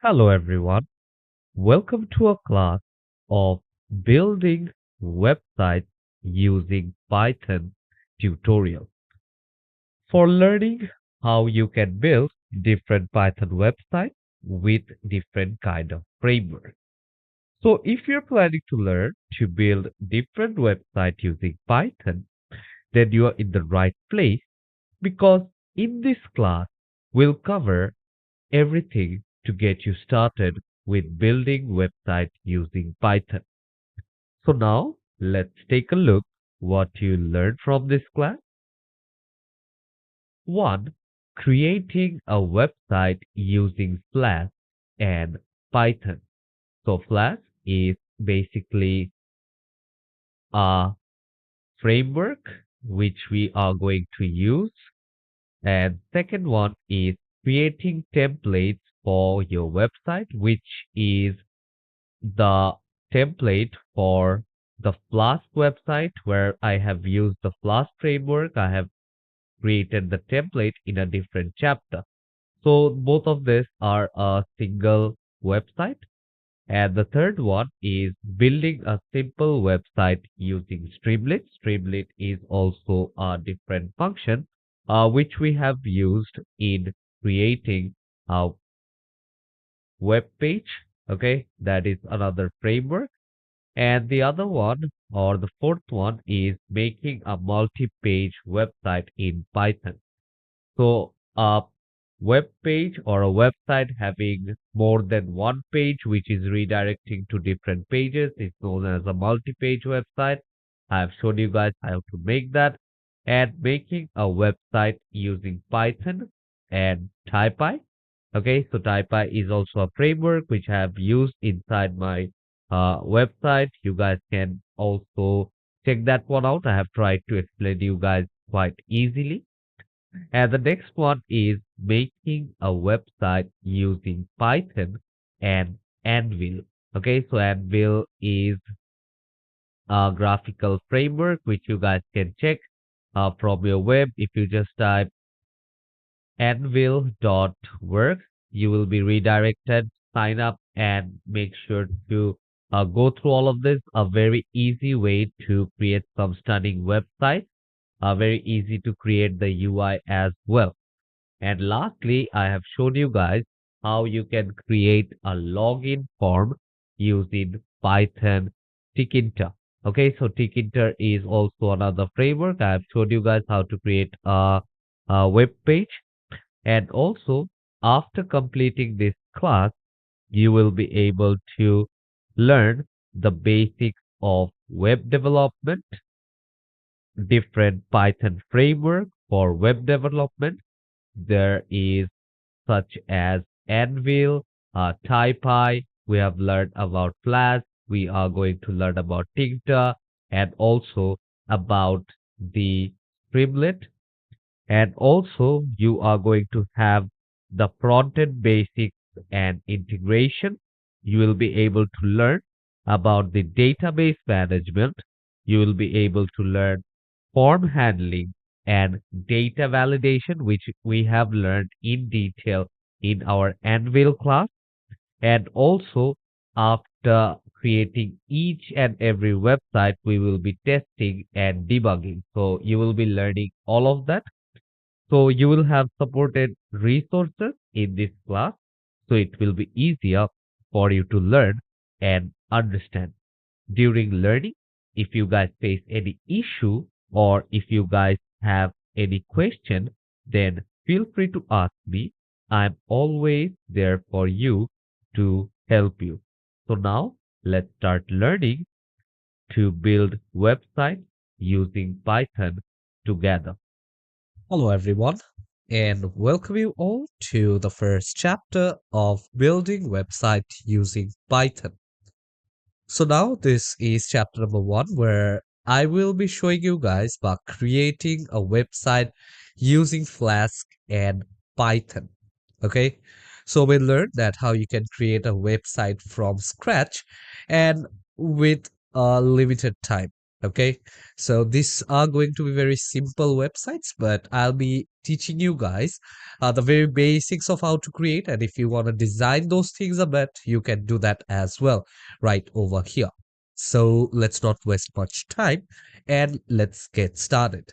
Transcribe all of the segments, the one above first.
Hello everyone. Welcome to a class of building websites using Python tutorial. For learning how you can build different Python websites with different kind of framework. So if you're planning to learn to build different websites using Python, then you are in the right place because in this class we'll cover everything to get you started with building websites using Python. So now let's take a look what you learned from this class. 1. Creating a website using Flask and Python. So Flask is basically a framework which we are going to use. And second one is creating templates for your website, which is the template for the Flask website where I have used the Flask framework. I have created the template in a different chapter. So both of these are a single website. And the third one is building a simple website using Streamlit. Streamlit is also a different function which we have used in creating a web page. Okay, that is another framework. And the other one, or the fourth one, is making a multi-page website in Python. So a web page or a website having more than one page, which is redirecting to different pages, is known as a multi-page website. I have shown you guys how to make that. And making a website using Python and Taipy. Okay, so Taipy is also a framework which I have used inside my website. You guys can also check that one out. I have tried to explain to you guys quite easily. And the next one is making a website using Python and Anvil. Okay, so Anvil is a graphical framework which you guys can check from your web. If you just type anvil.work, you will be redirected. Sign up and make sure to go through all of this. A very easy way to create some stunning websites. Very easy to create the UI as well. And lastly, I have shown you guys how you can create a login form using Python Tkinter. Okay, so Tkinter is also another framework. I have showed you guys how to create a web page. And also, after completing this class, you will be able to learn the basics of web development, different Python framework for web development. There is such as Anvil, Taipy. We have learned about Flask. We are going to learn about Tkinter and also about the Streamlit. And also, you are going to have the front-end basics and integration. You will be able to learn about the database management. You will be able to learn form handling and data validation, which we have learned in detail in our Anvil class. And also, after creating each and every website, we will be testing and debugging. So you will be learning all of that. So you will have supported resources in this class. So it will be easier for you to learn and understand. During learning, if you guys face any issue or if you guys have any question, then feel free to ask me. I'm always there for you to help you. So now let's start learning to build websites using Python together. Hello, everyone, and welcome you all to the first chapter of building website using Python. So now this is chapter number 1 where I will be showing you guys about creating a website using Flask and Python. Okay, so we learned that how you can create a website from scratch and with a limited time. Okay, so these are going to be very simple websites, but I'll be teaching you guys the very basics of how to create. And if you want to design those things a bit, you can do that as well right over here. So let's not waste much time and let's get started.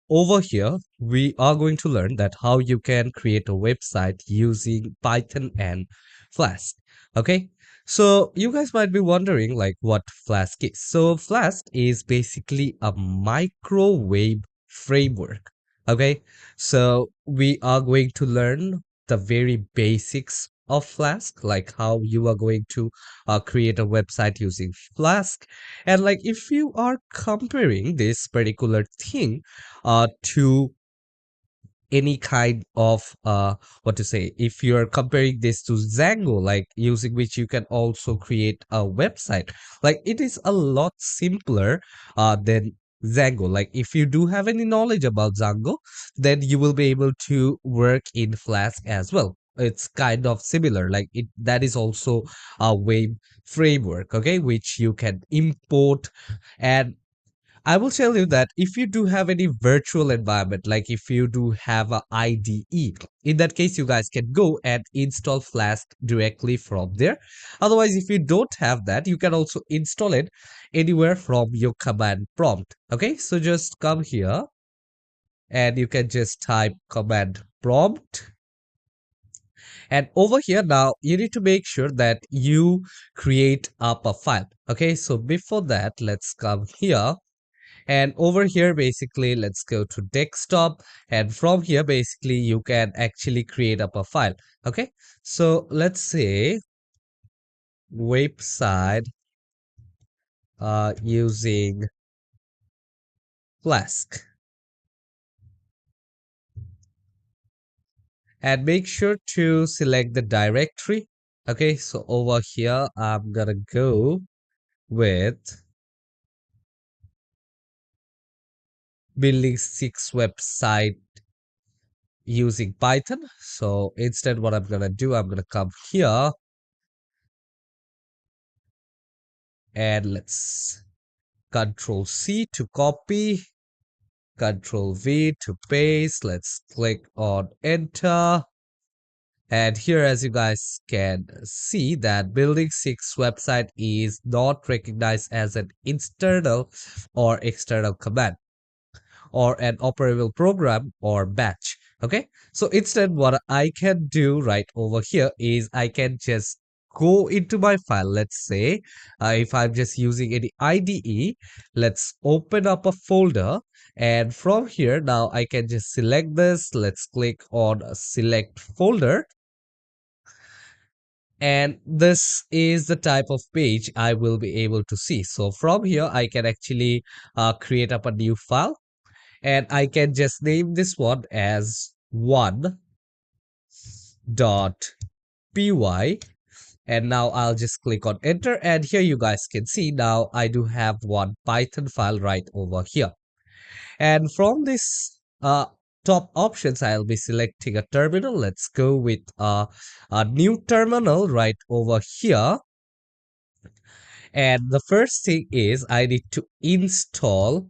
Over here, we are going to learn that how you can create a website using Python and Flask. Okay, so you guys might be wondering like what Flask is. So Flask is basically a microwave framework. Okay, so we are going to learn the very basics of Flask, like how you are going to create a website using Flask. And like if you are comparing this particular thing to any kind of what to say, if you're comparing this to Django, like using which you can also create a website, like it is a lot simpler than Django. Like if you do have any knowledge about Django, then you will be able to work in Flask as well. It's kind of similar, like it that is also a web framework, okay, which you can import. And I will tell you that if you do have any virtual environment, like if you do have a IDE, in that case, you guys can go and install Flask directly from there. Otherwise, if you don't have that, you can also install it anywhere from your command prompt. Okay, so just come here and you can just type command prompt. And over here now, you need to make sure that you create up a file. Okay, so before that, let's come here. And over here, basically, let's go to desktop. And from here, basically, you can actually create up a file. Okay, so let's say website using Flask. And make sure to select the directory. Okay, so over here, I'm gonna go with building 6 website using Python. So instead, what I'm gonna do, I'm gonna come here and let's Control C to copy, Control V to paste. Let's click on enter. And here, as you guys can see, that building 6 website is not recognized as an internal or external command or an operable program or batch. Okay, so instead what I can do right over here is I can just go into my file. Let's say if I'm just using any IDE, let's open up a folder, and from here now I can just select this. Let's click on select folder, and this is the type of page I will be able to see. So from here I can actually create up a new file, and I can just name this one as 1.py. And now I'll just click on enter, and here you guys can see now I do have one Python file right over here. And from this top options, I'll be selecting a terminal. Let's go with a new terminal right over here. And the first thing is I need to install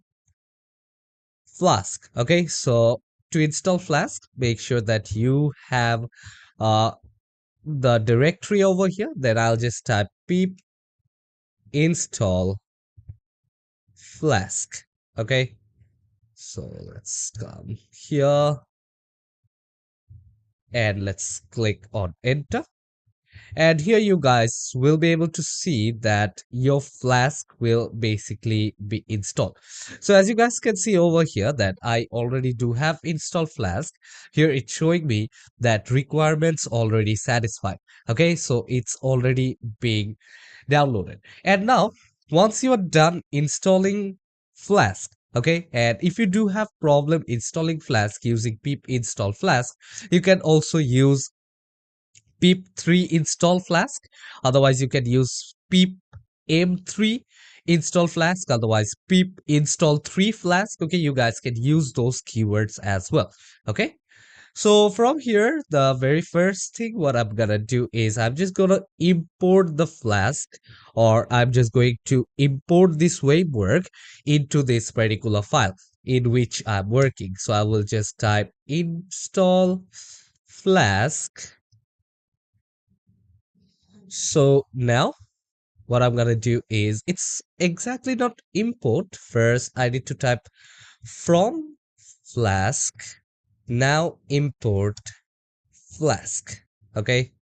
Flask. Okay, so to install Flask, make sure that you have uh, the directory over here. Then I'll just type pip install Flask. Okay, so let's come here and let's click on enter. And here you guys will be able to see that your Flask will basically be installed. So as you guys can see over here that I already do have installed Flask. Here it's showing me that requirements already satisfied. Okay, so it's already being downloaded. And now once you are done installing Flask, okay, and if you do have problem installing Flask using pip install Flask, you can also use pip3 install Flask. Otherwise you can use pip m3 install Flask, otherwise pip install 3 Flask. Okay, you guys can use those keywords as well. Okay, So from here, the very first thing what I'm gonna do is I'm just gonna import the Flask, or I'm just going to import this framework into this particular file in which I'm working. So I will just type install Flask. So now what I'm gonna do is it's exactly not import. First, I need to type from Flask. Now import Flask. Okay.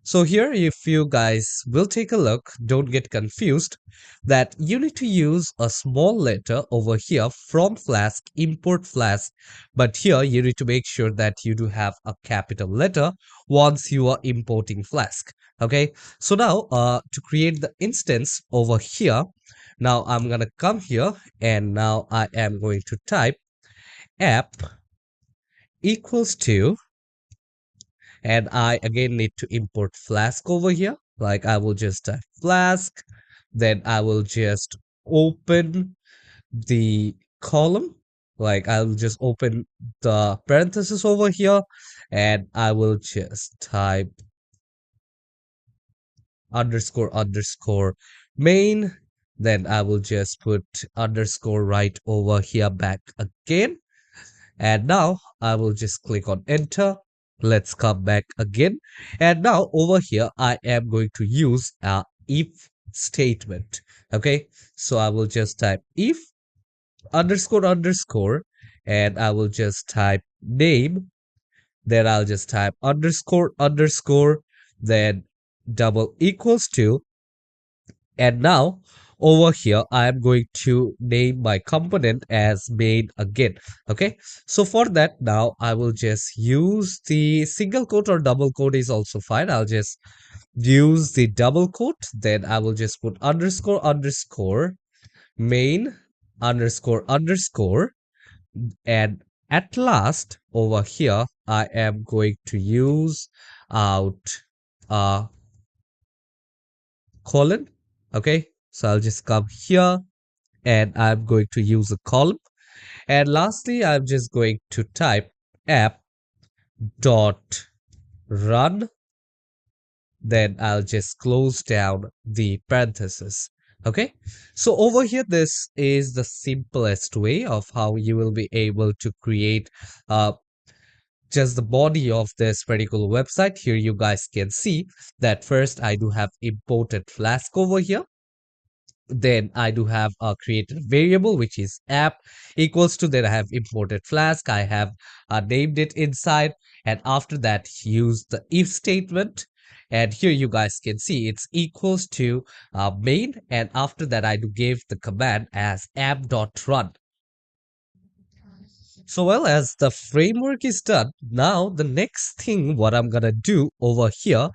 So here, if you guys will take a look, don't get confused that you need to use a small letter over here from Flask, import Flask. But here you need to make sure that you do have a capital letter once you are importing Flask. Okay. So now to create the instance over here, now I'm going to come here and now I am going to type app equals to, and I again need to import Flask over here. Like I will just type Flask, then I will just open the column. Like I'll just open the parenthesis over here and I will just type underscore underscore main. Then I will just put underscore right over here back again. And now I will just click on enter. Let's come back again. And now over here, I am going to use a if statement. Okay. So I will just type if underscore underscore, and I will just type name. Then I'll just type underscore underscore, then double equals to, and now over here, I am going to name my component as main again. Okay. So for that, now I will just use the single quote or double quote is also fine. I'll just use the double quote. Then I will just put underscore underscore main underscore underscore. And at last over here, I am going to use out colon. Okay. So I'll just come here and I'm going to use a column. And lastly, I'm just going to type app dot run. Then I'll just close down the parenthesis. Okay. So over here, this is the simplest way of how you will be able to create just the body of this particular website. Here you guys can see that first I do have imported Flask over here. Then I do have a created variable which is app equals to, then I have imported Flask, I have named it inside, and after that use the if statement. And here you guys can see it's equals to main, and after that I do give the command as app.run. So well, as the framework is done, now the next thing what I'm gonna do over here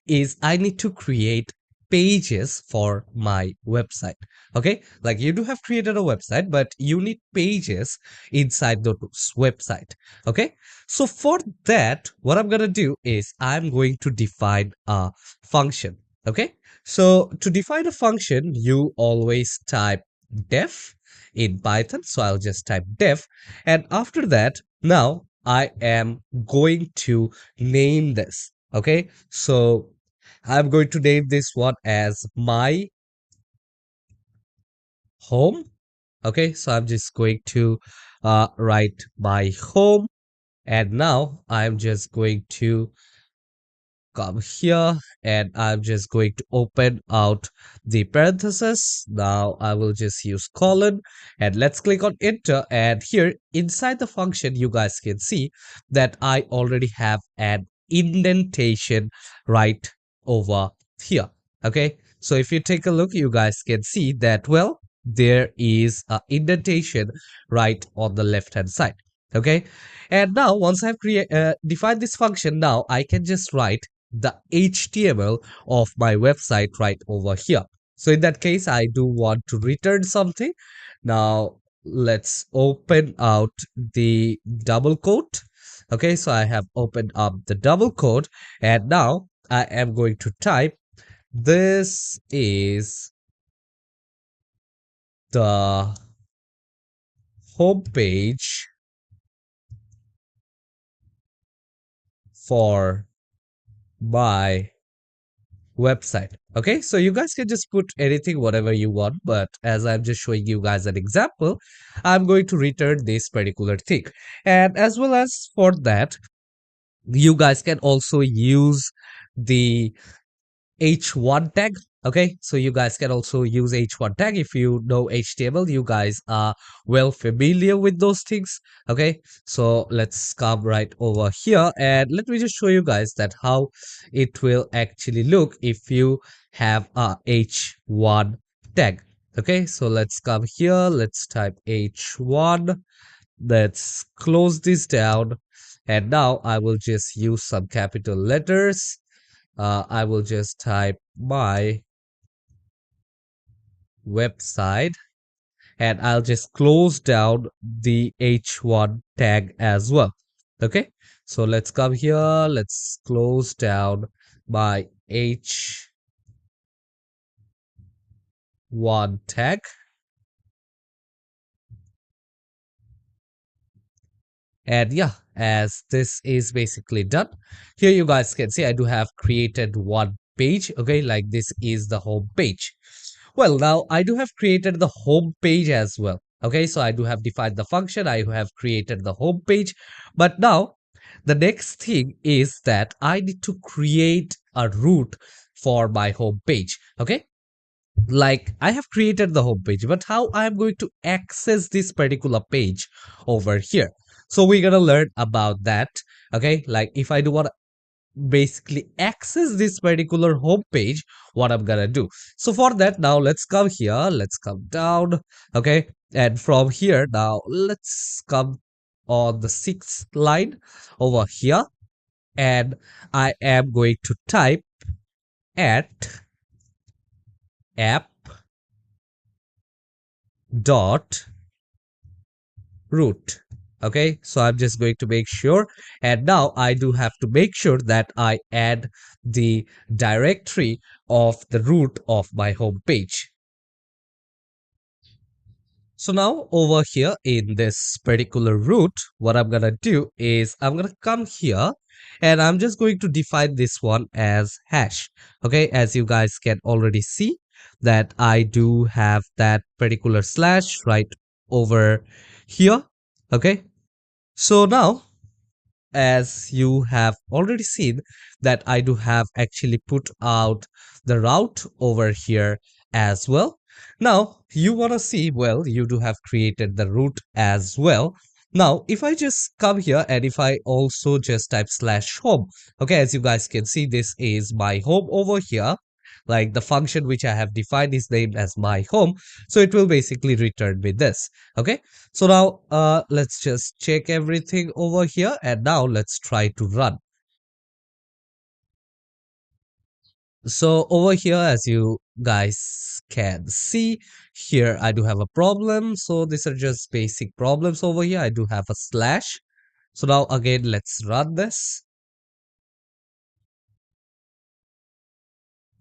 is I need to create pages for my website. Okay, like you do have created a website, but you need pages inside the website. Okay, so for that, what I'm gonna do is I'm going to define a function. Okay, so to define a function, you always type def in Python. So I'll just type def, and after that, now I am going to name this. Okay, so I'm going to name this one as my home. Okay, so I'm just going to write my home, and now I'm just going to come here and I'm just going to open out the parenthesis. Now I will just use colon and let's click on enter. And here inside the function, you guys can see that I already have an indentation right over here. Okay, so if you take a look, you guys can see that, well, there is a indentation right on the left hand side. Okay, and now once I've defined this function, now I can just write the HTML of my website right over here. So in that case, I do want to return something. Now let's open out the double quote. Okay, so I have opened up the double quote, and now I am going to type this is the homepage for my website. Okay, so you guys can just put anything, whatever you want, but as I'm just showing you guys an example, I'm going to return this particular thing. And as well as for that, you guys can also use the h1 tag. Okay, so you guys can also use h1 tag. If you know HTML, you guys are well familiar with those things. Okay, so let's come right over here and let me just show you guys that how it will actually look if you have a h1 tag. Okay, so let's come here, let's type h1, let's close this down, and now I will just use some capital letters. I will just type my website, and I'll just close down the h1 tag as well. Okay, so let's come here, let's close down my h1 tag. And yeah, as this is basically done, here you guys can see I do have created one page. Okay, like this is the home page. Well, now I do have created the home page as well. Okay, so I do have defined the function, I have created the home page. But now the next thing is that I need to create a route for my home page. Okay, like I have created the home page, but how I'm going to access this particular page over here? So we're gonna learn about that. Okay, like if I do want to basically access this particular home page, what I'm gonna do. So for that, now let's come here, let's come down. Okay, and from here now let's come on the sixth line over here, and I am going to type at app dot root. Okay, so I'm just going to make sure, and now I do have to make sure that I add the directory of the root of my home page. So now over here in this particular root, what I'm gonna do is I'm gonna come here and I'm just going to define this one as hash. Okay, as you guys can already see that I do have that particular slash right over here. Okay, so now as you have already seen that I do have actually put out the route over here as well. Now you want to see, well, you do have created the route as well. Now if I just come here and if I also just type slash home, okay, as you guys can see, this is my home over here. Like the function which I have defined is named as my home, so it will basically return me this. Okay, so now let's just check everything over here, and now let's try to run. So over here, as you guys can see, here I do have a problem. So these are just basic problems over here. I do have a slash. So now again, let's run this.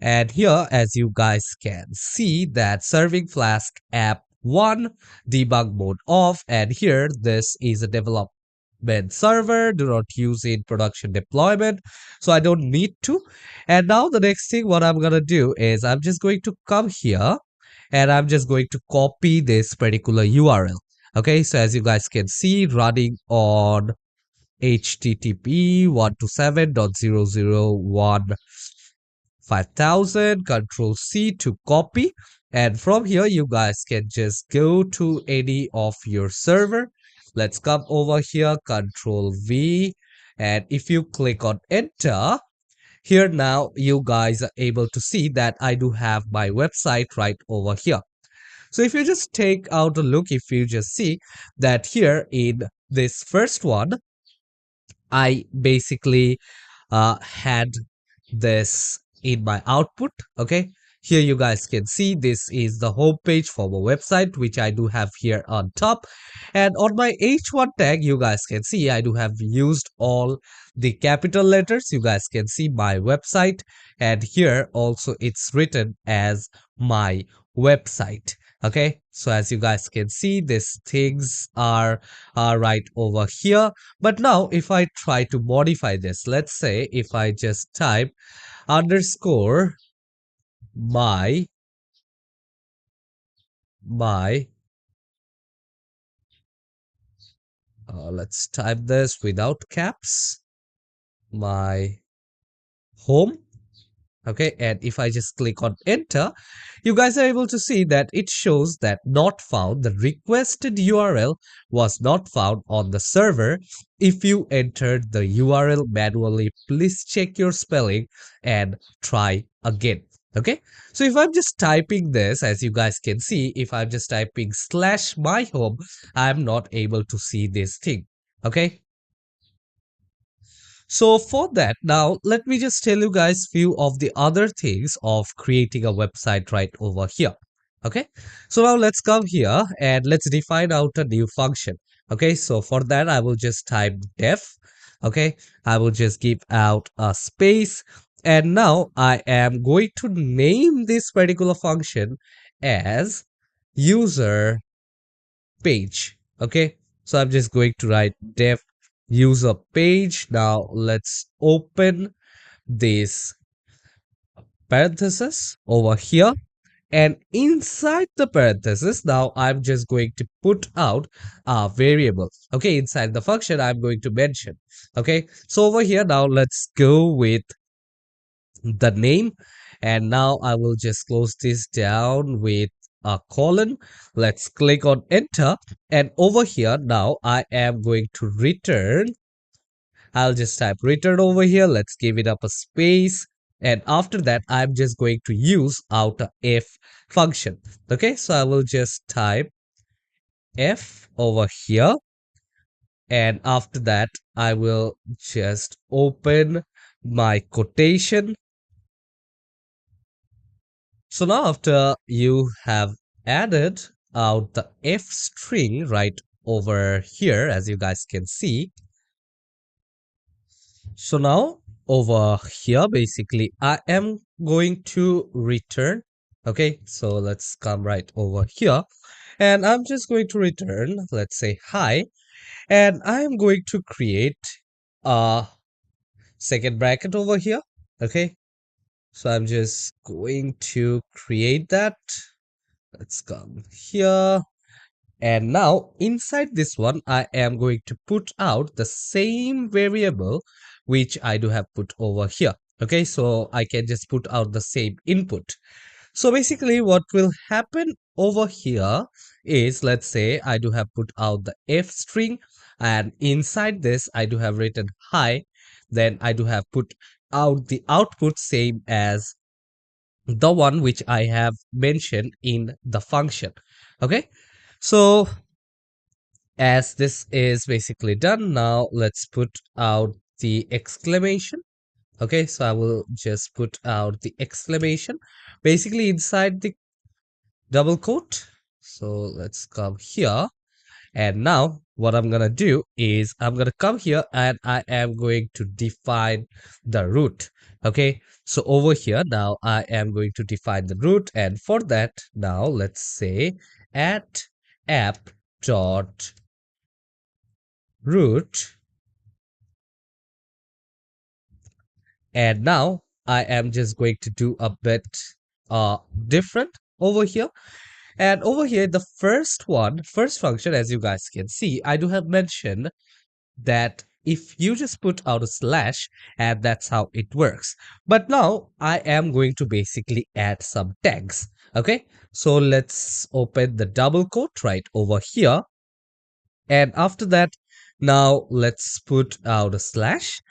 And here, as you guys can see, that serving Flask app 1 debug mode off, and here this is a development server, do not use in production deployment, so I don't need to. And now the next thing what I'm gonna do is I'm just going to come here and I'm just going to copy this particular URL. Okay, so as you guys can see, running on http 127.001.5000, control C to copy, and from here you guys can just go to any of your server. Let's come over here, control V, and if you click on enter, here now you guys are able to see that I do have my website right over here. So if you just take out a look, if you just see that here in this first one, I basically had this in my output. Okay, here you guys can see this is the home page for my website, which I do have here on top. And on my h1 tag, you guys can see I do have used all the capital letters. You guys can see my website, and here also it's written as my website. Okay, so as you guys can see, these things are right over here. But now if I try to modify this, let's say if I just type underscore my let's type this without caps, my home. Okay, and if I just click on enter, you guys are able to see that it shows that not found. The requested URL was not found on the server. If you entered the URL manually, please check your spelling and try again. Okay, so if I'm just typing this, as you guys can see, if I'm just typing slash my home, I'm not able to see this thing. Okay, so for that, now let me just tell you guys few of the other things of creating a website right over here. Okay, so now let's come here and let's define out a new function. Okay, so for that I will just type def. Okay, I will just give out a space, and now I am going to name this particular function as user page. Okay, so I'm just going to write def user page. Now let's open this parenthesis over here, and inside the parenthesis now I'm just going to put out a variable. Okay, inside the function I'm going to mention. Okay, so over here now let's go with the name, and now I will just close this down with a colon. Let's click on enter, and over here now I am going to return. I'll just type return over here. Let's give it up a space, and after that I'm just going to use out a f function. Okay, so I will just type f over here, and after that I will just open my quotation. So now after you have added out the f string right over here, as you guys can see, so now over here basically I am going to return. Okay, so let's come right over here, and I'm just going to return, let's say hi, and I'm going to create a second bracket over here. Okay, so I'm just going to create that. Let's come here. And now inside this one, I am going to put out the same variable which I do have put over here. Okay, so I can just put out the same input. So basically what will happen over here is, let's say I do have put out the f string, and inside this I do have written hi, then I do have put out the output same as the one which I have mentioned in the function. Okay, so as this is basically done, now let's put out the exclamation. Okay, so I will just put out the exclamation basically inside the double quote. So let's come here, and now what I'm gonna do is I'm gonna come here and I am going to define the root. Okay, so over here now I am going to define the root, and for that now let's say at app dot root, and now I am just going to do a bit different over here. And over here, the first function, as you guys can see, I do have mentioned that if you just put out a slash, and that's how it works. But now I am going to basically add some tags. Okay, so let's open the double quote right over here. And after that, now let's put out a slash.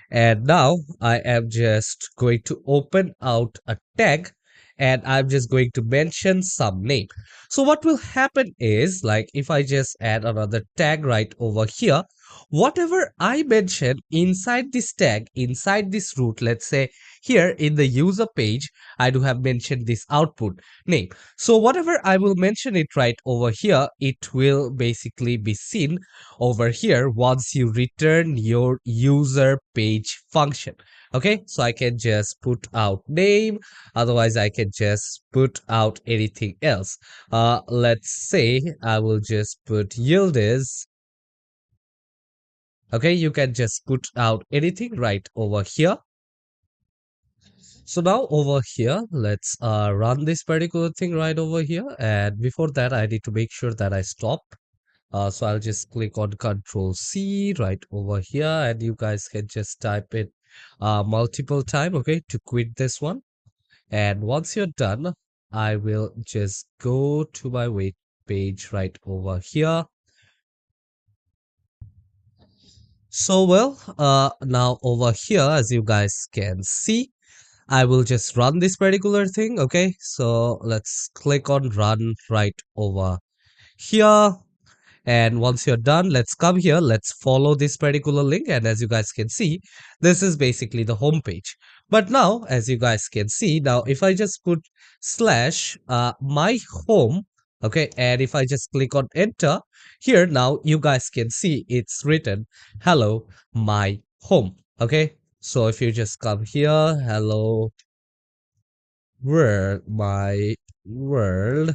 And now I am just going to open out a tag, and I'm just going to mention some name. So what will happen is, like if I just add another tag right over here, whatever I mention inside this tag, inside this root, let's say here in the user page, I do have mentioned this output name. So whatever I will mention it right over here, it will basically be seen over here once you return your user page function. Okay, so I can just put out name, otherwise I can just put out anything else. Let's say I will just put yield is. Okay, you can just put out anything right over here. So now over here, let's run this particular thing right over here. And before that, I need to make sure that I stop. So I'll just click on Control C right over here, and you guys can just type it multiple time, okay, to quit this one. And once you're done, I will just go to my wait page right over here. So well, now over here, as you guys can see, I will just run this particular thing. Okay, so let's click on run right over here. And once you're done, let's come here. Let's follow this particular link. And as you guys can see, this is basically the home page. But now, as you guys can see, now if I just put slash my home, okay, and if I just click on enter, here now you guys can see it's written hello my home. Okay, so if you just come here, hello world, my world.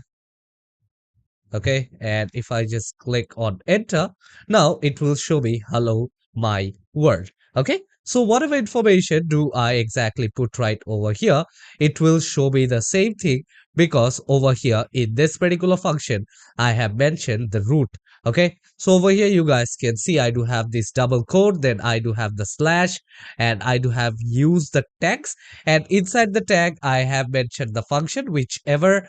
Okay, and if I just click on enter, now it will show me hello my world. Okay, so whatever information do I exactly put right over here, it will show me the same thing, because over here in this particular function I have mentioned the root. Okay, so over here you guys can see I do have this double quote, then I do have the slash, and I do have used the text, and inside the tag I have mentioned the function. Whichever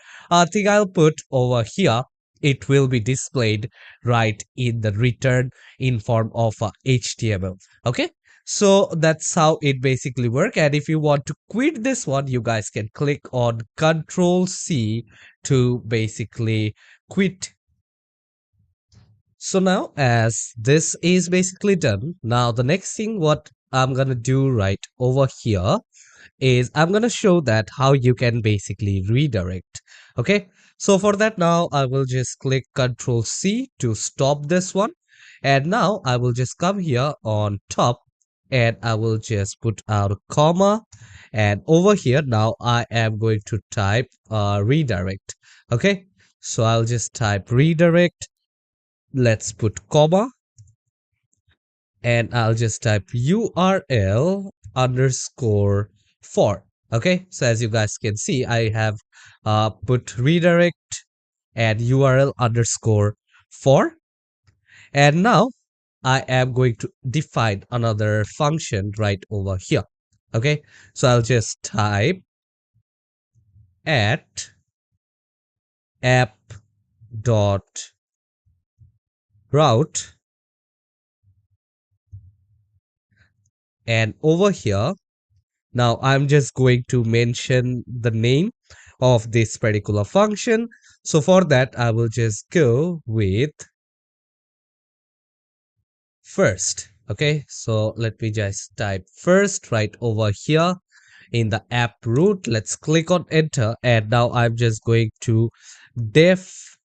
thing I'll put over here, it will be displayed right in the return in form of HTML. Okay, so that's how it basically work. And if you want to quit this one, you guys can click on Control C to basically quit. So now as this is basically done, now the next thing what I'm gonna do right over here is I'm going to show that how you can basically redirect. Okay, so for that now I will just click Control C to stop this one, and now I will just come here on top and I will just put out a comma, and over here now I am going to type redirect. Okay, so I'll just type redirect, let's put comma, and I'll just type URL underscore for. Okay, so as you guys can see, I have put redirect and URL underscore for. And now I am going to define another function right over here. Okay, so I'll just type at app dot route, and over here now I'm just going to mention the name of this particular function. So for that I will just go with first. Okay, so let me just type first right over here in the app root. Let's click on enter, and now I'm just going to def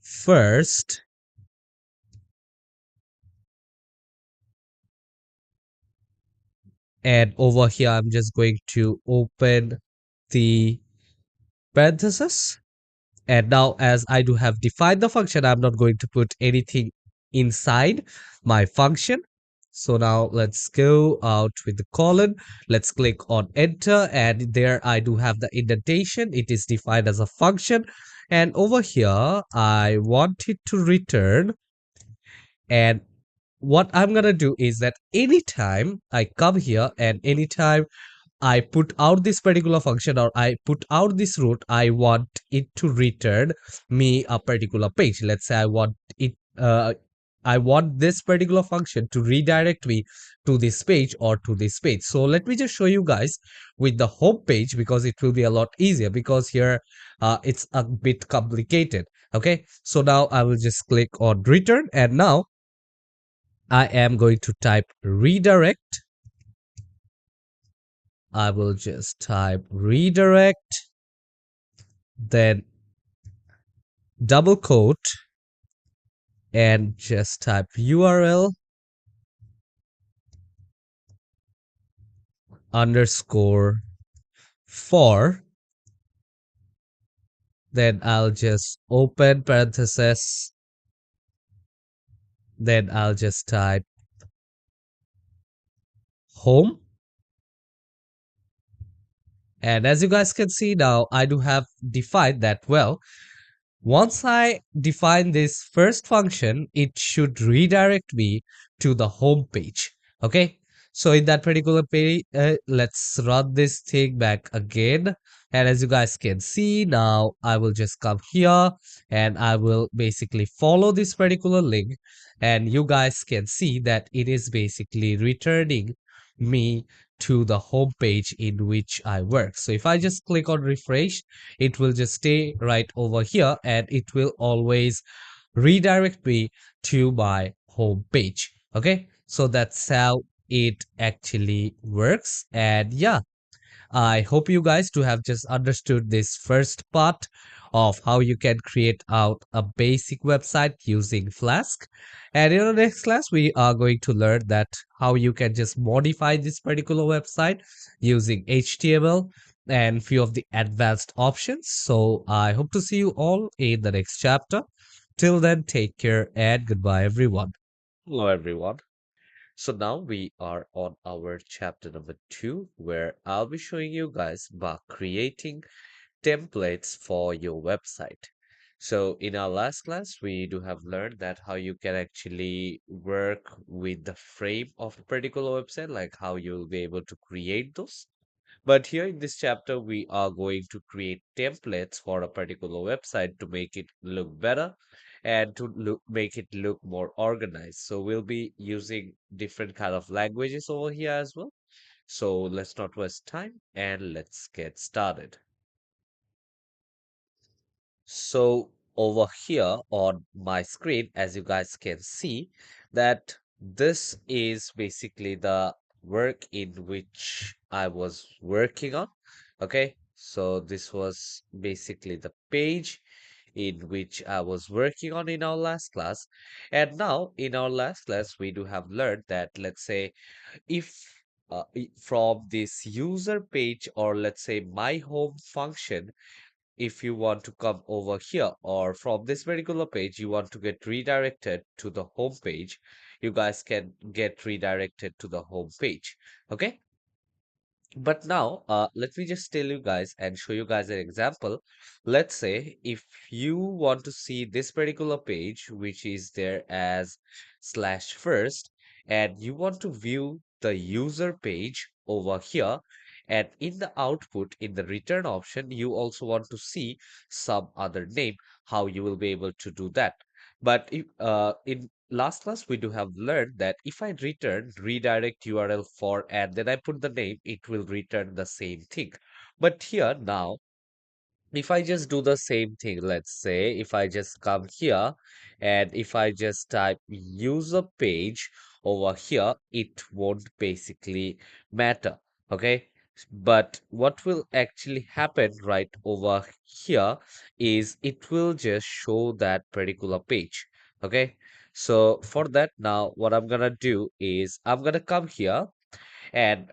first, and over here I'm just going to open the parenthesis. And now as I do have defined the function, I'm not going to put anything inside my function. So now let's go out with the colon. Let's click on enter, and there I do have the indentation. It is defined as a function, and over here I want it to return. And what I'm gonna do is that anytime I come here and anytime I put out this particular function or I put out this route, I want it to return me a particular page. Let's say I want it, I want this particular function to redirect me to this page or to this page. So let me just show you guys with the home page, because it will be a lot easier, because here it's a bit complicated. Okay, so now I will just click on return, and now I am going to type redirect. I will just type redirect, then double quote, and just type URL underscore for. Then I'll just open parenthesis. Then I'll just type home. And as you guys can see now, I do have defined that well. Once I define this first function, it should redirect me to the home page. Okay. So in that particular page, let's run this thing back again. And as you guys can see now, I will just come here and I will basically follow this particular link. And you guys can see that it is basically returning me to the home page in which I work. So if I just click on refresh, it will just stay right over here and it will always redirect me to my home page. Okay, so that's how it actually works. And yeah, I hope you guys to have just understood this first part of how you can create out a basic website using Flask. And in the next class, we are going to learn that how you can just modify this particular website using HTML and few of the advanced options. So I hope to see you all in the next chapter. Till then, take care and goodbye, everyone. Hello, everyone. So now we are on our chapter number 2, where I'll be showing you guys about creating templates for your website. So in our last class, we do have learned that how you can actually work with the frame of a particular website, like how you'll be able to create those. But here in this chapter, we are going to create templates for a particular website to make it look better and to make it look more organized. So we'll be using different kind of languages over here as well. So let's not waste time and let's get started. So over here on my screen, as you guys can see, that this is basically the work in which I was working on. Okay, so this was basically the page in which I was working on in our last class. And now in our last class, we do have learned that, let's say, if from this user page, or let's say my home function, if you want to come over here, or from this particular page you want to get redirected to the home page, you guys can get redirected to the home page. Okay, but now, let me just tell you guys and show you guys an example. Let's say if you want to see this particular page, which is there as slash first, and you want to view the user page over here, and in the output, in the return option, you also want to see some other name, how you will be able to do that. But if, in last class, we do have learned that if I return redirect URL for and then I put the name, it will return the same thing. But here now, if I just do the same thing, let's say if I just come here and if I just type user page over here, it won't basically matter. Okay. But what will actually happen right over here is it will just show that particular page. Okay. So for that, now what I'm gonna do is I'm gonna come here and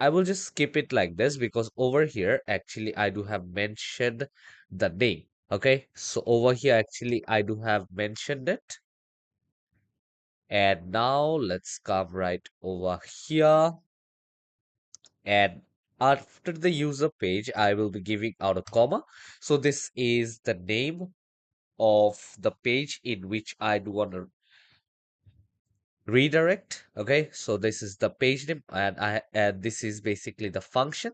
I will just skip it like this because over here actually I do have mentioned the name. Okay, so over here actually I do have mentioned it. And now let's come right over here. And after the user page, I will be giving out a comma. So this is the name of the page in which I do want to redirect. Okay, so this is the page name and this is basically the function,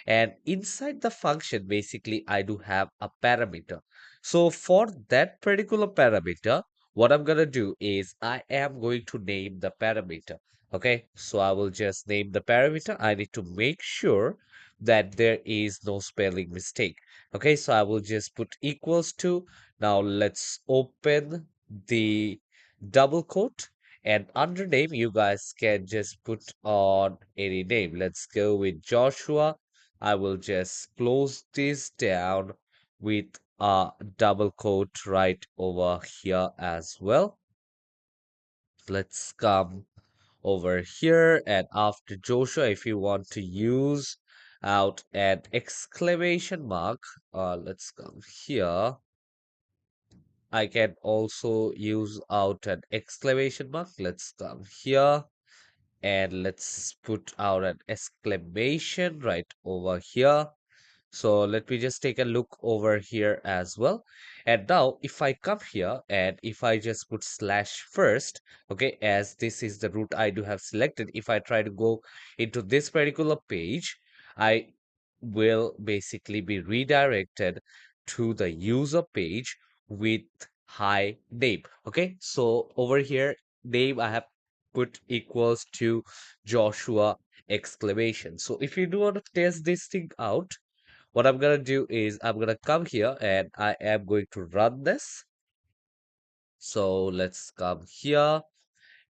and inside the function basically I do have a parameter. So for that particular parameter, what I'm gonna do is I am going to name the parameter. Okay, so I will just name the parameter. I need to make sure that there is no spelling mistake. Okay, so I will just put equals to. Now let's open the double quote, And under name, you guys can just put on any name. Let's go with Joshua. I will just close this down with a double quote right over here as well. Let's come over here, and after Joshua, if you want to use out an exclamation mark, let's come here. I can also use out an exclamation mark. Let's come here and let's put out an exclamation right over here. So let me just take a look over here as well. And now if I come here and if I just put slash first, okay, as this is the route I do have selected, if I try to go into this particular page, I will basically be redirected to the user page with hi name. Okay, so over here, name I have put equals to Joshua exclamation. So if you do want to test this thing out, what I'm gonna do is I'm gonna come here and I am going to run this. So let's come here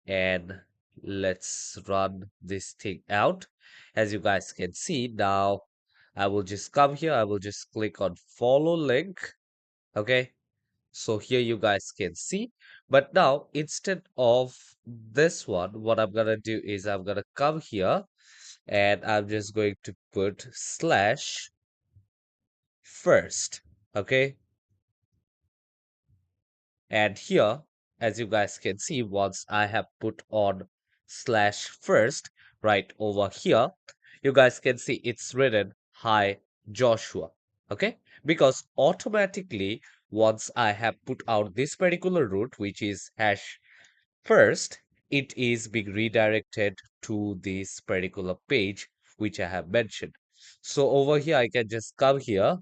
and let's run this thing out. As you guys can see now, I will just come here. I will just click on follow link. Okay. So here you guys can see. But now instead of this one, what I'm gonna do is I'm gonna come here and I'm just going to put slash first. Okay. And here, as you guys can see, once I have put on slash first right over here, you guys can see it's written hi Joshua. Okay, because automatically once I have put out this particular route, which is hash first, it is being redirected to this particular page which I have mentioned. So over here I can just come here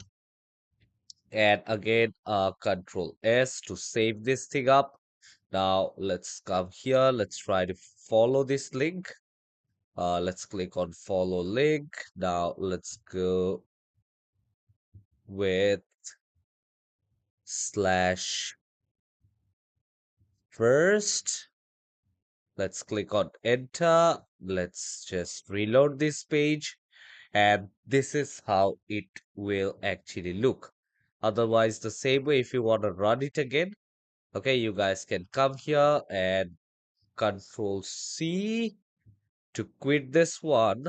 and again control S to save this thing up. Now let's come here. Let's try to follow this link. Let's click on follow link. Now let's go with slash first. Let's click on enter. Let's just reload this page. And this is how it will actually look. Otherwise, the same way, if you want to run it again, okay, you guys can come here and control C to quit this one.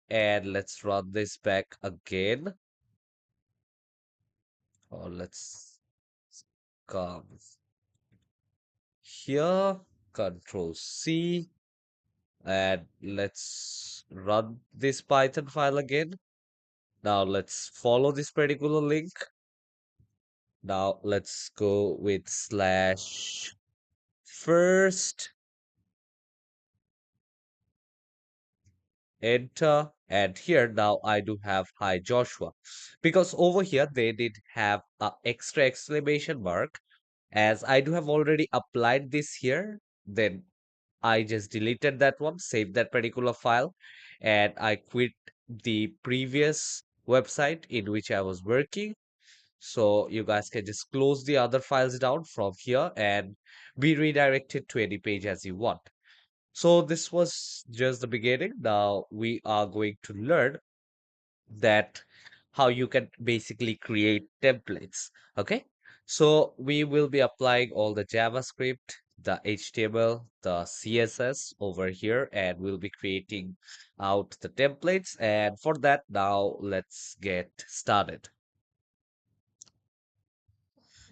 And let's run this back again. Or let's come here, control C, and let's run this Python file again. Now let's follow this particular link. Now let's go with slash first, enter, and here now I do have hi Joshua, because over here they did have a extra exclamation mark. As I do have already applied this here, then I just deleted that one, saved that particular file, and I quit the previous website in which I was working. So you guys can just close the other files down from here and be redirected to any page as you want. So this was just the beginning. Now we are going to learn that how you can basically create templates. Okay, so we will be applying all the JavaScript, the HTML, the CSS over here, and we'll be creating out the templates. And for that, now let's get started.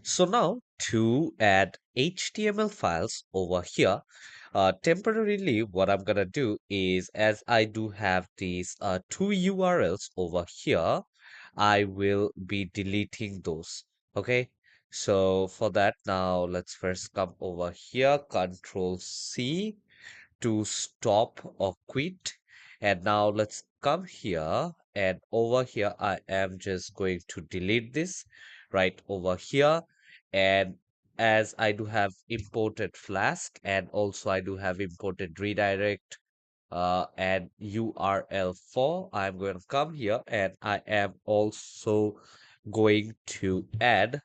So now to add HTML files over here, temporarily what I'm gonna do is, as I do have these two URLs over here, I will be deleting those. Okay, so for that, now let's first come over here, Control C to stop or quit. And now let's come here, and over here I am just going to delete this right over here. And as I do have imported Flask, and also I do have imported redirect and URL4, I'm going to come here and I am also going to add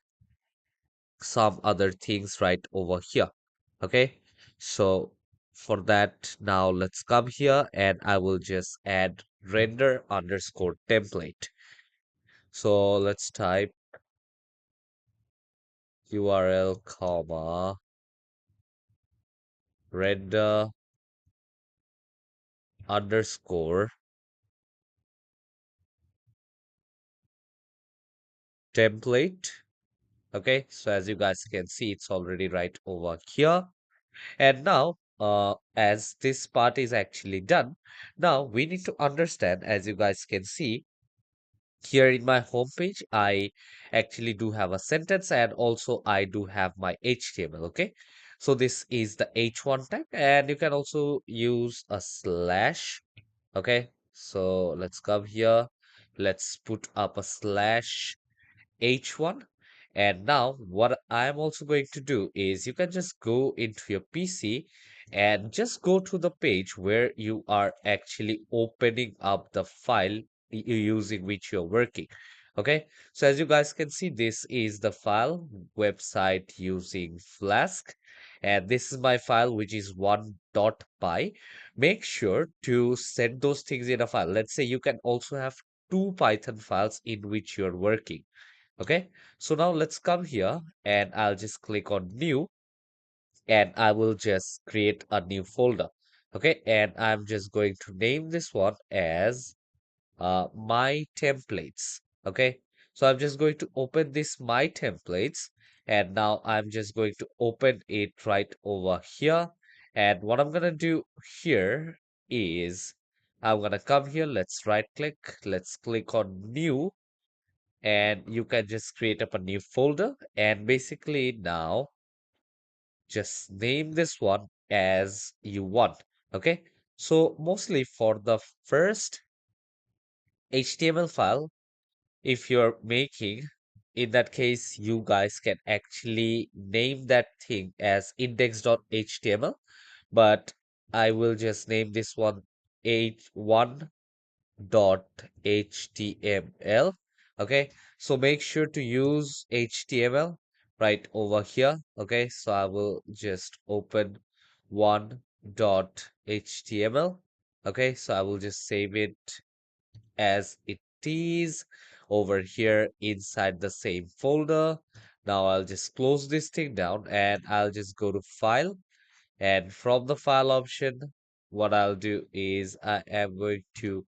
some other things right over here. Okay, So for that, now let's come here and I will just add render underscore template. So let's type URL comma render underscore template. Okay, so as you guys can see, it's already right over here. And now, as this part is actually done, now we need to understand, as you guys can see, here in my homepage, I actually do have a sentence and also I do have my HTML. Okay, so this is the H1 tag, and you can also use a slash. Okay, so let's come here. Let's put up a slash H1. And now what I'm also going to do is you can just go into your PC and just go to the page where you are actually opening up the file using which you're working. Okay, so as you guys can see, this is the file website using Flask, and this is my file which is 1.py. Make sure to set those things in a file. Let's say you can also have two Python files in which you're working. Okay, so now let's come here and I'll just click on new and I will just create a new folder. Okay, and I'm just going to name this one as my templates. Okay, so I'm just going to open this my templates and now I'm just going to open it right over here. And what I'm gonna do here is I'm gonna come here, let's right click, let's click on new, and you can just create up a new folder and basically now just name this one as you want. Okay, so mostly for the first HTML file, if you're making, in that case you guys can actually name that thing as index.html, but I will just name this one h1 dot html. Okay, so make sure to use html right over here. Okay, so I will just open one dot html. Okay, so I will just save it as it is over here inside the same folder. Now I'll just close this thing down and I'll just go to file, and from the file option, what I'll do is I am going to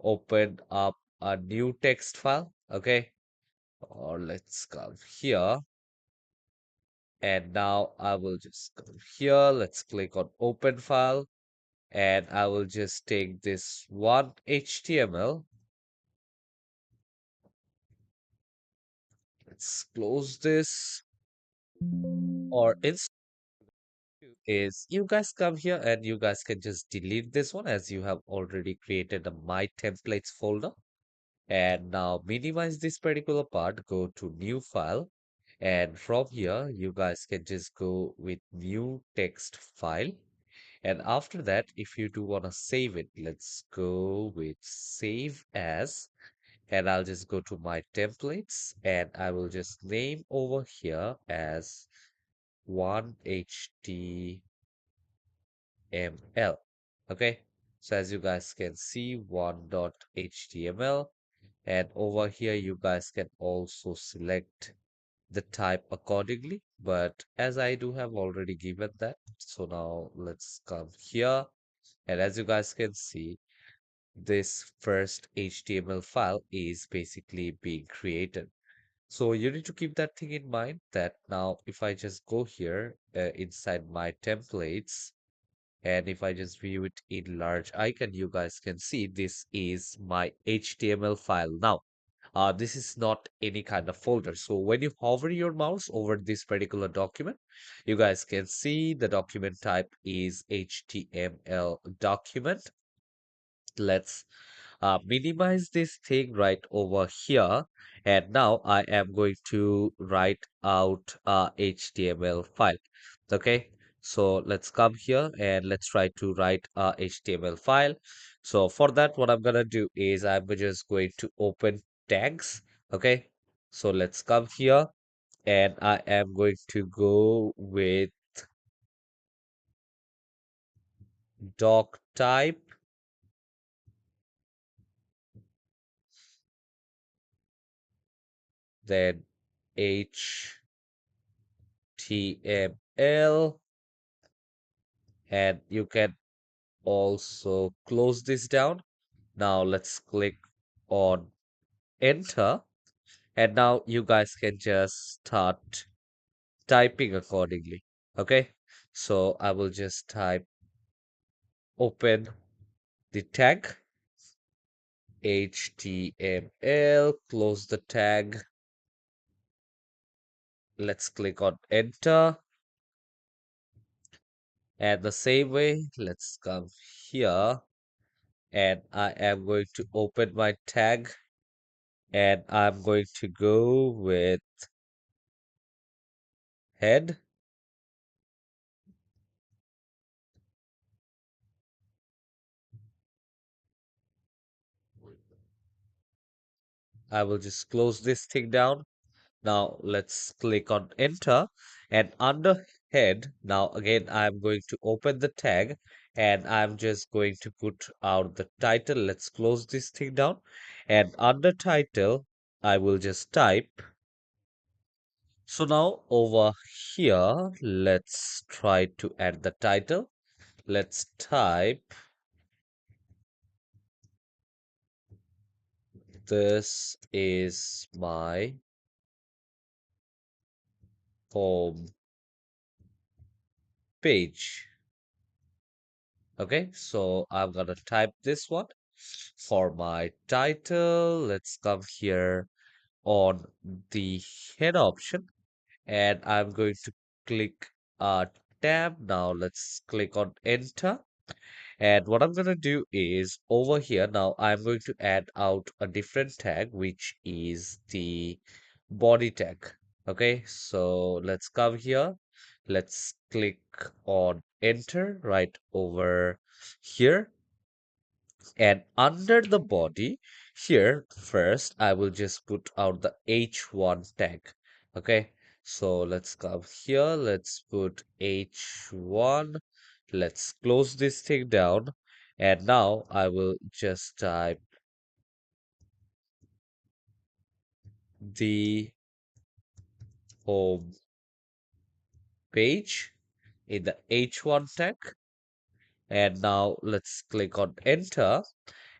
open up a new text file. Okay, or let's come here. And now I will just come here. Let's click on open file. And I will just take this one HTML. Let's close this. Or instead is you guys come here and you guys can just delete this one as you have already created a my templates folder. And now minimize this particular part, go to new file. And from here, you guys can just go with new text file. And after that, if you do want to save it, let's go with save as. And I'll just go to my templates and I will just name over here as 1HTML. Okay. So as you guys can see, 1.html. And over here, you guys can also select the type accordingly. But as I do have already given that, so now let's come here. And as you guys can see, this first HTML file is basically being created. So you need to keep that thing in mind that now if I just go here inside my templates, and if I just view it in large icon, you guys can see this is my HTML file now. This is not any kind of folder. So when you hover your mouse over this particular document, you guys can see the document type is HTML document. Let's minimize this thing right over here. And now I am going to write out a HTML file. Okay, so let's come here and let's try to write a HTML file. So for that, what I'm gonna do is I'm just going to open tags. Okay, so let's come here and I am going to go with doc type, then HTML, and you can also close this down. Now let's click on enter, and now you guys can just start typing accordingly. Okay, so I will just type open the tag HTML, close the tag. Let's click on enter. And the same way, let's come here and I am going to open my tag and I'm going to go with head. I will just close this thing down. Now let's click on enter, and under head, now again I'm going to open the tag and I'm just going to put out the title. Let's close this thing down, and under title I will just type. So now over here, let's try to add the title. Let's type, this is my home page. Okay, so I'm gonna type this one for my title. Let's come here on the head option and I'm going to click tab. Now let's click on enter. And what I'm going to do is over here now I'm going to add out a different tag, which is the body tag. Okay, so let's come here. Let's click on enter right over here. And under the body here, first, I will just put out the H1 tag. Okay, so let's come here. Let's put H1. Let's close this thing down. And now I will just type the home page in the H1 tag. And now let's click on enter.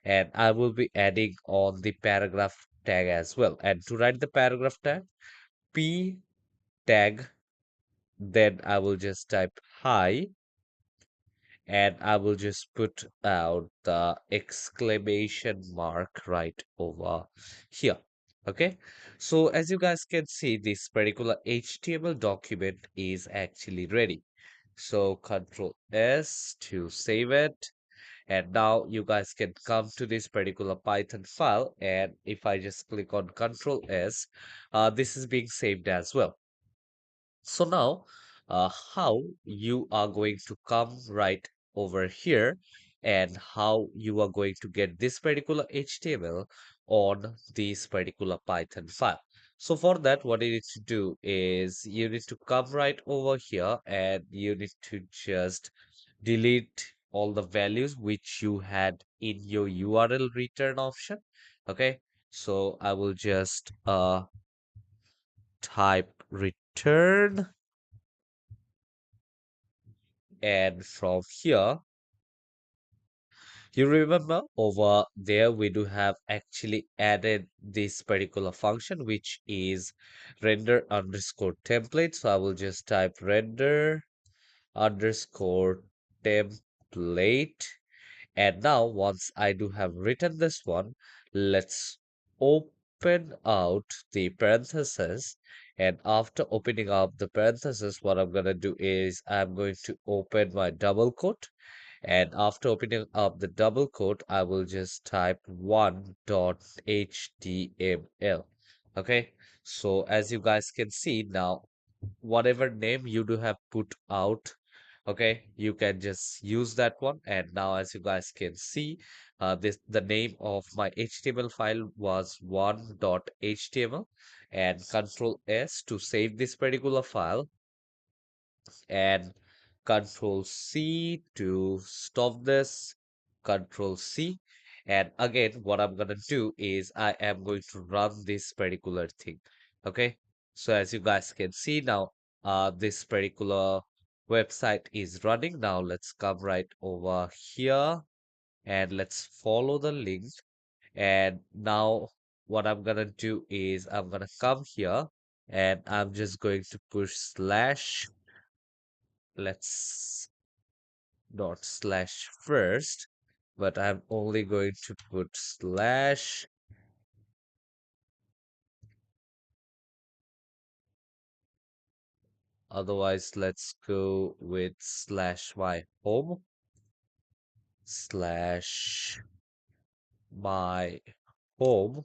And I will be adding on the paragraph tag as well. And to write the paragraph tag, P tag, then I will just type hi and I will just put out the exclamation mark right over here. Okay, so as you guys can see, this particular HTML document is actually ready. So Control S to save it. And now you guys can come to this particular Python file. And if I just click on Control S, this is being saved as well. So now, how you are going to come right over here and how you are going to get this particular HTML on this particular Python file. So for that, what you need to do is you need to come right over here and you need to just delete all the values which you had in your URL return option. Okay, so I will just type return, and from here you remember over there we do have actually added this particular function which is render underscore template. So I will just type render underscore template. And now, once I do have written this one, let's open out the parentheses. And after opening up the parentheses, what I'm going to do is I'm going to open my double quote. And after opening up the double quote, I will just type 1.html. Okay, so as you guys can see now, whatever name you do have put out, okay, you can just use that one. And now as you guys can see, this the name of my HTML file was 1.html, and Control S to save this particular file. And Control C to stop this, Control C. And again, what I'm gonna do is I am going to run this particular thing. Okay. So as you guys can see now, this particular website is running. Now let's come right over here and let's follow the link. And now what I'm gonna do is I'm gonna come here and I'm just going to push slash. Let's not slash first, but I'm only going to put slash. Otherwise, let's go with slash my home, slash my home.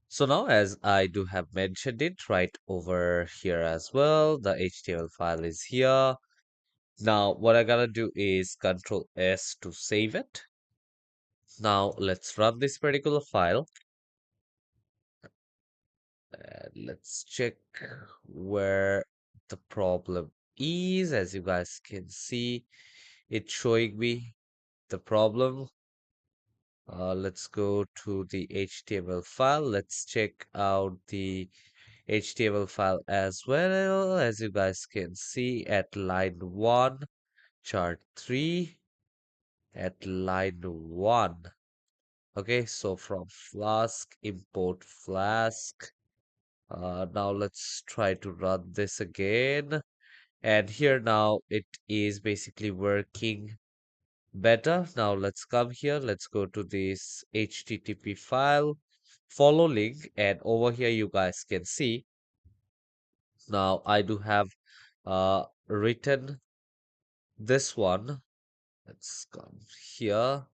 So now, as I do have mentioned it right over here as well, the HTML file is here. Now, what I gotta do is Control S to save it. Now, let's run this particular file. And let's check where the problem is. As you guys can see, it's showing me the problem. Let's go to the HTML file. Let's check out the HTML file as well. As you guys can see at line 1, chart 3, at line 1. Okay, so from Flask, import Flask. Now let's try to run this again. And here now it is basically working better. Now let's come here. Let's go to this HTTP file, follow link, and over here you guys can see now I do have written this one. Let's come here.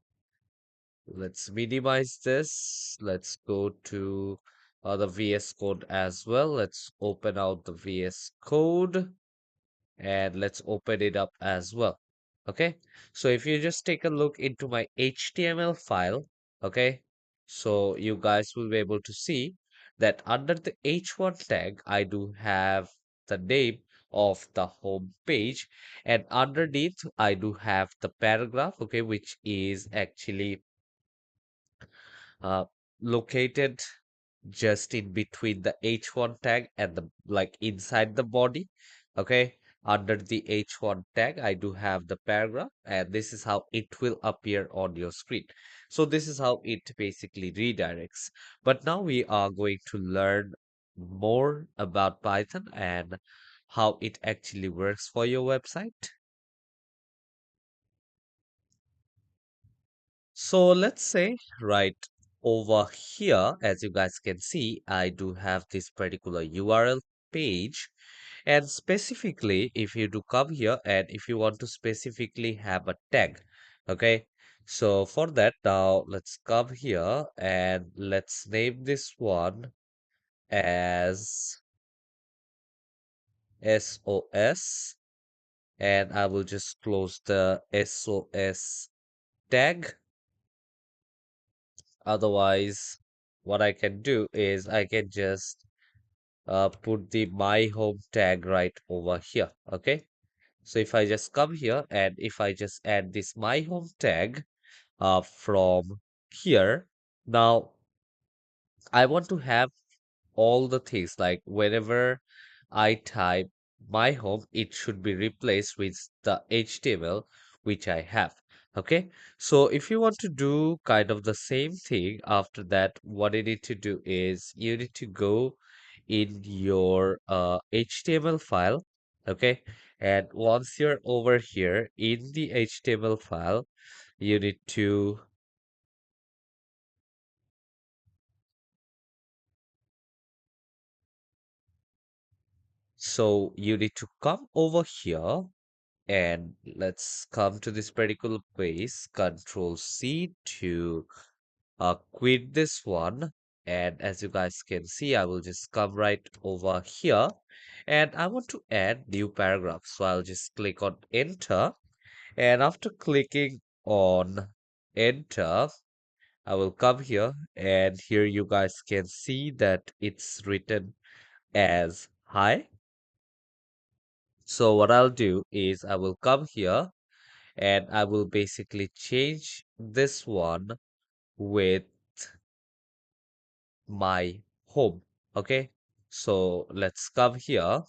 Let's minimize this. Let's go to the VS Code as well. Let's open out the VS Code and let's open it up as well. Okay, so if you just take a look into my HTML file, okay, so you guys will be able to see that under the H1 tag, I do have the name of the home page, and underneath, I do have the paragraph, okay, which is actually uh, located just in between the H1 tag and the like inside the body. Okay, under the H1 tag, I do have the paragraph, and this is how it will appear on your screen. So this is how it basically redirects. But now we are going to learn more about Python and how it actually works for your website. So let's say right over here, as you guys can see, I do have this particular URL page. And specifically, if you do come here and if you want to specifically have a tag, okay? So for that, now let's come here and let's name this one as SOS. And I will just close the SOS tag. Otherwise, what I can do is I can just put the my home tag right over here. Okay. So if I just come here and if I just add this my home tag from here, now I want to have all the things like whenever I type my home, it should be replaced with the HTML which I have. Okay, so if you want to do kind of the same thing after that, what you need to do is you need to go in your HTML file. Okay, and once you're over here in the HTML file, you need to you need to come over here and let's come to this particular place, Control C to quit this one. And as you guys can see, I will just come right over here and I want to add new paragraph. So I'll just click on enter. And after clicking on enter, I will come here and here you guys can see that it's written as hi. So what I'll do is I will come here and I will basically change this one with my home. Okay. So let's come here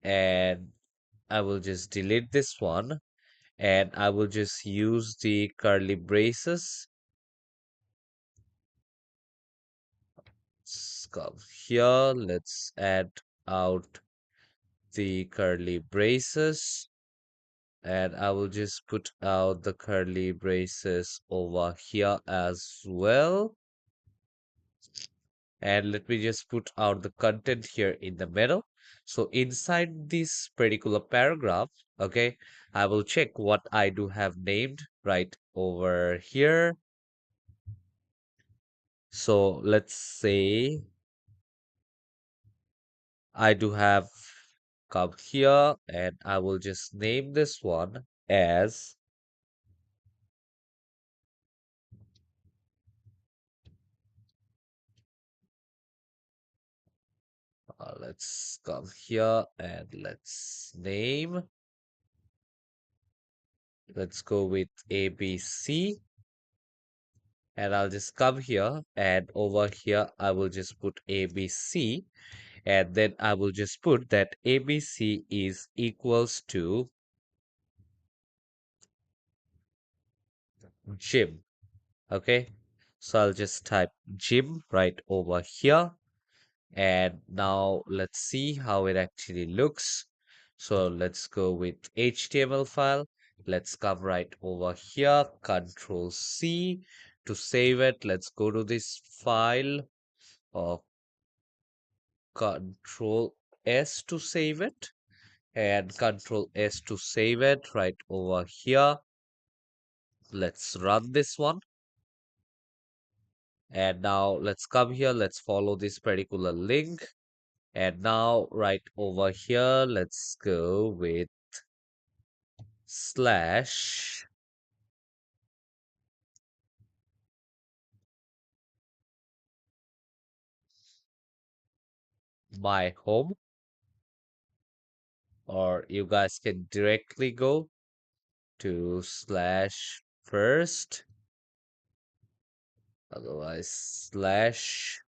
and I will just delete this one and I will just use the curly braces. Let's come here. Let's add out the curly braces and I will just put out the curly braces over here as well. And let me just put out the content here in the middle. So inside this particular paragraph, okay, I will check what I do have named right over here. So let's say I do have come here and I will just name this one as let's come here and let's go with ABC and I'll just come here and over here I will just put ABC and then I will just put that ABC is equals to gym. Okay, so I'll just type gym right over here and now let's see how it actually looks. So let's go with HTML file. Let's come right over here, Control C to save it. Let's go to this file or Control S to save it and Control S to save it right over here. Let's run this one. And now let's come here. Let's follow this particular link. And now right over here, let's go with slash my home, or you guys can directly go to slash first, otherwise slash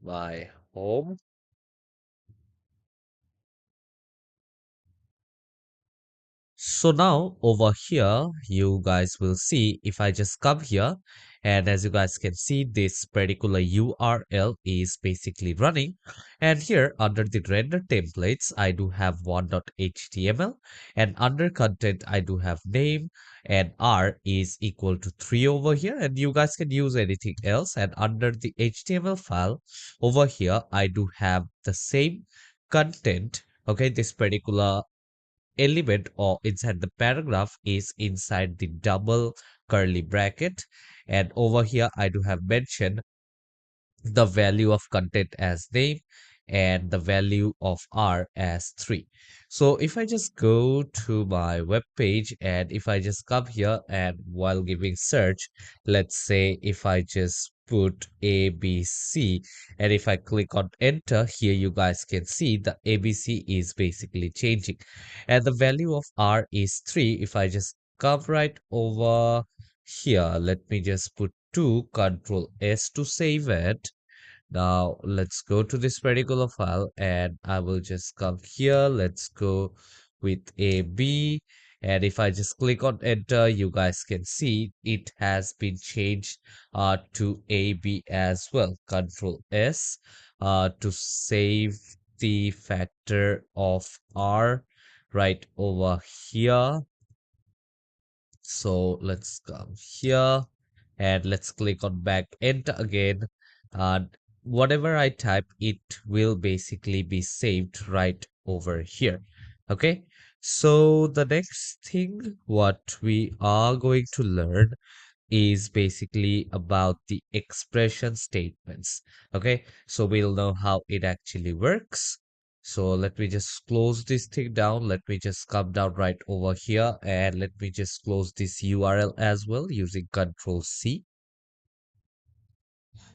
my home. So now over here, you guys will see if I just come here and as you guys can see, this particular URL is basically running. And here under the render templates, I do have one.html and under content, I do have name and R is equal to 3 over here. And you guys can use anything else. And under the HTML file over here, I do have the same content. Okay, this particular element or inside the paragraph is inside the double curly bracket and over here I do have mentioned the value of content as name and the value of R as 3. So if I just go to my web page and if I just come here and while giving search, let's say if I just put ABC and if I click on enter here, you guys can see the ABC is basically changing and the value of R is 3. If I just come right over here, let me just put 2, Control S to save it. Now let's go to this particular file and I will just come here. Let's go with AB. And if I just click on enter, you guys can see it has been changed to AB as well. Control S to save the factor of R right over here. So let's come here and let's click on back enter again and whatever I type it will basically be saved right over here. Okay, so the next thing what we are going to learn is basically about the expression statements. Okay, so we'll know how it actually works. So let me just close this thing down. Let me just come down right over here and let me just close this URL as well using Control C.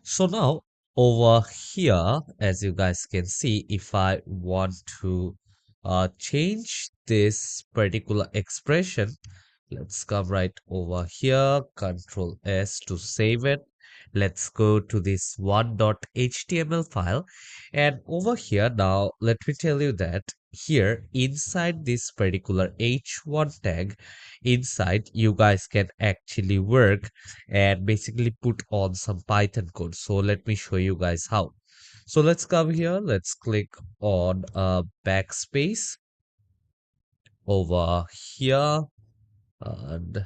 So now over here, as you guys can see, if I want to change this particular expression, let's come right over here, Control S to save it. Let's go to this one.html file. And over here now, let me tell you that here inside this particular h1 tag, inside you guys can actually work and basically put on some Python code. So let me show you guys how. So let's come here. Let's click on backspace over here and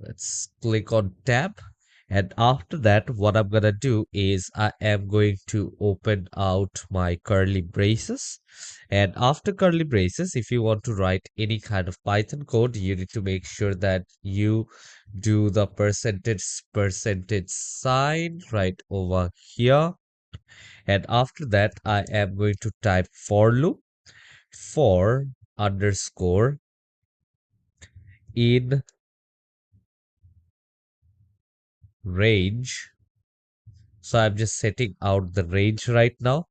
let's click on tab. And after that, what I'm gonna do is I am going to open out my curly braces. And after curly braces, if you want to write any kind of Python code, you need to make sure that you do the percentage sign right over here. And after that, I am going to type for loop for underscore in range. So I'm just setting out the range right now.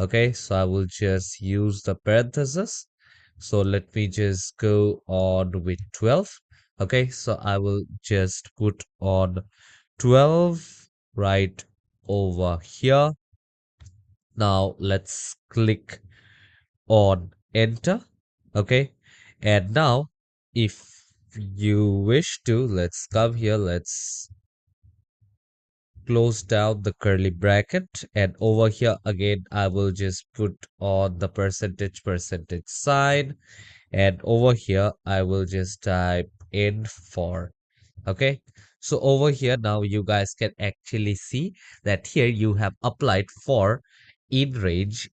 Okay, so I will just use the parenthesis. So let me just go on with 12. Okay, so I will just put on 12 right over here. Now let's click on enter. Okay, and now if you wish to, let's come here, let's close down the curly bracket, and over here again I will just put on the percentage sign, and over here I will just type in for. Okay, so over here now you guys can actually see that here you have applied for in range.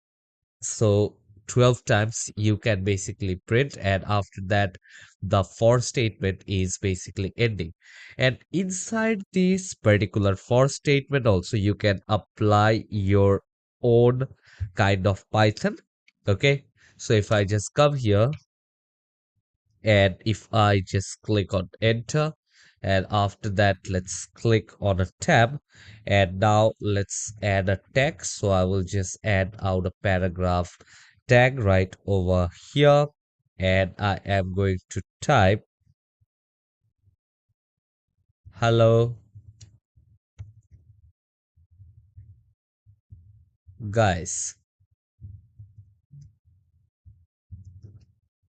So 12 times you can basically print, and after that the for statement is basically ending. And inside this particular for statement also you can apply your own kind of Python. Okay, so if I just come here and if I just click on enter, and after that let's click on a tab, and now let's add a text. So I will just add out a paragraph tag right over here, and I am going to type hello guys.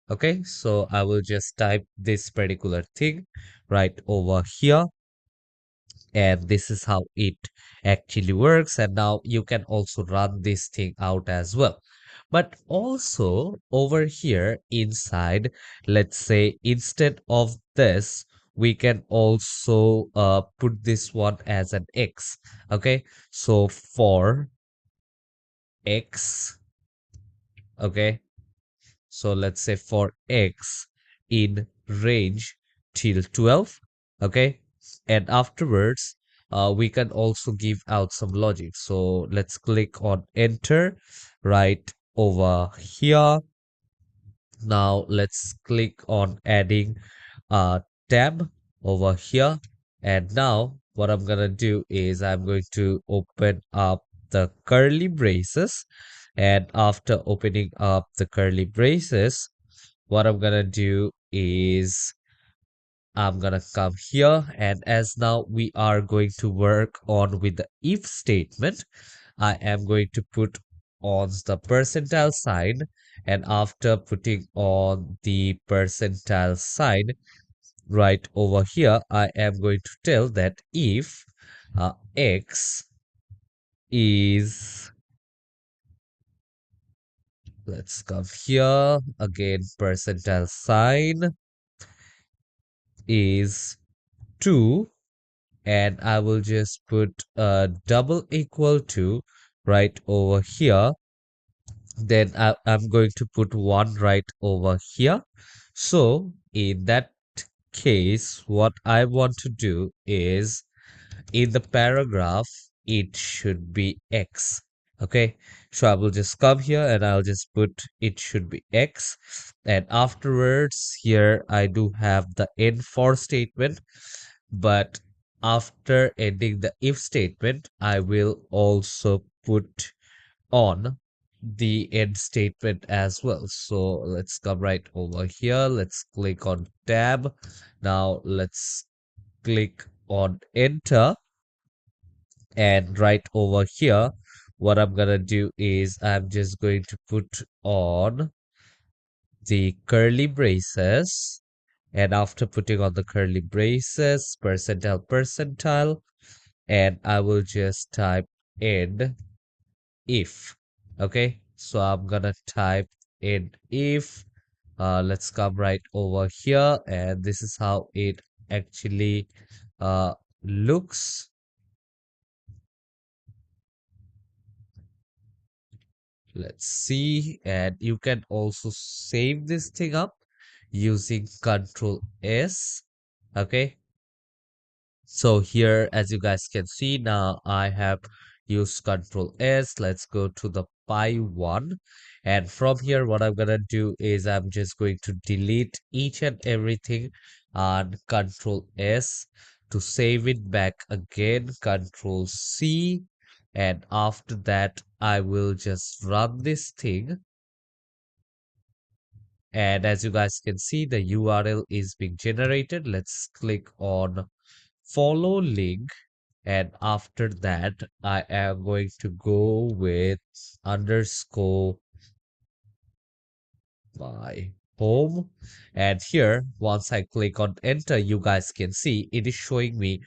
Okay, so I will just type this particular thing right over here, and this is how it actually works. And now you can also run this thing out as well. But also over here inside, let's say instead of this we can also put this one as an x. Okay, so for x, okay, so let's say for x in range till 12. Okay, and afterwards we can also give out some logic. So let's click on enter right over here. Now let's click on adding a tab over here, and now what I'm gonna do is I'm going to open up the curly braces, and after opening up the curly braces, what I'm gonna do is I'm gonna come here, and as now we are going to work on with the if statement, I am going to put on the percentile sign, and after putting on the percentile sign right over here, I am going to tell that if x is, let's come here again, percentile sign is 2, and I will just put a double equal to right over here. Then I'm going to put 1 right over here. So in that case, what I want to do is in the paragraph, it should be X. Okay, so I will just come here and I'll just put it should be X. And afterwards, here I do have the end for statement, but after ending the if statement, I will also put on the end statement as well. So let's come right over here. Let's click on tab. Now let's click on enter, and right over here, what I'm gonna do is I'm just going to put on the curly braces, and after putting on the curly braces, percentile, and I will just type in if. Okay, so I'm gonna type in if. Let's come right over here, and this is how it actually looks. Let's see, and you can also save this thing up using Control S. Okay, so here, as you guys can see, now I have used Control S. Let's go to the Pi one. And from here, what I'm gonna do is I'm just going to delete each and everything on Control S to save it back again, Control C. And after that, I will just run this thing. And as you guys can see, the URL is being generated. Let's click on follow link, and after that I am going to go with underscore my home. And here, once I click on enter, you guys can see it is showing me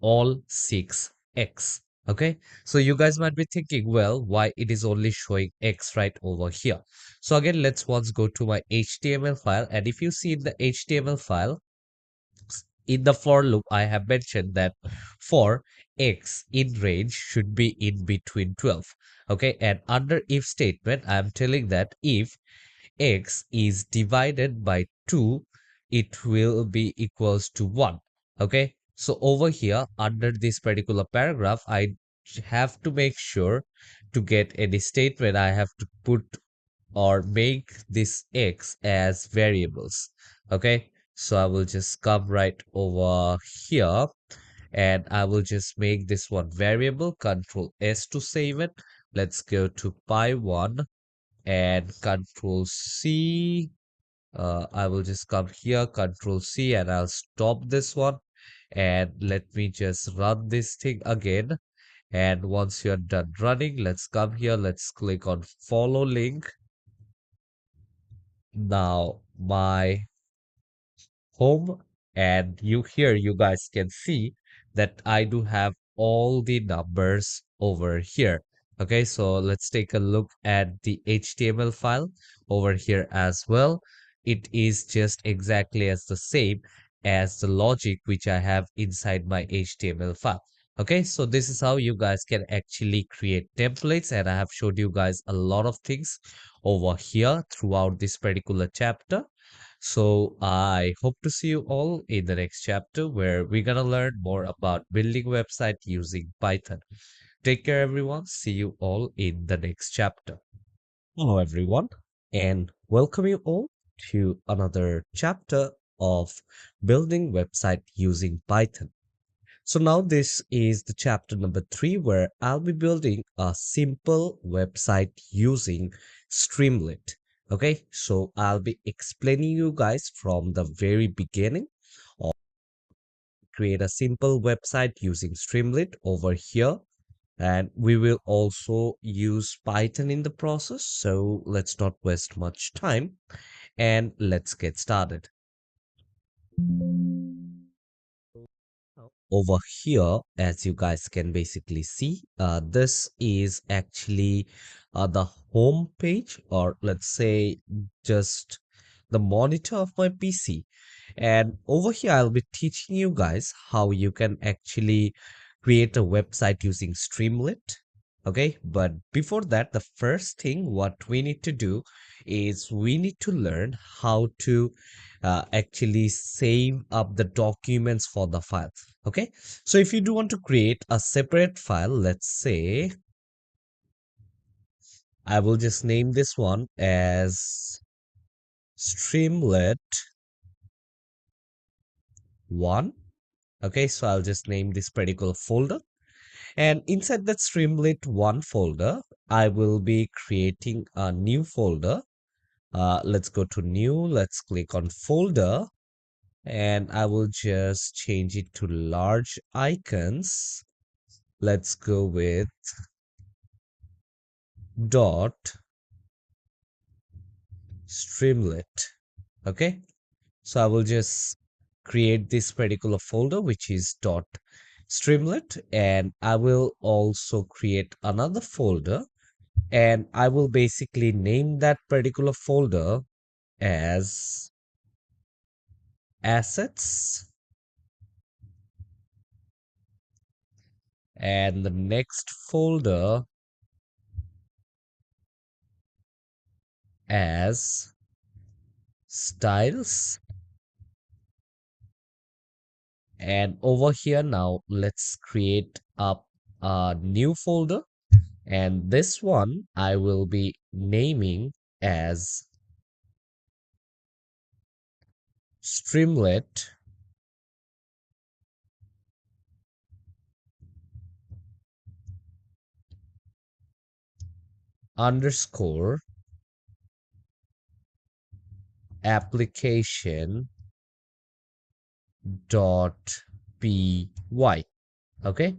all 6x. Okay, so you guys might be thinking, well, why it is only showing x right over here? So again, let's once go to my HTML file, and if you see in the HTML file, in the for loop, I have mentioned that for x in range should be in between 12. Okay, and under if statement, I am telling that if x is divided by 2, it will be equals to 1. Okay, so over here, under this particular paragraph, I have to make sure to get any statement, I have to put or make this x as variables. Okay, so I will just come right over here, and I will just make this one variable, Control S to save it. Let's go to Pi 1 and Control C. I will just come here, Control C, and I'll stop this one. And let me just run this thing again. And once you're done running, let's come here, let's click on follow link. Now my home, and you guys can see that I do have all the numbers over here. Okay, so let's take a look at the HTML file over here as well. It is just exactly as the same as the logic which I have inside my HTML file. Okay, so this is how you guys can actually create templates, and I have showed you guys a lot of things over here throughout this particular chapter. So I hope to see you all in the next chapter where we're gonna learn more about building website using Python. Take care, everyone. See you all in the next chapter. Hello, everyone, and welcome you all to another chapter of building website using Python. So now this is the chapter number 3 where I'll be building a simple website using Streamlit. Okay, so I'll be explaining you guys from the very beginning of create a simple website using Streamlit over here. And we will also use Python in the process. So let's not waste much time and let's get started. Over here, as you guys can basically see, this is actually the home page, or let's say just the monitor of my PC. And over here I'll be teaching you guys how you can actually create a website using Streamlit. Okay, but before that, the first thing what we need to do is we need to learn how to actually save up the documents for the file. Okay, so if you do want to create a separate file, let's say I will just name this one as Streamlit 1. Okay, so I'll just name this particular folder. And inside that Streamlit one folder, I will be creating a new folder. Let's go to new, let's click on folder, and I will just change it to large icons. Let's go with dot Streamlit. Okay, so I will just create this particular folder, which is dot Streamlit, and I will also create another folder, and I will basically name that particular folder as assets, and the next folder as styles. And over here now, let's create up a new folder, and this one I will be naming as Streamlit underscore application dot py. Okay,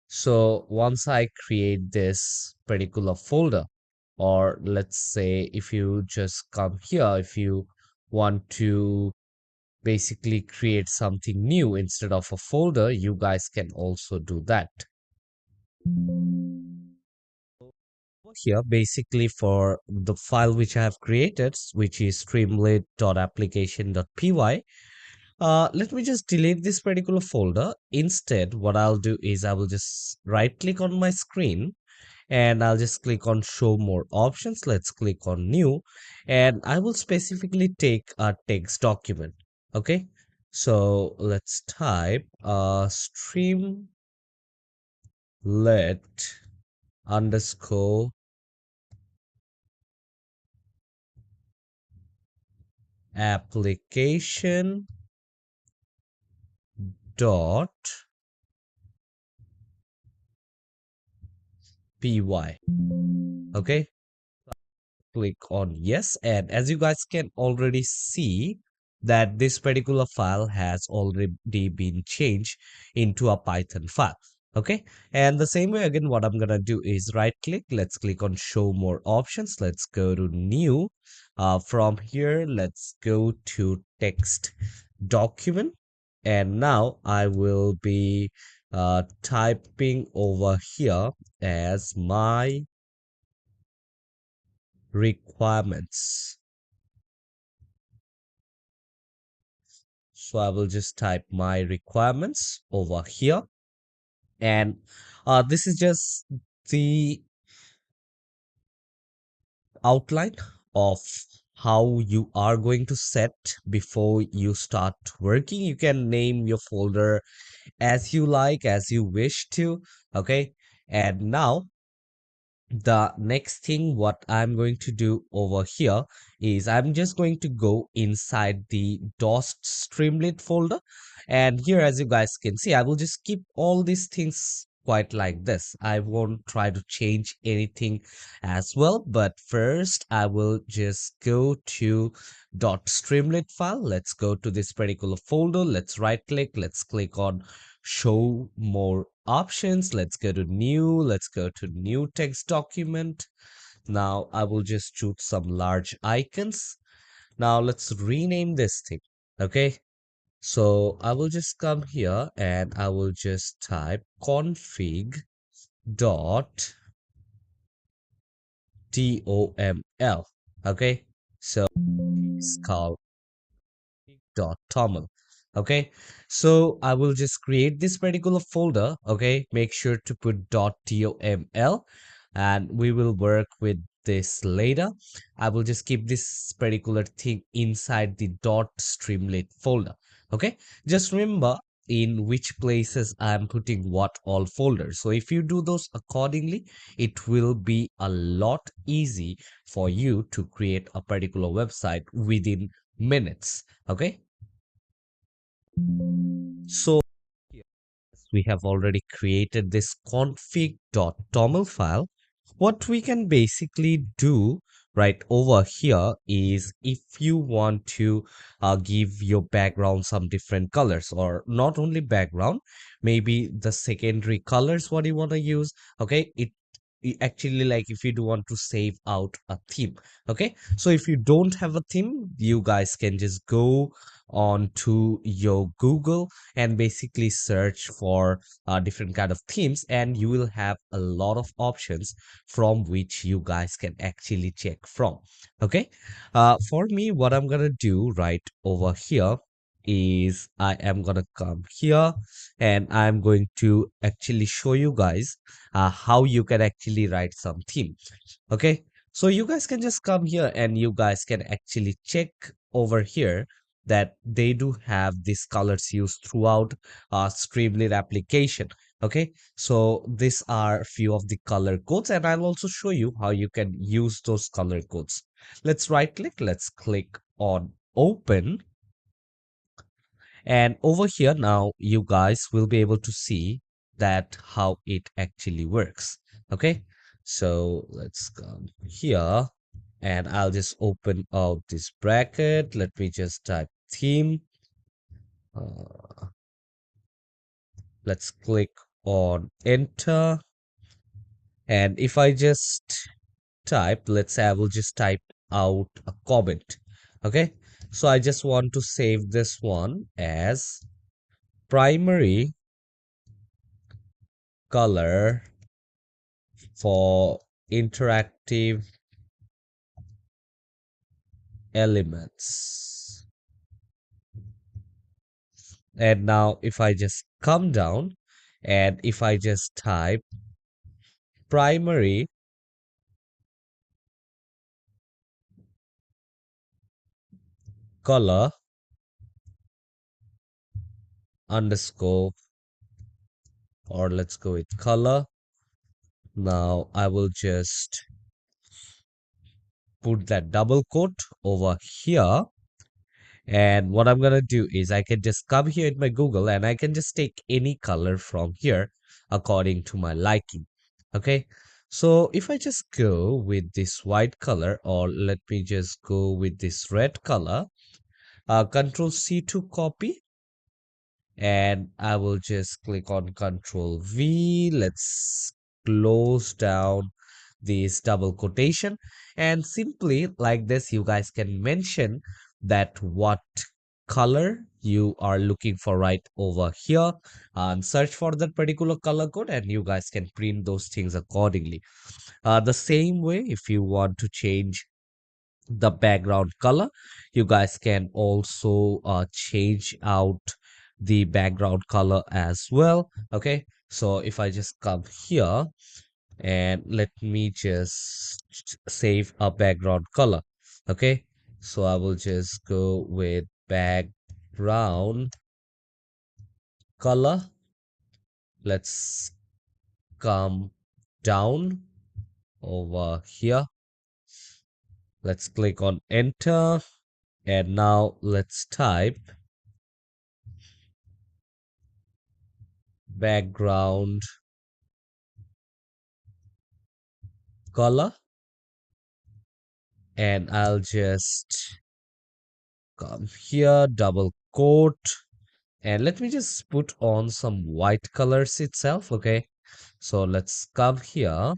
so once I create this particular folder, or let's say if you just come here, if you want to basically create something new instead of a folder, you guys can also do that. Here basically for the file which I have created, which is streamlit.application.py, let me just delete this particular folder. Instead, what I'll do is I will just right click on my screen, and I'll just click on show more options. Let's click on new, and I will specifically take a text document. Okay, so let's type streamlit underscore application dot py. Okay, click on yes, and as you guys can already see that this particular file has already been changed into a Python file. Okay, and the same way again, what I'm gonna do is right click, let's click on show more options, let's go to new. From here, let's go to text document, and now I will be typing over here as my requirements. So I will just type my requirements over here, and this is just the outline of how you are going to set before you start working. You can name your folder as you like, as you wish to. Okay, and now the next thing what I'm going to do over here is I'm just going to go inside the DOS Streamlit folder, and here as you guys can see I will just keep all these things quite like this. I won't try to change anything as well, but first I will just go to .streamlit file. Let's go to this particular folder, let's right click, let's click on show more options, let's go to new, let's go to new text document. Now I will just choose some large icons. Now let's rename this thing. Okay, so I will just come here and I will just type config dot toml. Okay, so it's called toml. Okay, so I will just create this particular folder. Okay, make sure to put toml, and we will work with this later. I will just keep this particular thing inside the streamlit folder. Okay, just remember in which places I am putting what all folders. So if you do those accordingly, it will be a lot easy for you to create a particular website within minutes. Okay, so we have already created this config.toml file, what we can basically do right over here is if you want to give your background some different colors, or not only background, maybe the secondary colors what you want to use. Okay, actually, like if you do want to save out a theme. Okay, so if you don't have a theme, you guys can just go on to your Google and basically search for different kind of themes, and you will have a lot of options from which you guys can actually check from. Okay, for me, what I'm gonna do right over here is I am gonna come here and I'm going to actually show you guys how you can actually write some theme. Okay, so you guys can just come here and you guys can actually check over here that they do have these colors used throughout Streamlit application. Okay, so these are few of the color codes, and I'll also show you how you can use those color codes. Let's right click, let's click on open, and over here now you guys will be able to see that how it actually works. Okay, so let's come here and I'll just open out this bracket. Let me just type theme. uh, let's click on enter, and if I just type, let's say I will just type out a comment. Okay, so I just want to save this one as primary color for interactive elements. And now if I just come down and if I just type primary color underscore, or let's go with color. Now I will just put that double quote over here. And what I'm gonna do is I can just come here in my Google and I can just take any color from here according to my liking. Okay, so if I just go with this white color, or let me just go with this red color, Control C to copy, and I will just click on Control V. Let's close down this double quotation, and simply like this you guys can mention that what color you are looking for right over here and search for that particular color code, and you guys can print those things accordingly. The same way, if you want to change the background color, you guys can also change out the background color as well. Okay, so if I just come here and let me just save a background color. Okay, so I will just go with background color. Let's come down over here, let's click on enter, and now let's type background color, and I'll just come here, double quote, and let me just put on some white colors itself. Okay, so let's come here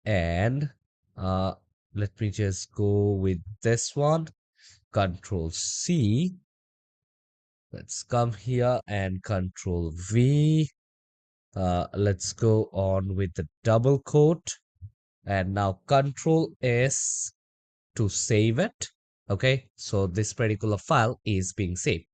and uh let me just go with this one, Control C. Let's come here and Control V. Let's go on with the double quote, and now Control S to save it. Okay, so this particular file is being saved.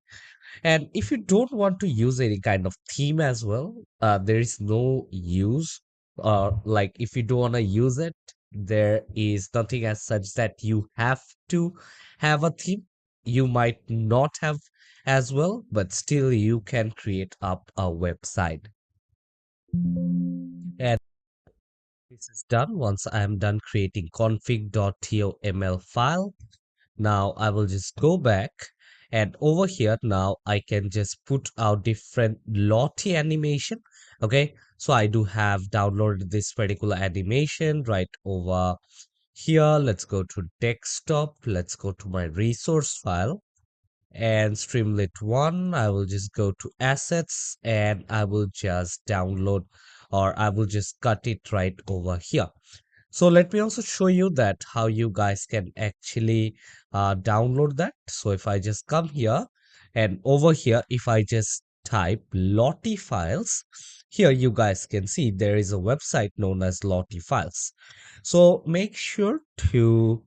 And if you don't want to use any kind of theme as well, there is no use. Like if you don't want to use it, there is nothing as such that you have to have a theme. You might not have as well, but still you can create up a website. And this is done. Once I am done creating config.toml file, now I will just go back And over here now I can just put out different lottie animation. Okay, so I do have downloaded this particular animation right over here. Let's go to desktop, let's go to my resource file and Streamlit 1. I will just go to assets and I will just download, or I will just cut it right over here. So let me also show you that how you guys can actually download that. So if I just come here and over here, if I just type Lottie files, here you guys can see there is a website known as Lottie files. So make sure to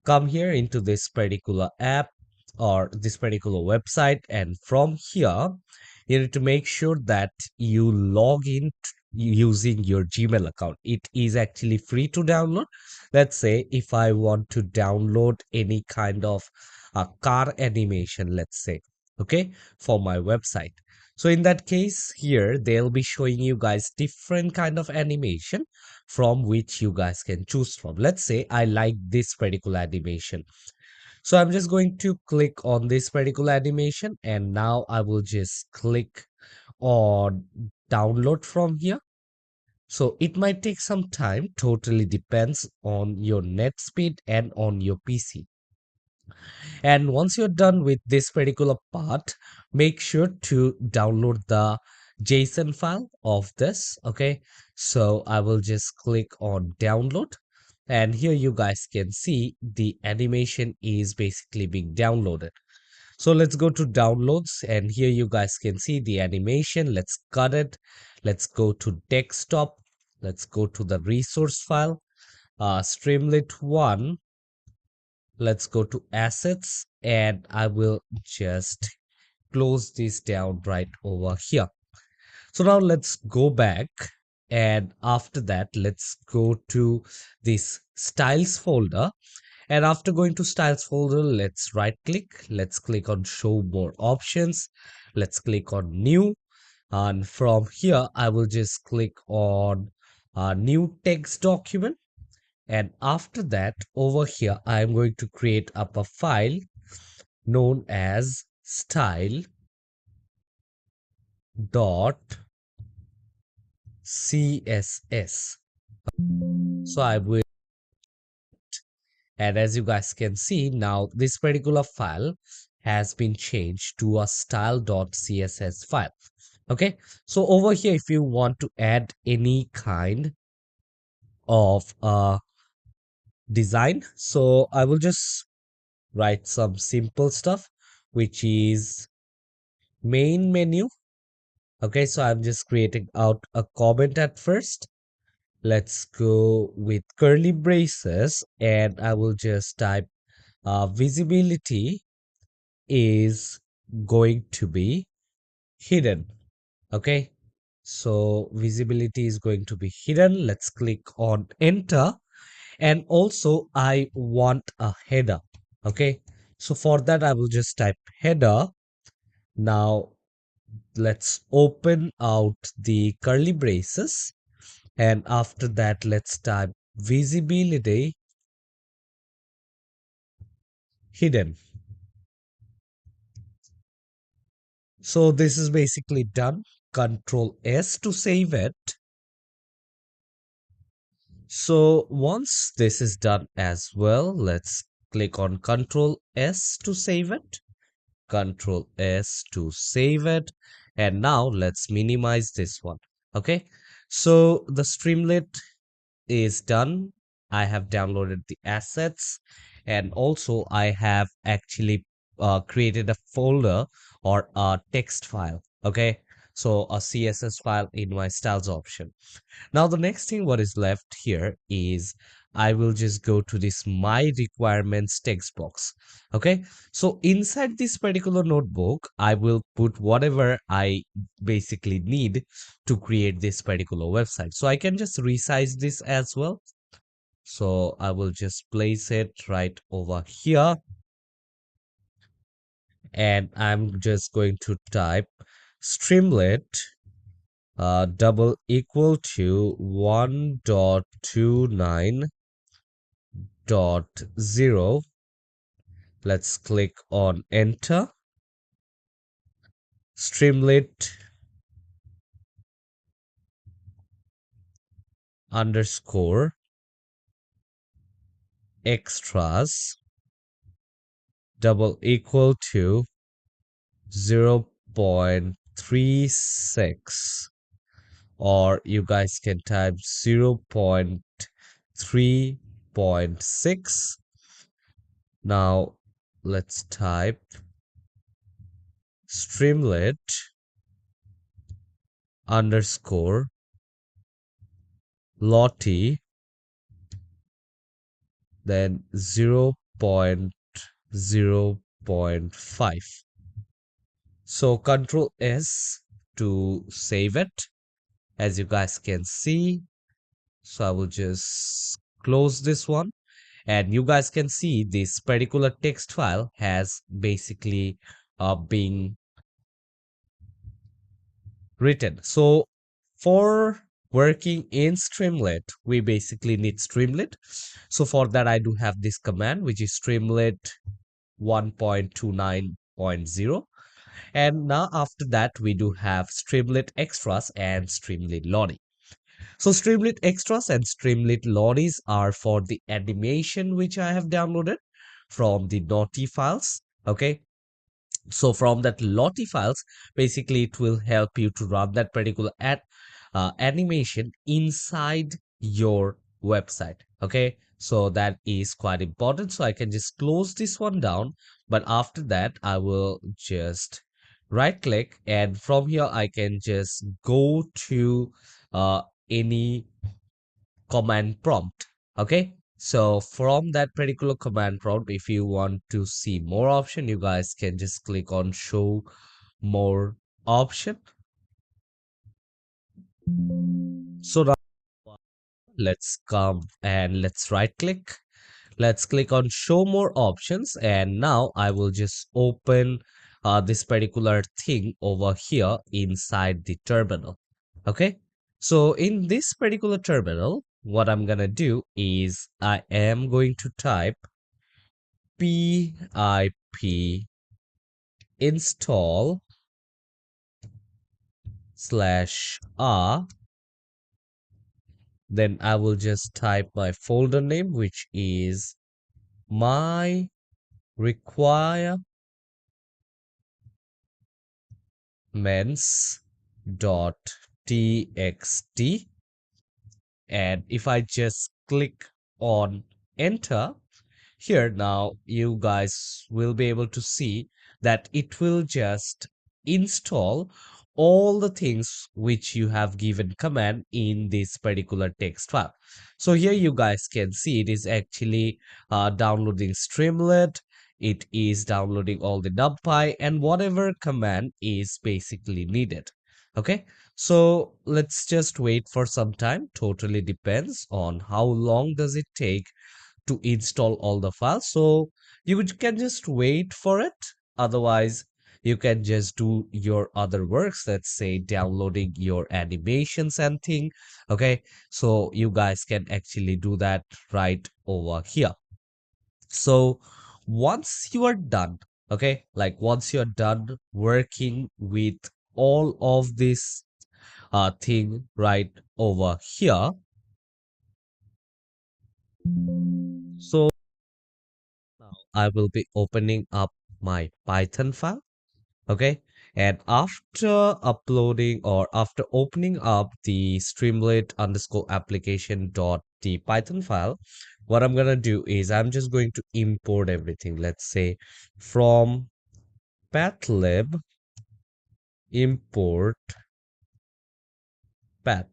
come here into this particular app or this particular website, and from here you need to make sure that you log in using your Gmail account. It is actually free to download. Let's say if I want to download any kind of a car animation, let's say, okay, for my website. So in that case, here they'll be showing you guys different kind of animation from which you guys can choose from. Let's say I like this particular animation. So I'm just going to click on this particular animation and now I will just click on download from here. So it might take some time, totally depends on your net speed and on your PC. And once you're done with this particular part, make sure to download the JSON file of this. Okay, so I will just click on download, and here you guys can see the animation is basically being downloaded. So let's go to downloads, and here you guys can see the animation. Let's cut it. Let's go to desktop. Let's go to the resource file, Streamlit 1. Let's go to assets and I will just close this down right over here. So now let's go back, and after that let's go to this styles folder, and after going to styles folder, let's right click, let's click on show more options, let's click on new, and from here I will just click on new text document. And after that, over here, I am going to create up a file known as style.css. So I will, and as you guys can see, now this particular file has been changed to a style.css file. Okay, so over here, if you want to add any kind of design, so I will just write some simple stuff, which is main menu. Okay, so I'm just creating out a comment at first. Let's go with curly braces and I will just type visibility is going to be hidden. Okay, so visibility is going to be hidden. Let's click on enter, and also I want a header. Okay, so for that I will just type header. Now let's open out the curly braces, and after that let's type visibility hidden. So this is basically done. Control S to save it. So once this is done as well, let's click on Control S to save it. Control S to save it. And now let's minimize this one. Okay, so the Streamlit is done. I have downloaded the assets, and also I have actually created a folder or a text file. Okay, so a CSS file in my styles option. Now the next thing what is left here is I will just go to this my requirements text box. Okay, so inside this particular notebook I will put whatever I basically need to create this particular website. So I can just resize this as well. So I will just place it right over here, and I'm just going to type Streamlit double equal to 1.29.0 Let's click on enter. Streamlit underscore extras double equal to 0.36, or you guys can type 0.3.6. Now let's type Streamlit underscore Lottie, then 0.0.5. So Control S to save it, as you guys can see. So I will just close this one, and you guys can see this particular text file has basically been written. So for working in Streamlit, we basically need Streamlit. So for that, I do have this command, which is Streamlit 1.29.0. And now after that, we do have Streamlit Extras and Streamlit Lottie. So Streamlit Extras and Streamlit Lotties are for the animation which I have downloaded from the Naughty files. Okay. So from that Lottie files, basically it will help you to run that particular animation inside your website. Okay. So that is quite important. So I can just close this one down. But after that, I will just right click, and from here I can just go to any command prompt. Okay, so from that particular command prompt, if you want to see more option, you guys can just click on show more option. So now let's come and let's right click. Let's click on show more options, and now I will just open this particular thing over here inside the terminal. Okay, so in this particular terminal, what I'm gonna do is I am going to type pip install /r. Then I will just type my folder name, which is my requirements dot txt. And if I just click on enter, here now you guys will be able to see that it will just install all the things which you have given command in this particular text file. So here you guys can see it is actually downloading Streamlit. It is downloading all the numpy and whatever command is basically needed. Okay, so let's just wait for some time. Totally depends on how long does it take to install all the files. So can just wait for it. Otherwise, you can just do your other works. Let's say downloading your animations and thing. Okay, so you guys can actually do that right over here. So once you are done, okay, like once you're done working with all of this thing right over here, so now I will be opening up my Python file. Okay. And after uploading or after opening up the Streamlit underscore application dot the Python file, what I'm gonna do is I'm just going to import everything. Let's say from pathlib import path.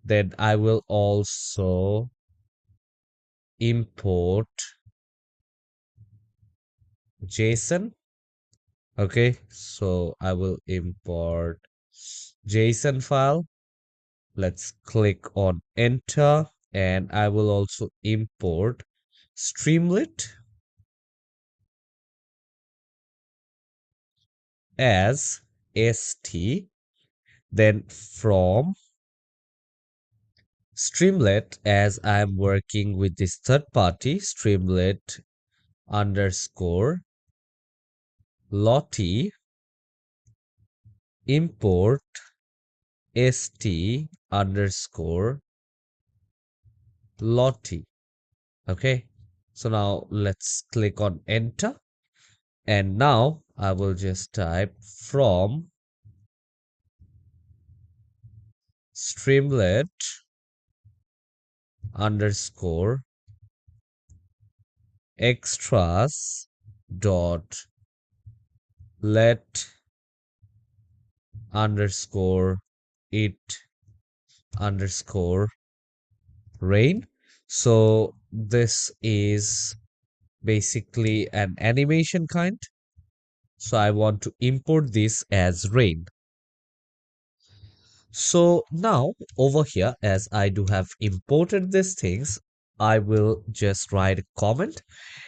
Then I will also import JSON. Okay, so I will import JSON file. Let's click on enter, and I will also import Streamlit as st. Then from Streamlit, as I'm working with this third party Streamlit underscore lottie import st underscore lottie. Okay, so now let's click on enter, and now I will just type from Streamlit underscore extras dot let underscore it underscore rain. So this is basically an animation kind. So I want to import this as rain. So now over here, as I do have imported these things, I will just write a comment.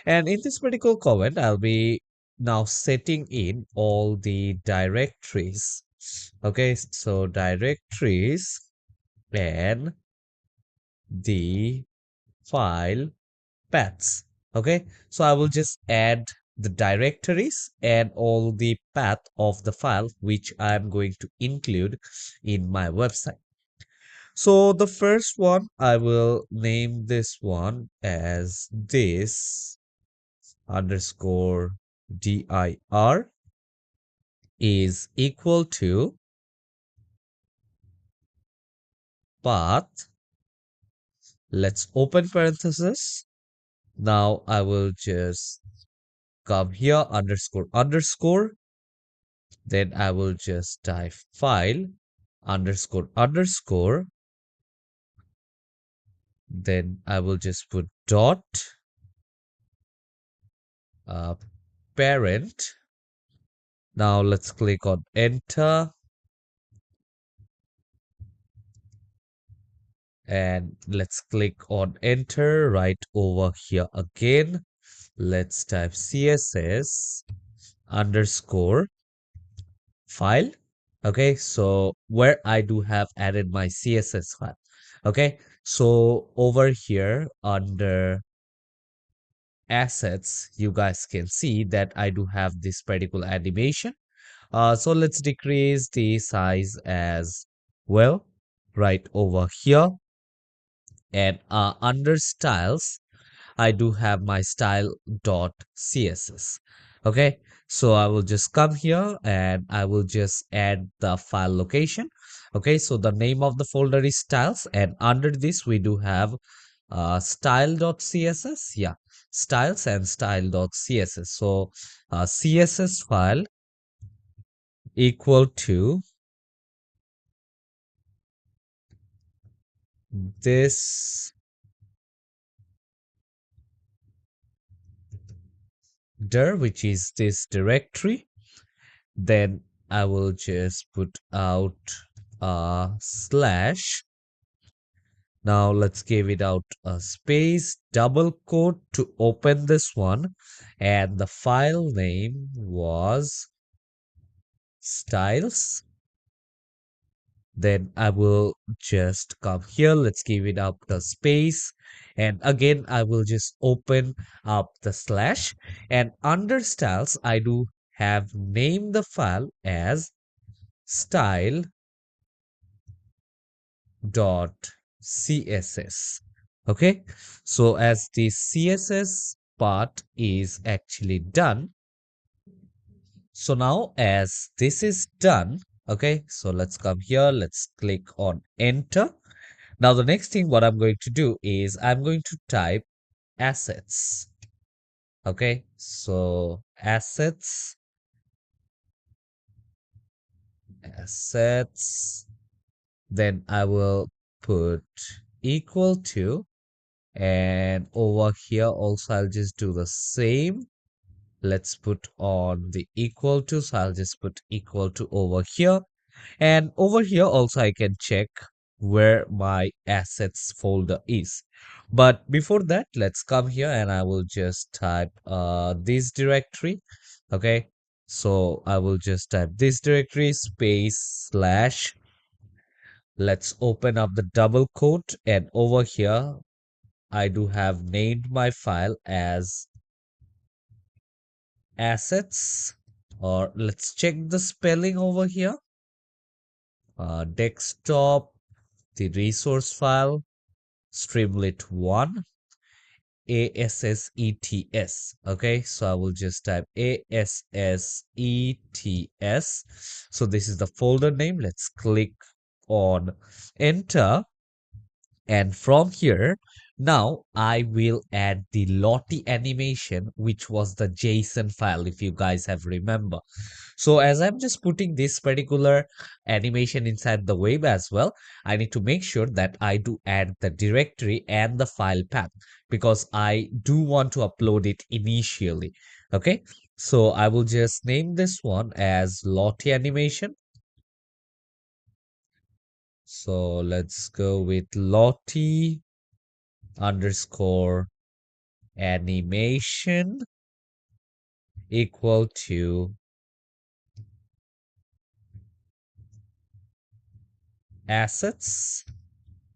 And in this particular comment, I'll be now setting in all the directories. Okay, so directories and the file paths. Okay, so I will just add the directories and all the path of the file which I am going to include in my website. So the first one, I will name this one as this underscore dir is equal to path. Let's open parenthesis. Now I will just come here underscore underscore. Then I will just type file underscore underscore. Then I will just put dot uh, parent. Now let's click on enter, and let's click on enter right over here again. Let's type css underscore file. Okay, so where I do have added my css file. Okay, so over here under assets, you guys can see that I do have this particular animation. So let's decrease the size as well right over here. And under styles, I do have my style.css. Okay, so I will just come here and I will just add the file location. Okay, so the name of the folder is styles, and under this we do have style.css. Yeah, styles and style.css. So css file equal to this dir, which is this directory. Then I will just put out slash. Now let's give it out a space, double quote to open this one, and the file name was styles. Then I will just come here, let's give it up the space, and again I will just open up the slash, and under styles I do have named the file as style dot css. Okay, so as the css part is actually done, so now as this is done, okay, so let's come here, let's click on enter. Now the next thing what I'm going to do is I'm going to type assets. Okay, so assets, then I will put equal to, and over here also I'll just do the same. Let's put on the equal to, so I'll just put equal to over here, and over here also I can check where my assets folder is. But before that, let's come here and I will just type this directory. Okay, so I will just type this directory space slash. Let's open up the double quote, and over here I do have named my file as assets, or let's check the spelling over here. Desktop, the resource file, Streamlit 1, ASSETS. Okay, so I will just type ASSETS. So this is the folder name. Let's click on enter. And from here, now I will add the Lottie animation, which was the JSON file, if you guys have remember. So as I'm just putting this particular animation inside the web as well, I need to make sure that I do add the directory and the file path because I do want to upload it initially. Okay, so I will just name this one as Lottie animation. So let's go with Lottie underscore animation equal to assets.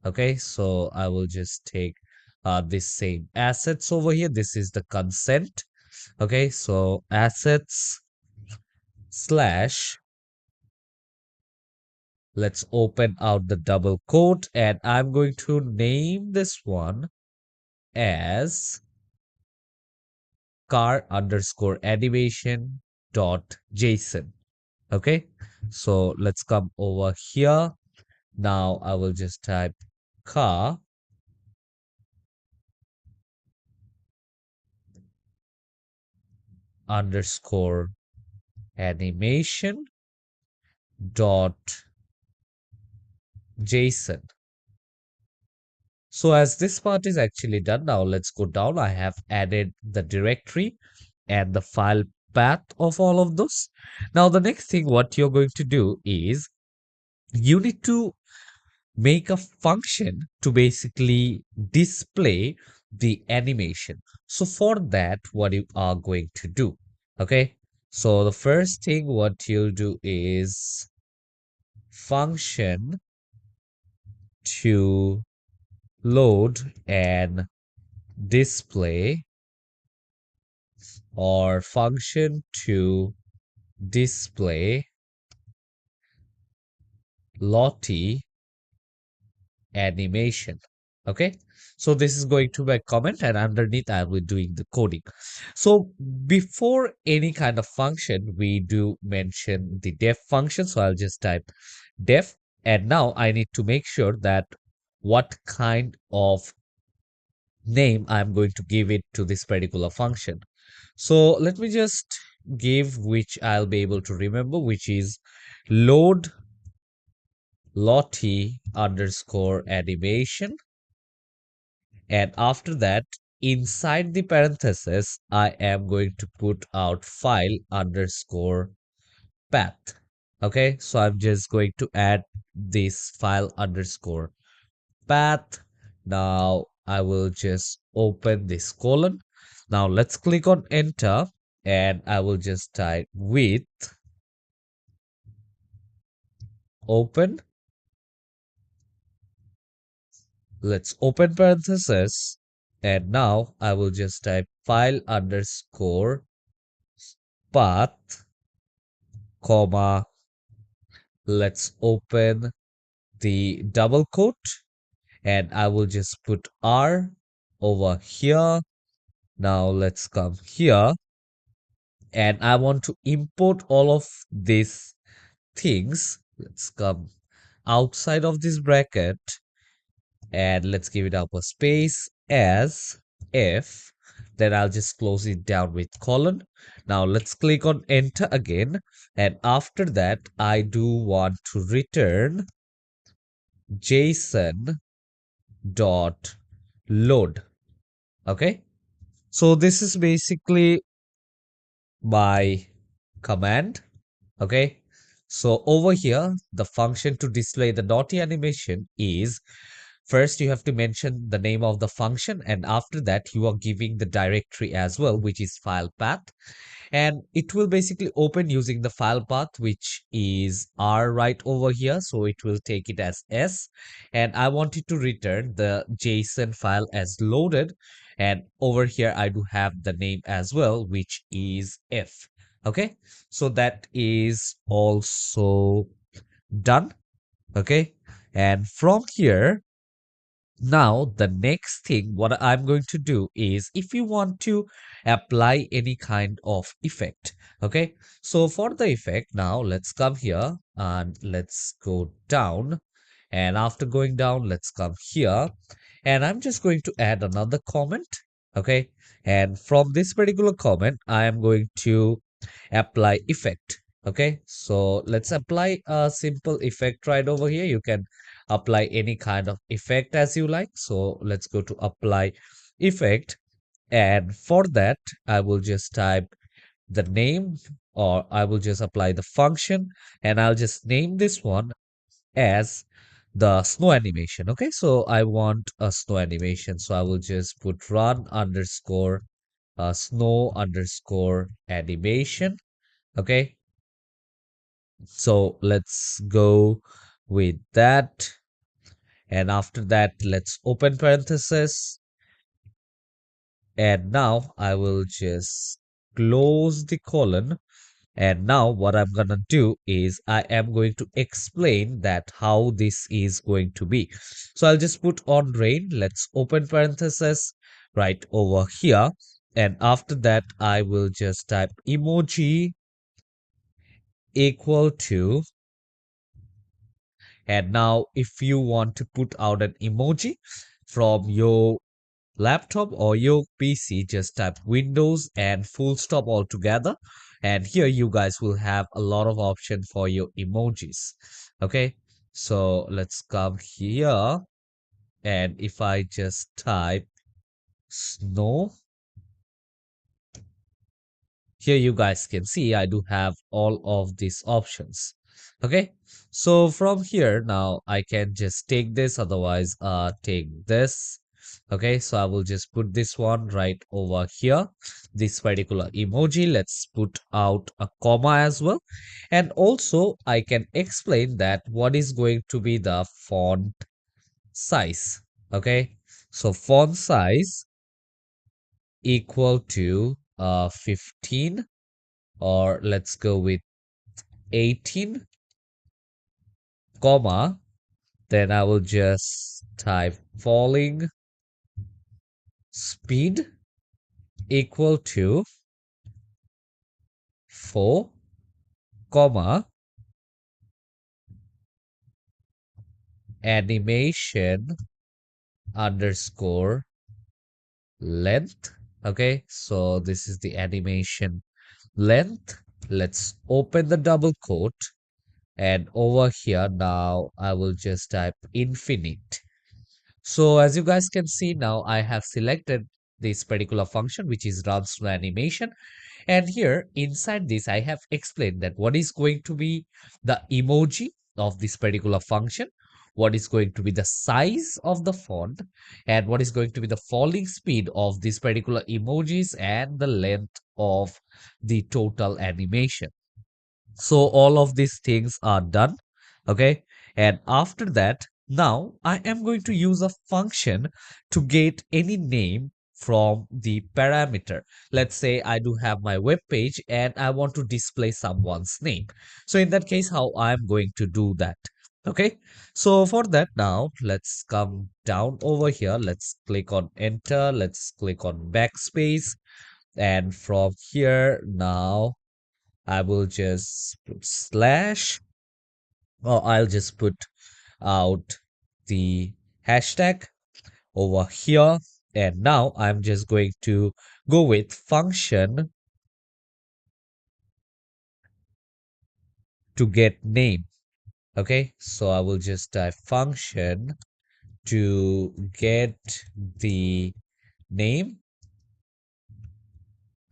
Okay, so I will just take this same assets over here. This is the consent. Okay, so assets slash, let's open out the double quote, and I'm going to name this one as car underscore animation dot JSON. Okay, so let's come over here. Now I will just type car underscore animation dot JSON. So as this part is actually done, now let's go down. I have added the directory and the file path of all of those. Now the next thing what you're going to do is you need to make a function to basically display the animation. So for that, what you are going to do, okay? So the first thing what you'll do is function to load and display, or function to display Lottie animation. Okay, so this is going to be a comment, and underneath I will be doing the coding. So before any kind of function, we do mention the def function. So I'll just type def, and now I need to make sure that what kind of name I'm going to give it to this particular function. So let me just give which I'll be able to remember, which is load Lottie underscore animation. And after that, inside the parenthesis, I am going to put out file underscore path. Okay, so I'm just going to add this file underscore path. Now I will just open this colon. Now let's click on enter, and I will just type with open. Let's open parenthesis, and now I will just type file underscore path, comma, let's open the double quote, and I will just put R over here. Now let's come here, and I want to import all of these things. Let's come outside of this bracket, and let's give it up a space as if, then I'll just close it down with colon. Now let's click on enter again, and after that I do want to return JSON dot load. Okay, so this is basically my command. Okay, so over here the function to display the Lottie animation is, first you have to mention the name of the function, and after that you are giving the directory as well, which is file path, and it will basically open using the file path, which is R right over here. So it will take it as S, and I want it to return the JSON file as loaded. And over here, I do have the name as well, which is F. Okay, so that is also done. Okay, and from here, now the next thing what I'm going to do is if you want to apply any kind of effect. Okay, so for the effect, now let's come here and let's go down. And after going down, let's come here and I'm just going to add another comment. Okay, and from this particular comment, I am going to apply effect. Okay, so let's apply a simple effect right over here. You can apply any kind of effect as you like. So let's go to apply effect, and for that I will just type the name, or I will just apply the function, and I'll just name this one as the snow animation. Okay, so I want a snow animation, so I will just put run underscore snow underscore animation. Okay, so let's go with that. And after that, let's open parenthesis. And now I will just close the colon. And now what I'm gonna do is I am going to explain that how this is going to be. So I'll just put on rain. Let's open parenthesis right over here. And after that, I will just type emoji equal to. And now if you want to put out an emoji from your laptop or your PC, just type Windows and full stop all together. And here you guys will have a lot of option for your emojis. Okay, so let's come here. And if I just type snow, here you guys can see I do have all of these options. Okay, so from here now I can just take this, otherwise take this. Okay, so I will just put this one right over here, this particular emoji. Let's put out a comma as well, and also I can explain that what is going to be the font size. Okay, so font size equal to 15, or let's go with 18, comma, then I will just type falling speed equal to 4, comma, animation underscore length. Okay, so this is the animation length. Let's open the double quote, and over here now I will just type infinite. So as you guys can see, now I have selected this particular function, which is runs to animation. And here inside this, I have explained that what is going to be the emoji of this particular function, what is going to be the size of the font, and what is going to be the falling speed of this particular emojis, and the length of the total animation. So all of these things are done. Okay, and after that, now I am going to use a function to get any name from the parameter. Let's say I do have my web page and I want to display someone's name. So in that case, how I'm going to do that? Okay, so for that, now let's come down over here. Let's click on enter. Let's click on backspace, and from here now I will just put slash, or I'll just put out the hashtag over here. And now I'm just going to go with function to get name. Okay, so I will just type function to get the name.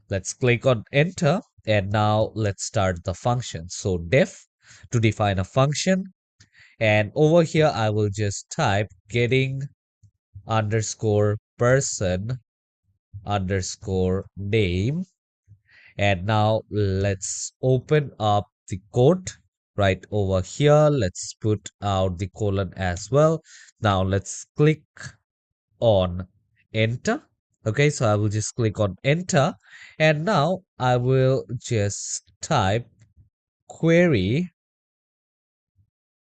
Let's click on enter, and now let's start the function. So def to define a function, and over here I will just type getting underscore person underscore name. And now let's open up the code right over here. Let's put out the colon as well. Now let's click on enter. Okay, so I will just click on enter, and now I will just type query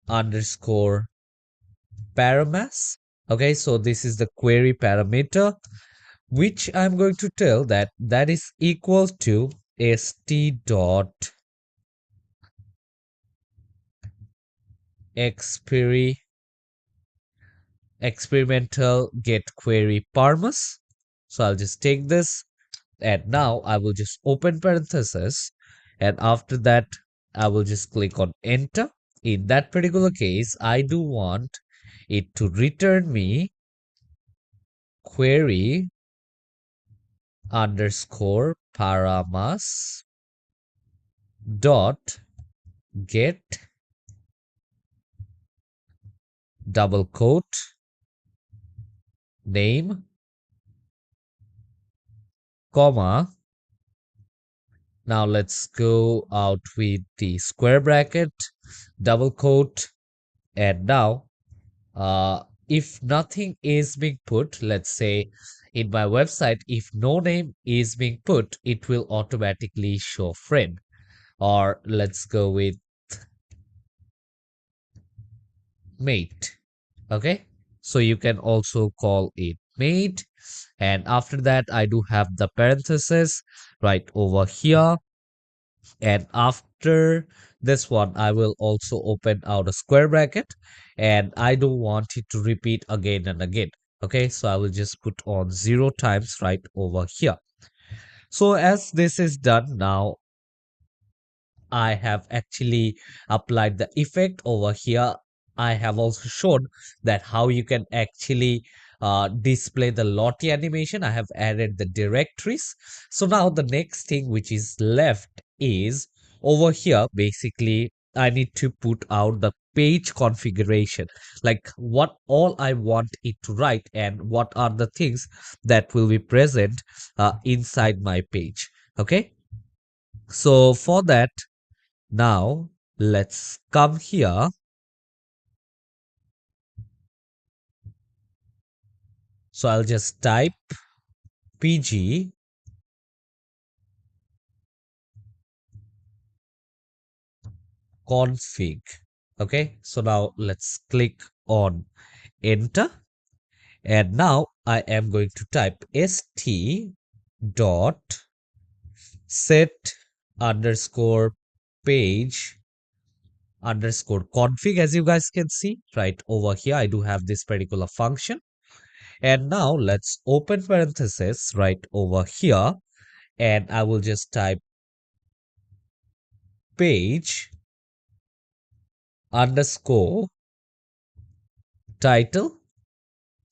underscore parameter. Okay, so this is the query parameter which I'm going to tell that that is equal to st dot experimental get query params. So I'll just take this, and now I will just open parenthesis, and after that I will just click on enter. In that particular case, I do want it to return me query underscore paramas dot get double quote name comma. Now let's go out with the square bracket double quote, and now if nothing is being put, let's say in my website, if no name is being put, it will automatically show friend. Or let's go with mate. Okay, so you can also call it mate. And after that, I do have the parenthesis right over here. And after this one, I will also open out a square bracket, and I don't want it to repeat again and again. Okay, so I will just put on 0 times right over here. So as this is done now, I have actually applied the effect over here. I have also shown that how you can actually display the Lottie animation. I have added the directories. So now the next thing which is left is over here. Basically, I need to put out the page configuration, like what all I want it to write and what are the things that will be present inside my page. Okay, so for that, now let's come here. So I'll just type pg config. Okay, so now let's click on enter, and now I am going to type st dot set underscore page underscore config. As you guys can see right over here, I do have this particular function. And now let's open parenthesis right over here, and I will just type page underscore title.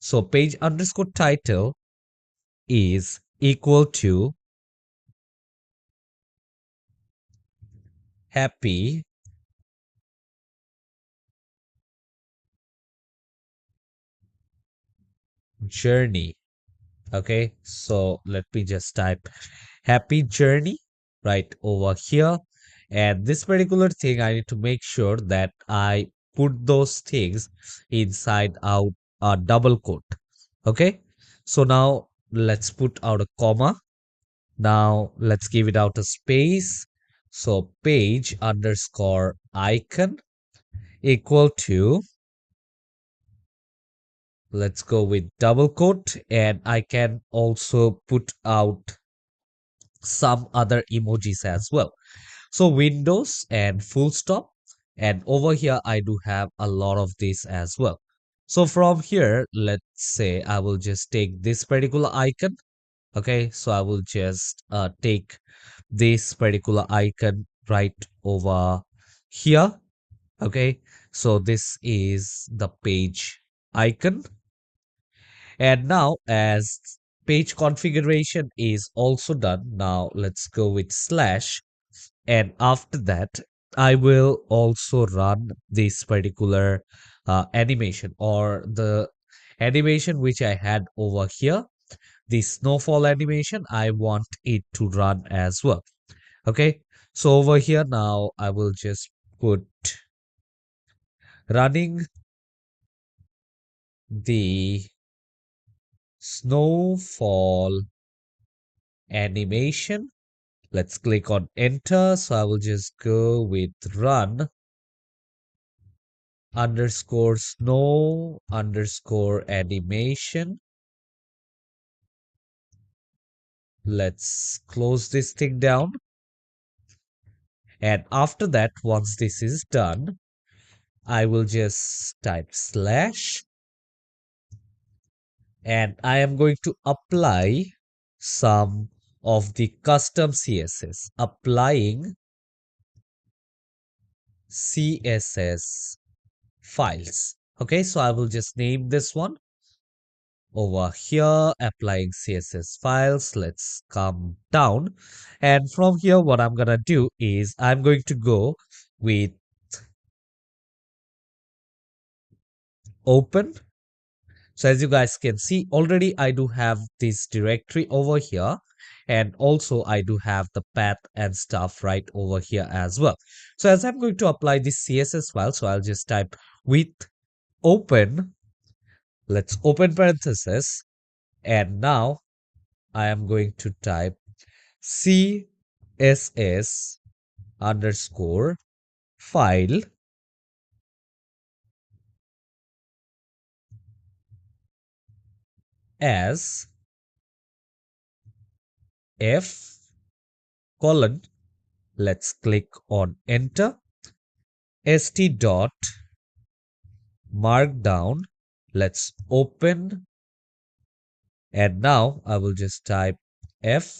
So page underscore title is equal to happy journey. Okay, so let me just type happy journey right over here. And this particular thing, I need to make sure that I put those things inside out a double quote. Okay, so now let's put out a comma. Now let's give it out a space. So page underscore icon equal to, let's go with double quote, and I can also put out some other emojis as well. So Windows and full stop, and over here I do have a lot of this as well. So from here, let's say I will just take this particular icon. Okay, so I will just take this particular icon right over here. Okay, so this is the page icon. And now as page configuration is also done, now let's go with slash, and after that I will also run this particular animation, or the animation which I had over here, the snowfall animation. I want it to run as well. Okay, so over here now I will just put running the snowfall animation. Let's click on enter. So I will just go with run underscore snow underscore animation. Let's close this thing down. And after that, once this is done, I will just type slash and I am going to apply some of the custom CSS, applying CSS files. Okay, so I will just name this one over here, applying CSS files. Let's come down. And from here, what I'm going to do is I'm going to go with open. So as you guys can see, already I do have this directory over here. And also I do have the path and stuff right over here as well. So as I'm going to apply this CSS file, so I'll just type with open. Let's open parenthesis. And now I am going to type CSS underscore file as f colon. Let's click on enter. st dot markdown. Let's open. And now I will just type f.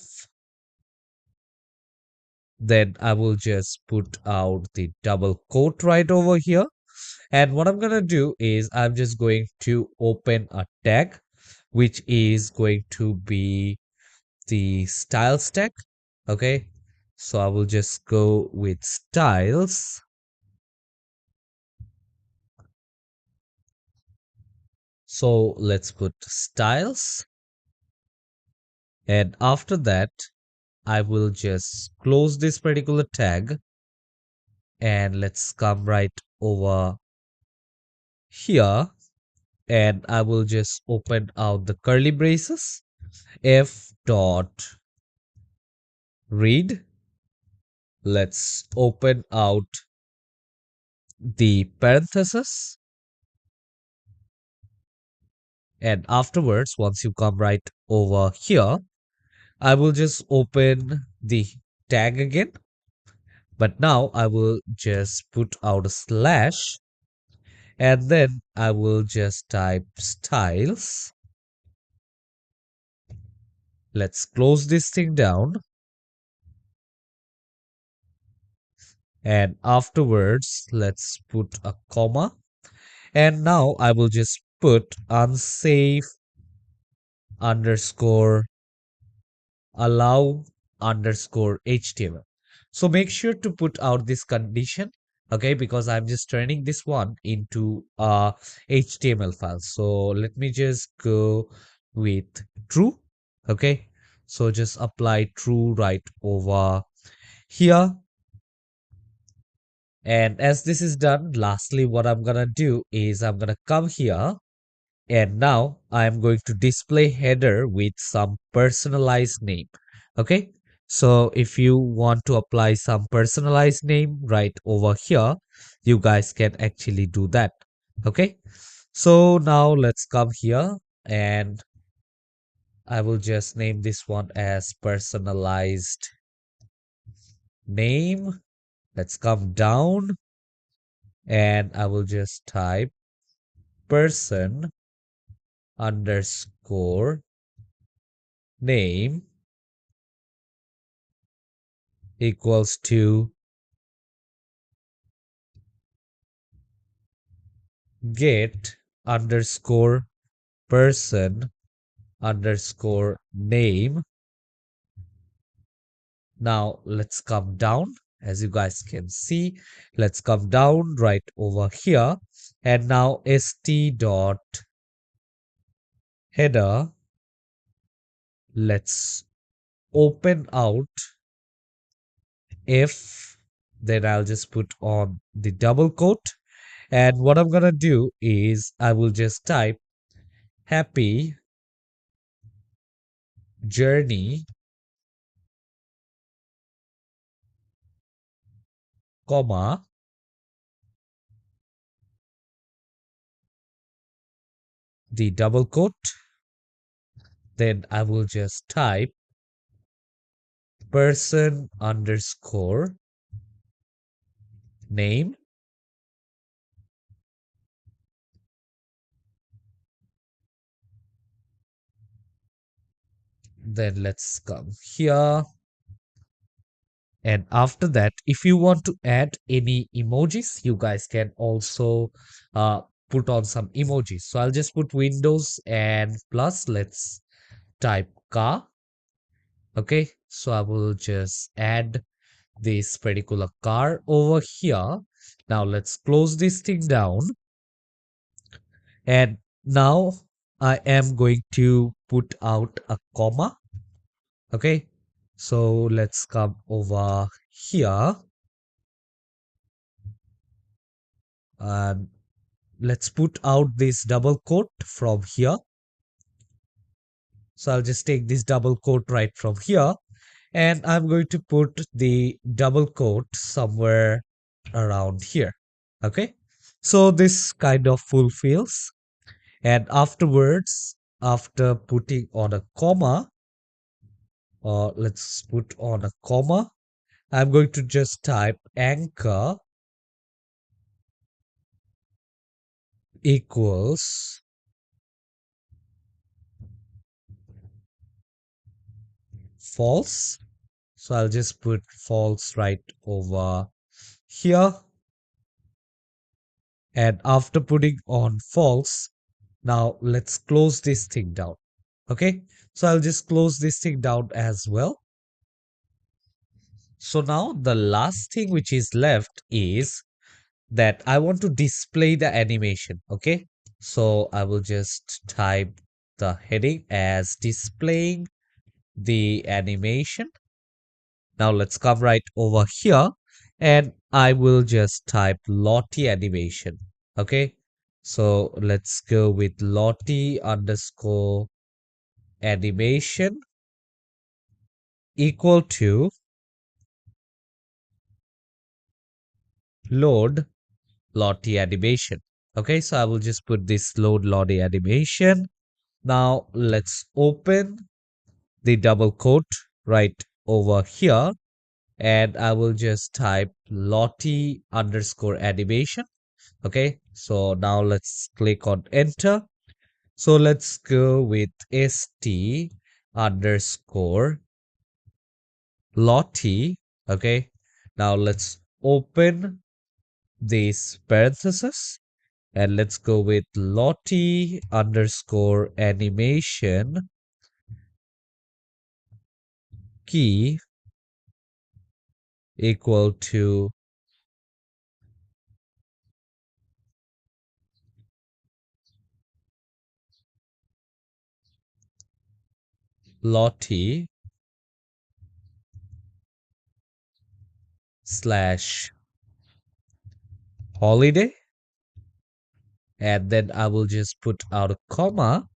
Then I will just put out the double quote right over here. And what I'm going to do is I'm just going to open a tag, which is going to be the styles tag. Okay. So I will just go with styles. So let's put styles. And after that, I will just close this particular tag. And let's come right over here. And I will just open out the curly braces. F dot read. Let's open out the parenthesis. And afterwards, once you come right over here, I will just open the tag again. But now I will just put out a slash and then I will just type styles. Let's close this thing down. And afterwards, let's put a comma. And now I will just put unsafe underscore allow underscore HTML. So make sure to put out this condition, okay, because I'm just turning this one into a HTML file. So let me just go with true, okay. So just apply true right over here. And as this is done, lastly, what I'm gonna do is I'm gonna come here and now I'm going to display header with some personalized name. Okay. So if you want to apply some personalized name right over here, you guys can actually do that. Okay. So now let's come here and I will just name this one as personalized name. Let's come down and I will just type person underscore name equals to get underscore person underscore name. Now let's come down. As you guys can see, let's come down right over here. And now st dot header. Let's open out if, then I'll just put on the double quote. And what I'm gonna do is I will just type happy journey, comma, the double quote. Then I will just type person underscore name. Then let's come here. And after that, if you want to add any emojis, you guys can also uh, put on some emojis. So I'll just put Windows and plus. Let's type car. Okay, so I will just add this particular car over here. Now let's close this thing down. And now I am going to put out a comma. Okay, so let's come over here and let's put out this double quote from here. So I'll just take this double quote right from here and I'm going to put the double quote somewhere around here. Okay, so this kind of fulfills. And afterwards, after putting on a comma, or let's put on a comma, I'm going to just type anchor equals false. So I'll just put false right over here. And after putting on false, now let's close this thing down. Okay, so I'll just close this thing down as well. So now the last thing which is left is that I want to display the animation. Okay, so I will just type the heading as displaying the animation. Now let's come right over here and I will just type Lottie animation. Okay, so let's go with Lottie underscore animation equal to load Lottie animation. Okay, so I will just put this load Lottie animation. Now let's open the double quote right over here and I will just type Lottie underscore animation. Okay, so now let's click on enter. So let's go with st underscore Lottie. Okay, now let's open this parenthesis and let's go with Lottie underscore animation key equal to Lottie slash holiday. And then I will just put out a comma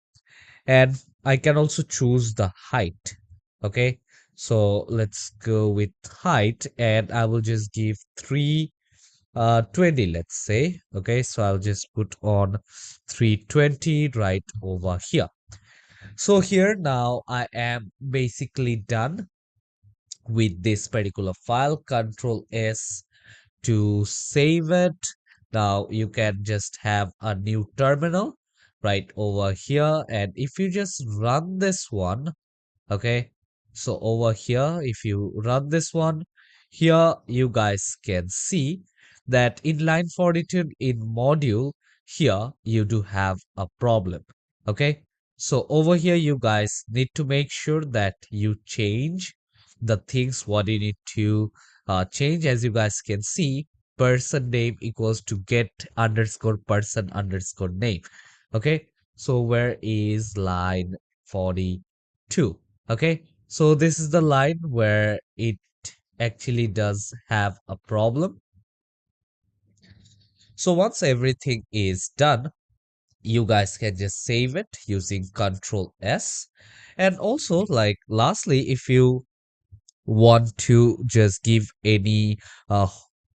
and I can also choose the height. Okay, so let's go with height and I will just give 320, let's say. Okay, so I'll just put on 320 right over here. So here now I am basically done with this particular file. Control S to save it. Now you can just have a new terminal right over here and if you just run this one, okay, so over here if you run this one, here you guys can see that in line 42 in module, here you do have a problem. Okay, so over here you guys need to make sure that you change the things what you need to change. As you guys can see, person name equals to get underscore person underscore name. Okay, so where is line 42? Okay, so this is the line where it actually does have a problem. So once everything is done, You guys can just save it using Control S. And also, like, lastly, if you want to just give any uh,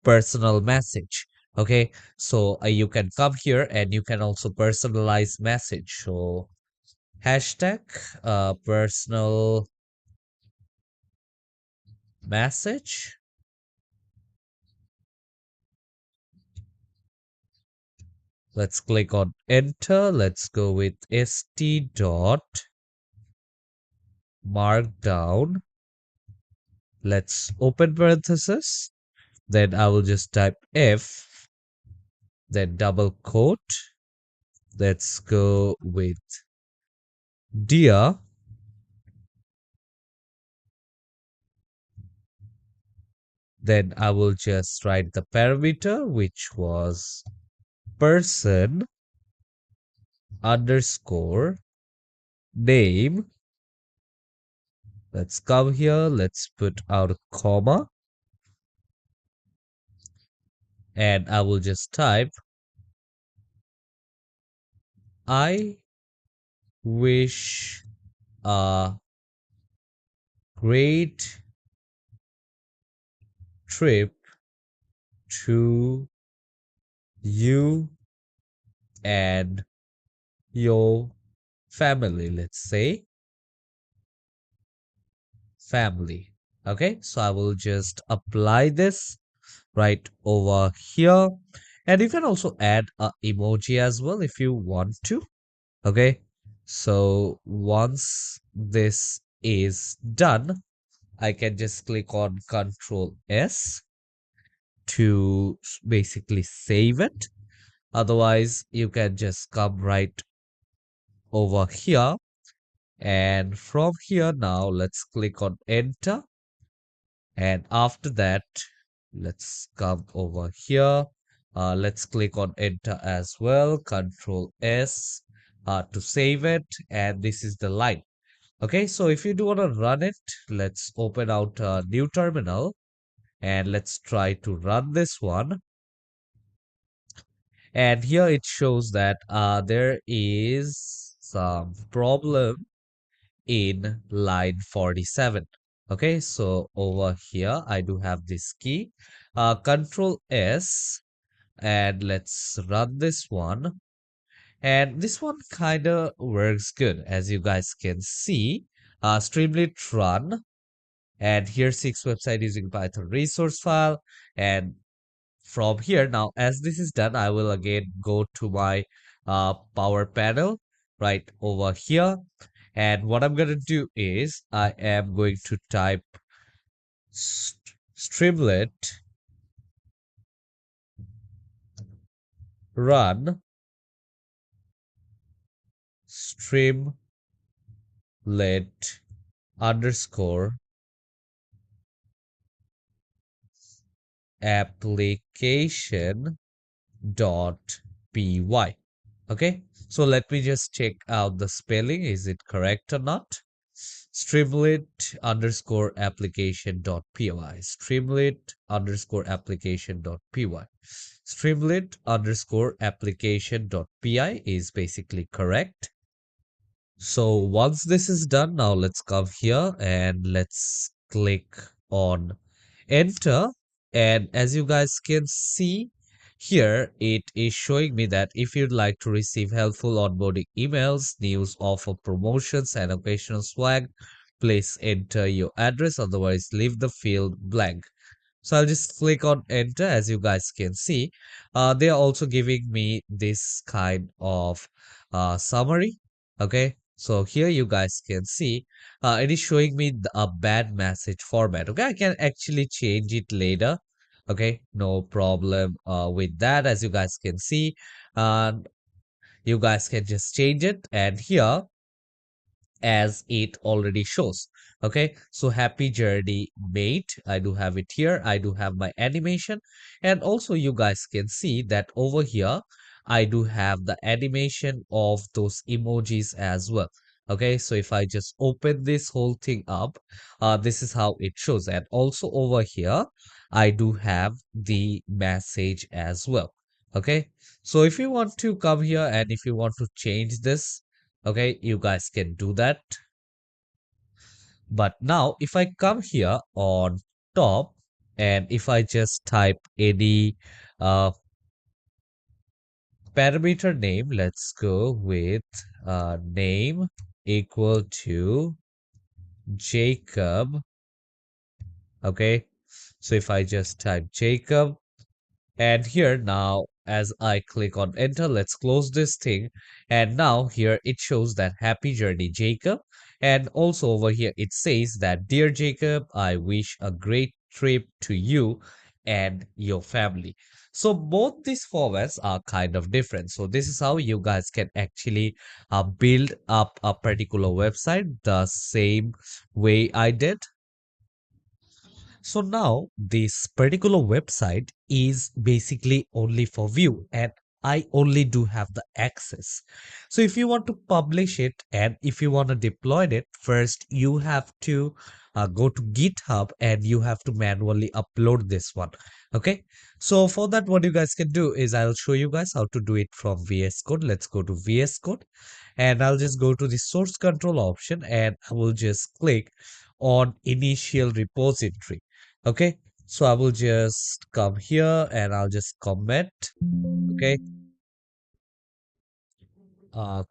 personal message, okay, so you can come here and you can also personalize message. So hashtag personal message. Let's click on enter. Let's go with st dot markdown. Let's open parenthesis. Then I will just type F, then double quote. Let's go with dear. Then I will just write the parameter, which was person underscore name. Let's come here. Let's put out a comma. And I will just type, I wish a great trip to you and your family. Let's say family. Okay, so I will just apply this right over here. And you can also add a emoji as well if you want to. Okay, so once this is done, I can just click on Control S to basically save it. Otherwise, you can just come right over here. And from here now, let's click on enter. And after that, let's come over here. Let's click on enter as well. Control S to save it. And this is the line. Okay, so if you do want to run it, let's open out a new terminal and let's try to run this one. And here it shows that there is some problem in line 47. Okay, so over here I do have this key, Control S, and let's run this one. And this one kind of works good, as you guys can see. Streamlit run, and here 6 website using Python resource file. And from here now, as this is done, I will again go to my power panel right over here. And what I'm going to do is I am going to type Streamlit run Streamlit underscore application dot py. Okay, so let me just check out the spelling. Is it correct or not? Streamlit underscore application dot py. Streamlit underscore application dot py. Streamlit underscore application dot py is basically correct. So once this is done, now let's come here and let's click on enter. And as you guys can see here, it is showing me that if you'd like to receive helpful onboarding emails, news, offer promotions, and occasional swag, please enter your address. Otherwise, leave the field blank. So I'll just click on enter. As you guys can see, they are also giving me this kind of summary. Okay, so here you guys can see it is showing me a bad message format. Okay, I can actually change it later. Okay, no problem with that. As you guys can see, and you guys can just change it. And here, as it already shows. Okay, so happy journey mate, I do have it here. I do have my animation, and also you guys can see that over here I do have the animation of those emojis as well. Okay, so if I just open this whole thing up, this is how it shows. And also over here I do have the message as well. Okay, so if you want to come here and if you want to change this, okay, you guys can do that. But now if I come here on top and if I just type any uh, parameter name, let's go with name equal to Jacob. Okay, so if I just type Jacob, and here now, as I click on enter, let's close this thing. And now here it shows that happy journey, Jacob. And also over here, it says that dear Jacob, I wish a great trip to you and your family. So both these formats are kind of different. So this is how you guys can actually build up a particular website the same way I did. So now this particular website is basically only for view and I only do have the access. So if you want to publish it and if you want to deploy it, first you have to go to GitHub and you have to manually upload this one. Okay. So for that, what you guys can do is I'll show you guys how to do it from VS Code. Let's go to VS Code and I'll just go to the source control option and I will just click on initial repository. Okay, so I will just come here and I'll just comment. Okay, uh,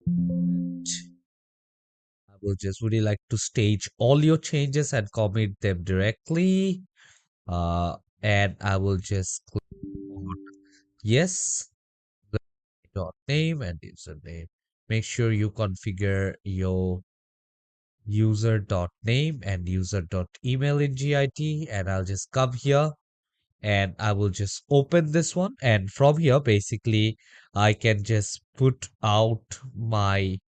I will just really like to stage all your changes and commit them directly. Uh, and I will just click on yes, dot name and username. Make sure you configure your user dot name and user dot email in Git, and I'll just come here and I will just open this one, and from here basically I can just put out my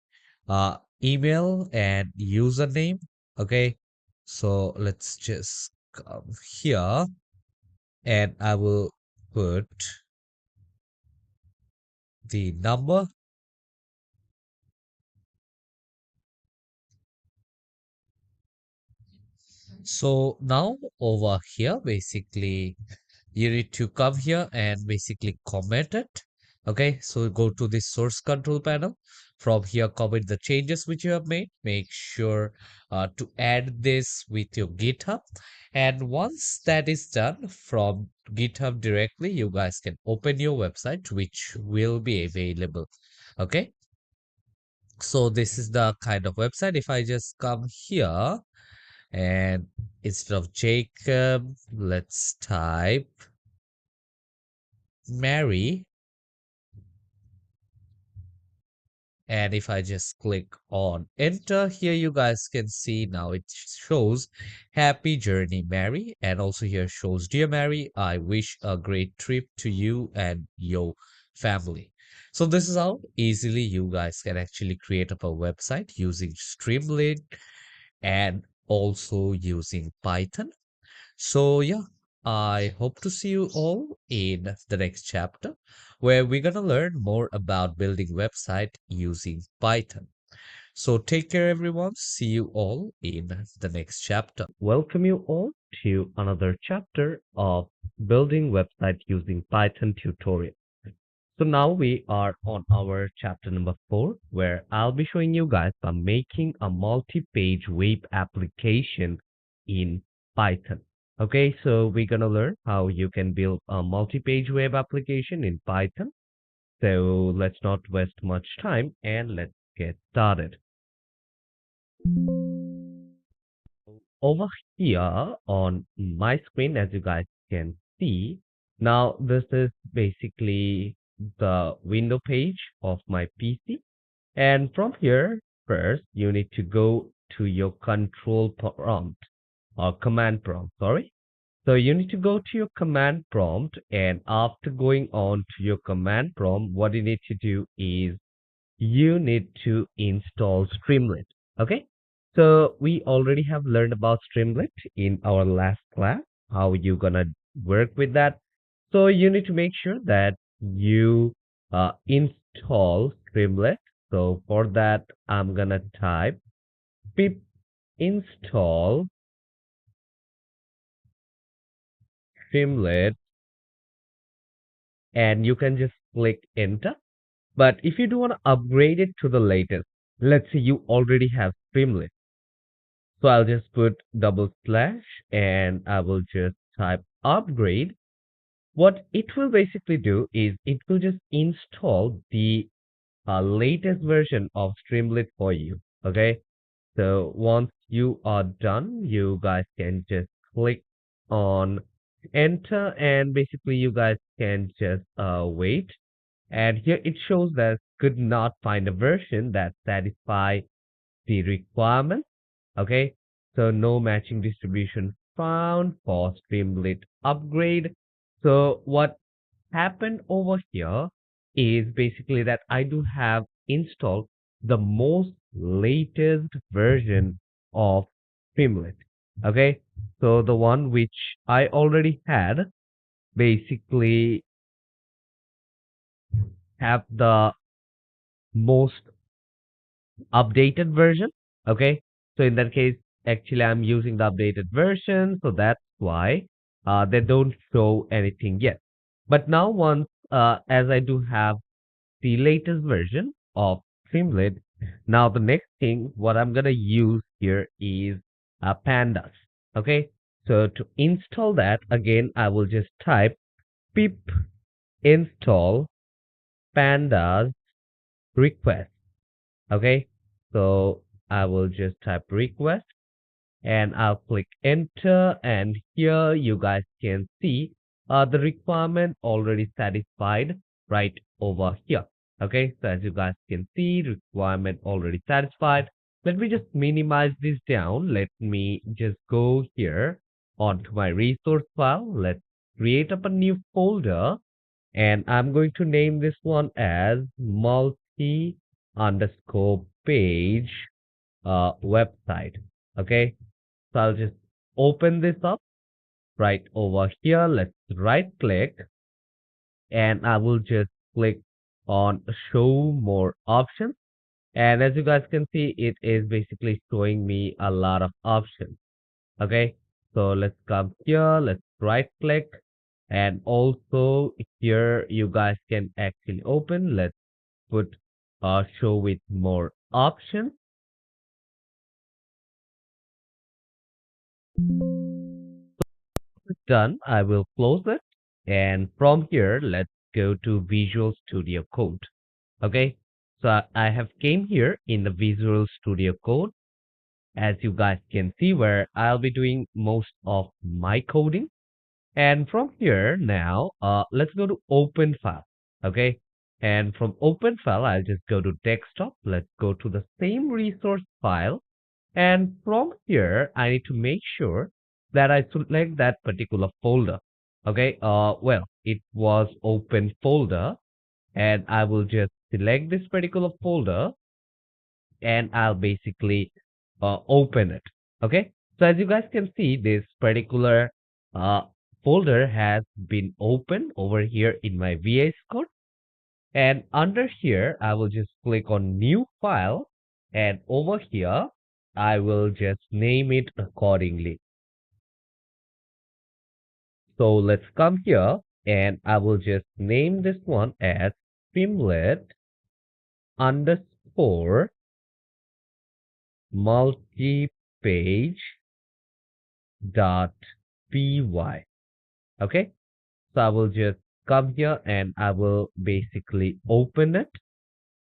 email and username. Okay, so let's just come here and I will put the number. So now over here basically you need to come here and basically comment it. Okay, so go to the source control panel. From here, comment the changes which you have made. Make sure to add this with your GitHub. And once that is done from GitHub directly, you guys can open your website, which will be available. Okay, so this is the kind of website. If I just come here and instead of Jacob, let's type Mary. And if I just click on enter here, you guys can see now it shows happy journey, Mary. And also here shows, dear Mary, I wish a great trip to you and your family. So this is how easily you guys can actually create up a website using Streamlit and also using Python. So, yeah, I hope to see you all in the next chapter where we're going to learn more about building website using Python. So, take care, everyone. See you all in the next chapter. Welcome you all to another chapter of building website using Python tutorial. So now we are on our chapter number 4, where I'll be showing you guys on making a multi-page web application in Python. Okay, so we're gonna learn how you can build a multi-page web application in Python. So let's not waste much time and let's get started. Over here on my screen, as you guys can see, now this is basically the window page of my PC. And from here, first, you need to go to your control prompt or command prompt, sorry. So you need to go to your command prompt, and after going on to your command prompt, what you need to do is you need to install Streamlit. Okay. So we already have learned about Streamlit in our last class, how you gonna work with that. So you need to make sure that you install Streamlit. So for that, I'm gonna type pip install Streamlit and you can just click enter. But if you do want to upgrade it to the latest, let's say you already have Streamlit. So I'll just put double slash and I will just type upgrade. What it will basically do is it will just install the latest version of Streamlit for you. Okay. So once you are done, you guys can just click on enter and basically you guys can just wait. And here it shows that could not find a version that satisfy the requirement. Okay, so no matching distribution found for Streamlit upgrade. So what happened over here is basically that I do have installed the most latest version of Streamlit. Okay, so the one which I already had basically have the most updated version. Okay. So in that case, actually I'm using the updated version. So that's why they don't show anything yet. But now once, as I do have the latest version of Streamlit, now the next thing, what I'm going to use here is pandas. Okay. So to install that, again, I will just type pip install pandas request. Okay, so I will just type request and I'll click enter, and here you guys can see the requirement already satisfied right over here. Okay, so as you guys can see, requirement already satisfied. Let me just minimize this down. Let me just go here onto my resource file. Let's create up a new folder, and I'm going to name this one as multi underscore page website. Okay, so I'll just open this up right over here. Let's right click and I will just click on show more options. And as you guys can see, it is basically showing me a lot of options. Okay, so let's come here, let's right click, and also here you guys can actually open. Let's put show with more options. Done. I will close it. And from here, let's go to Visual Studio Code. Okay. So I have came here in the Visual Studio Code, as you guys can see, where I'll be doing most of my coding. And from here now, let's go to open file. Okay. And from open file, I'll just go to desktop. Let's go to the same resource file. And from here, I need to make sure that I select that particular folder. Okay. Well, it was open folder, and I will just select this particular folder and I'll basically open it. Okay. So as you guys can see, this particular uh, folder has been opened over here in my VS Code. And under here, I will just click on new file. And over here, I will just name it accordingly. So let's come here and I will just name this one as Streamlit underscore multi-page dot py. Okay. So I will just come here and I will basically open it.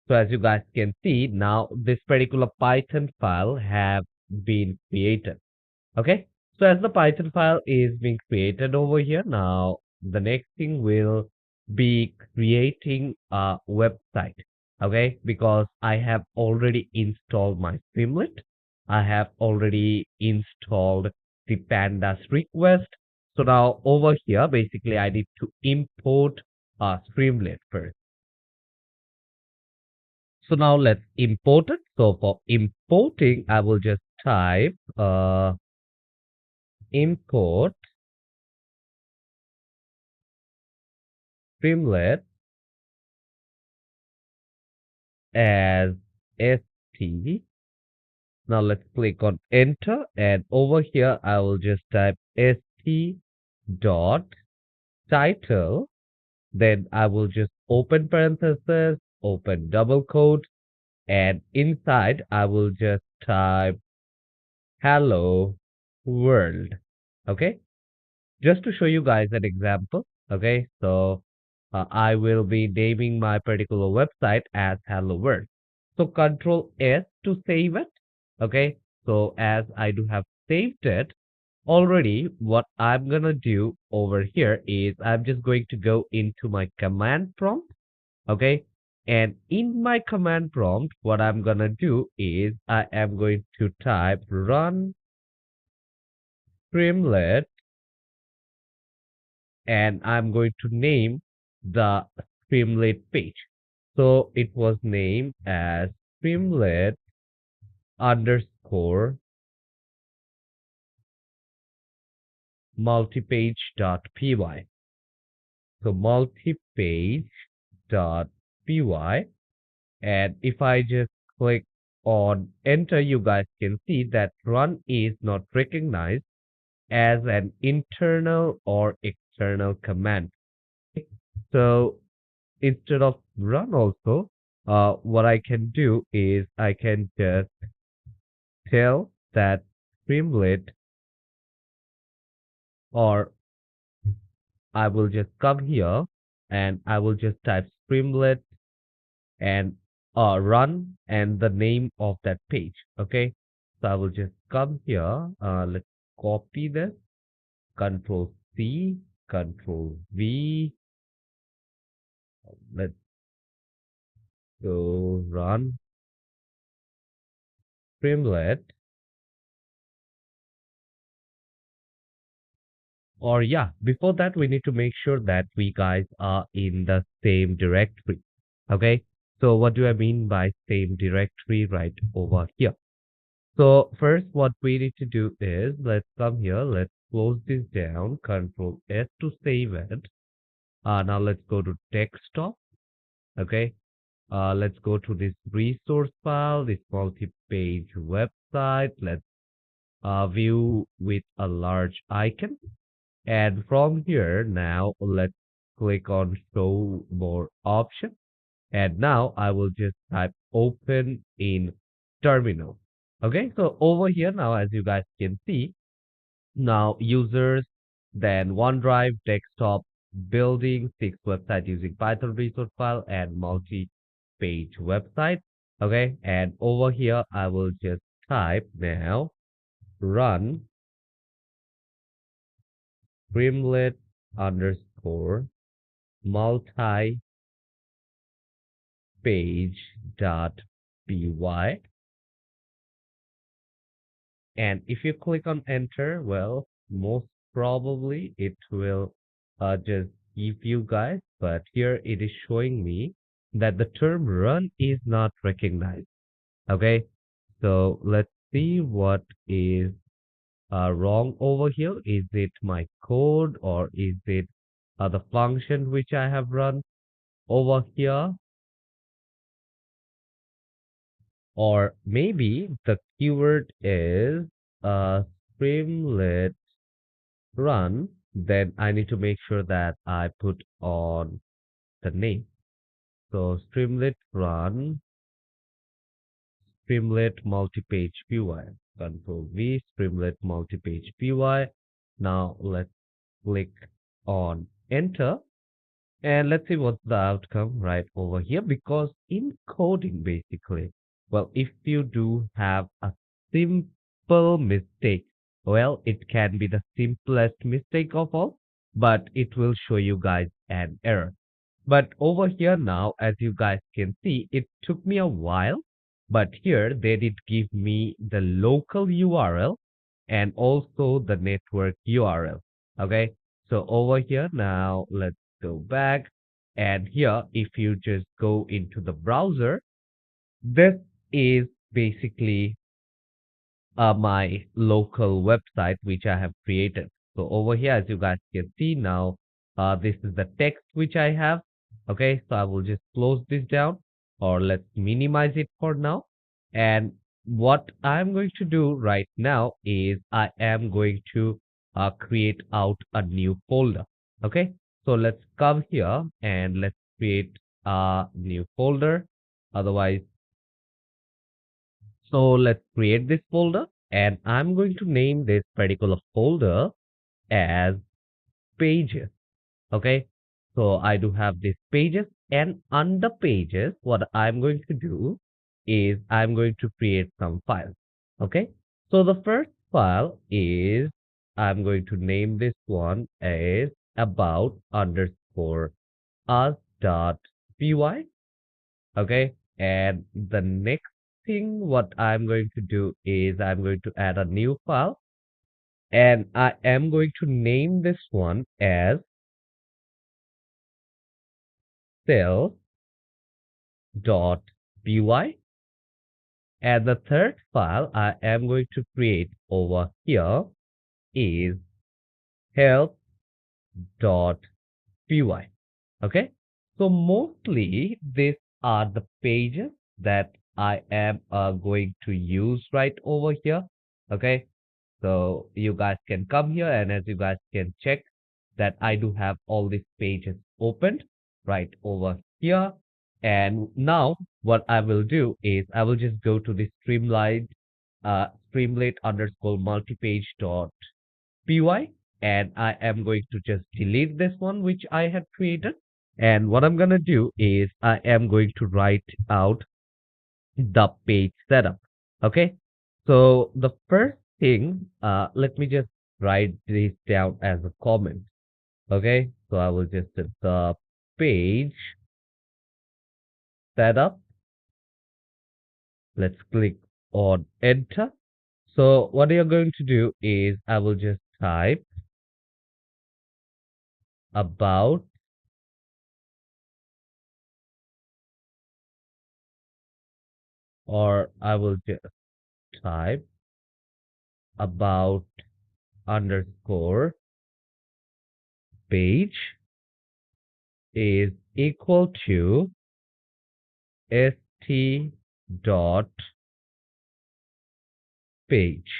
So as you guys can see, now this particular Python file have been created. Okay. So as the Python file is being created over here, now the next thing will be creating a website. Okay. Because I have already installed my Streamlit. I have already installed the pandas request. So now over here, basically I need to import Streamlit first. So now let's import it. So for importing, I will just type import Streamlit as st. Now let's click on enter, and over here I will just type st dot title Then I will just open parenthesis, open double quote, and inside I will just type hello world. Okay. Just to show you guys an example. Okay. So I will be naming my particular website as hello world. So control S to save it. Okay. So as I do have saved it already, what I'm gonna do over here is I'm just going to go into my command prompt. Okay. And in my command prompt, what I'm gonna do is I am going to type run Streamlit and I'm going to name the Streamlit page. So it was named as Streamlit underscore multipage.py. So multipage.py. And if I just click on enter, you guys can see that run is not recognized as an internal or external command. So instead of run also, what I can do is I can just tell that Streamlit, or I will just come here and I will just type Streamlit and run and the name of that page. Okay. So I will just come here. Let's copy this. Control C, Control V. Let's go run Streamlit. Or yeah, before that, we need to make sure that we guys are in the same directory. Okay. So what do I mean by same directory right over here? So first, what we need to do is let's come here. Let's close this down. Control S to save it. Now let's go to desktop. Okay. Let's go to this resource file, this multi-page website. Let's view with a large icon. And from here, now let's click on show more option. And now I will just type open in terminal. Okay, so over here now, as you guys can see, now users, then OneDrive, desktop, building, 6 website using Python resource file and multi-page website. Okay, and over here, I will just type now run Streamlit underscore multi page.py. And if you click on enter, well, most probably it will just give you guys, but here it is showing me that the term run is not recognized. Okay, so let's see what is wrong over here. Is it my code or is it the function which I have run over here? Or maybe the keyword is Streamlit run. Then I need to make sure that I put on the name. So Streamlit run, Streamlit multi-page PY. Control V, Streamlit multi-page PY. Now let's click on enter. And let's see what's the outcome right over here. Because in coding, basically, well, if you do have a simple mistake, well, it can be the simplest mistake of all, but it will show you guys an error. But over here now, as you guys can see, it took me a while, but here they did give me the local URL and also the network URL. Okay, so over here now, let's go back. And here, if you just go into the browser, this is basically my local website which I have created. So over here, as you guys can see now, this is the text which I have. Okay, so I will just close this down or let's minimize it for now. And what I'm going to do right now is I am going to create out a new folder. Okay, So let's come here and let's create a new folder. Otherwise, so let's create this folder and I'm going to name this particular folder as pages. Okay. So I do have these pages and under pages, what I'm going to do is I'm going to create some files. Okay. So the first file is I'm going to name this one as about underscore us dot py. Okay. And the next thing what I'm going to do is I'm going to add a new file and I am going to name this one as sales dot py. And the third file I am going to create over here is help dot py. Okay. So mostly these are the pages that I am going to use right over here. Okay. So you guys can come here and as you guys can check that I do have all these pages opened right over here. And now what I will do is I will just go to the Streamlit underscore multipage dot py and I am going to just delete this one which I had created. And what I'm gonna do is I am going to write out the page setup. Okay. So the first thing, let me just write this down as a comment. Okay. So I will just set the page setup. Let's click on enter. So what you're going to do is I will just type about or I will just type about underscore page is equal to st dot page.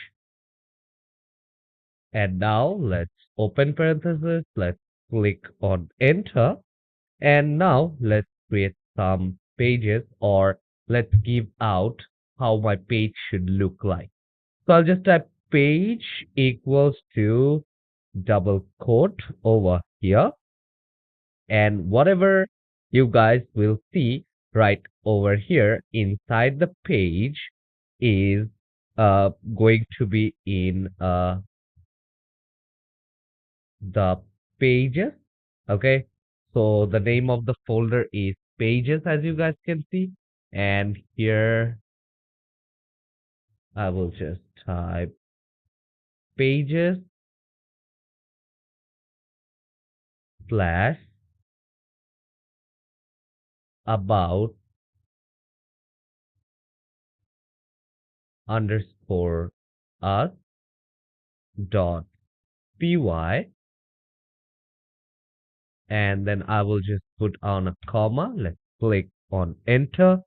And now let's open parenthesis. Let's click on enter. And now let's create some pages or let's give out how my page should look like. So I'll just type page equals to double quote over here. And whatever you guys will see right over here inside the page is going to be in the pages. Okay. So the name of the folder is pages as you guys can see. And here I will just type pages slash about underscore us dot py and then I will just put on a comma. Let's click on enter.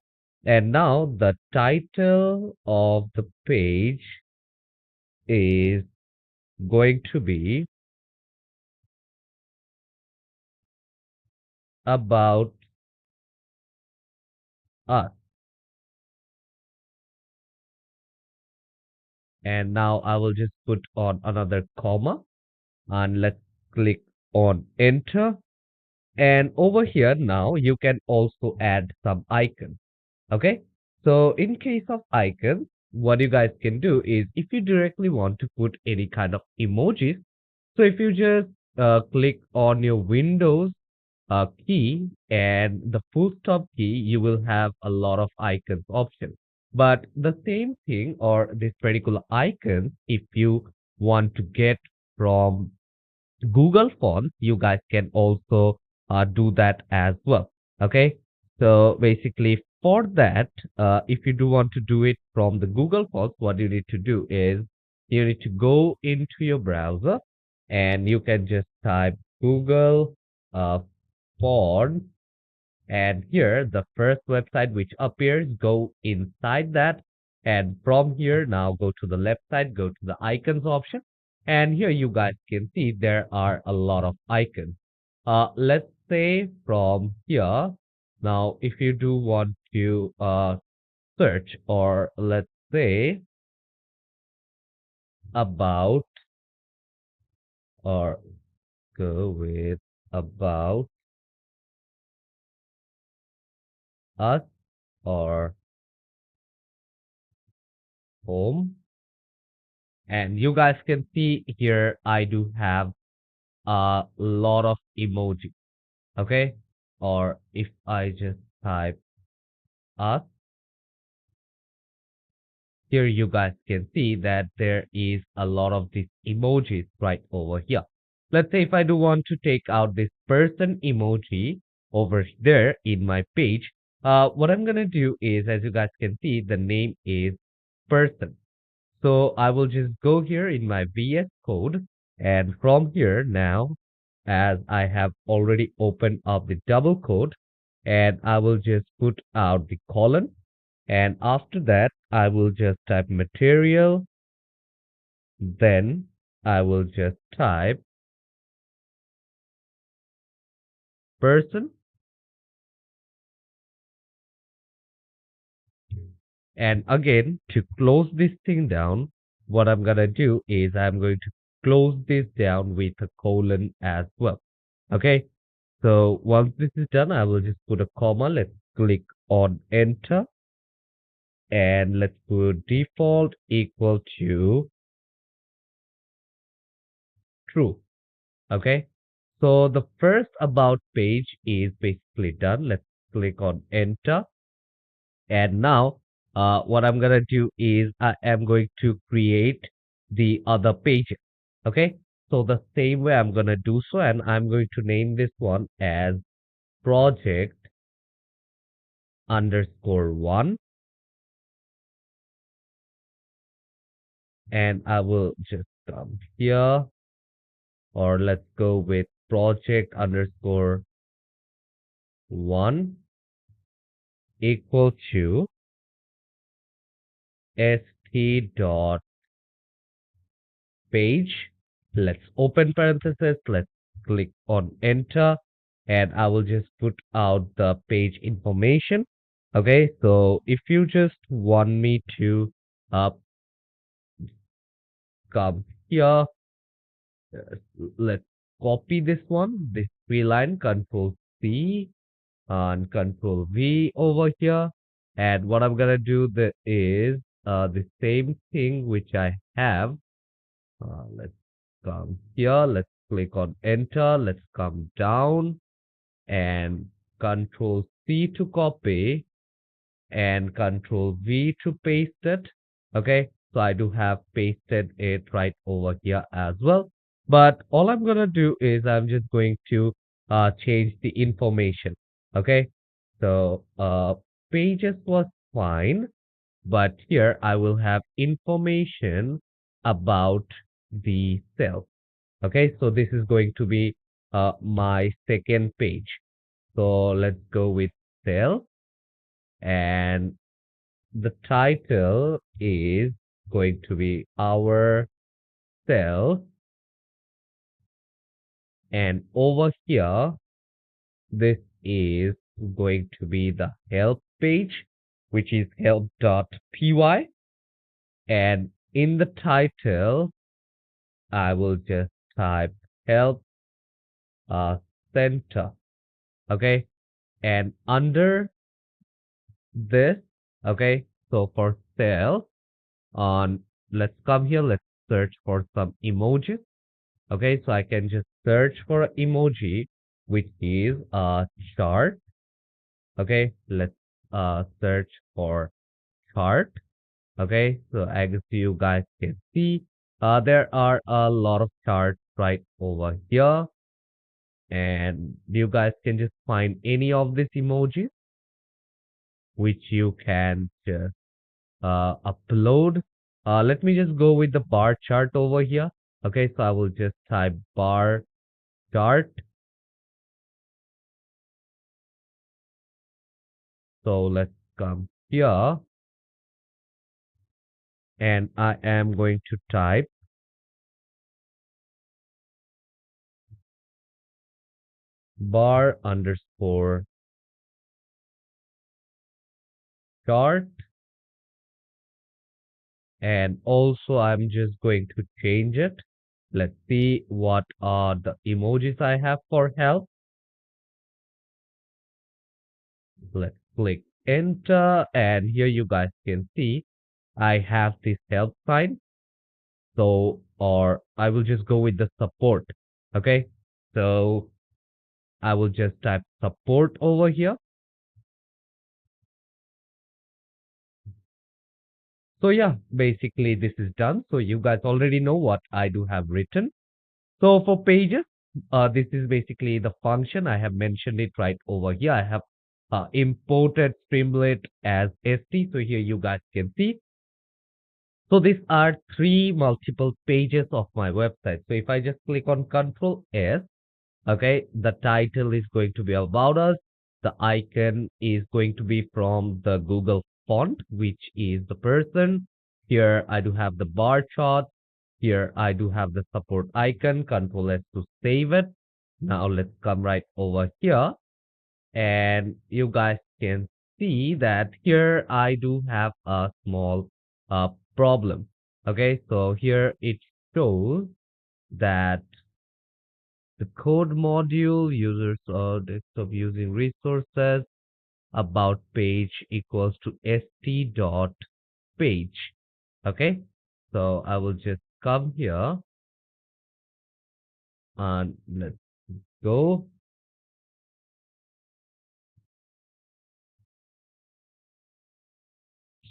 And now the title of the page is going to be about us. And now I will just put on another comma and let's click on enter. And over here now you can also add some icons. Okay. So in case of icons, what you guys can do is if you directly want to put any kind of emojis, so if you just click on your Windows key and the full stop key, you will have a lot of icons options. But the same thing or this particular icon, if you want to get from Google Fonts, you guys can also do that as well. Okay. So basically for that, if you do want to do it from the Google Fonts, what you need to do is you need to go into your browser and you can just type Google Fonts and here the first website which appears, go inside that. And from here, now go to the left side, go to the icons option. And here you guys can see there are a lot of icons. Let's say from here. Now, if you do want to search, or let's say about, or go with about us, or home, and you guys can see here I do have a lot of emoji. Okay, or if I just type us, here you guys can see that there is a lot of these emojis right over here. Let's say if I do want to take out this person emoji over there in my page, what I'm gonna do is, as you guys can see, the name is person. So I will just go here in my VS Code, and from here now, as I have already opened up the double quote, and I will just put out the colon, and after that I will just type material, then I will just type person, and again to close this thing down, what I'm gonna do is I'm going to close this down with a colon as well. Okay, so once this is done, I will just put a comma. Let's click on enter, and let's put default equal to true. Okay, so the first about page is basically done. Let's click on enter, and now what I'm gonna do is I am going to create the other page. Okay, so the same way I'm gonna do so, and I'm going to name this one as project underscore one, and I will just come here, or let's go with project underscore one equal to st dot page. Let's open parenthesis. Let's click on enter, and I will just put out the page information. Okay, so if you just want me to uh, come here, let's copy this one, this three line, control C and control V over here. And what I'm gonna do is the same thing which I have. Let's come here, let's click on enter, let's come down and control C to copy and control V to paste it. Okay, so I do have pasted it right over here as well. But all I'm gonna do is I'm just going to change the information. Okay, so pages was fine, but here I will have information about the cell. Okay, so this is going to be my second page. So let's go with cell, and the title is going to be our cell, and over here this is going to be the help page, which is help.py, and in the title I will just type help center. Okay, and under this, okay, so for cell on, let's come here, let's search for some emojis. Okay, so I can just search for emoji, which is a chart. Okay, let's search for chart. Okay, so as you guys can see, there are a lot of charts right over here, and you guys can just find any of these emojis which you can just upload. Let me just go with the bar chart over here. Okay, so I will just type bar chart. So let's come here, and I am going to type bar underscore chart. And also I'm just going to change it. Let's see what are the emojis I have for help. Let's click enter, and here you guys can see I have this help sign. So, or I will just go with the support. Okay. So I will just type support over here. So yeah, basically this is done. So you guys already know what I do have written. So for pages, this is basically the function. I have mentioned it right over here. I have imported Streamlit as ST. So here you guys can see. So these are three multiple pages of my website. So if I just click on Control S, okay, the title is going to be about us. The icon is going to be from the Google font, which is the person. Here I do have the bar chart. Here I do have the support icon. Control S to save it. Now let's come right over here, and you guys can see that here I do have a small problem. Okay, so here it shows that the code module users or desktop using resources about page equals to st dot page. Okay, so I will just come here and let's go.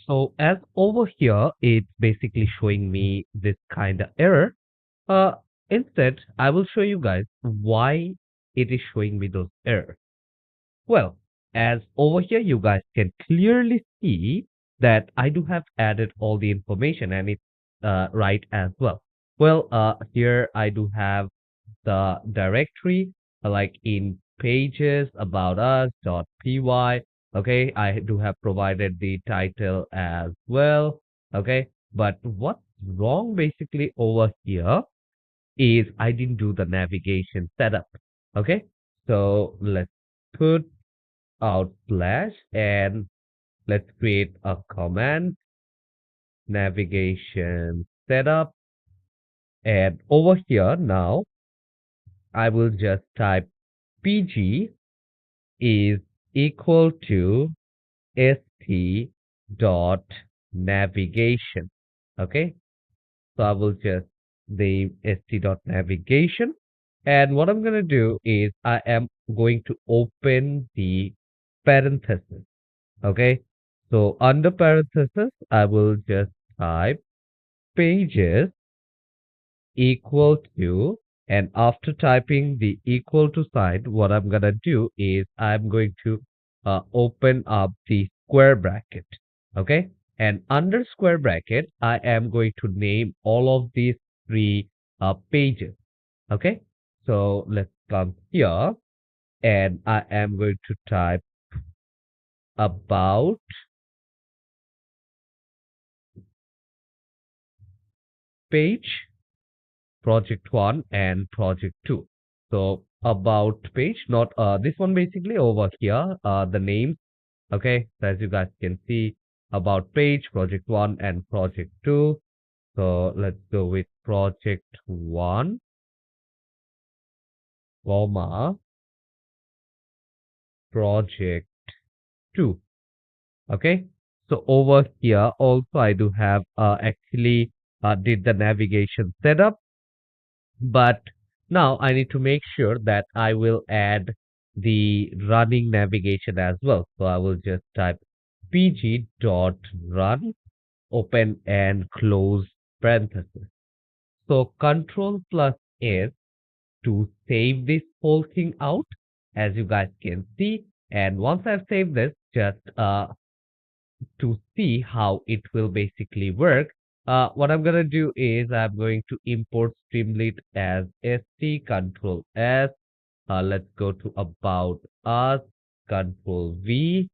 So as over here, it's basically showing me this kind of error. Uh, Instead, I will show you guys why it is showing me those errors. Well, as over here, you guys can clearly see that I do have added all the information, and it's right as well. Well, here I do have the directory like in pages about us dot py. Okay, I do have provided the title as well. Okay, but what's wrong basically over here is I didn't do the navigation setup. Okay, so let's put out slash and let's create a command navigation setup. And over here now, I will just type pg is equal to st dot navigation. Okay, so I will just the st dot navigation. And what I'm going to do is I am going to open the parenthesis. Okay, so under parenthesis, I will just type pages equal to, and after typing the equal to sign, what I'm gonna do is I'm going to open up the square bracket. Okay, and under square bracket, I am going to name all of these three pages. Okay, so let's come here, and I am going to type about page project 1 and project 2. So about page, not this one basically over here, the name. Okay, so as you guys can see, about page, project 1 and project 2. So let's go with project 1, comma, project 2. Okay, so over here also I do have actually did the navigation setup. But now I need to make sure that I will add the running navigation as well. So I will just type pg dot run, open and close parenthesis. So Control plus S to save this whole thing out, as you guys can see. And once I've saved this, just to see how it will basically work, what I'm going to do is I'm going to import Streamlit as st, Control S. Let's go to About Us, Control V,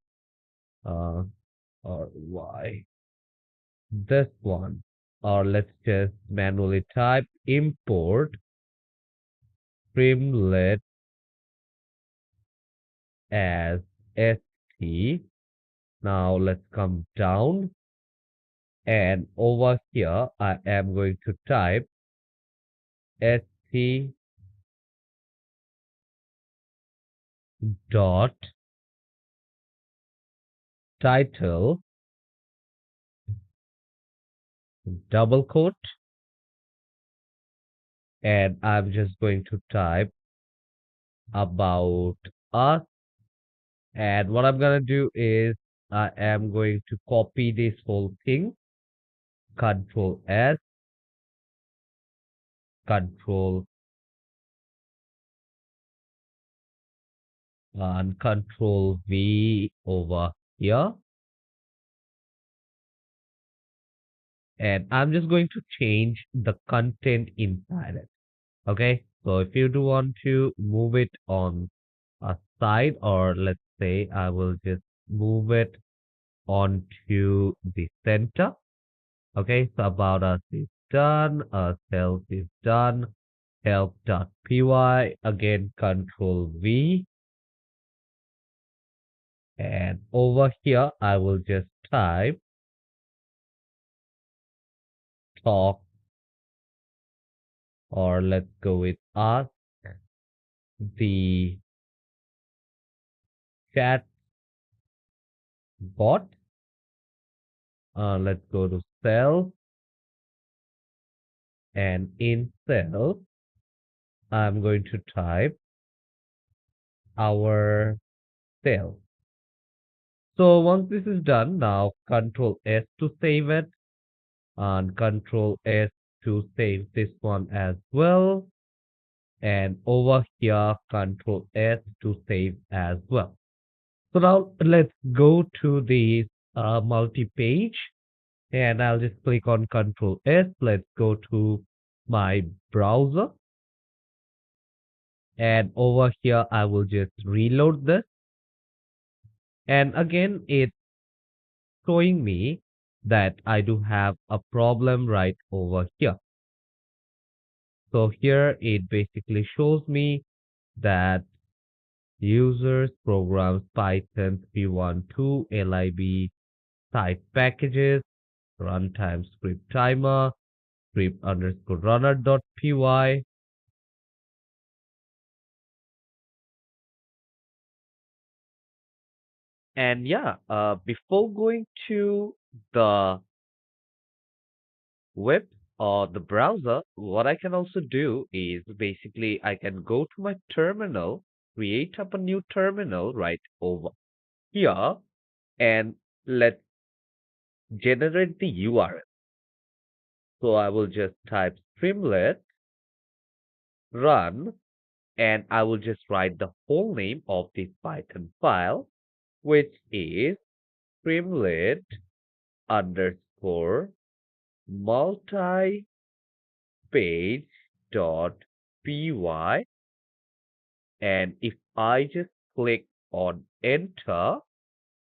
uh, or Y, this one. Or let's just manually type import Streamlit as st. Now let's come down, and over here I am going to type st dot title double quote, and I'm just going to type about us. And what I'm gonna do is I am going to copy this whole thing, Control S, Control and Control V over here. And I'm just going to change the content inside it. Okay. So if you do want to move it on a side, or let's say I will just move it onto the center. Okay. So about us is done. Sales is done. Help.py, again, Control V. And over here, I will just type talk, or let's go with ask the chat bot. Let's go to cell, and in cell, I'm going to type our cell. So once this is done, now Control S to save it, and Control S to save this one as well. And over here, Control S to save as well. So now let's go to the multi-page, and I'll just click on Control S. Let's go to my browser, and over here I will just reload this, and again it's showing me that I do have a problem right over here. So here it basically shows me that users programs Python 312 lib type packages runtime script timer script underscore runner dot py. And yeah, before going to the web or the browser, what I can also do is basically I can go to my terminal, create up a new terminal right over here, and let's generate the URL. So I will just type Streamlit, run, and I will just write the whole name of this Python file, which is Streamlit underscore multi page dot py. And if I just click on enter,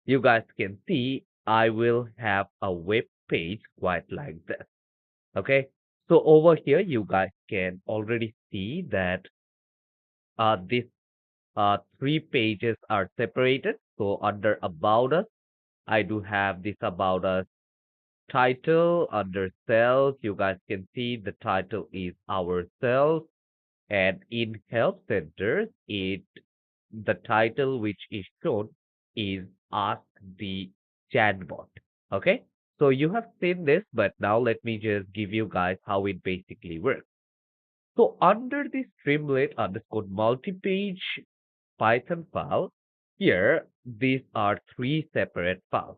you guys can see I will have a web page quite like this. Okay. So over here, you guys can already see that this three pages are separated. So under about us, I do have this about us title. Under sales, you guys can see the title is our sales, and in help centers it the title which is shown is ask the chatbot. Okay, so you have seen this, but now let me just give you guys how it basically works. So under the streamlit underscore multi-page Python file. Here, these are three separate files.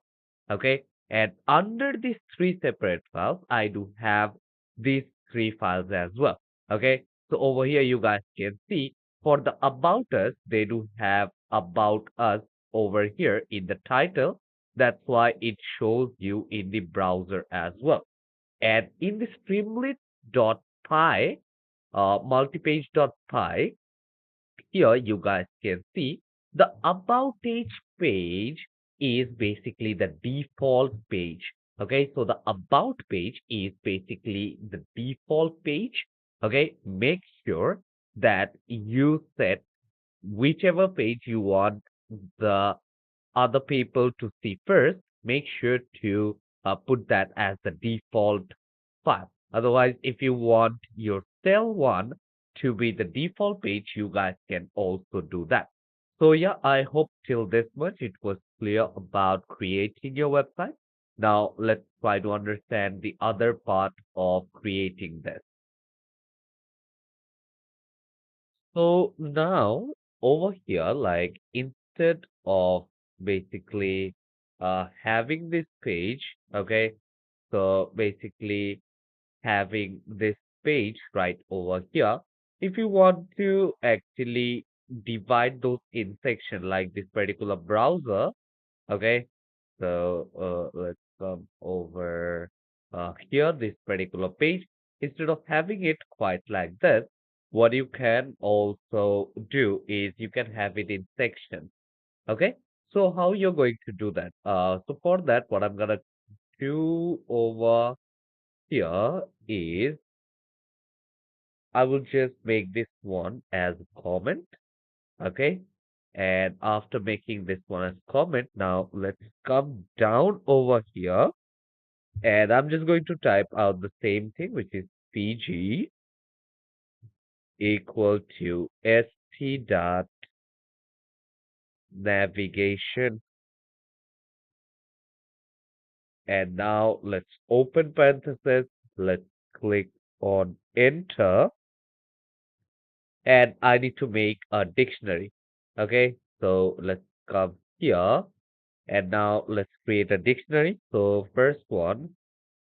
Okay. And under these three separate files, I do have these three files as well. Okay. So over here, you guys can see for the about us, they do have about us over here in the title. That's why it shows you in the browser as well. And in the streamlit.py, multipage.py, here you guys can see the about page is basically the default page. Okay, so the about page is basically the default page. Okay, make sure that you set whichever page you want the other people to see first, make sure to put that as the default file. Otherwise, if you want your cell one to be the default page, you guys can also do that. So yeah, I hope till this much it was clear about creating your website. Now let's try to understand the other part of creating this. So now over here, like instead of basically having this page, okay, so basically having this page right over here, if you want to actually divide those in section like this particular browser, okay, so let's come over here, this particular page. Instead of having it quite like this, what you can also do is you can have it in sections. Okay. So how you're going to do that? So for that, what I'm gonna do over here is I will just make this one as a comment. Okay. And after making this one as comment, now let's come down over here. And I'm just going to type out the same thing, which is PG equal to st dot navigation. And now let's open parenthesis. Let's click on enter. And I need to make a dictionary. Okay. So let's come here. And now let's create a dictionary. So first one,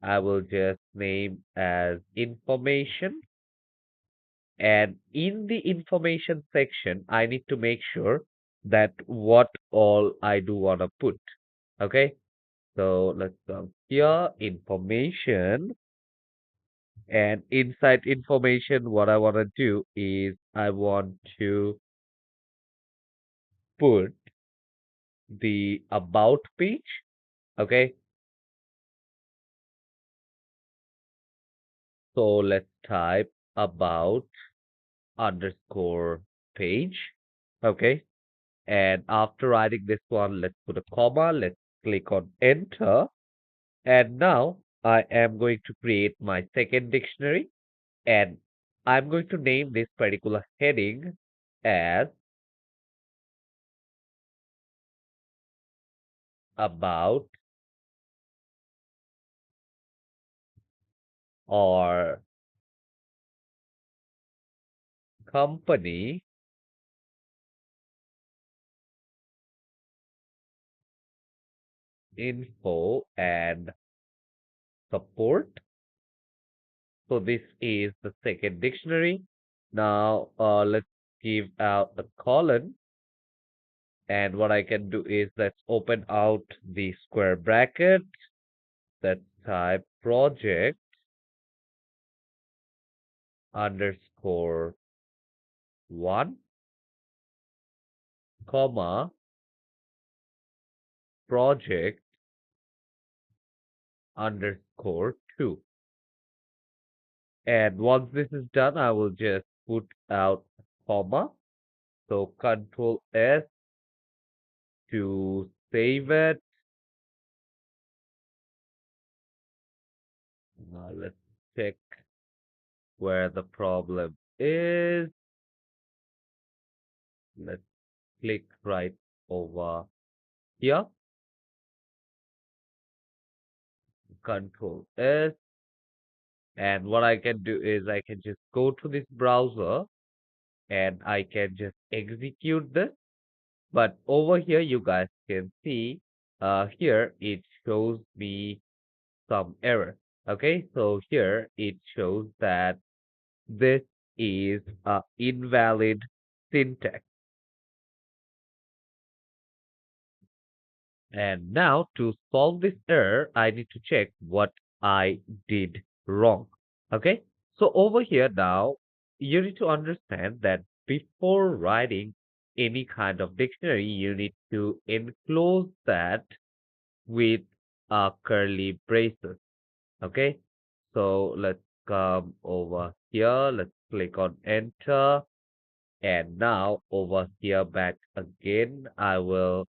I will just name as information. And in the information section, I need to make sure that what all I do want to put. Okay. So let's come here, information. And inside information, what I want to do is I want to put the about page. Okay. So let's type about underscore page. Okay. And after writing this one, let's put a comma. Let's click on enter. And now I am going to create my second dictionary. And I'm going to name this particular heading as about or company info and support. So this is the second dictionary. Now let's give out a colon. And what I can do is let's open out the square bracket. Let's type project underscore one, comma, project underscore two. And once this is done, I will just put out comma. So Control S to save it. Now let's check where the problem is. Let's click right over here. Control S. And what I can do is I can just go to this browser and I can just execute this. But over here, you guys can see here it shows me some error. Okay, so here it shows that this is a invalid syntax. And now to solve this error, I need to check what I did wrong. Okay, so over here now, you need to understand that before writing any kind of dictionary, you need to enclose that with curly braces. Okay, so let's come over here. Let's click on enter. And now over here back again, I will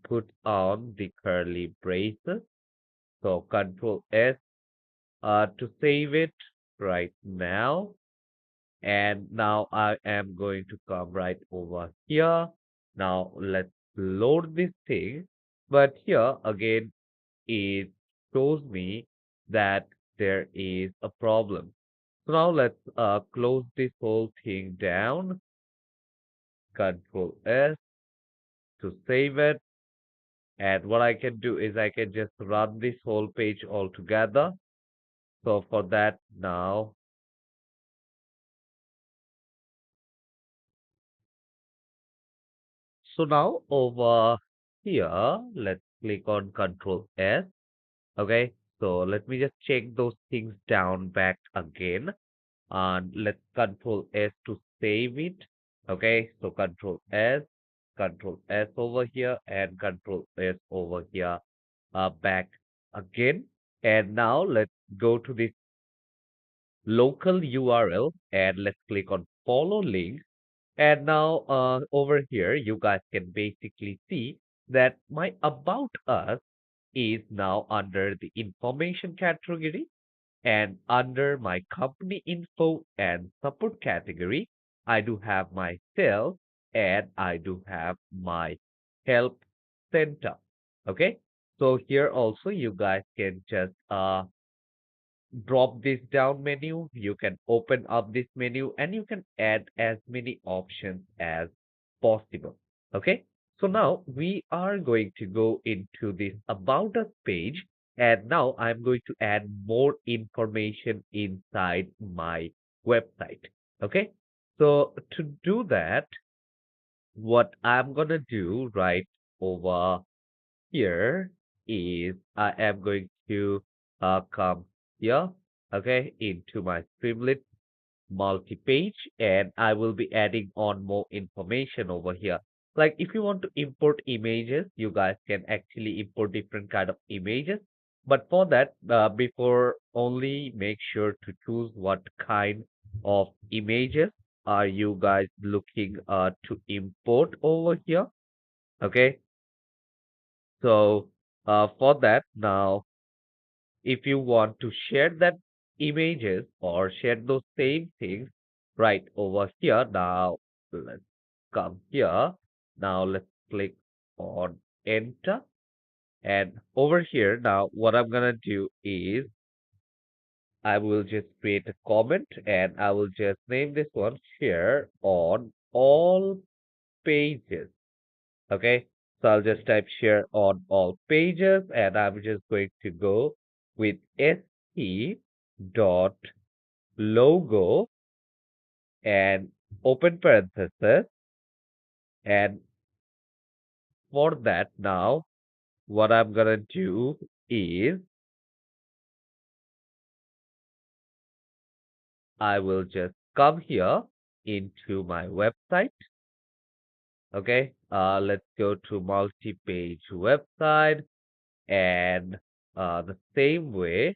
put on the curly braces. So Control S to save it right now. And now I am going to come right over here. Now let's load this thing. But here again, it shows me that there is a problem. So now let's close this whole thing down. Control S to save it. And what I can do is I can just run this whole page all together. So for that now, so now over here, let's click on Control S. Okay, so let me just check those things down back again. And let's Control S to save it. Okay, so Control S over here, and Control S over here, back again. And now let's go to this local URL and let's click on follow link. And now over here, you guys can basically see that my about us is now under the information category, and under my company info and support category, I do have my sales and I do have my help center. Okay. So here also you guys can just drop this down menu. You can open up this menu and you can add as many options as possible. Okay. So now we are going to go into this about us page, and now I'm going to add more information inside my website. Okay. So to do that, what I'm going to do right over here is I am going to come here, okay, into my Streamlit multi-page, and I will be adding on more information over here. Like if you want to import images, you guys can actually import different kind of images. But for that, before only make sure to choose what kind of images are you guys looking to import over here. Okay, so for that, now if you want to share that images or share those same things right over here, now let's come here. Now let's click on enter. And over here, now what I'm gonna do is I will just create a comment and I will just name this one share on all pages. Okay, so I'll just type share on all pages, and I'm just going to go with st dot logo and open parenthesis. And for that, now what I'm gonna do is I will just come here into my website. Okay, let's go to multi-page website, and the same way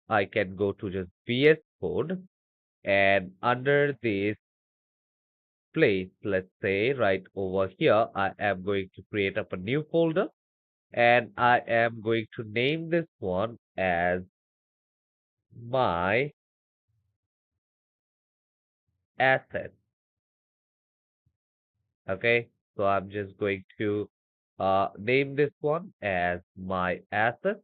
I can go to just VS Code. And under this place, let's say right over here, I am going to create up a new folder, and I am going to name this one as my asset. Okay, so I'm just going to name this one as my asset.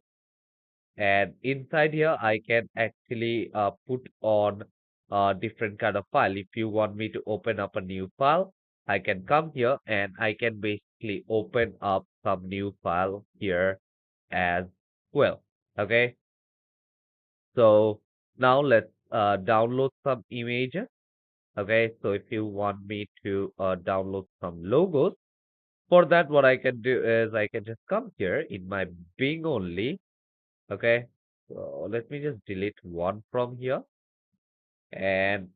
And inside here, I can actually put on a different kind of file. If you want me to open up a new file, I can come here and I can basically open up some new file here as well. Okay, so now let's download some images. Okay, so if you want me to download some logos, for that, what I can do is I can just come here in my Bing only. Okay, so let me just delete one from here, and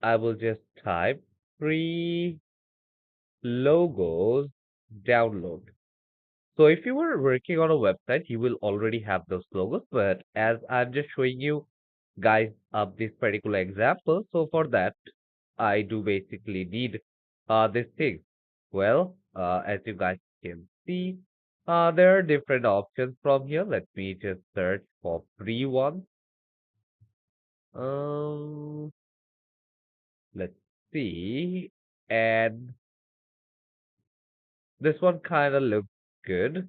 I will just type free logos download. So if you were working on a website, you will already have those logos, but as I'm just showing you guys this particular example, so for that, I do basically need this thing? Well, as you guys can see, there are different options from here. Let me just search for free one. Um, let's see. And this one kind of looks good.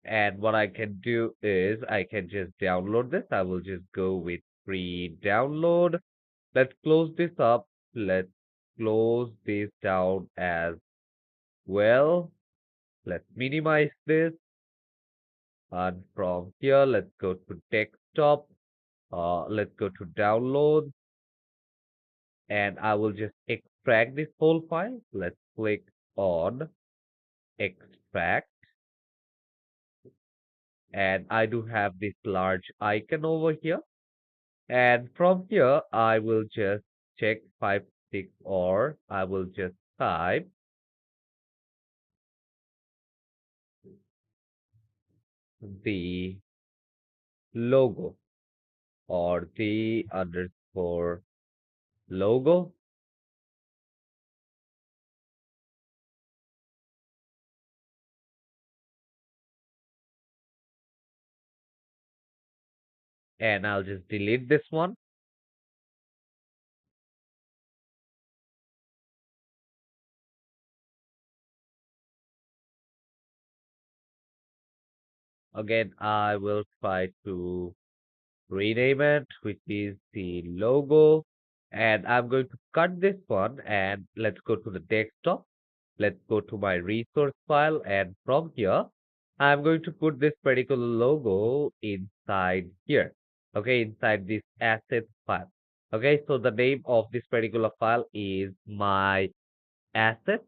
And what I can do is I can just download this. I will just go with free download. Let's close this up. Let's close this down as well. Let's minimize this. And from here, let's go to desktop. Let's go to download. And I will just extract this whole file. Let's click on extract. And I do have this large icon over here. And from here, I will just check 5, 6, or I will just type the logo or the underscore logo. And I'll just delete this one. Again, I will try to rename it, which is the logo. And I'm going to cut this one and let's go to the desktop. Let's go to my resource file. And from here, I'm going to put this particular logo inside here. Okay, inside this asset file. Okay, so the name of this particular file is my asset.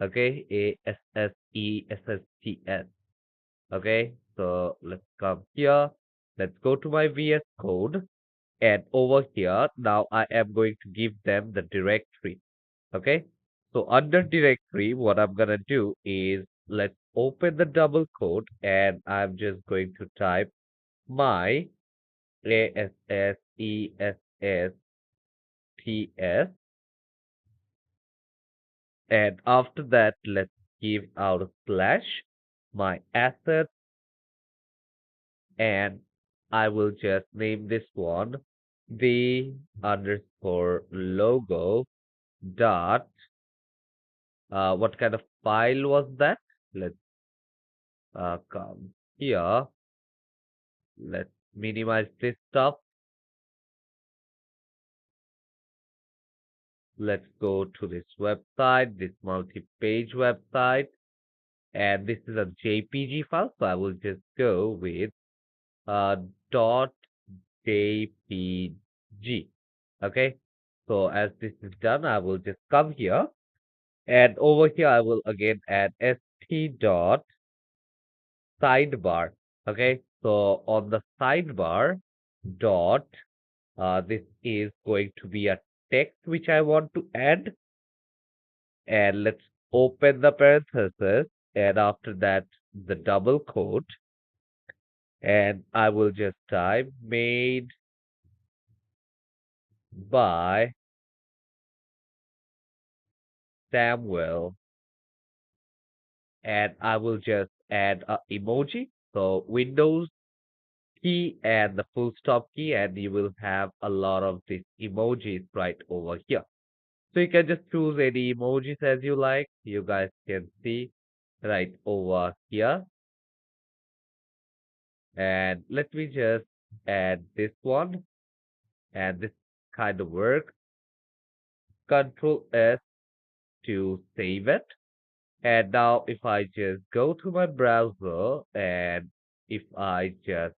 Okay, ASSESSTS. Okay, so let's come here. Let's go to my VS Code. And over here, now I am going to give them the directory. Okay, so under directory, what I'm gonna do is let's open the double quote and I'm just going to type my ASSESSTS and after that, let's give out a slash my asset and I will just name this one the underscore logo dot what kind of file was that? Let's come here. Let's minimize this stuff. Let's go to this website, this multi-page website, and this is a JPG file. So I will just go with uh, dot JPG. Okay. So as this is done, I will just come here and over here I will again add st dot sidebar. Okay. So on the sidebar dot, this is going to be a text which I want to add. And let's open the parenthesis and after that the double quote and I will just type made by Samuel and I will just add a emoji. So Windows key and the full stop key and you will have a lot of these emojis right over here. So you can just choose any emojis as you like. You guys can see right over here. And let me just add this one and this kind of work. Control S to save it. And now if I just go to my browser and if I just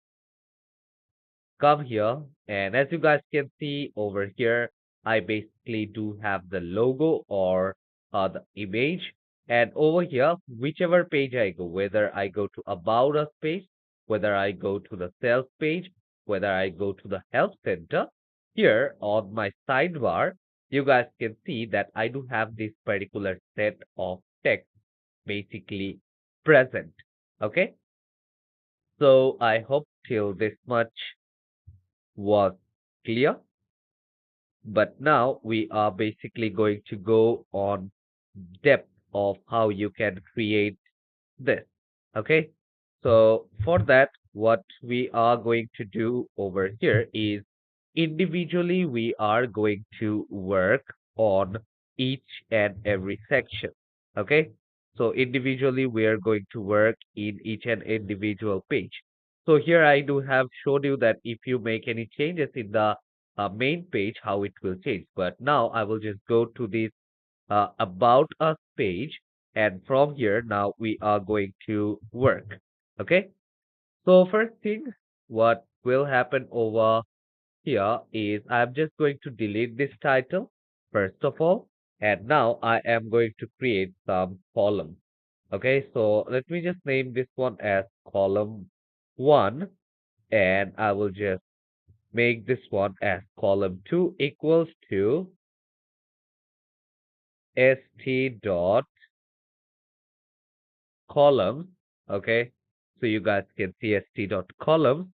come here and as you guys can see over here, I basically do have the logo or the image. And over here, whichever page I go, whether I go to About Us page, whether I go to the sales page, whether I go to the help center, here on my sidebar, you guys can see that I do have this particular set of text basically present. Okay, so I hope till this much was clear. But now we are basically going to go on depth of how you can create this. Okay. So for that, what we are going to do over here is individually we are going to work on each and every section. Okay. So individually we are going to work in each and individual page. So here I do have showed you that if you make any changes in the main page, how it will change. But now I will just go to this about us page, and from here now we are going to work. Okay, so first thing what will happen over here is I'm just going to delete this title first of all, and now I am going to create some columns. Okay, so let me just name this one as column 1, and I will just make this one as column 2 equals to st dot columns. Okay, so you guys can see st dot columns.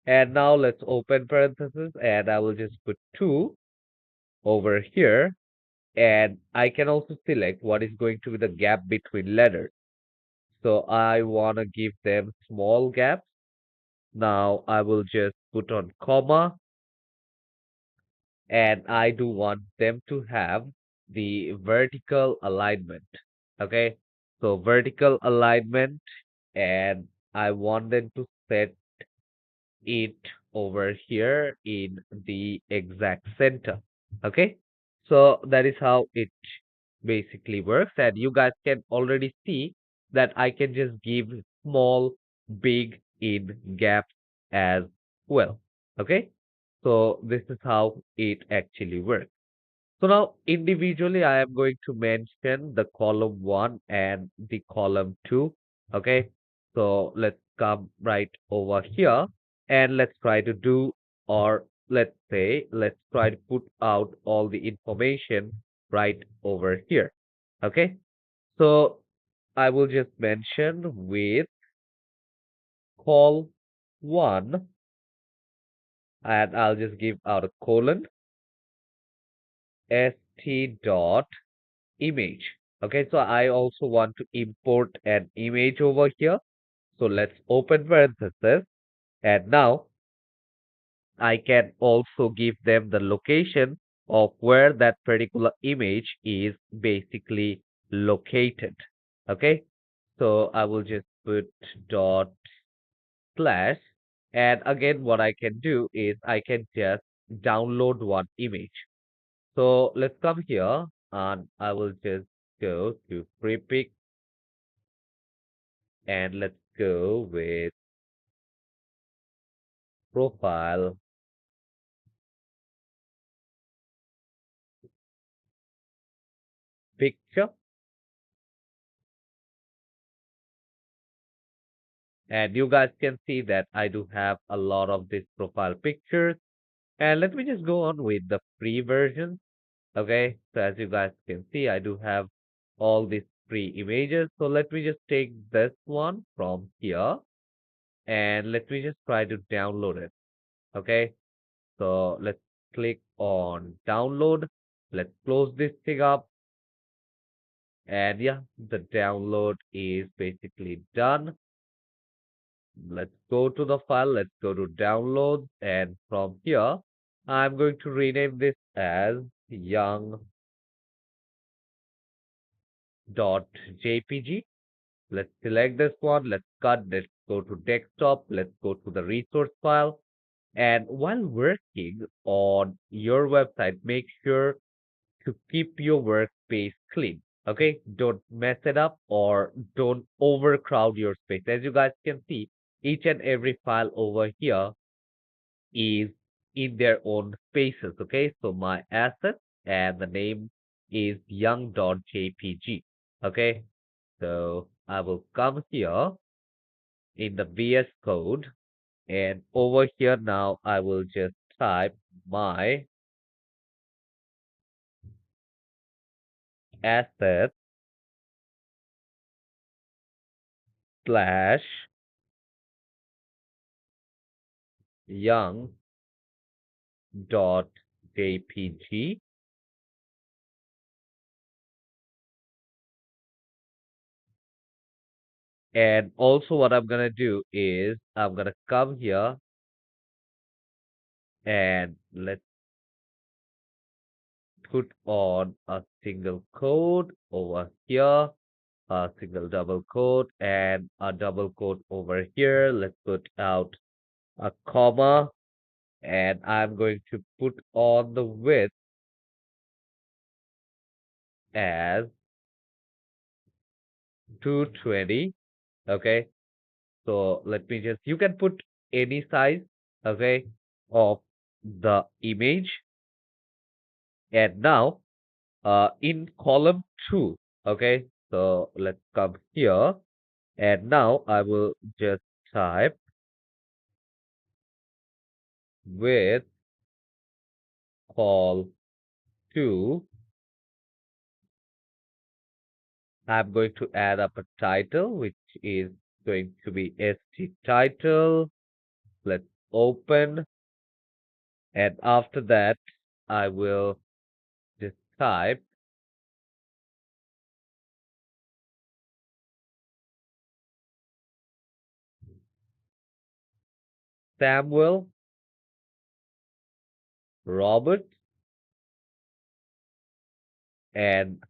And now let's open parentheses and I will just put 2 over here. And I can also select what is going to be the gap between letters. So I want to give them small gaps. Now I will just put on comma, and I do want them to have the vertical alignment. Okay, so vertical alignment, and I want them to set it over here in the exact center. Okay, so that is how it basically works, and you guys can already see that I can just give small, big in gaps as well. Okay, so this is how it actually works. So now individually, I am going to mention the column 1 and the column 2. Okay. So let's come right over here and let's try to do, or let's say, let's try to put out all the information right over here. Okay. So I will just mention with call 1, and I'll just give out a colon st dot image. Okay, so I also want to import an image over here. So let's open parentheses. And now I can also give them the location of where that particular image is basically located. Okay, so I will just put dot slash. And again, what I can do is I can just download one image. So let's come here and I will just go to free pick and let's go with profile picture. And you guys can see that I do have a lot of these profile pictures. And let me just go on with the free version. Okay, so as you guys can see, I do have all these free images. So let me just take this one from here and let me just try to download it. Okay, so let's click on download. Let's close this thing up. And yeah, the download is basically done. Let's go to the file. Let's go to downloads. And from here, I'm going to rename this as young.jpg. Let's select this one. Let's cut. Let's go to desktop. Let's go to the resource file. And while working on your website, make sure to keep your workspace clean. Okay, don't mess it up or don't overcrowd your space. As you guys can see, each and every file over here is in their own spaces. Okay, so my assets and the name is young.jpg. Okay, so I will come here in the VS Code, and over here now I will just type my assets slash young dot JPG. And also what I'm gonna do is I'm gonna come here and let's put on a single quote over here, a single double quote, and a double quote over here. Let's put out a comma, and I'm going to put on the width as 220. Okay, so let me just, you can put any size, okay, of the image. And now, in column 2, okay, so let's come here, and now I will just type with call to. I'm going to add up a title, which is going to be ST title. Let's open. And after that, I will just type Samuel Robert, and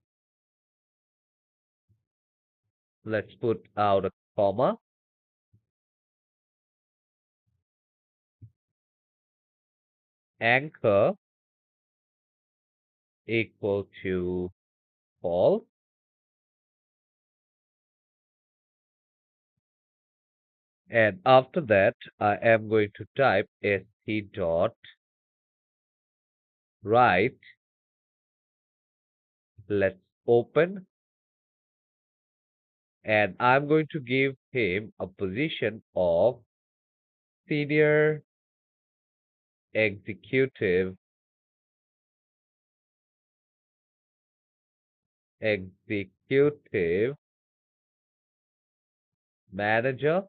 let's put out a comma. Anchor equal to false. And after that, I am going to type st dot right. Let's open. And I'm going to give him a position of senior executive executive manager.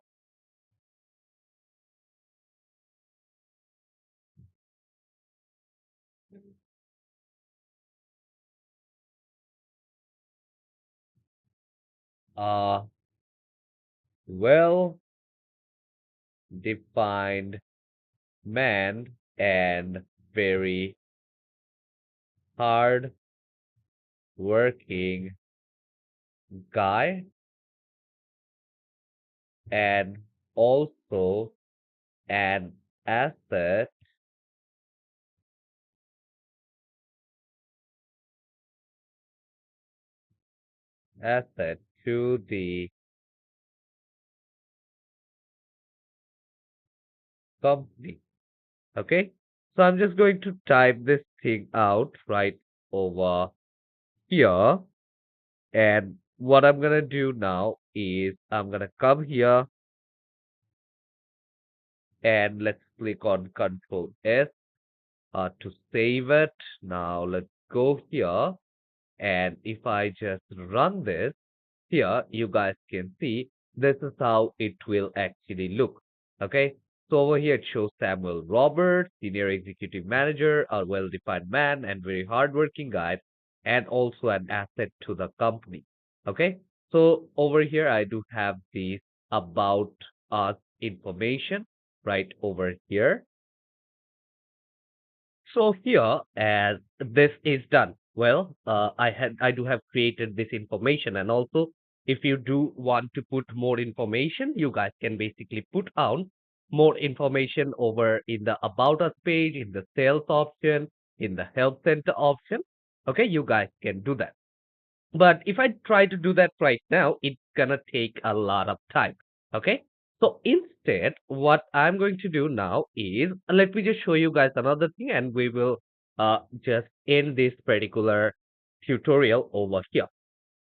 Uh, well defined man and very hard working guy, and also an asset asset to the company. Okay, so I'm just going to type this thing out right over here. And what I'm gonna do now is I'm gonna come here and let's click on Control S to save it. Now let's go here, and if I just run this, here you guys can see this is how it will actually look. Okay, so over here it shows Samuel Roberts, Senior Executive Manager, a well-defined man and very hardworking guy, and also an asset to the company. Okay, so over here I do have this about us information right over here. So here, as this is done, well, I do have created this information, and also if you do want to put more information, you guys can basically put on more information over in the About Us page, in the Sales option, in the Help Center option. Okay, you guys can do that. But if I try to do that right now, it's gonna take a lot of time. Okay. So instead, what I'm going to do now is let me just show you guys another thing, and we will just end this particular tutorial over here.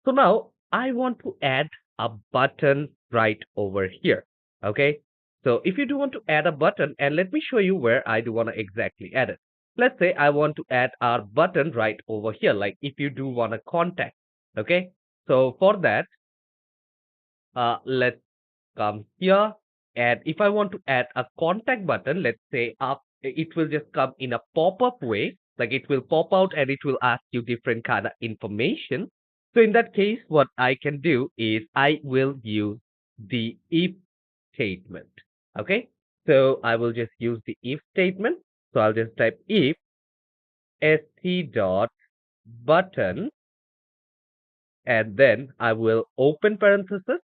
So now I want to add a button right over here. Okay. So if you do want to add a button, and let me show you where I do want to exactly add it. Let's say I want to add our button right over here, like if you do want to contact. Okay. So for that, let's come here. And if I want to add a contact button, let's say it will just come in a pop-up way. Like it will pop out and it will ask you different kind of information. So in that case, what I can do is I will use the if statement. Okay. So I will just use the if statement. So I'll just type if st dot button, and then I will open parenthesis,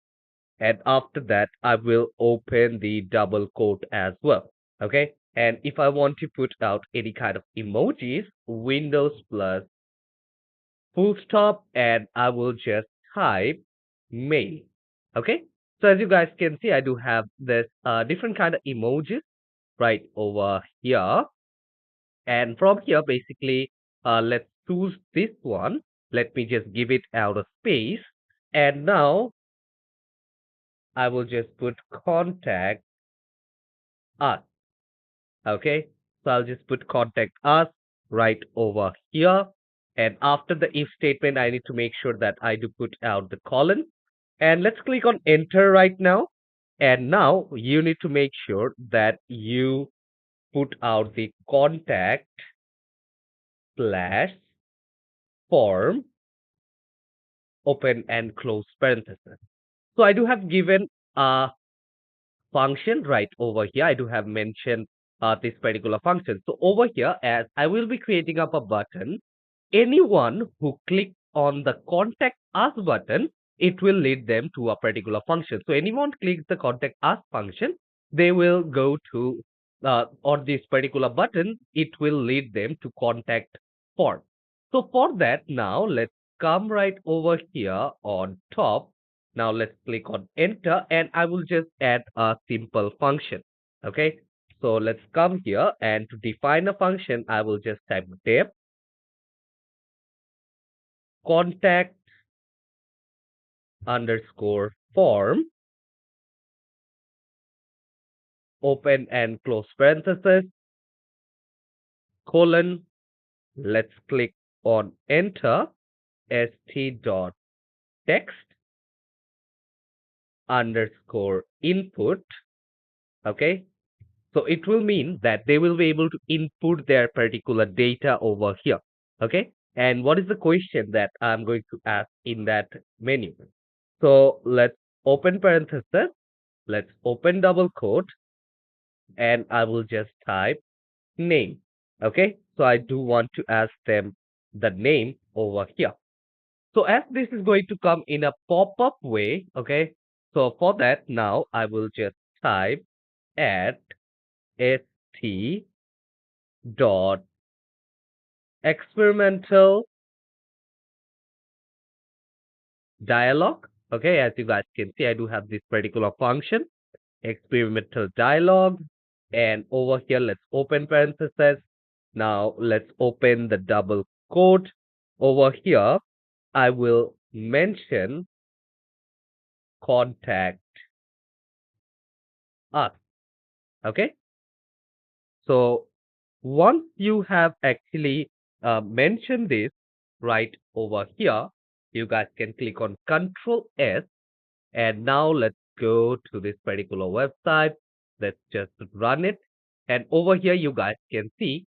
and after that I will open the double quote as well. Okay. And if I want to put out any kind of emojis, Windows plus full stop, and I will just type mail. Okay. So as you guys can see, I do have this different kind of emojis right over here. And from here, basically, let's choose this one. Let me just give it out a space. And now I will just put contact us. Okay. So I'll just put contact us right over here. And after the if statement, I need to make sure that I do put out the colon. And let's click on enter right now. And now you need to make sure that you put out the contact slash form, open and close parenthesis. So I do have given a function right over here. I do have mentioned this particular function. So over here, as I will be creating up a button, anyone who clicks on the contact us button, it will lead them to a particular function. So anyone clicks the contact us function, they will go to on this particular button, it will lead them to contact form. So for that, now let's come right over here on top. Now let's click on enter, and I will just add a simple function. Okay. So let's come here, and to define a function, I will just type def contact underscore form, open and close parenthesis, colon. Let's click on enter, st dot text underscore input. Okay. So it will mean that they will be able to input their particular data over here. Okay. And what is the question that I'm going to ask in that menu? So let's open parenthesis, let's open double quote, and I will just type name. Okay. So I do want to ask them the name over here. So as this is going to come in a pop-up way, okay. So for that, now I will just type at st dot experimental dialog. Okay, as you guys can see, I do have this particular function, experimental dialog. And over here, let's open parentheses. Now let's open the double quote. Over here, I will mention contact us. Okay, so once you have actually mentioned this right over here, you guys can click on Control S. And now let's go to this particular website. Let's just run it. And over here, you guys can see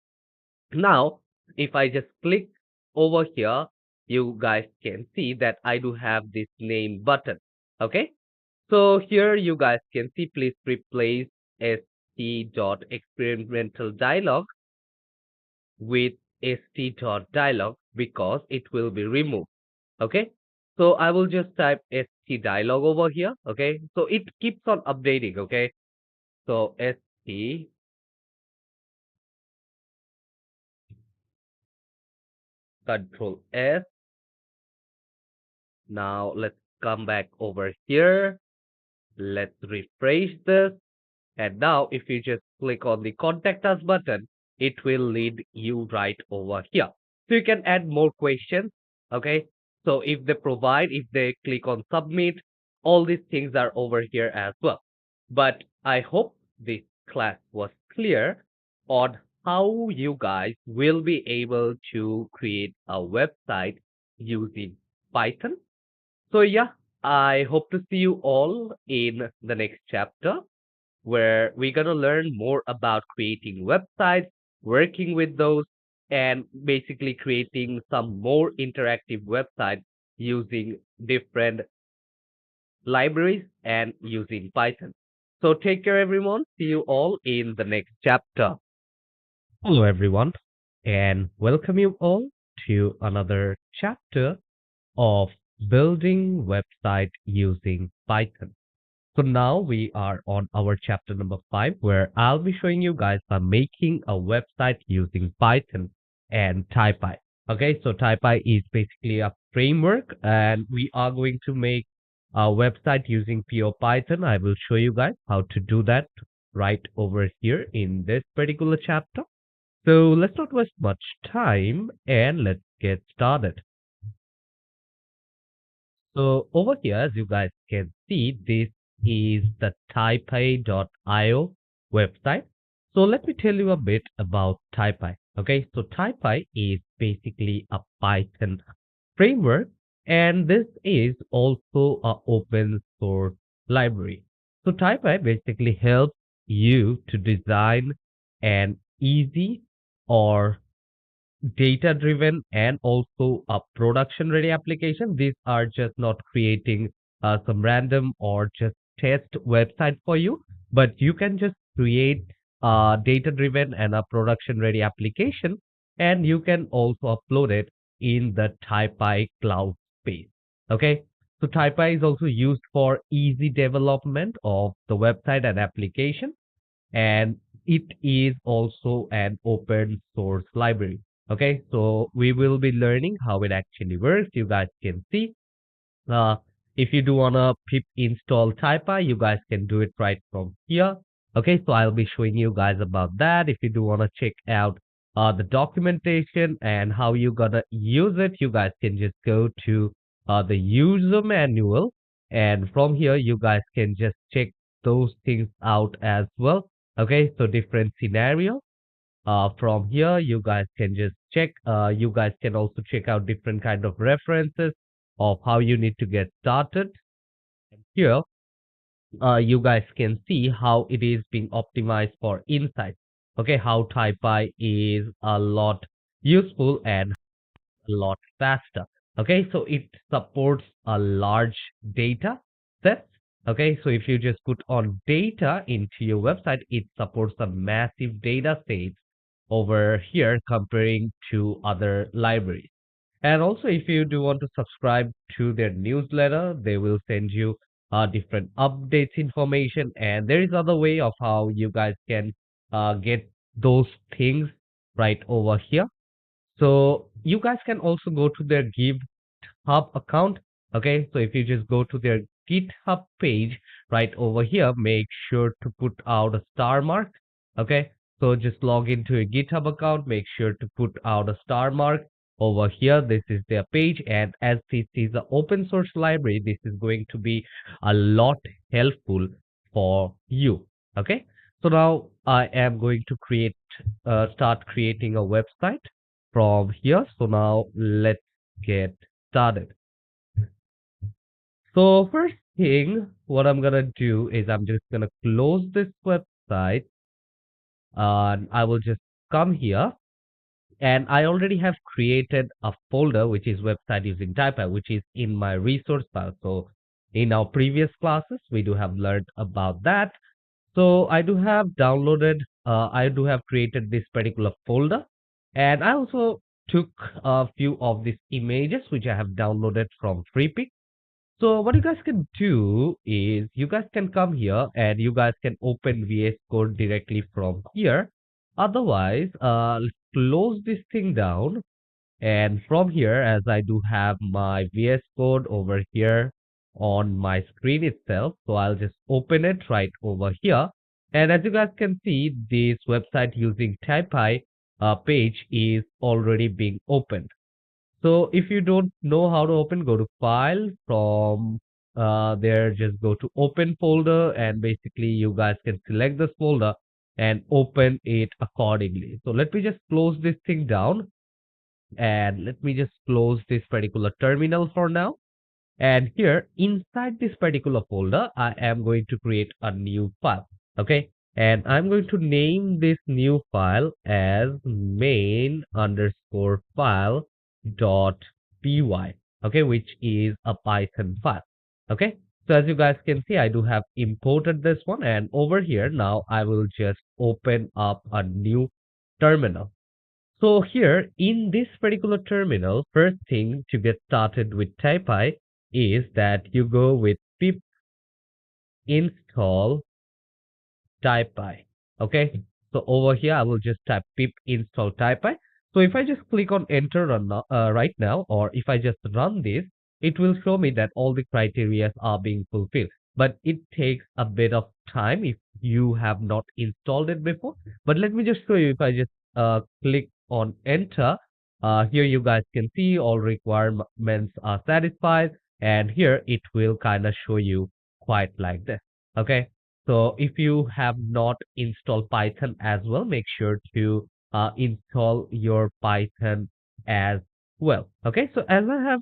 now, if I just click over here, you guys can see that I do have this name button. Okay. So here you guys can see, please replace st.experimental dialog with st.dialog because it will be removed. Okay. So I will just type st dialog over here. Okay. So it keeps on updating. Okay. So st control S. Now let's come back over here. Let's refresh this. And now if you just click on the contact us button, it will lead you right over here. So you can add more questions. Okay. So if they provide, if they click on submit, all these things are over here as well. But I hope this class was clear on how you guys will be able to create a website using Python. So yeah, I hope to see you all in the next chapter where we're going to learn more about creating websites, working with those, and basically creating some more interactive websites using different libraries and using Python. So take care, everyone. See you all in the next chapter. Hello, everyone, and welcome you all to another chapter of building website using Python. So now we are on our chapter number 5, where I'll be showing you guys on making a website using Python and Taipy. Okay, so Taipy is basically a framework, and we are going to make a website using pure Python. I will show you guys how to do that right over here in this particular chapter. So let's not waste much time and let's get started. So over here, as you guys can see, this is the Taipy.io website. So let me tell you a bit about Taipy. Okay, so Taipy is basically a Python framework, and this is also a open source library. So Taipy basically helps you to design an easy or data driven and also a production ready application. These are just not creating some random or just test website for you, but you can just create a data driven and a production ready application, and you can also upload it in the Taipy cloud space. Okay, so Taipy is also used for easy development of the website and application, and it is also an open source library. Okay, so we will be learning how it actually works. You guys can see uh, if you do want to pip install Taipy, you guys can do it right from here. Okay, so I'll be showing you guys about that. If you do want to check out the documentation and how you gonna use it, you guys can just go to the user manual, and from here you guys can just check those things out as well. Okay, so different scenario. From here, you guys can just check. You guys can also check out different kind of references of how you need to get started. Here, you guys can see how it is being optimized for insights. Okay, how Taipy is a lot useful and a lot faster. Okay, so it supports a large data set. Okay, so if you just put on data into your website, it supports a massive data sets over here comparing to other libraries. And also, if you do want to subscribe to their newsletter, they will send you different updates information. And there is other way of how you guys can get those things right over here. So you guys can also go to their GitHub account. Okay, so if you just go to their GitHub page right over here, make sure to put out a star mark. Okay, so just log into a GitHub account, make sure to put out a star mark over here. This is their page, and as this is an open source library, this is going to be a lot helpful for you. Okay, so now I am going to start creating a website from here. So now let's get started. So first thing, what I'm gonna do is I'm just gonna close this website, and I will just come here, and I already have created a folder which is website using Taipy, which is in my resource file. So in our previous classes, we do have learned about that. So I do have created this particular folder, and I also took a few of these images which I have downloaded from FreePic. So what you guys can do is you guys can come here and you guys can open VS Code directly from here. Otherwise, let's close this thing down, and from here, as I do have my VS Code over here on my screen itself, so I'll just open it right over here. And as you guys can see, this website using Taipy page is already being opened. So if you don't know how to open, go to File. From there, just go to Open folder, and basically you guys can select this folder and open it accordingly. So let me just close this thing down, and let me just close this particular terminal for now. And here inside this particular folder, I am going to create a new file. Okay. And I'm going to name this new file as main underscore file dot py, okay, which is a Python file. Okay, so as you guys can see, I do have imported this one, and over here now I will just open up a new terminal. So here in this particular terminal, first thing to get started with Taipy is that you go with pip install Taipy. Okay. So over here, I will just type pip install Taipy. So if I just click on enter right now, or if I just run this, it will show me that all the criteria are being fulfilled. But it takes a bit of time if you have not installed it before. But let me just show you if I just click on enter. Here you guys can see all requirements are satisfied. And here it will kind of show you quite like this. Okay. So if you have not installed Python as well, make sure to install your Python as well. Okay, so as I have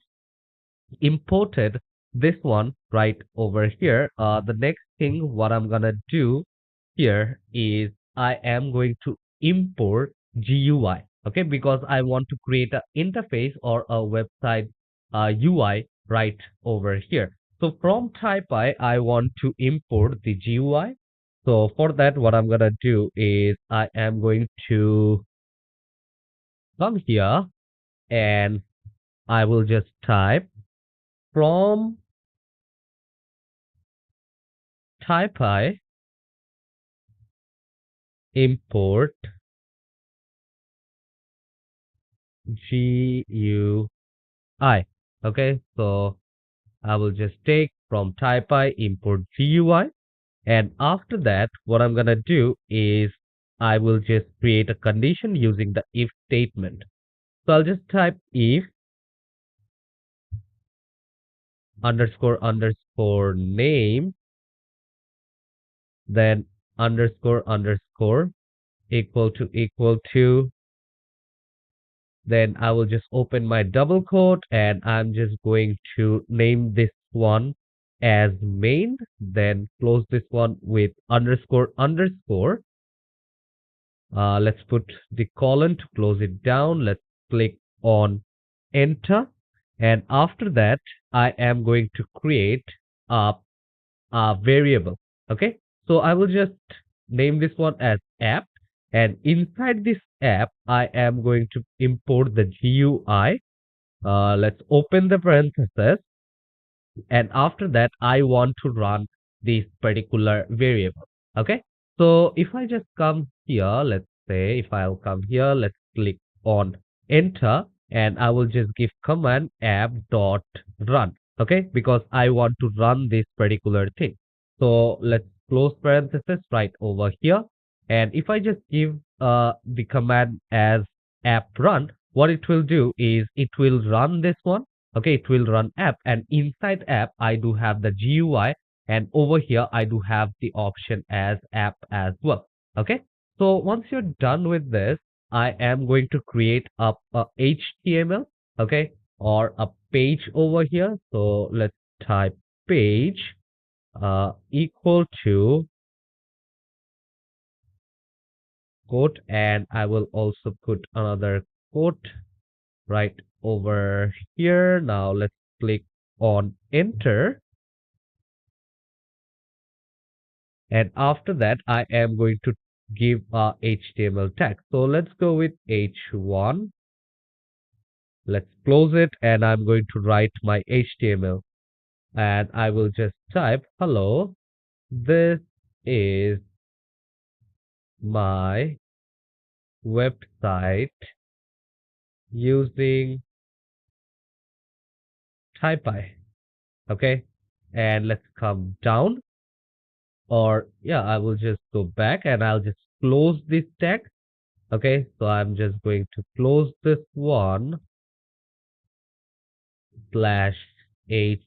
imported this one right over here, the next thing what I'm gonna do here is I am going to import GUI. Okay, because I want to create an interface or a website UI right over here. So from Taipy, I want to import the GUI. So for that, what I'm gonna do is I am going to come here and I will just type from Taipy import GUI. Okay, so I will just take from Taipy import GUI. And after that, what I'm gonna do is I will just create a condition using the if statement. So I'll just type if underscore underscore name, then underscore underscore equal to, then I will just open my double quote and I'm just going to name this one as main, then close this one with underscore underscore. Let's put the colon to close it down. Let's click on enter. And after that, I am going to create a, a variable. Okay. So I will just name this one as app. And inside this app, I am going to import the GUI. Let's open the parenthesis. And after that, I want to run this particular variable. Okay. So if I just come here, let's say if I'll come here, let's click on enter and I will just give command app dot run. Okay. Because I want to run this particular thing. So let's close parenthesis right over here. And if I just give the command as app run, what it will do is it will run this one. Okay, it will run app, and inside app I do have the GUI, and over here I do have the option as app as well. Okay, so once you're done with this, I am going to create up a HTML, okay, or a page over here. So let's type page equal to quote, and I will also put another quote right over here. Now let's click on enter. And after that, I am going to give a HTML tag. So let's go with H1. Let's close it and I'm going to write my HTML. And I will just type, hello, this is my website using Taipy. Okay. And let's come down. Or yeah, I will just go back and I'll just close this tag. Okay, so I'm just going to close this one slash h1,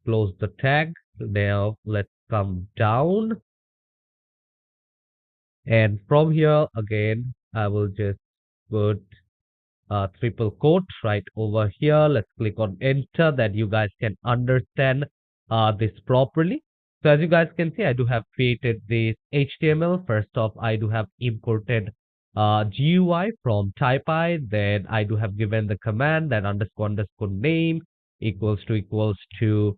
close the tag. Now let's come down, and from here again I will just put a triple quote right over here. Let's click on enter that you guys can understand this properly. So as you guys can see, I do have created this HTML. First off, I do have imported GUI from Taipy. Then I do have given the command that underscore name equals to,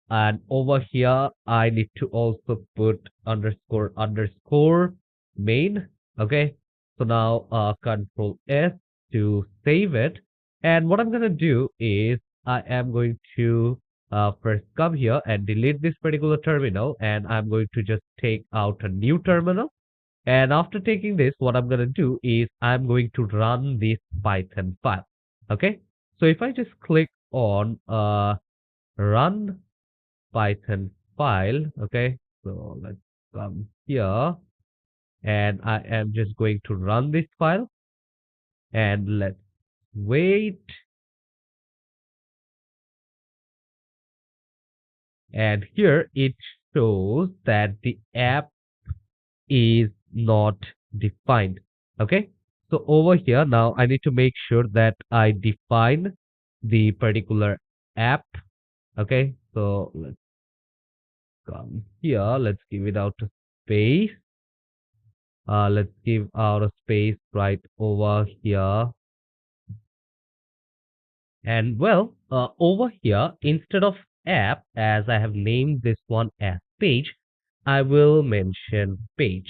and over here I need to also put underscore main. Okay. So now control S to save it. And what I'm gonna do is I am going to first come here and delete this particular terminal, and I'm going to just take out a new terminal. And after taking this, what I'm gonna do is I'm going to run this Python file. Okay. So if I just click on run Python file. Okay, so let's come here, and I am just going to run this file, and let's wait. And here it shows that the app is not defined. Okay, so over here now I need to make sure that I define the particular app. Okay, so let's come here, let's give it out a space. Let's give out a space right over here. And well, over here, instead of app, as I have named this one as page, I will mention page.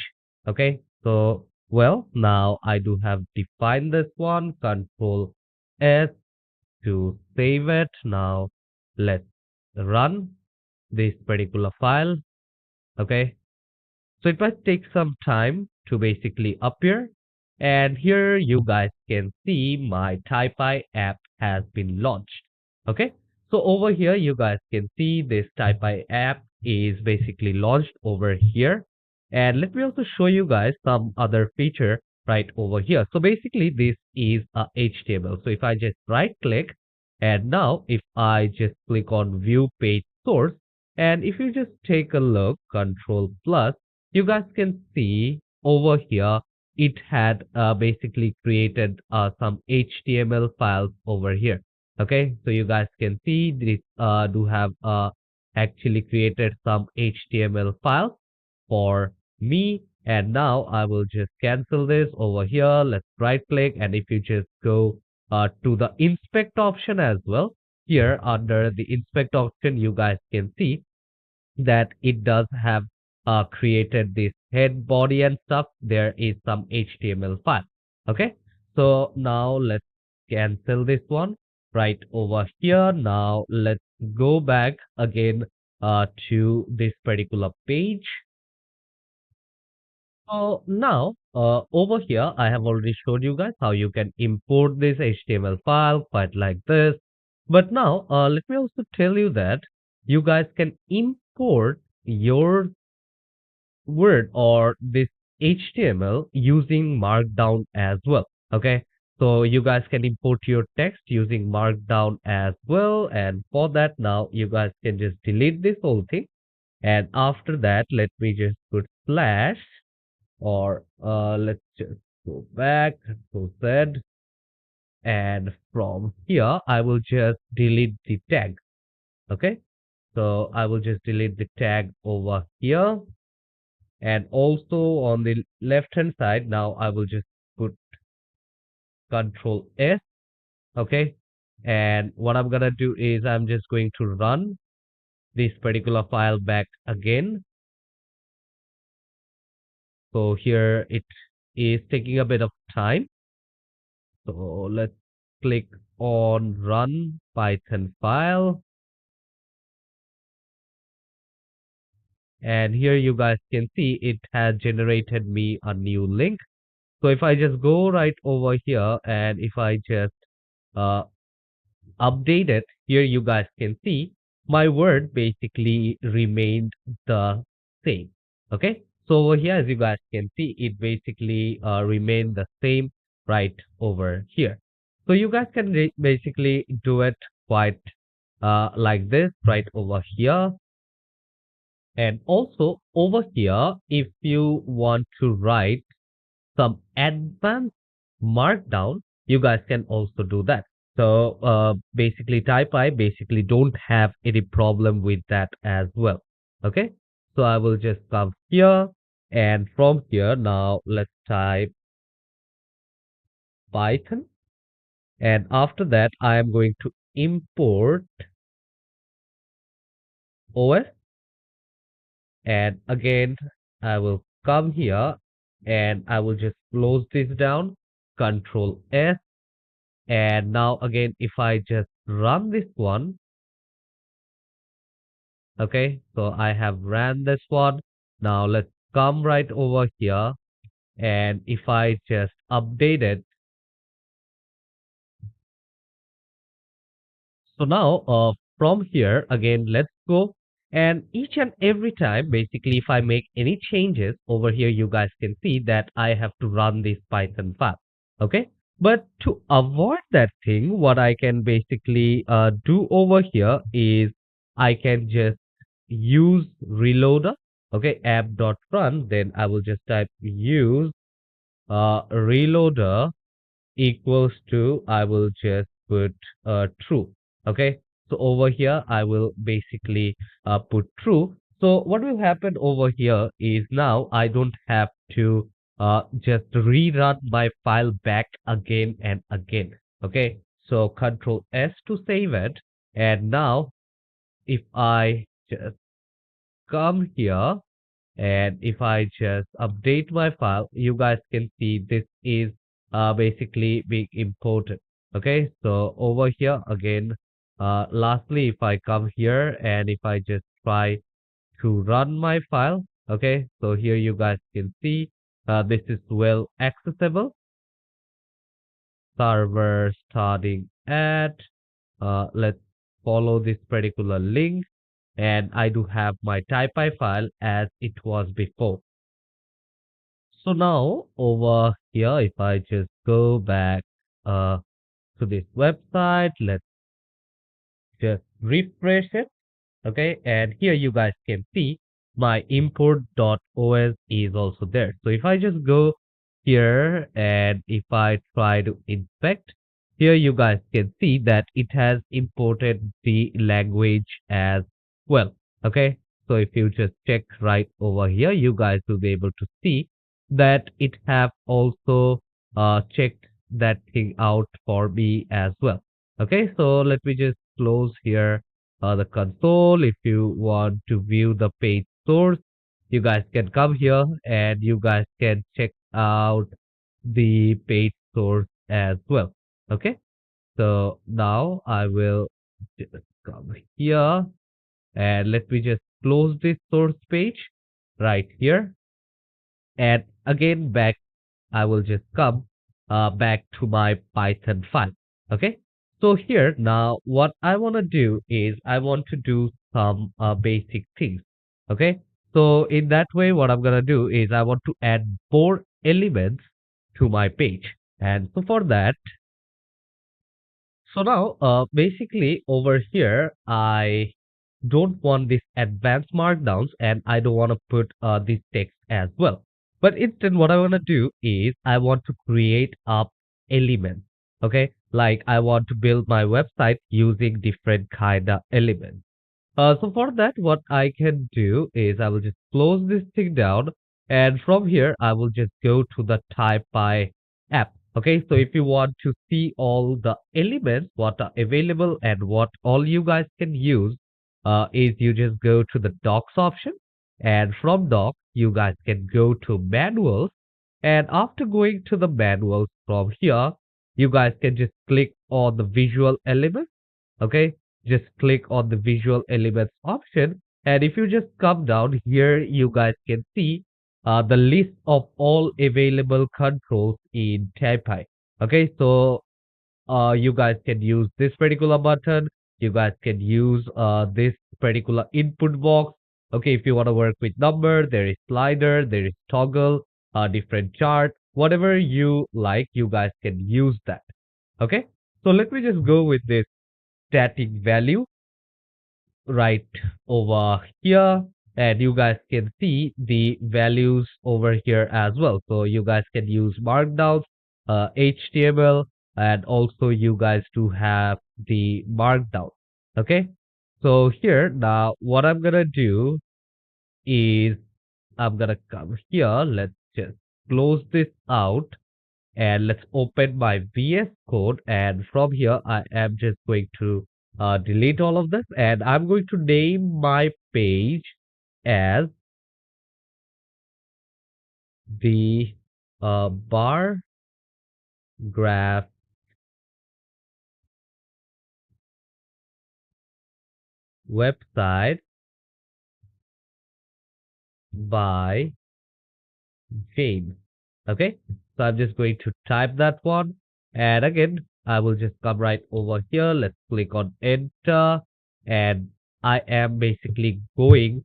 Okay. So, well, now I do have defined this one, control S to save it. Now let's run this particular file. Okay. So it might take some time to basically appear. And here you guys can see my Taipy app has been launched. Okay. So over here, you guys can see this Taipy app is basically launched over here. And let me also show you guys some other feature right over here. So basically this is a HTML. So if I just right click, and now if I just click on view page source, and if you just take a look, control plus, you guys can see over here it had basically created some HTML files over here. Okay, so you guys can see this do have actually created some HTML files for me. And now I will just cancel this over here. Let's right click, and if you just go to the inspect option as well, here under the inspect option, you guys can see that it does have created this head, body, and stuff. There is some HTML file. Okay, so now let's cancel this one right over here. Now let's go back again to this particular page. So now over here, I have already showed you guys how you can import this HTML file quite like this. But now let me also tell you that you guys can import your Word or this HTML using Markdown as well. Okay, so you guys can import your text using Markdown as well. And for that, now you guys can just delete this whole thing. And after that, let me just put slash, or let's just go back to Z. And from here, I will just delete the tag. Okay, so I will just delete the tag over here. And also on the left hand side, now I will just put control S. Okay, and what I'm gonna do is I'm just going to run this particular file back again. So here it is taking a bit of time, so let's click on run Python file. And here you guys can see it has generated me a new link. So if I just go right over here, and if I just uh, update it, here you guys can see my word basically remained the same. Okay, so over here, as you guys can see, it basically remained the same right over here. So you guys can basically do it quite like this right over here. And also over here, if you want to write some advanced markdown, you guys can also do that. So basically Taipy basically don't have any problem with that as well. Okay. So I will just come here, and from here now let's type Python, and after that I am going to import OS, and again I will come here and I will just close this down, Control S, and now again if I just run this one, okay, so I have ran this one. Now let's come right over here, and if I just update it, so now from here again, let's go. And each and every time, basically, if I make any changes over here, you guys can see that I have to run this Python file. Okay. But to avoid that thing, what I can basically do over here is I can just use reloader. Okay. App.run. Then I will just type use reloader equals to, I will just put true. Okay. So over here, I will basically put true. So what will happen over here is now I don't have to just rerun my file back again and again. Okay. So Control S to save it. And now if I just come here and if I just update my file, you guys can see this is basically being imported. Okay, so over here again, lastly, if I come here and if I just try to run my file, okay, so here you guys can see this is well accessible. Server starting at, let's follow this particular link, and I do have my Taipy file as it was before. So now over here, if I just go back uh, to this website, let's just refresh it. Okay, and here you guys can see my import.os is also there. So if I just go here and if I try to inspect, here you guys can see that it has imported the language as well. Okay, so if you just check right over here, you guys will be able to see that it have also checked that thing out for me as well. Okay, so let me just close here the console. If you want to view the page source, you guys can come here and you guys can check out the page source as well. Okay, so now I will just come here and let me just close this source page right here, and again back I will just come back to my Python file. Okay. So here now what I want to do is I want to do some basic things. Okay. So in that way, what I'm going to do is I want to add more elements to my page. And so for that, so now basically over here, I don't want this advanced markdowns and I don't want to put this text as well. But instead, what I want to do is I want to create up elements. Okay, like I want to build my website using different kind of elements. So for that, what I can do is I will just close this thing down, and from here I will just go to the Taipy app. Okay, so if you want to see all the elements what are available and what all you guys can use, is you just go to the docs option, and from docs you guys can go to manuals, and after going to the manuals from here, you guys can just click on the visual elements. Okay, just click on the visual elements option, and if you just come down here you guys can see the list of all available controls in Taipy. Okay, so you guys can use this particular button, you guys can use this particular input box. Okay, if you want to work with number, there is slider, there is toggle, different chart, whatever you like, you guys can use that. Okay, so let me just go with this static value right over here, and you guys can see the values over here as well. So you guys can use markdowns, HTML, and also you guys do have the markdown. Okay, so here now what I'm gonna do is I'm gonna come here. Let's just close this out and let's open my VS Code. And from here, I am just going to delete all of this and I'm going to name my page as the bar graph website by James. Okay, so I'm just going to type that one, and again, I will just come right over here. Let's click on enter, and I am basically going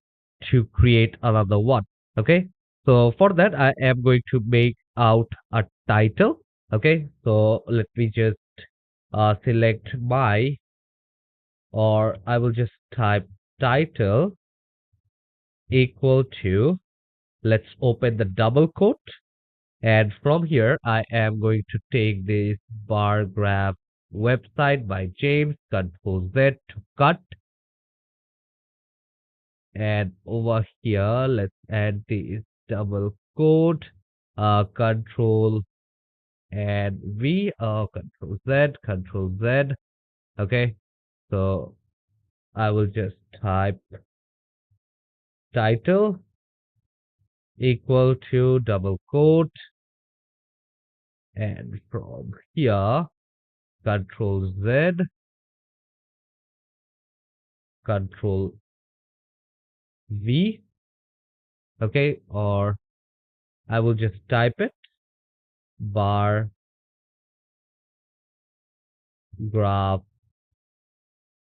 to create another one. Okay, so for that, I am going to make out a title. Okay, so let me just select my, or I will just type title equal to, let's open the double quote. And from here, I am going to take this bar graph website by James, Control Z to cut. And over here, let's add this double quote, Control and V, Control Z. Okay, so I will just type title equal to double quote. And from here, Control Z, Control V, okay, or I will just type it bar graph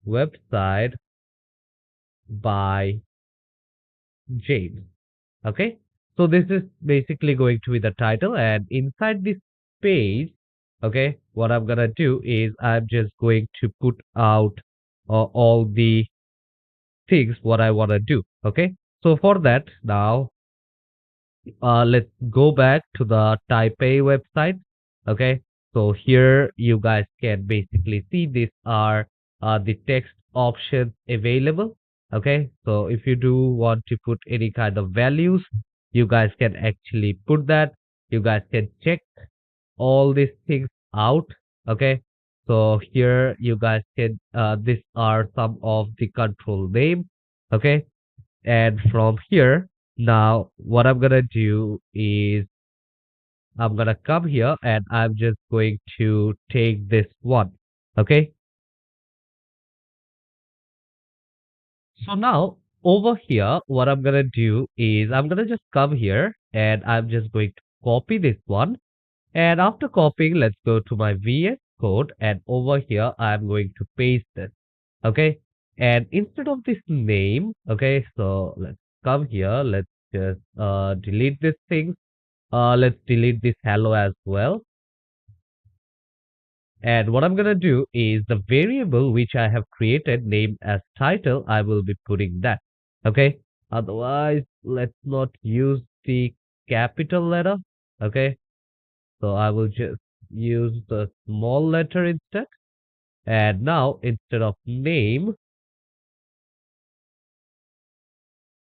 website by James. Okay, so this is basically going to be the title, and inside this page, okay, what I'm gonna do is I'm just going to put out all the things what I want to do. Okay, so for that now let's go back to the Taipei website. Okay, so here you guys can basically see these are the text options available. Okay, so if you do want to put any kind of values, you guys can actually put that. You guys can check all these things out. Okay, so here you guys can these are some of the control name. Okay, and from here, now what I'm gonna do is I'm gonna come here and I'm just going to take this one. Okay. So now over here, what I'm gonna do is I'm gonna just come here and I'm just going to copy this one. And after copying, let's go to my VS Code and over here, I'm going to paste this. Okay. And instead of this name, okay, so let's come here. Let's just delete this thing. Let's delete this hello as well. And what I'm gonna do is the variable which I have created named as title, I will be putting that. Okay. Otherwise, let's not use the capital letter. Okay. So I will just use the small letter instead. And now instead of name,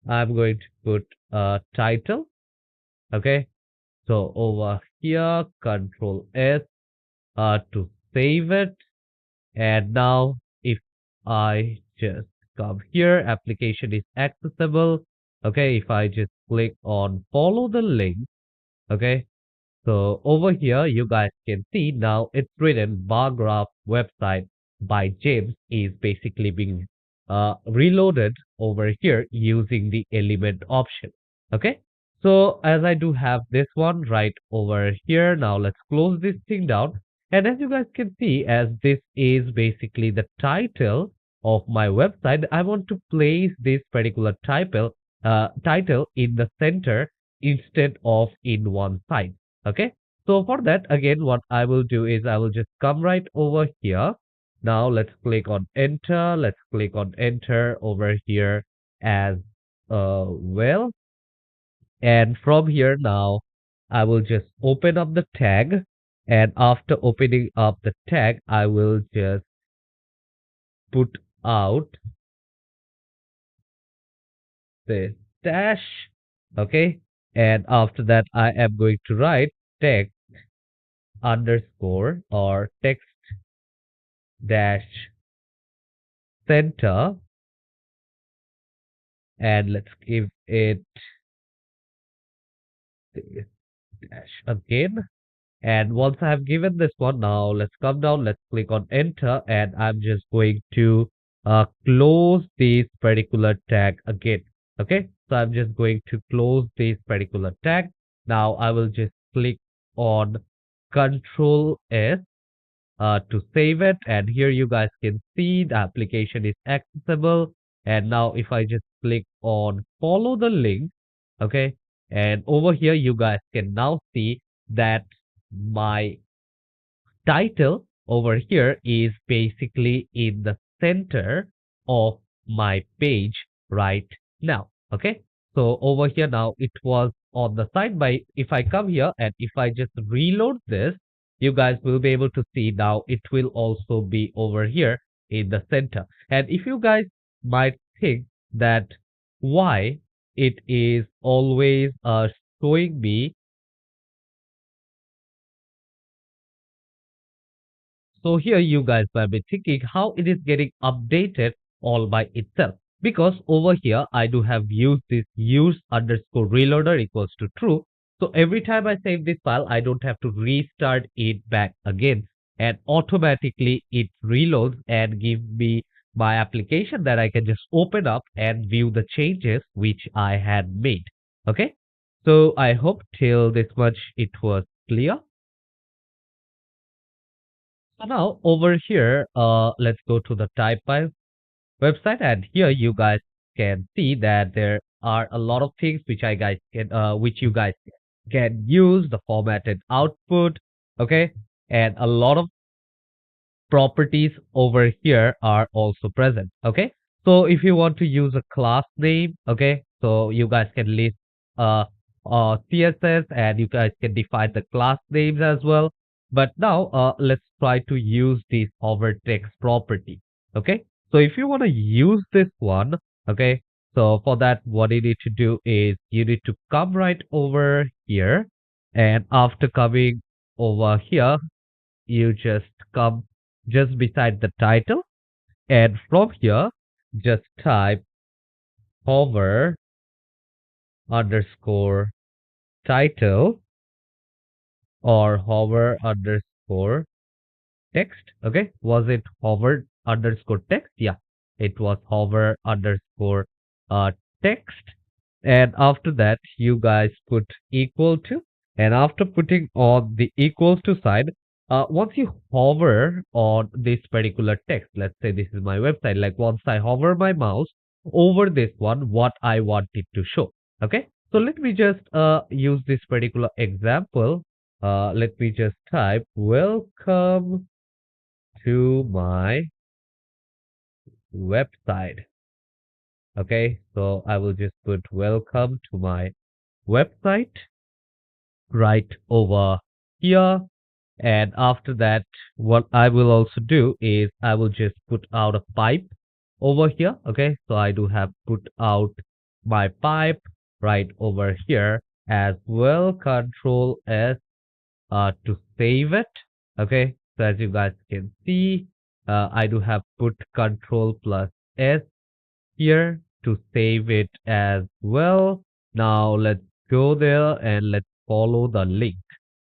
I'm going to put title. Okay. So over here, Control S to save it. And now if I just come here, application is accessible. Okay, if I just click on follow the link, okay, so over here you guys can see now it's written bar graph website by James is basically being reloaded over here using the element option. Okay, so as I do have this one right over here, now let's close this thing down. And as you guys can see, as this is basically the title of my website, I want to place this particular title in the center instead of in one side. Okay, so for that, again, what I will do is I will just come right over here. Now let's click on enter. Let's click on enter over here as well. And from here now, I will just open up the tag. And after opening up the tag, I will just put out this. dash. Okay. And after that, I am going to write text underscore or text dash center. And let's give it this dash again. And once I have given this one, now let's come down, let's click on enter, and I'm just going to close this particular tag again. Okay, so I'm just going to close this particular tag. Now I will just click on Control S to save it. And here you guys can see the application is accessible. And now if I just click on follow the link, okay, and over here you guys can now see that my title over here is basically in the center of my page right now. Okay. So over here now it was on the side by if I come here and if I just reload this, you guys will be able to see now it will also be over here in the center. And if you guys might think that why it is always showing me. So here you guys might be thinking how it is getting updated all by itself. Because over here I do have used this use underscore reloader equals to true. So every time I save this file, I don't have to restart it back again. And automatically it reloads and give me my application that I can just open up and view the changes which I had made. Okay. So I hope till this much it was clear. So now over here, let's go to the Taipy website, and here you guys can see that there are a lot of things which which you guys can use the formatted output, okay, and a lot of properties over here are also present. Okay. So if you want to use a class name, okay, so you guys can list uh, CSS and you guys can define the class names as well. But now let's try to use this hover text property. Okay. So if you want to use this one, okay, so for that, what you need to do is you need to come right over here. And after coming over here, you just come just beside the title, and from here just type hover underscore title or hover underscore text. Okay, was it hover underscore text? Yeah, it was hover underscore uh text. And after that you guys put equal to, and after putting on the equals to sign, once you hover on this particular text, let's say this is my website, like once I hover my mouse over this one, what I want it to show. Okay, so let me just use this particular example. Let me just type welcome to my website. Okay, so I will just put welcome to my website right over here. And after that, what I will also do is I will just put out a pipe over here. Okay, so I do have put out my pipe right over here as well. Control S to save it. Okay, so as you guys can see, I do have put Control plus S here to save it as well. Now let's go there and let's follow the link.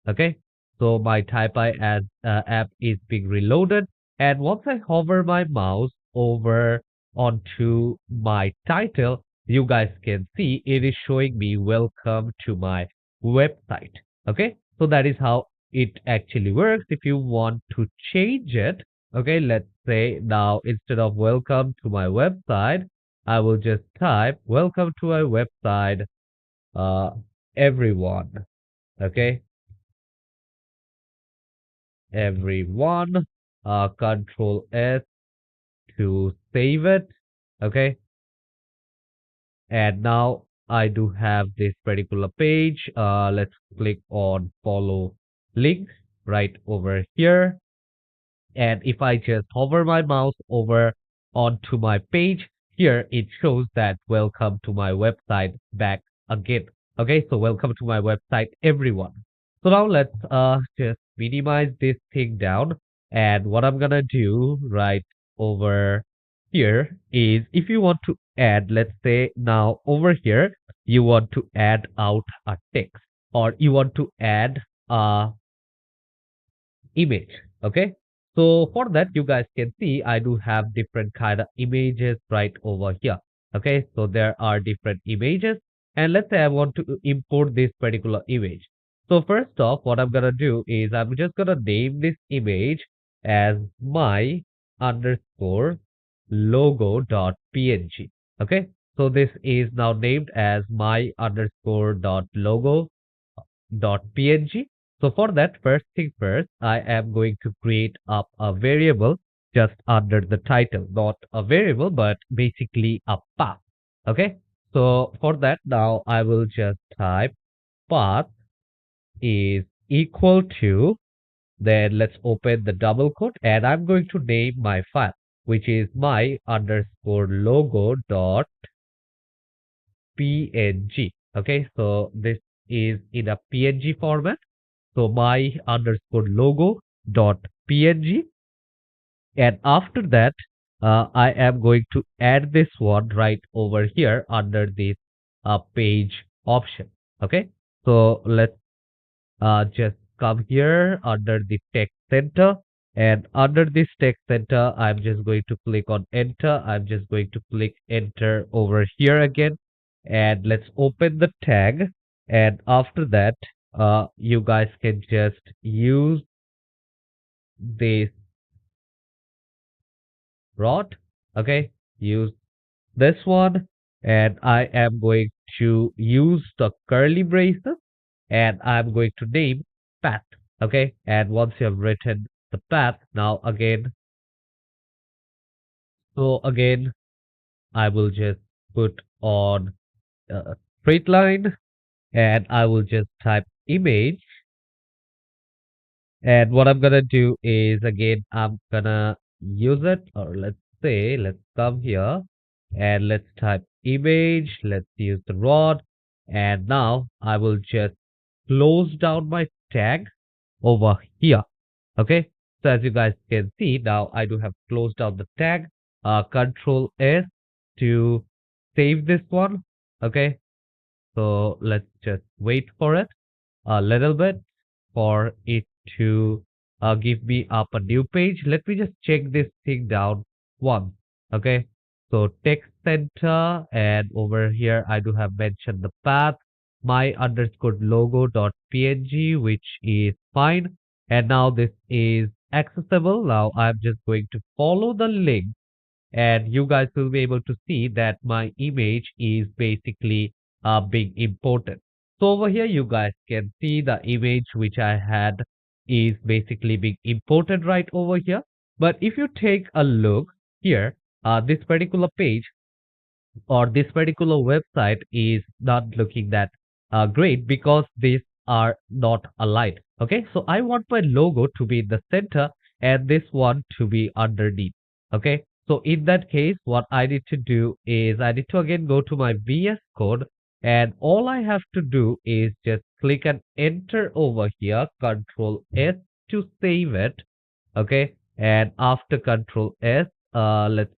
Okay, so my Taipy as app is being reloaded, and once I hover my mouse over onto my title, you guys can see it is showing me welcome to my website. Okay, so that is how it actually works. If you want to change it, okay, let's say now instead of welcome to my website, I will just type welcome to my website, uh, everyone. Okay, everyone. Control S to save it. Okay, and now I do have this particular page. Let's click on follow link right over here. And if I just hover my mouse over onto my page, here it shows that welcome to my website back again. Okay, so welcome to my website, everyone. So now let's just minimize this thing down. And what I'm gonna do right over here is if you want to add, let's say now over here, you want to add out a text or you want to add a image. Okay, so for that you guys can see I do have different kind of images right over here. Okay, so there are different images, and let's say I want to import this particular image. So first off, what I'm gonna do is I'm just gonna name this image as my underscore logo dot png. Okay, so this is now named as my underscore dot logo png. So for that, first thing first, I am going to create up a variable just under the title, not a variable, but basically a path. Okay. So for that, now I will just type path is equal to, then let's open the double quote and I'm going to name my file, which is my underscore logo dot png. Okay. So this is in a png format. So my underscore logo dot png, and after that I am going to add this one right over here under this page option. Okay, so let's just come here under the text center, and under this text center I'm just going to click on enter. I'm just going to click enter over here again, and let's open the tag. And after that you guys can just use this rod. Okay, use this one, and I am going to use the curly braces, and I'm going to name path. Okay, and once you have written the path, now again, so again I will just put on a straight line, and I will just type image. And what I'm gonna do is again, I'm gonna use it, or let's say, let's come here and let's type image. Let's use the rod. And now I will just close down my tag over here. Okay. So as you guys can see, now I do have closed down the tag. Control S to save this one. Okay. So let's just wait for it a little bit for it to give me up a new page. Let me just check this thing down once. Okay. So text center, and over here I do have mentioned the path, my underscore logo dot png, which is fine. And now this is accessible. Now I'm just going to follow the link, and you guys will be able to see that my image is basically being imported. So over here you guys can see the image which I had is basically being imported right over here. But if you take a look here, this particular page or this particular website is not looking that great because these are not aligned. Okay, so I want my logo to be in the center and this one to be underneath. Okay, so in that case, what I need to do is I need to again go to my VS Code, and all I have to do is just click and enter over here, Control S to save it. Okay, and after Control S, let's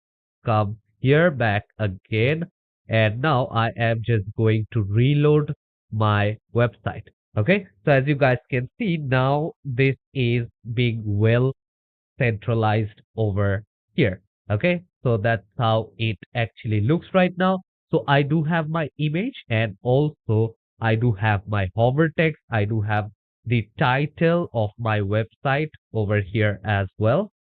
come here back again, and now I am just going to reload my website. Okay, so as you guys can see, now this is being well centralized over here. Okay, so that's how it actually looks right now. So I do have my image, and also I do have my hover text. I do have the title of my website over here as well.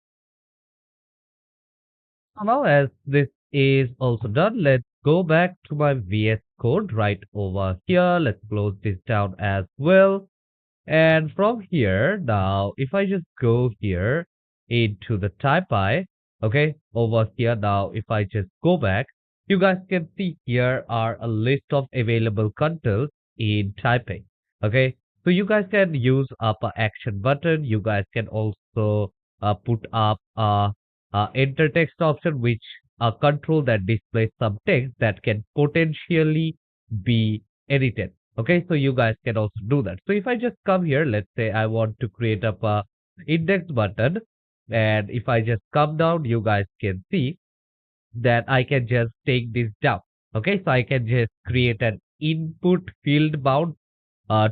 So now as this is also done, let's go back to my VS Code right over here. Let's close this down as well. And from here, now, if I just go here into the Taipy, okay, over here now, if I just go back, you guys can see here are a list of available controls in Taipei. Okay, so you guys can use up a action button. You guys can also put up a enter text option, which a control that displays some text that can potentially be edited. Okay, so you guys can also do that. So if I just come here, let's say I want to create up a index button, and if I just come down, you guys can see that I can just take this down. Okay, so I can just create an input field bound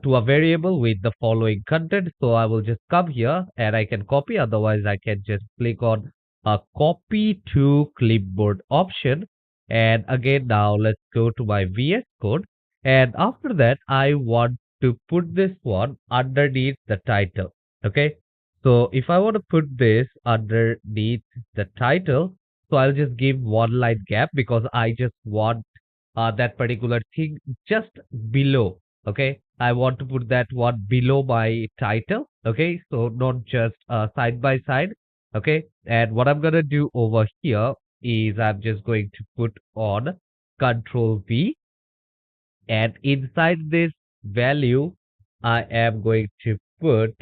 to a variable with the following content. So I will just come here and I can copy. Otherwise, I can just click on a copy to clipboard option. And again, now let's go to my VS Code. And after that, I want to put this one underneath the title. Okay. So if I want to put this underneath the title, so I'll just give one line gap because I just want that particular thing just below. Okay, I want to put that one below my title. Okay, so not just side by side. Okay, and what I'm gonna do over here is I'm just going to put on Control V, and inside this value I am going to put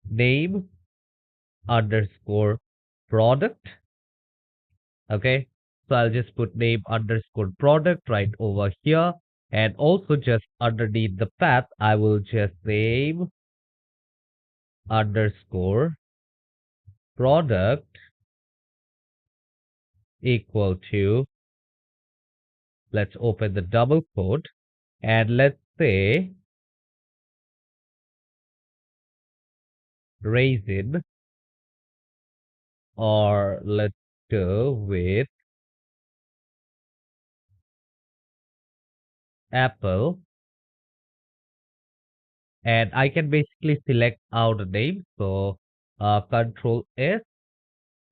name underscore product. Okay, so I'll just put name underscore product right over here, and also just underneath the path I will just name underscore product equal to, let's open the double quote, and let's say raisin, or let's go with apple, and I can basically select out a name. So Control S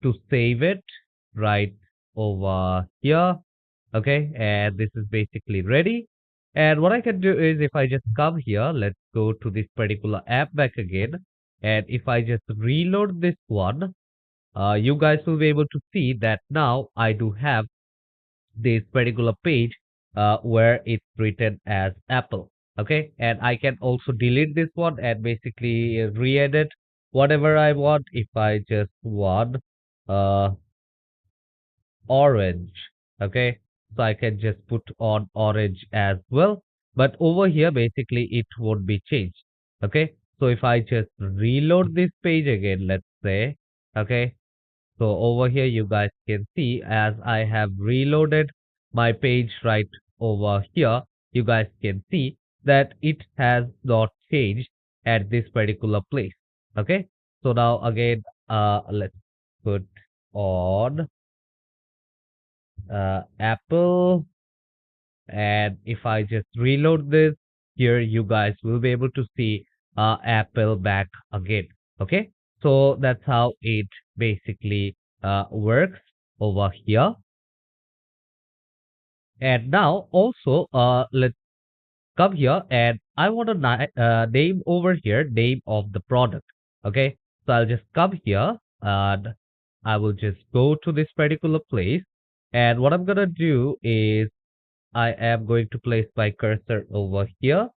to save it right over here. Okay, and this is basically ready. And what I can do is if I just come here, let's go to this particular app back again. And if I just reload this one, you guys will be able to see that now I do have this particular page where it's written as Apple. Okay, and I can also delete this one and basically re-edit whatever I want. If I just want uh, orange. Okay, so I can just put on orange as well, but over here basically it won't be changed. Okay, so if I just reload this page again, let's say, okay, so over here you guys can see as I have reloaded my page right over here, you guys can see that it has not changed at this particular place. Okay, so now again let's put on Apple, and if I just reload this here, you guys will be able to see Apple back again. Okay, so that's how it basically works over here. And now also let's come here, and I want to name over here name of the product. Okay, so I'll just come here and I will just go to this particular place, and what I'm gonna do is I am going to place my cursor over here,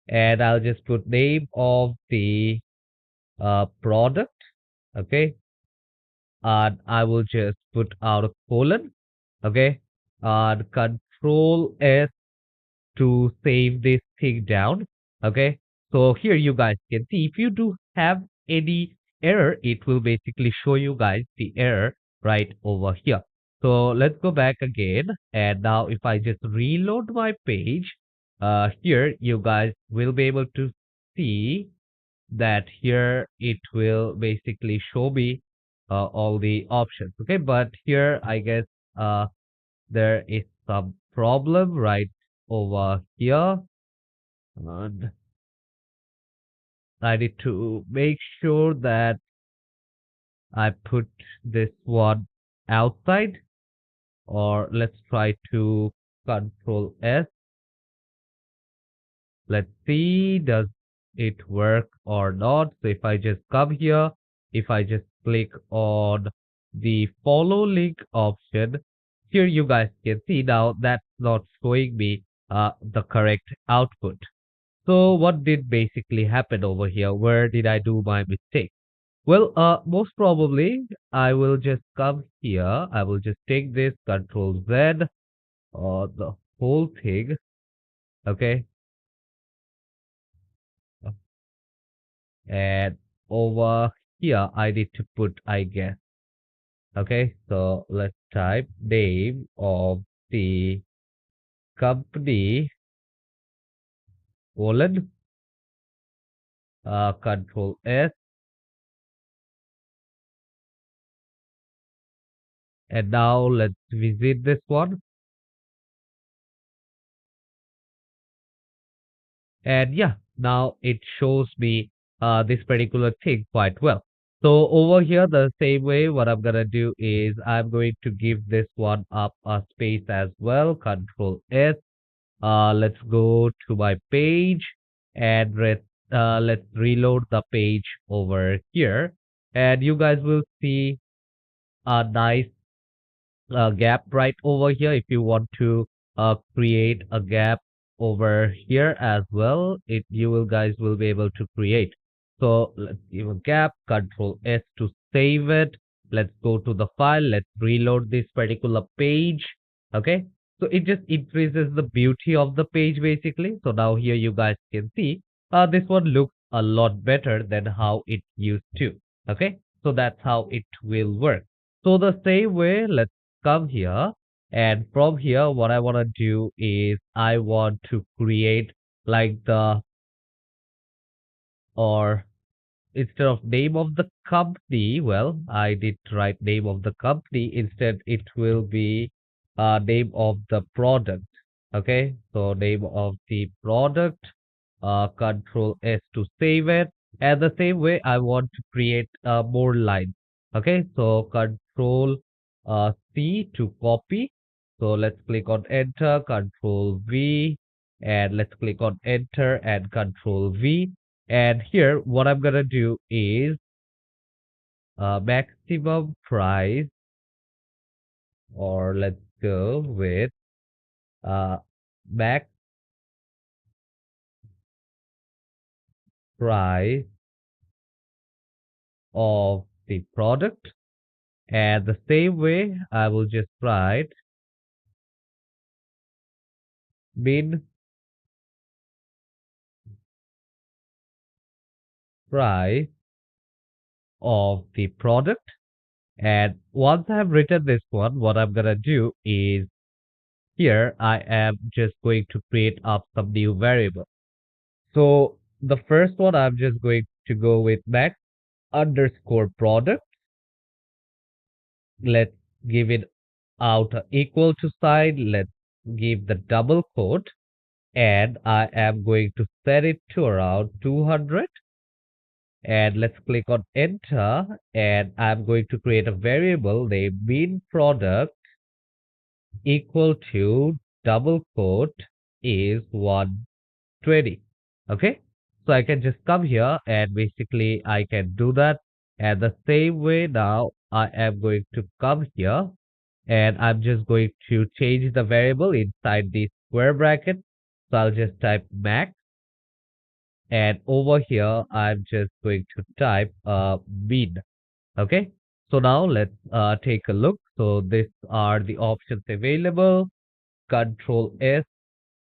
and I'll just put name of the product. Okay, and I will just put out a colon. Okay, and Control S to save this thing down. Okay, so here you guys can see if you do have any error, it will basically show you guys the error right over here. So let's go back again, and now if I just reload my page, here you guys will be able to see that here it will basically show me all the options. Okay, but here I guess there is some problem right over here, and I need to make sure that I put this one outside, or let's try to Control S. Let's see, does it work or not? So if I just come here, if I just click on the follow link option, here you guys can see now that's not showing me the correct output. So what did basically happen over here? Where did I do my mistake? Well, most probably I will just come here. I will just take this Control Z or the whole thing. Okay, and over here I need to put, I guess. Okay, so let's type name of the company, colon, Control S, and now let's visit this one. And yeah, now it shows me this particular thing quite well. So over here, the same way, what I'm gonna do is I'm going to give this one up a space as well. Control S. Let's go to my page and let's reload the page over here. And you guys will see a nice gap right over here. If you want to create a gap over here as well, it you will guys will be able to create. So let's give a gap, Control S to save it. Let's go to the file. Let's reload this particular page. Okay. So it just increases the beauty of the page basically. So now here you guys can see this one looks a lot better than how it used to. Okay. So that's how it will work. So the same way, let's come here, and from here what I want to do is I want to create like the, or instead of name of the company, well, I did write name of the company. Instead, it will be name of the product. Okay, so name of the product, Control S to save it. And the same way, I want to create more lines. Okay, so Control C to copy. So let's click on Enter, Control V, and let's click on Enter and Control V. And here, what I'm gonna do is maximum price, or let's go with uh, max price of the product. And the same way, I will just write min price of the product. And once I have written this one, what I'm gonna do is here I am just going to create up some new variable. So the first one, I'm just going to go with max underscore product. Let's give it out a equal to sign. Let's give the double quote, and I am going to set it to around 200. And let's click on enter, and I'm going to create a variable named mean product equal to double quote is 120. Okay, so I can just come here and basically I can do that. And the same way now I am going to come here and I'm just going to change the variable inside the square bracket. So I'll just type max, and over here I'm just going to type mean. Okay, so now let's take a look. So these are the options available. Control S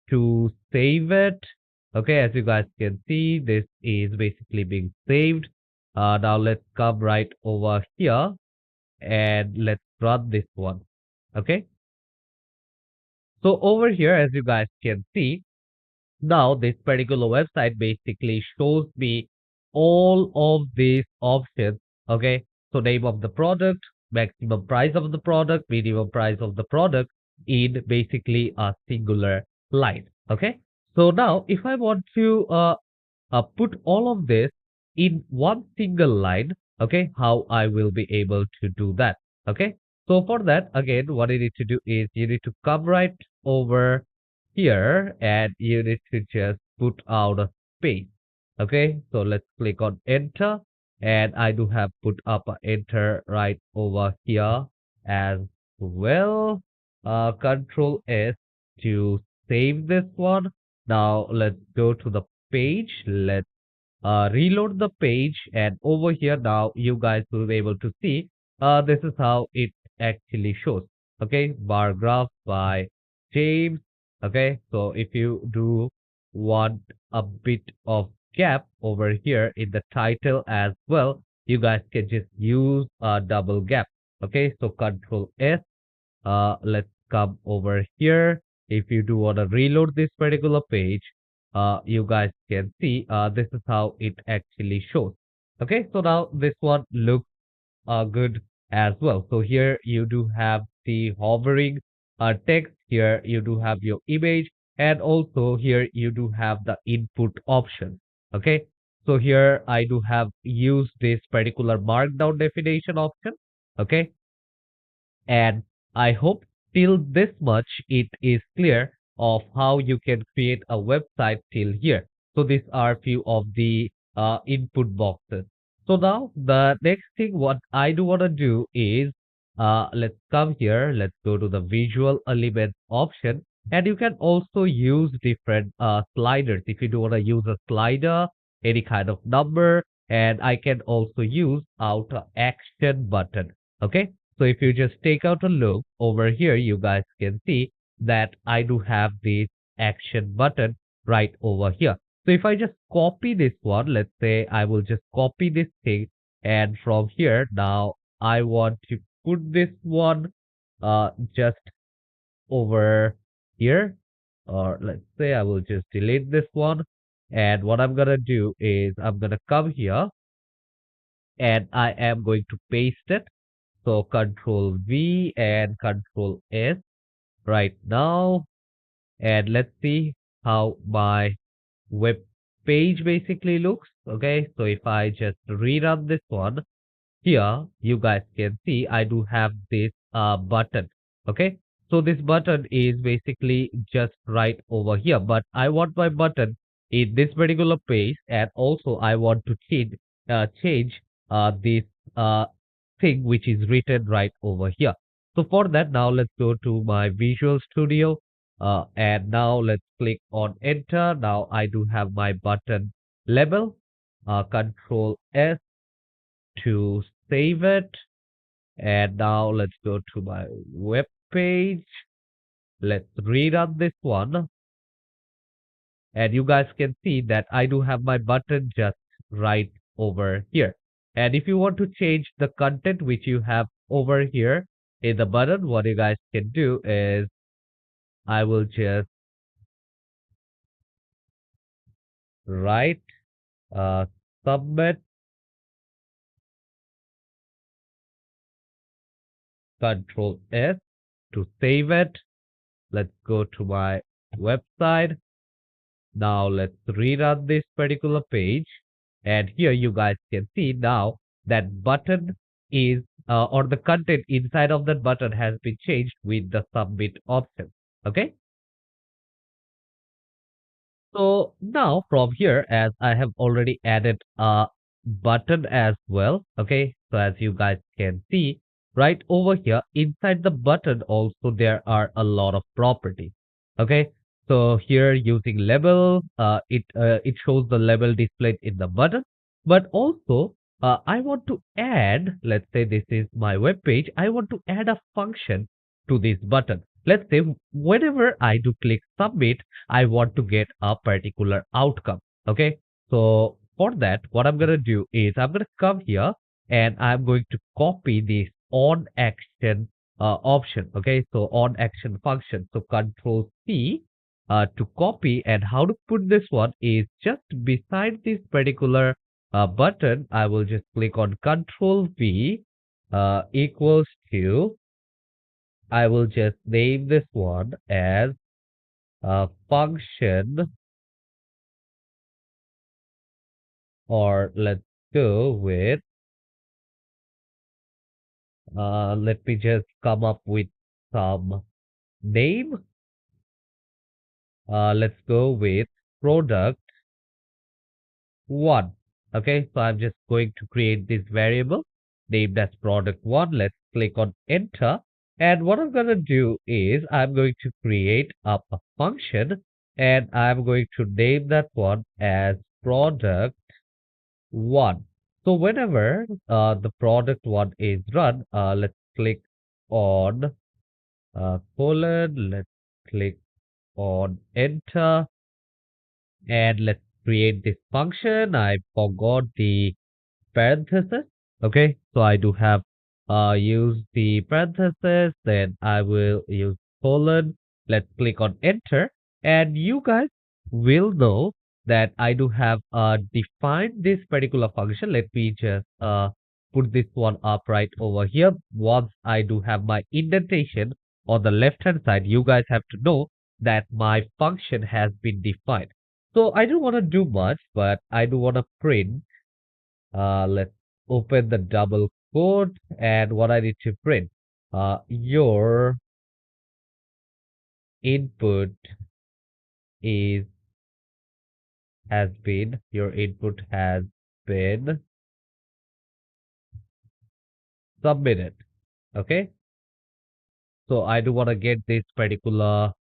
to save it. Okay, as you guys can see, this is basically being saved. Now let's come right over here and let's run this one. Okay, so over here, as you guys can see, now this particular website basically shows me all of these options. Okay, so name of the product, maximum price of the product, minimum price of the product in basically a singular line. Okay, so now if I want to put all of this in one single line, okay, how I will be able to do that. Okay, so for that, again, what you need to do is you need to come right over here and you need to just put out a space. Okay, so let's click on enter, and I do have put up a enter right over here as well. Control S to save this one. Now let's go to the page. Let's reload the page, and over here now you guys will be able to see this is how it actually shows. Okay, bar graph by James. Okay, so if you do want a bit of gap over here in the title as well, you guys can just use a double gap. Okay, so Control S. Let's come over here. If you do want to reload this particular page, you guys can see this is how it actually shows. Okay, so now this one looks good as well. So here you do have the hovering text. Here you do have your image, and also here you do have the input option. Okay, so here I do have used this particular markdown definition option. Okay, and I hope till this much it is clear of how you can create a website till here. So these are few of the input boxes. So now the next thing what I do want to do is let's come here. Let's go to the visual elements option, and you can also use different sliders. If you do want to use a slider, any kind of number, and I can also use out a action button. Okay, so if you just take out a look over here, you guys can see that I do have this action button right over here. So if I just copy this one, let's say I will just copy this thing, and from here now I want to put this one just over here, or let's say I will just delete this one. And what I'm gonna do is I'm gonna come here and I am going to paste it. So Control V and Control S right now. And let's see how my web page basically looks. Okay, so if I just rerun this one, here you guys can see I do have this button. Okay, so this button is basically just right over here, but I want my button in this particular page, and also I want to change this thing which is written right over here. So for that, now let's go to my Visual Studio, and now let's click on enter. Now I do have my button label. Control S to save it. And now let's go to my web page. Let's rerun this one. And you guys can see that I do have my button just right over here. And if you want to change the content which you have over here in the button, what you guys can do is I will just write submit, Control S to save it. Let's go to my website. Now let's rerun this particular page. And here you guys can see now that button is or the content inside of that button has been changed with the submit option. Okay. So now from here, as I have already added a button as well. Okay. So as you guys can see right over here inside the button also there are a lot of properties. Okay. So here using label, it shows the label displayed in the button, but also I want to add, let's say this is my web page. I want to add a function to this button. Let's say whenever I do click submit, I want to get a particular outcome. Okay. So for that, what I'm going to do is I'm going to come here and I'm going to copy this on action option. Okay. So on action function. So Control C to copy, and how to put this one is just beside this particular button. I will just click on Control V equals to, I will just name this one as function, or let's go with, let me just come up with some name. Let's go with product one. Okay, so I'm just going to create this variable named as product one. Let's click on enter. And what I'm going to do is I'm going to create up a function, and I'm going to name that one as product one. So whenever the product one is run, let's click on colon, let's click on enter, and let's create this function. I forgot the parenthesis. Okay, so I do have use the parenthesis, then I will use colon. Let's click on enter, and you guys will know that I do have defined this particular function. Let me just put this one up right over here. Once I do have my indentation on the left hand side, you guys have to know that my function has been defined. So I don't want to do much, but I do want to print. Let's open the double quote, and what I need to print. Your input is your input has been submitted. Okay, so I do want to get this particular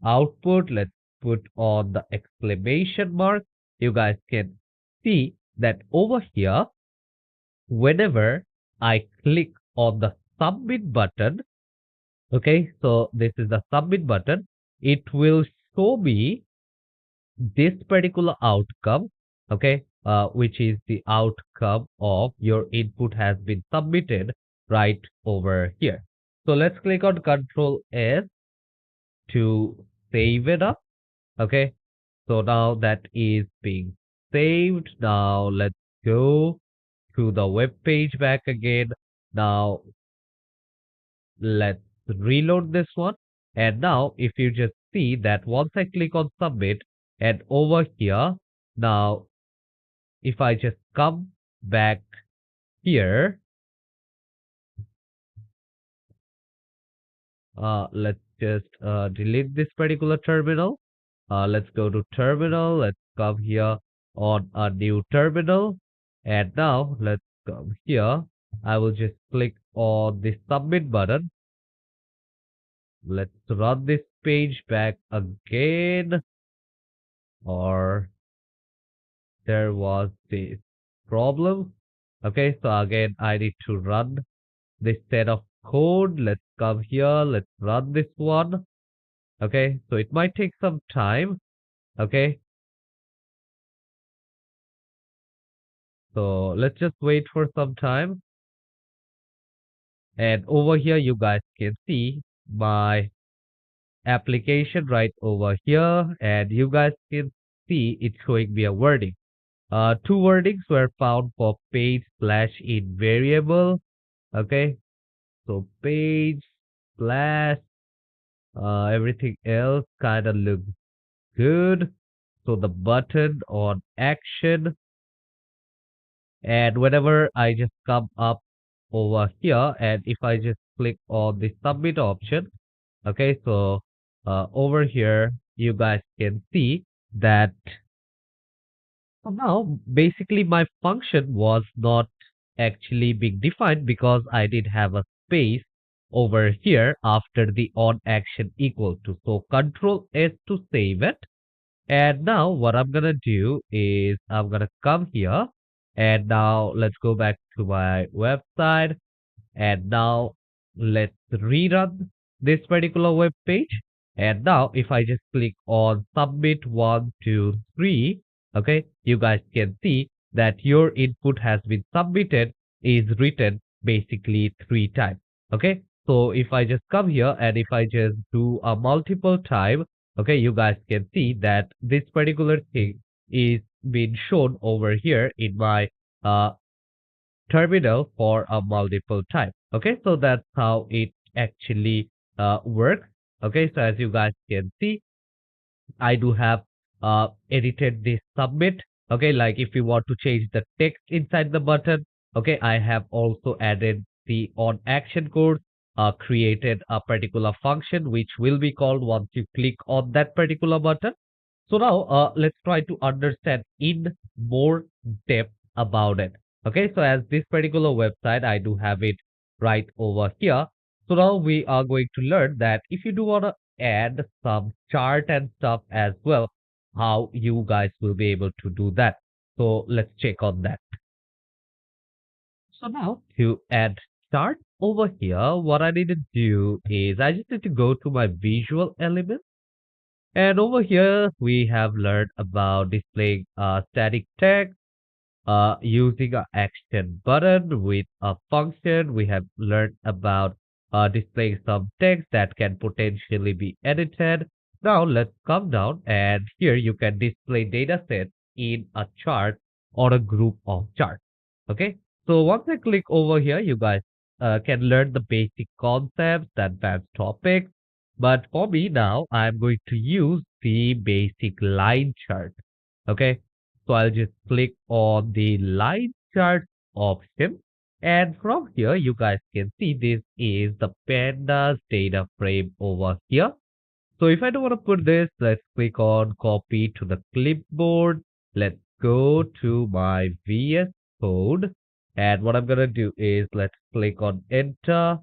output. Let's put on the exclamation mark. You guys can see that over here, whenever I click on the submit button, okay, so this is the submit button. It will show me this particular outcome, okay, which is the outcome of your input has been submitted right over here. So let's click on Control S to save it up, okay. So now that is being saved. Now let's go to the web page back again. Now let's reload this one. And now if you just see that once I click on submit and over here, now if I just come back here, let's just delete this particular terminal. Let's go to terminal. Let's come here on a new terminal. And now let's come here. I will just click on the submit button. Let's run this page back again. Or there was this problem. Okay, so again, I need to run this set of code. Let's come here. Let's run this one. Okay, so it might take some time. Okay, so let's just wait for some time. And over here, you guys can see my application right over here. And you guys can see it showing me a wording. Two wordings were found for page slash in variable. Okay, so page slash everything else kind of looks good. So the button on action, and whenever I just come up over here, and if I just click on the submit option, okay, so over here you guys can see that now basically my function was not actually being defined because I did have a space over here after the on action equal to. So Control S to save it. And now what I'm gonna do is I'm gonna come here, and now let's go back to my website, and now let's rerun this particular web page. And now if I just click on submit 1, 2, 3, okay, you guys can see that your input has been submitted is written basically 3 times. Okay, so if I just come here and if I just do a multiple time, okay, you guys can see that this particular thing is being shown over here in my uh, terminal for a multiple time. Okay, so that's how it actually works. Okay, so as you guys can see, I do have edited this submit. Okay, like if you want to change the text inside the button, okay, I have also added the on action code, created a particular function which will be called once you click on that particular button. So now let's try to understand in more depth about it. Okay, so as this particular website, I do have it right over here. So now we are going to learn that if you do want to add some chart and stuff as well, how you guys will be able to do that. So let's check on that. So now to add chart over here, what I need to do is I just need to go to my visual element. And over here, we have learned about displaying static text using an action button with a function. We have learned about displaying some text that can potentially be edited. Now let's come down and here you can display data sets in a chart or a group of charts. Okay. So once I click over here, you guys can learn the basic concepts, the advanced topics. But for me now, I'm going to use the basic line chart. Okay. So I'll just click on the line chart option. And from here, you guys can see this is the pandas data frame over here. So if I don't want to put this, let's click on copy to the clipboard. Let's go to my VS Code. And what I'm going to do is let's click on enter.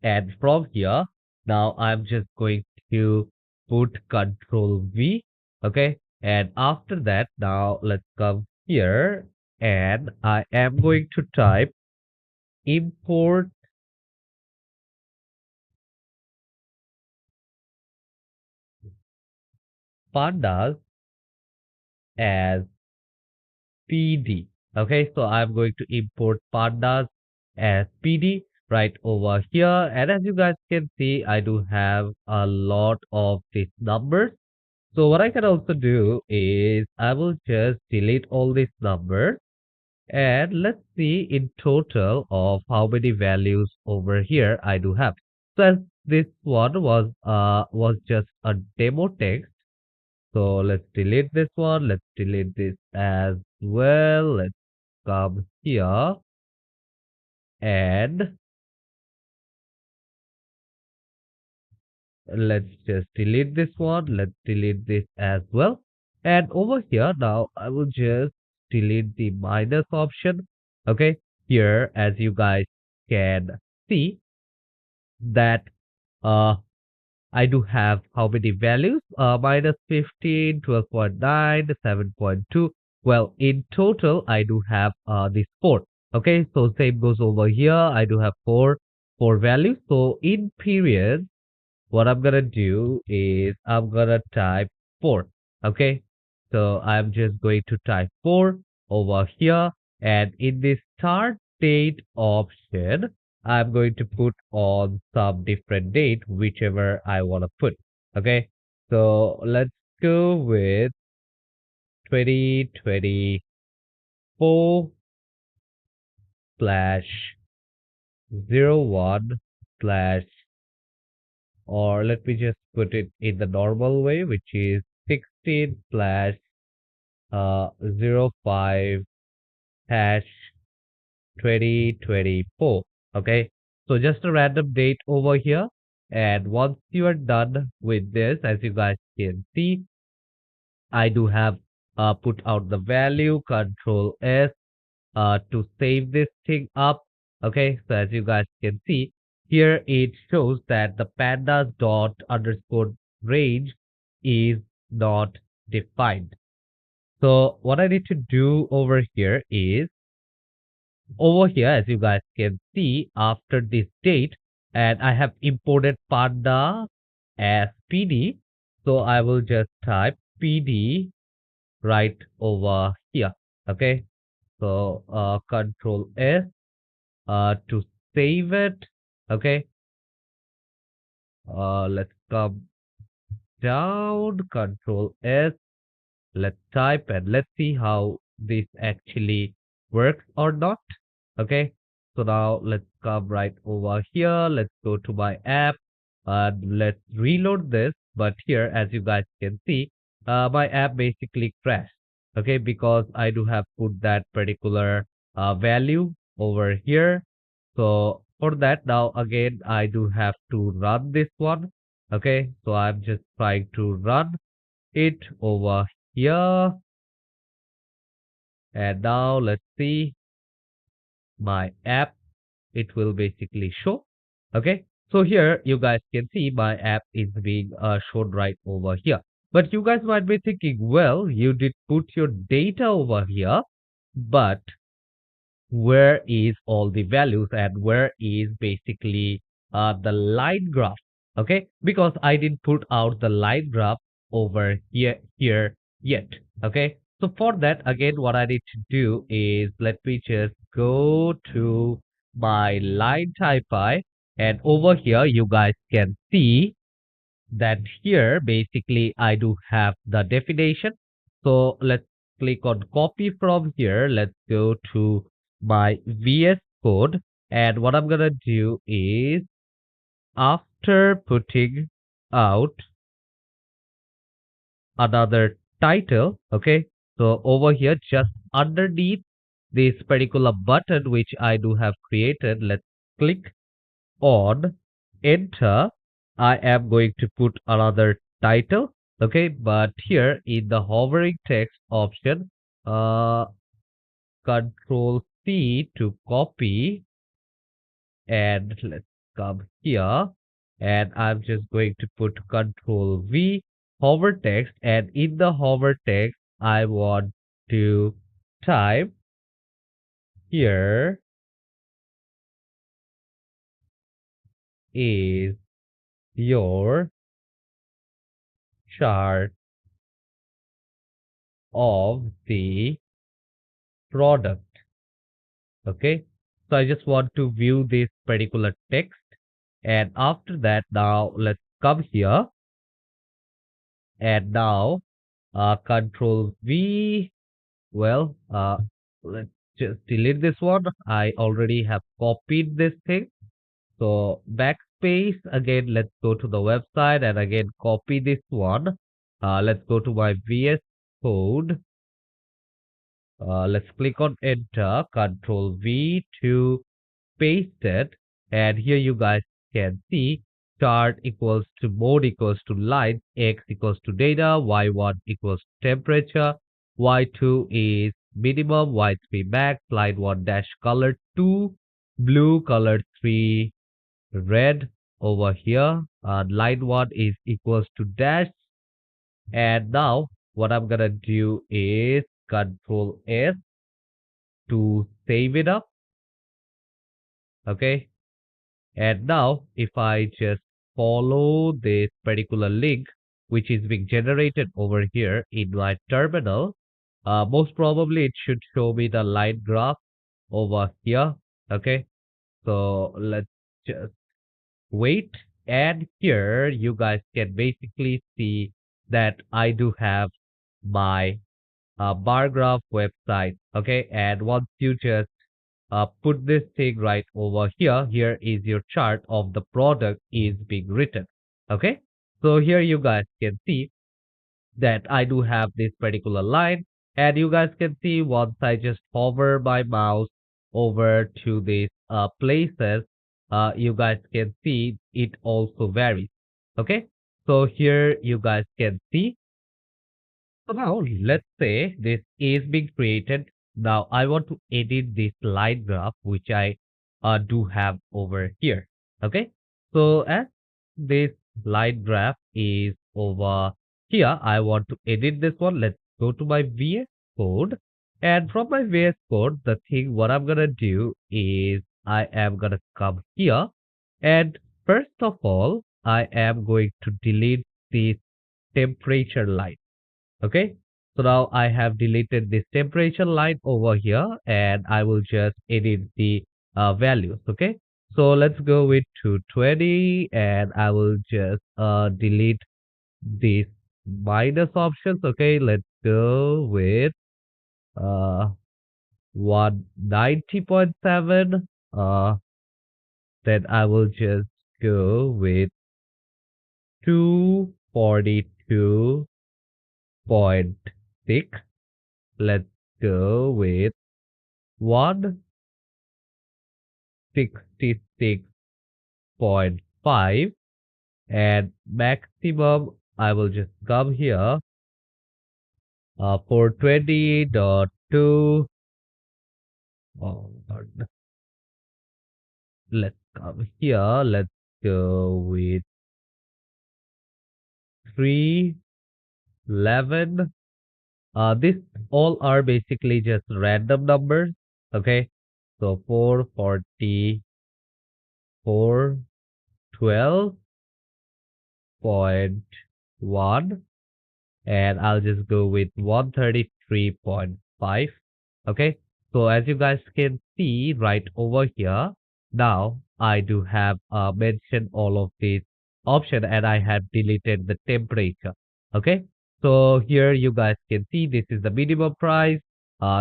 And from here, now I'm just going to put Control V. Okay. And after that, now let's come here and I am going to type import pandas as PD. Okay. So I'm going to import pandas as PD right over here. And as you guys can see, I do have a lot of these numbers. So what I can also do is I will just delete all these numbers and let's see in total of how many values over here I do have. So as this one was just a demo text. So let's delete this one. Let's delete this as well. Let's come here and let's just delete this one. Let's delete this as well. And over here now, I will just delete the minus option. Okay. Here, as you guys can see that I do have how many values? Minus 15, 12.9, 7.2. Well, in total, I do have this four. Okay. So same goes over here. I do have four values. So in period, what I'm gonna do is I'm gonna type 4. Okay. So I'm just going to type 4 over here. And in this start date option, I'm going to put on some different date, whichever I want to put. Okay. So let's go with 2024 slash 01 slash or let me just put it in the normal way, which is 16 slash 05 hash 2024. Okay, so just a random date over here. And once you are done with this, as you guys can see, I do have put out the value, Control S to save this thing up. Okay, so as you guys can see, here it shows that the pandas dot underscore range is not defined. So what I need to do over here is over here, as you guys can see, after this date, and I have imported panda as PD. So I will just type PD right over here. Okay, so Control S to save it. Okay, let's come down, Control S. Let's type and let's see how this actually works or not. Okay, so now let's come right over here. Let's go to my app and let's reload this. But here, as you guys can see, my app basically crashed. Okay, because I do have put that particular value over here. So for that, now again, I do have to run this one. Okay, so I'm just trying to run it over here. And now let's see my app. It will basically show. Okay, so here you guys can see my app is being shown right over here. But you guys might be thinking, well, you did put your data over here, but where is all the values and where is basically the line graph? Okay, because I didn't put out the line graph over here yet. Okay, so for that, again, what I need to do is let me just go to my line Taipy, and over here you guys can see that here basically I do have the definition. So let's click on copy from here. Let's go to my VS Code. And what I'm gonna do is after putting out another title, okay? So over here, just underneath this particular button which I do have created, let's click on enter. I am going to put another title, okay? But here in the hovering text option, uh control C to copy, and let's come here, and I'm just going to put control V hover text, and in the hover text I want to type here is your chart of the product. Okay, so I just want to view this particular text, and after that, now let's come here, and now control V. Well, let's just delete this one. I already have copied this thing. So backspace again, let's go to the website and again copy this one. Let's go to my VS Code. Let's click on enter, control V to paste it, and here you guys can see chart equals to mode equals to line, x equals to data, y1 equals temperature, y2 is minimum, y3 max, line 1 dash color 2 blue, color 3 red over here, line 1 is equals to dash. And now what I'm gonna do is control S to save it up. Okay, and now, if I just follow this particular link, which is being generated over here in my terminal, most probably it should show me the line graph over here. Okay, so let's just wait. And here you guys can basically see that I do have my bar graph website. Okay, and once you just put this thing right over here. Here is your chart of the product is being written. Okay. So here you guys can see that I do have this particular line, and you guys can see once I just hover my mouse over to these places, you guys can see it also varies. Okay. So here you guys can see, so now let's say this is being created. Now I want to edit this line graph, which I do have over here. Okay. So as this line graph is over here, I want to edit this one. Let's go to my VS Code. And from my VS Code, the thing what I'm gonna do is I am gonna come here. And first of all, I am going to delete this temperature line. Okay, so now I have deleted this temperature line over here, and I will just edit the values. Okay, so let's go with 220, and I will just delete these minus options. Okay, let's go with uh 190.7. Then I will just go with 242.6. Let's go with 166.5, and maximum I will just come here for 20.2. Oh, God. Let's come here. Let's go with 3. 11. This all are basically just random numbers. Okay. So 444, 12.1, and I'll just go with 133.5. Okay, so as you guys can see right over here, now I do have mentioned all of these option and I have deleted the temperature. Okay, so here you guys can see this is the minimum price,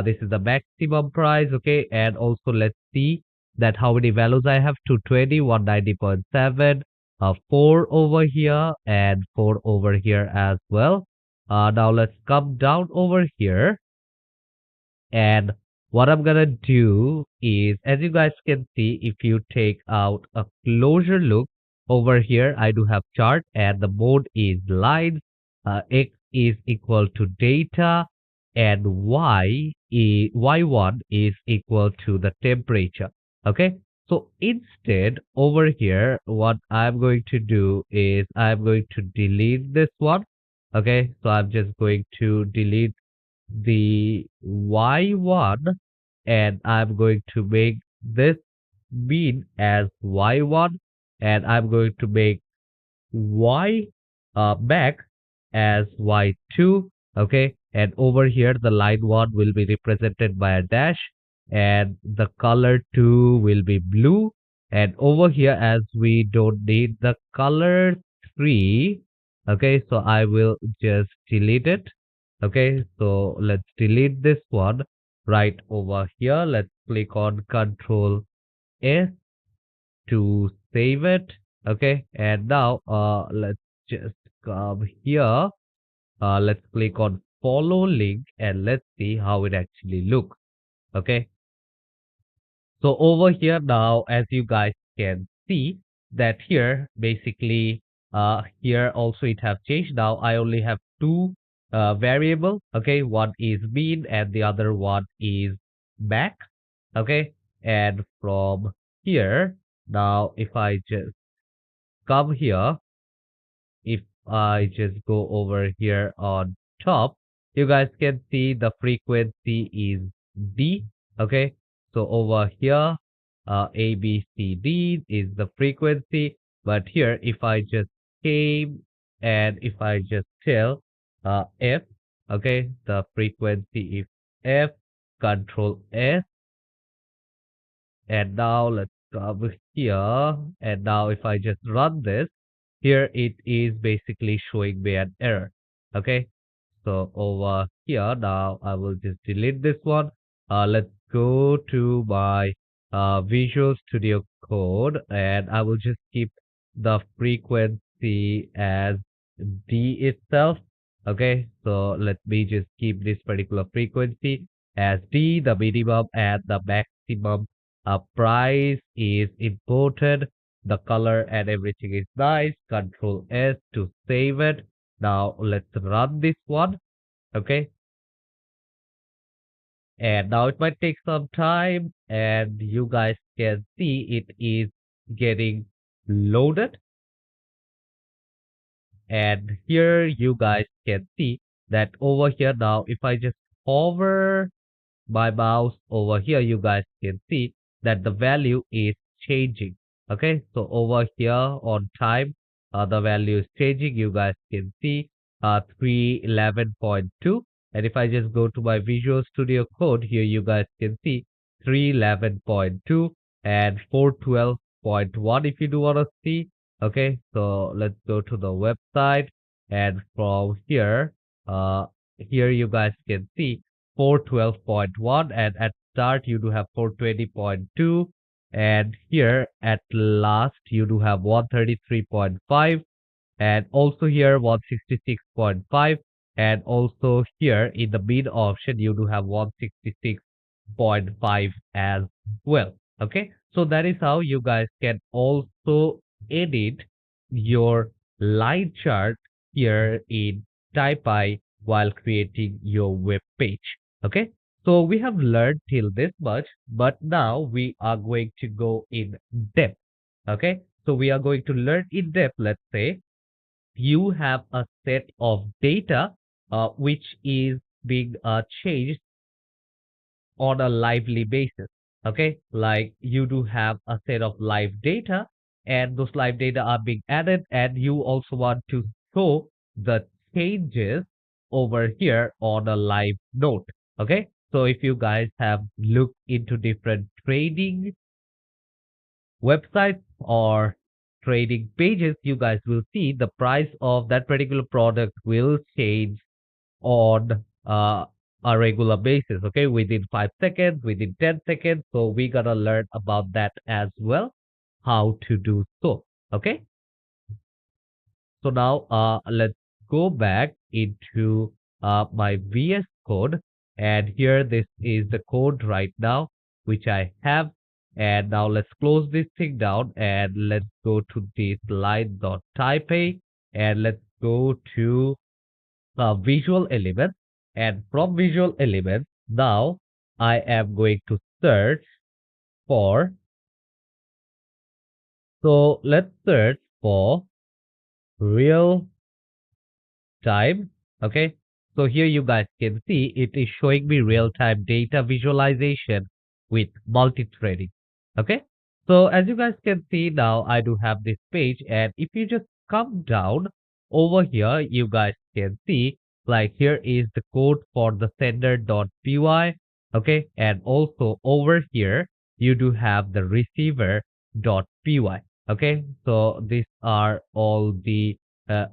this is the maximum price. Okay, and also let's see that how many values I have: 220, 190.7, 4 over here and 4 over here as well. Now let's come down over here, and what I'm gonna do is, as you guys can see, if you take out a closer look over here, I do have chart and the mode is lines, X is equal to data, and Y1 is equal to the temperature. Okay. So instead over here, what I'm going to do is I'm going to delete this one. Okay. So I'm just going to delete the y1, and I'm going to make this mean as y1, and I'm going to make y back as y2. Okay, and over here the line 1 will be represented by a dash, and the color 2 will be blue, and over here as we don't need the color 3. Okay, so I will just delete it. Okay, so let's delete this one right over here. Let's click on Control S to save it. Okay, and now let's just come here. Let's click on follow link and let's see how it actually looks. Okay, so over here now, as you guys can see that here basically here also it have changed. Now I only have two variable. Okay, one is mean and the other one is back. Okay, and from here now if I just come here, if I just go over here on top, you guys can see the frequency is D. Okay, so over here, A, B, C, D is the frequency. But here, if I just came and if I just tell F, okay, the frequency is F, Control S, and now let's come here. And now if I just run this, here it is basically showing me an error. Okay, so over here now I will just delete this one. Let's go to my Visual Studio Code, and I will just keep the frequency as D itself. Okay, so let me just keep this particular frequency as D. The minimum and the maximum price is important. The color and everything is nice. Control S to save it. Now let's run this one. Okay, and now it might take some time, and you guys can see it is getting loaded. And here you guys can see that over here now, if I just hover my mouse over here, you guys can see that the value is changing. Okay, so over here on time, the value is changing. You guys can see 311.2. And if I just go to my Visual Studio Code, here you guys can see 311.2 and 412.1 if you do want to see. Okay, so let's go to the website, and from here, here you guys can see 412.1, and at start you do have 420.2, and here at last you do have 133.5, and also here 166.5, and also here in the mid option you do have 166.5 as well. Okay, so that is how you guys can also edit your line chart here in Taipy while creating your web page. Okay, so we have learned till this much, but now we are going to go in depth. Okay, so we are going to learn in depth. Let's say you have a set of data which is being changed on a lively basis. Okay, like you do have a set of live data, and those live data are being added, and you also want to show the changes over here on a live note. Okay, so if you guys have looked into different trading websites or trading pages, you guys will see the price of that particular product will change on a regular basis, okay, within 5 seconds, within 10 seconds. So we gotta learn about that as well, how to do so. Okay, so now let's go back into my VS Code, and here this is the code right now which I have. And now let's close this thing down and let's go to this line.type and let's go to visual elements. And from visual elements, now I am going to search for, so let's search for real time. Okay. So here you guys can see it is showing me real-time data visualization with multi-threading. Okay. So as you guys can see now, I do have this page, and if you just come down over here, you guys can see like here is the code for the sender.py. Okay. And also over here, you do have the receiver.py. Okay. So these are all the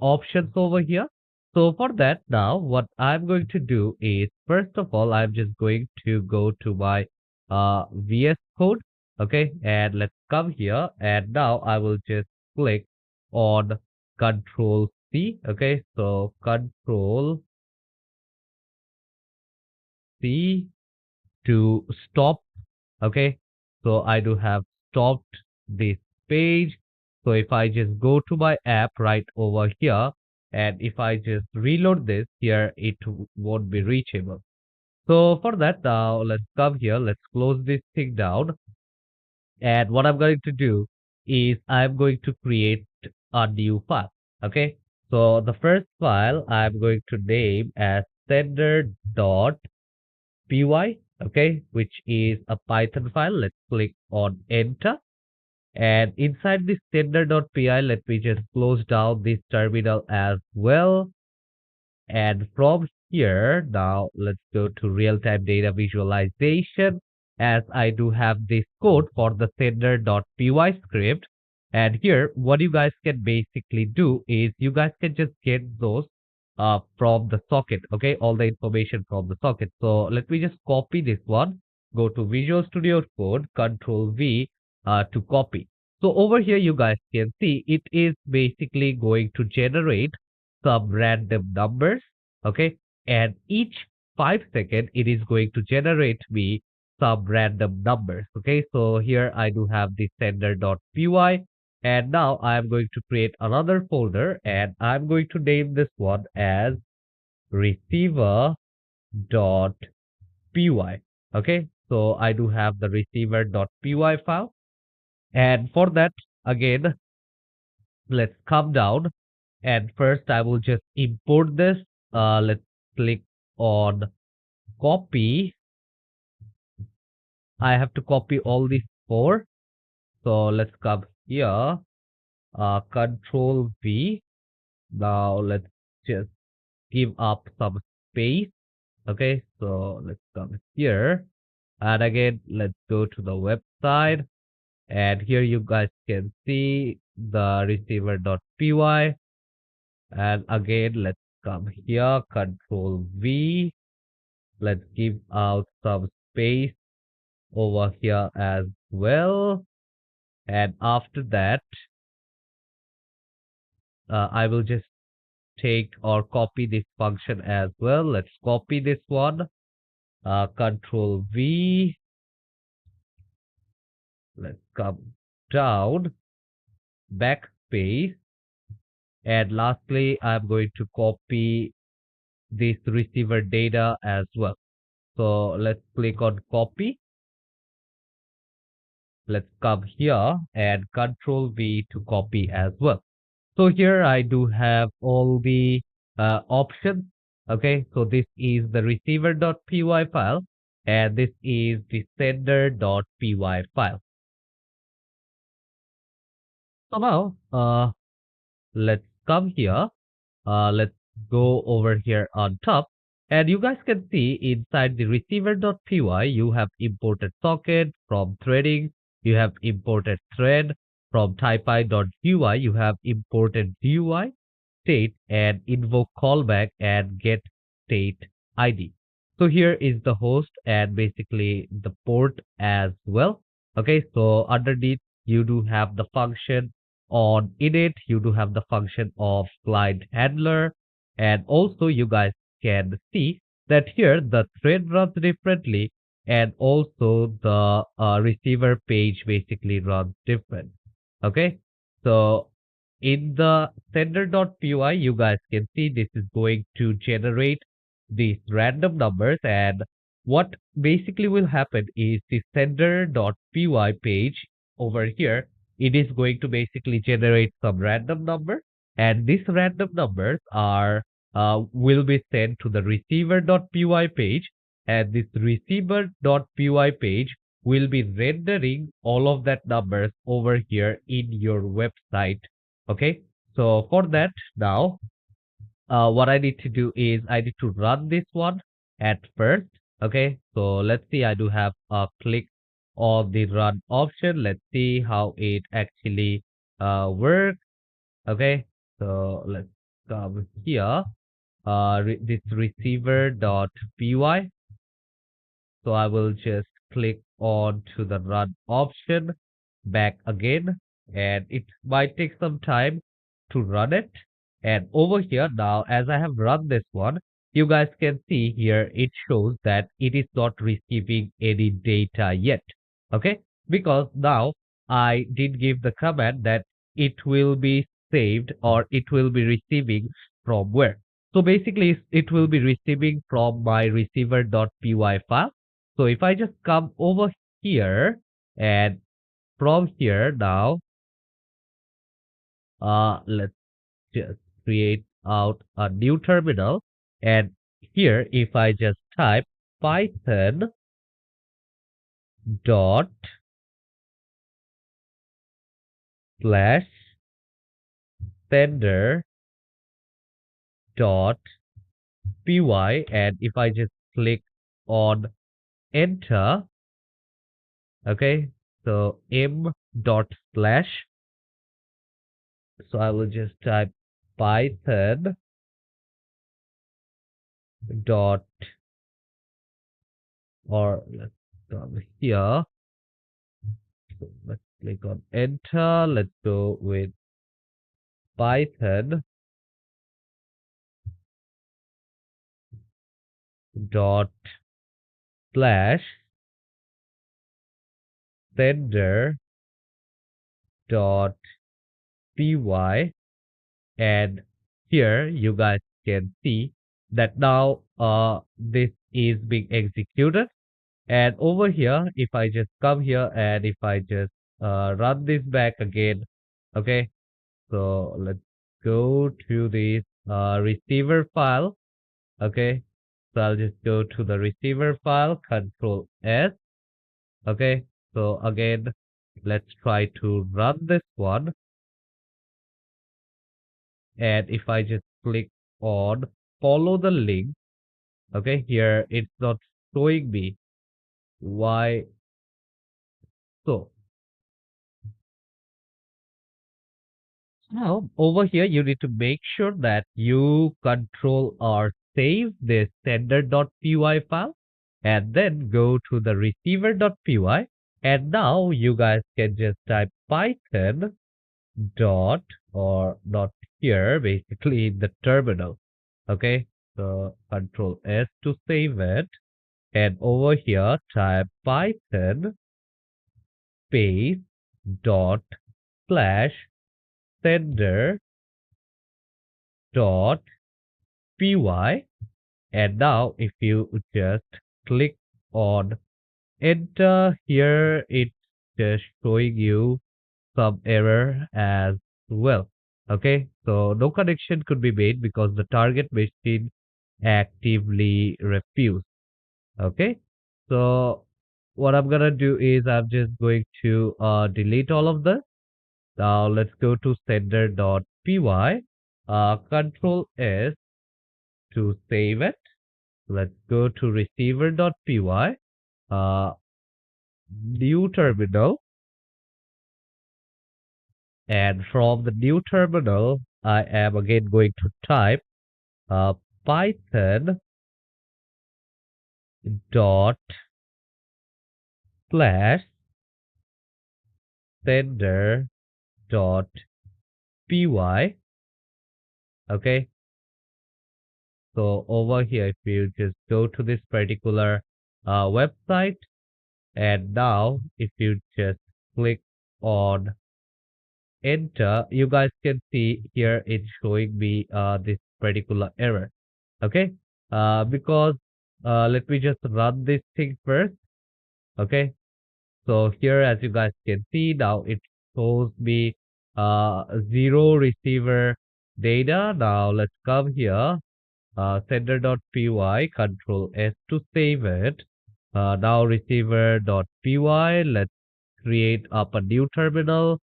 options over here. So for that now, what I'm going to do is, first of all, I'm just going to go to my VS Code, okay, and let's come here, and now I will just click on Control C, okay, so Control C to stop. Okay, so I do have stopped this page. So if I just go to my app right over here, and if I just reload this here, it won't be reachable. So for that, now let's come here, let's close this thing down. And what I'm going to do is I'm going to create a new file. Okay, so the first file I'm going to name as sender.py, okay, which is a Python file. Let's click on enter. And inside this sender.py, let me just close down this terminal as well. And from here, now let's go to real-time data visualization, as I do have this code for the sender.py script. And here, what you guys can basically do is you guys can just get those from the socket, okay, all the information from the socket. So let me just copy this one, go to Visual Studio Code, Control V to copy. So over here, you guys can see it is basically going to generate some random numbers, okay, and each 5 seconds it is going to generate me some random numbers. Okay, so here I do have the sender.py, and now I'm going to create another folder, and I'm going to name this one as receiver.py. Okay, so I do have the receiver.py file, and for that, again, let's come down, and first I will just import this. Let's click on copy. I have to copy all these four. So let's come here. Control V. Now let's just give up some space. Okay, so let's come here. And again, let's go to the website. And here you guys can see the receiver.py. And again, let's come here. Control V. Let's give out some space over here as well. And after that, I will just take or copy this function as well. Let's copy this one. Control V. Let's come down, backspace. And lastly, I'm going to copy this receiver data as well. So let's click on copy. Let's come here and Control V to copy as well. So here I do have all the options. Okay, so this is the receiver.py file, and this is the sender.py file. So now, let's come here. Let's go over here on top. And you guys can see inside the receiver.py, you have imported socket from threading. You have imported thread from Taipy.gui. You have imported GUI state and invoke callback and get state ID. So here is the host and basically the port as well. Okay, so underneath you do have the function on init, you do have the function of client handler, and also you guys can see that here the thread runs differently and also the receiver page basically runs different. Okay, so in the sender.py, you guys can see this is going to generate these random numbers, and what basically will happen is the sender.py page over here, it is going to basically generate some random number, and these random numbers are will be sent to the receiver.py page, and this receiver.py page will be rendering all of that numbers over here in your website. Okay, so for that now, what I need to do is I need to run this one at first. Okay, so let's see, I do have a click on the run option. Let's see how it actually works. Okay, so let's come here, this receiver.py. So I will just click on to the run option back again, and it might take some time to run it. And over here now, as I have run this one, you guys can see here it shows that it is not receiving any data yet. Okay, because now I did give the command that it will be saved or it will be receiving from where. So basically it will be receiving from my receiver.py file. So if I just come over here, and from here now, let's just create out a new terminal. And here, if I just type Python dot slash sender dot py, and if I just click on enter, okay, so m dot slash, so I will just type Python dot, or let's come here. So let's click on enter. Let's go with Python dot slash sender dot py, and here you guys can see that now this is being executed. And over here, if I just come here and if I just run this back again, okay, so let's go to this receiver file. Okay, so I'll just go to the receiver file, Control S. Okay, so again, let's try to run this one. And if I just click on follow the link, okay, here it's not showing me why. So now over here, you need to make sure that you control or save this sender.py file, and then go to the receiver.py. And now you guys can just type Python dot, or not here, basically in the terminal. Okay, so Control S to save it, and over here type Python space dot slash sender dot py. And now if you just click on enter, here it's just showing you some error as well. Okay, so no connection could be made because the target machine actively refuse. Okay. So what I'm gonna do is I'm just going to delete all of this. Now let's go to sender.py. Control S to save it. Let's go to receiver.py. Uh, New terminal, and from the new terminal, I am again going to type uh, Python dot slash sender dot py. Okay, so over here, if you just go to this particular website, and now if you just click on enter, you guys can see here it's showing me this particular error. Okay, because let me just run this thing first. Okay, so here as you guys can see now it shows me zero receiver data. Now let's come here, sender.py, control S to save it. Now receiver.py, let's create up a new terminal.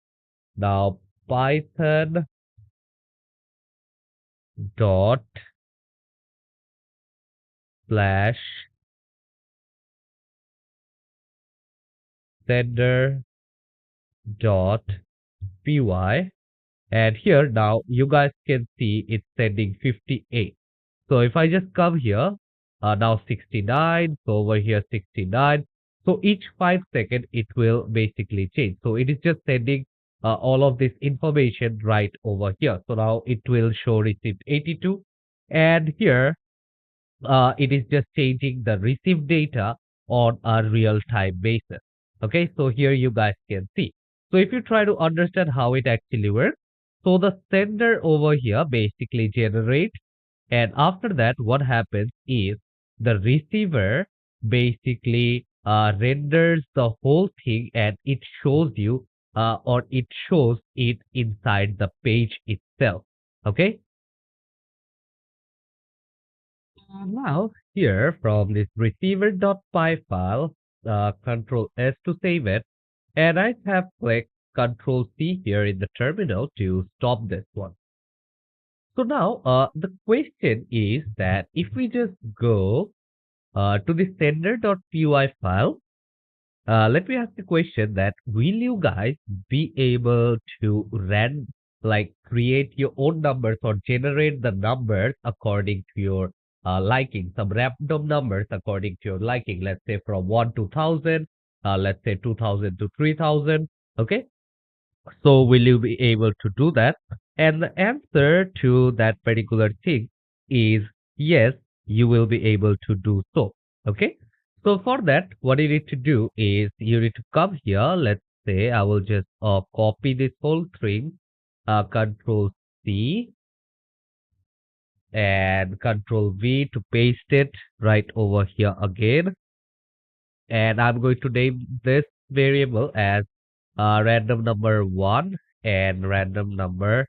Now Python dot slash sender dot py, and here now you guys can see it's sending 58. So if I just come here, now 69, so over here 69. So each 5 seconds it will basically change. So it is just sending all of this information right over here. So now it will show received 82, and here it is just changing the received data on a real time basis. Okay, so here you guys can see. So if you try to understand how it actually works, so the sender over here basically generates, and after that, what happens is the receiver basically renders the whole thing, and it shows you or it shows it inside the page itself. Okay. Now here from this receiver.py file, control S to save it, and I have clicked control C here in the terminal to stop this one. So now the question is that if we just go to the sender.py file, let me ask the question that will you guys be able to like create your own numbers or generate the numbers according to your liking, some random numbers according to your liking, let's say from 1 to 1000, let's say 2000 to 3000. Okay, so will you be able to do that? And the answer to that particular thing is yes, you will be able to do so. Okay. So for that, what you need to do is you need to come here. Let's say I will just copy this whole thing, control C and control V to paste it right over here again. And I'm going to name this variable as random number 1 and random number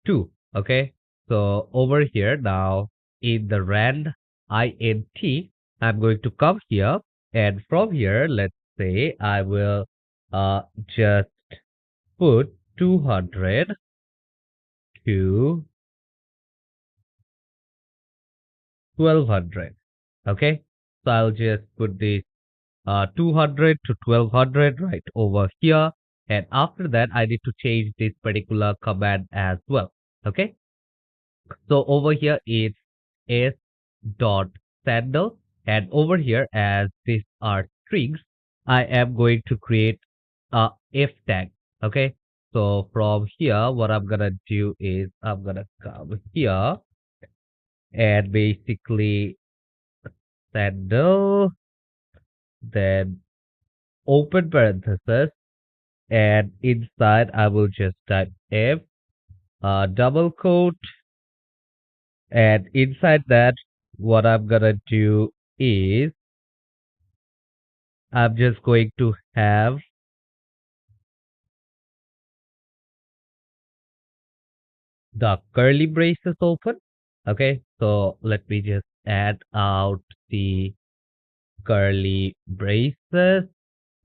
2. Okay, so over here now in the rand int, I'm going to come here, and from here let's say I will just put 200 to 1200. Okay, so I'll just put this 200 to 1200 right over here, and after that I need to change this particular command as well. Okay, so over here it's s dot sandal, and over here as these are strings, I am going to create a f tag. Okay, so from here what I'm gonna do is I'm gonna come here and basically sandal, then open parenthesis, and inside I will just type f double quote, and inside that what I'm gonna do is I'm just going to have the curly braces open. Okay, so let me just add out the curly braces.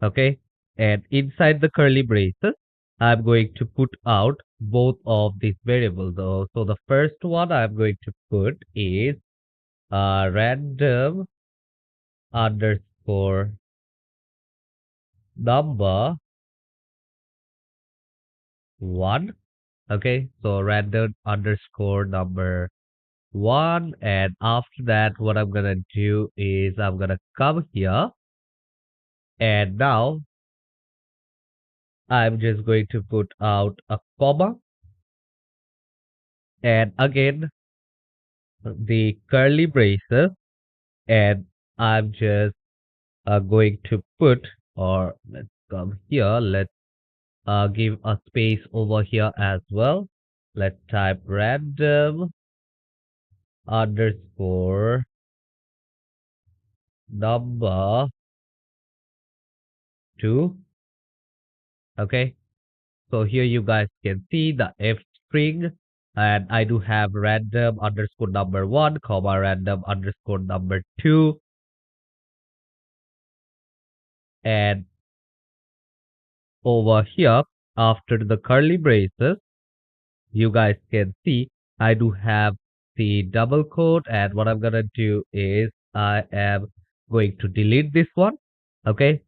Okay, and inside the curly braces, I'm going to put out both of these variables. So the first one I'm going to put is random underscore number one. Okay, so random underscore number one, and after that, what I'm gonna do is I'm gonna come here, and now I'm just going to put out a comma, and again the curly braces, and I'm just going to put, or let's come here, let's give a space over here as well. Let's type random underscore number two. Okay, so here you guys can see the F string, and I do have random underscore number one, comma random underscore number two, and over here after the curly braces, you guys can see I do have the double quote, and what I'm gonna do is I am going to delete this one. Okay,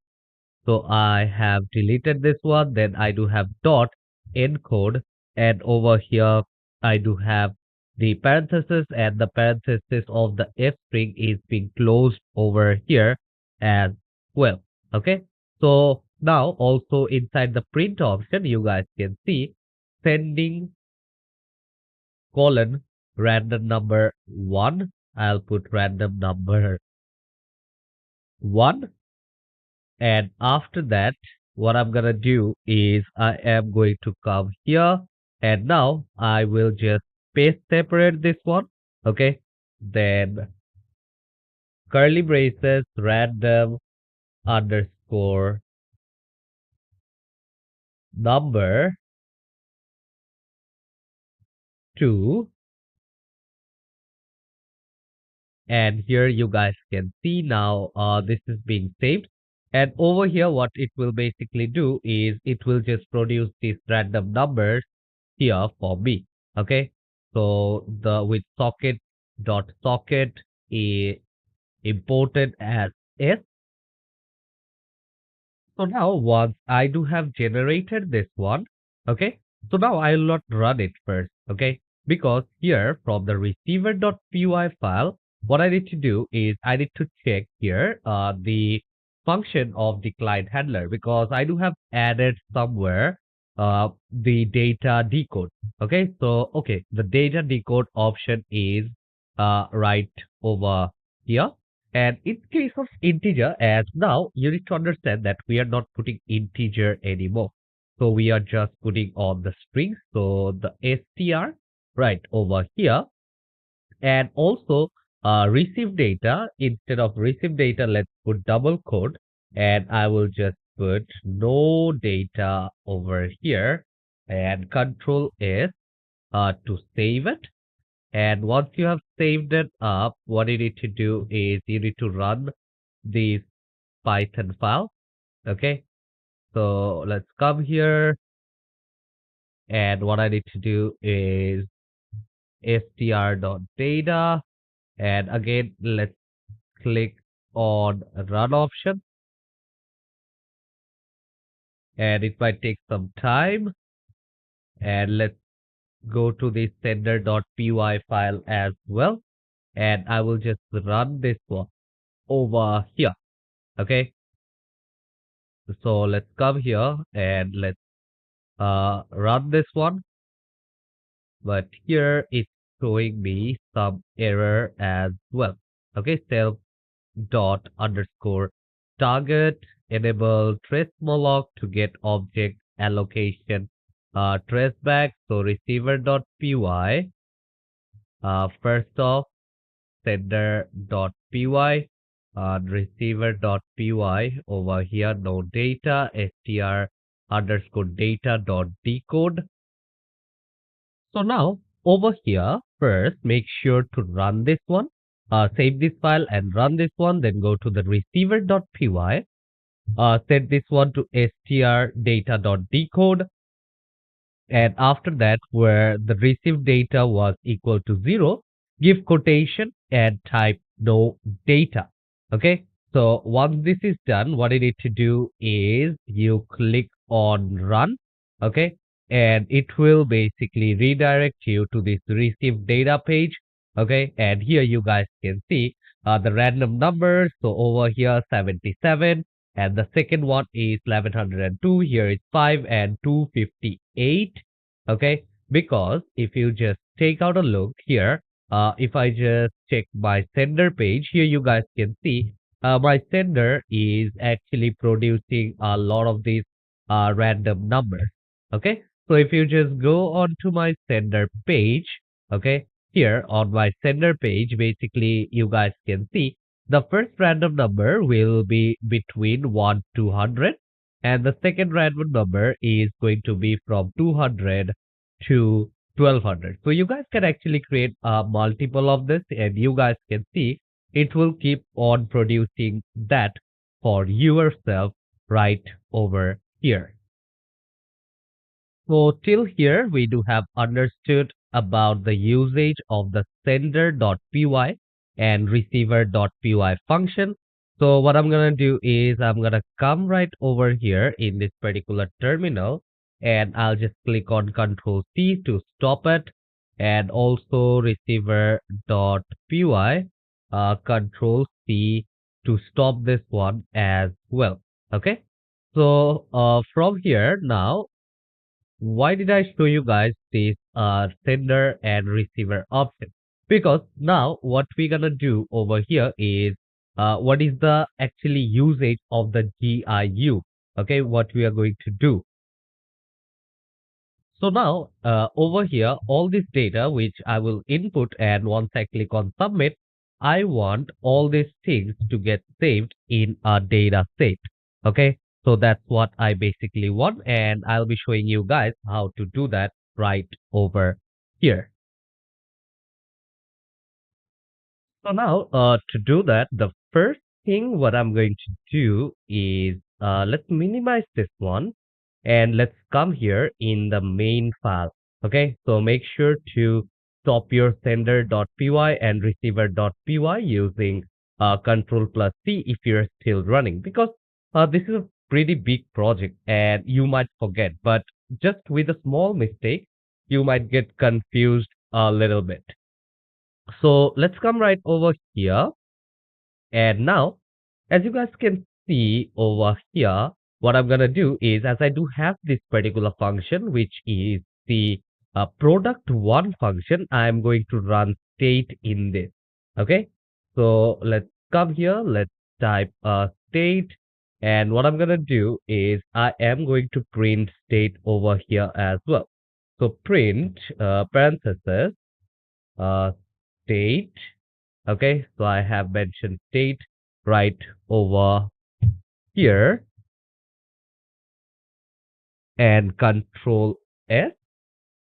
so I have deleted this one, then I do have dot encode, and over here I do have the parenthesis, and the parenthesis of the F string is being closed over here as well. Okay, so now also inside the print option, you guys can see sending colon random number one. I'll put random number one. And after that, what I'm gonna do is I am going to come here, and now I will just space separate this one. Okay. Then curly braces random underscore number two. And here you guys can see now this is being saved, and over here what it will basically do is it will just produce these random numbers here for me. Okay, so the with socket is imported as s. So now once I do have generated this one, okay, so now I will not run it first, okay, because here from the receiver.py file, what I need to do is I need to check here the function of the client handler, because I do have added somewhere the data decode. Okay, so okay, the data decode option is right over here. And in case of integer, as now you need to understand that we are not putting integer anymore. So we are just putting on the strings. So the str right over here, and also receive data. Instead of receive data, let's put double quote, and I will just put no data over here, and control S to save it. And once you have saved it up, what you need to do is you need to run this Python file. Okay, so let's come here, and what I need to do is str.data, and again let's click on run option, and it might take some time, and let's go to the sender.py file as well, and I will just run this one over here. Okay, so let's come here and let's run this one, but here it's showing me some error as well. Okay, self dot underscore target enable trace malloc to get object allocation trace back. So receiver dot py first off sender dot py receiver dot py over here no data str underscore data dot decode. So now over here, first make sure to run this one, save this file and run this one, then go to the receiver.py, set this one to strdata.decode, and after that, where the received data was equal to 0, give quotation and type no data. Okay. So once this is done, what you need to do is you click on run. Okay. And it will basically redirect you to this received data page. Okay. And here you guys can see the random numbers. So over here, 77. And the second one is 1102. Here is 5 and 258. Okay, because if you just take out a look here, if I just check my sender page here, you guys can see my sender is actually producing a lot of these random numbers. Okay, so if you just go on to my sender page, okay, here on my sender page, basically you guys can see the first random number will be between 1 to 100, and the second random number is going to be from 200 to 1200. So you guys can actually create a multiple of this, and you guys can see it will keep on producing that for yourself right over here. So till here, we do have understood about the usage of the sender.py and receiver.py function. So what I'm going to do is I'm going to come right over here in this particular terminal, and I'll just click on Control C to stop it, and also receiver.py, Control C to stop this one as well. Okay. So from here now, why did I show you guys this sender and receiver option? Because now what we're gonna do over here is what is the actually usage of the GIU? Okay, what we are going to do. So now over here, all this data which I will input, and once I click on submit, I want all these things to get saved in a data set. Okay, so that's what I basically want, and I'll be showing you guys how to do that right over here. So now to do that, the first thing what I'm going to do is let's minimize this one, and let's come here in the main file. Okay, so make sure to stop your sender.py and receiver.py using control plus C if you're still running, because this is a pretty big project and you might forget, but just with a small mistake, you might get confused a little bit. So let's come right over here. And now, as you guys can see over here, what I'm going to do is, as I do have this particular function, which is the product one function, I'm going to run state in this. Okay. So let's come here. Let's type state. And what I'm going to do is I am going to print state over here as well. So print parenthesis uh, state. Okay, so I have mentioned state right over here, and control S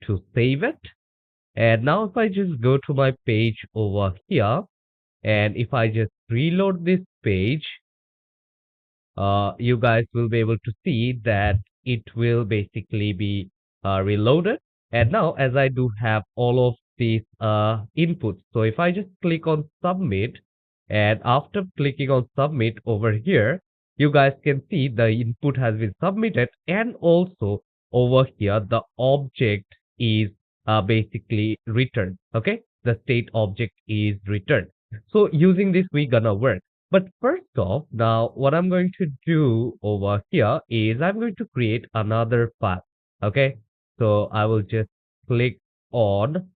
to save it. And now if I just go to my page over here, and if I just reload this page, you guys will be able to see that it will basically be reloaded. And now as I do have all of these inputs, so if I just click on submit, and after clicking on submit over here, you guys can see the input has been submitted, and also over here the object is basically returned. Okay, the state object is returned. So using this we gonna work. But first off, now what I'm going to do over here is I'm going to create another file. Okay, so I will just click on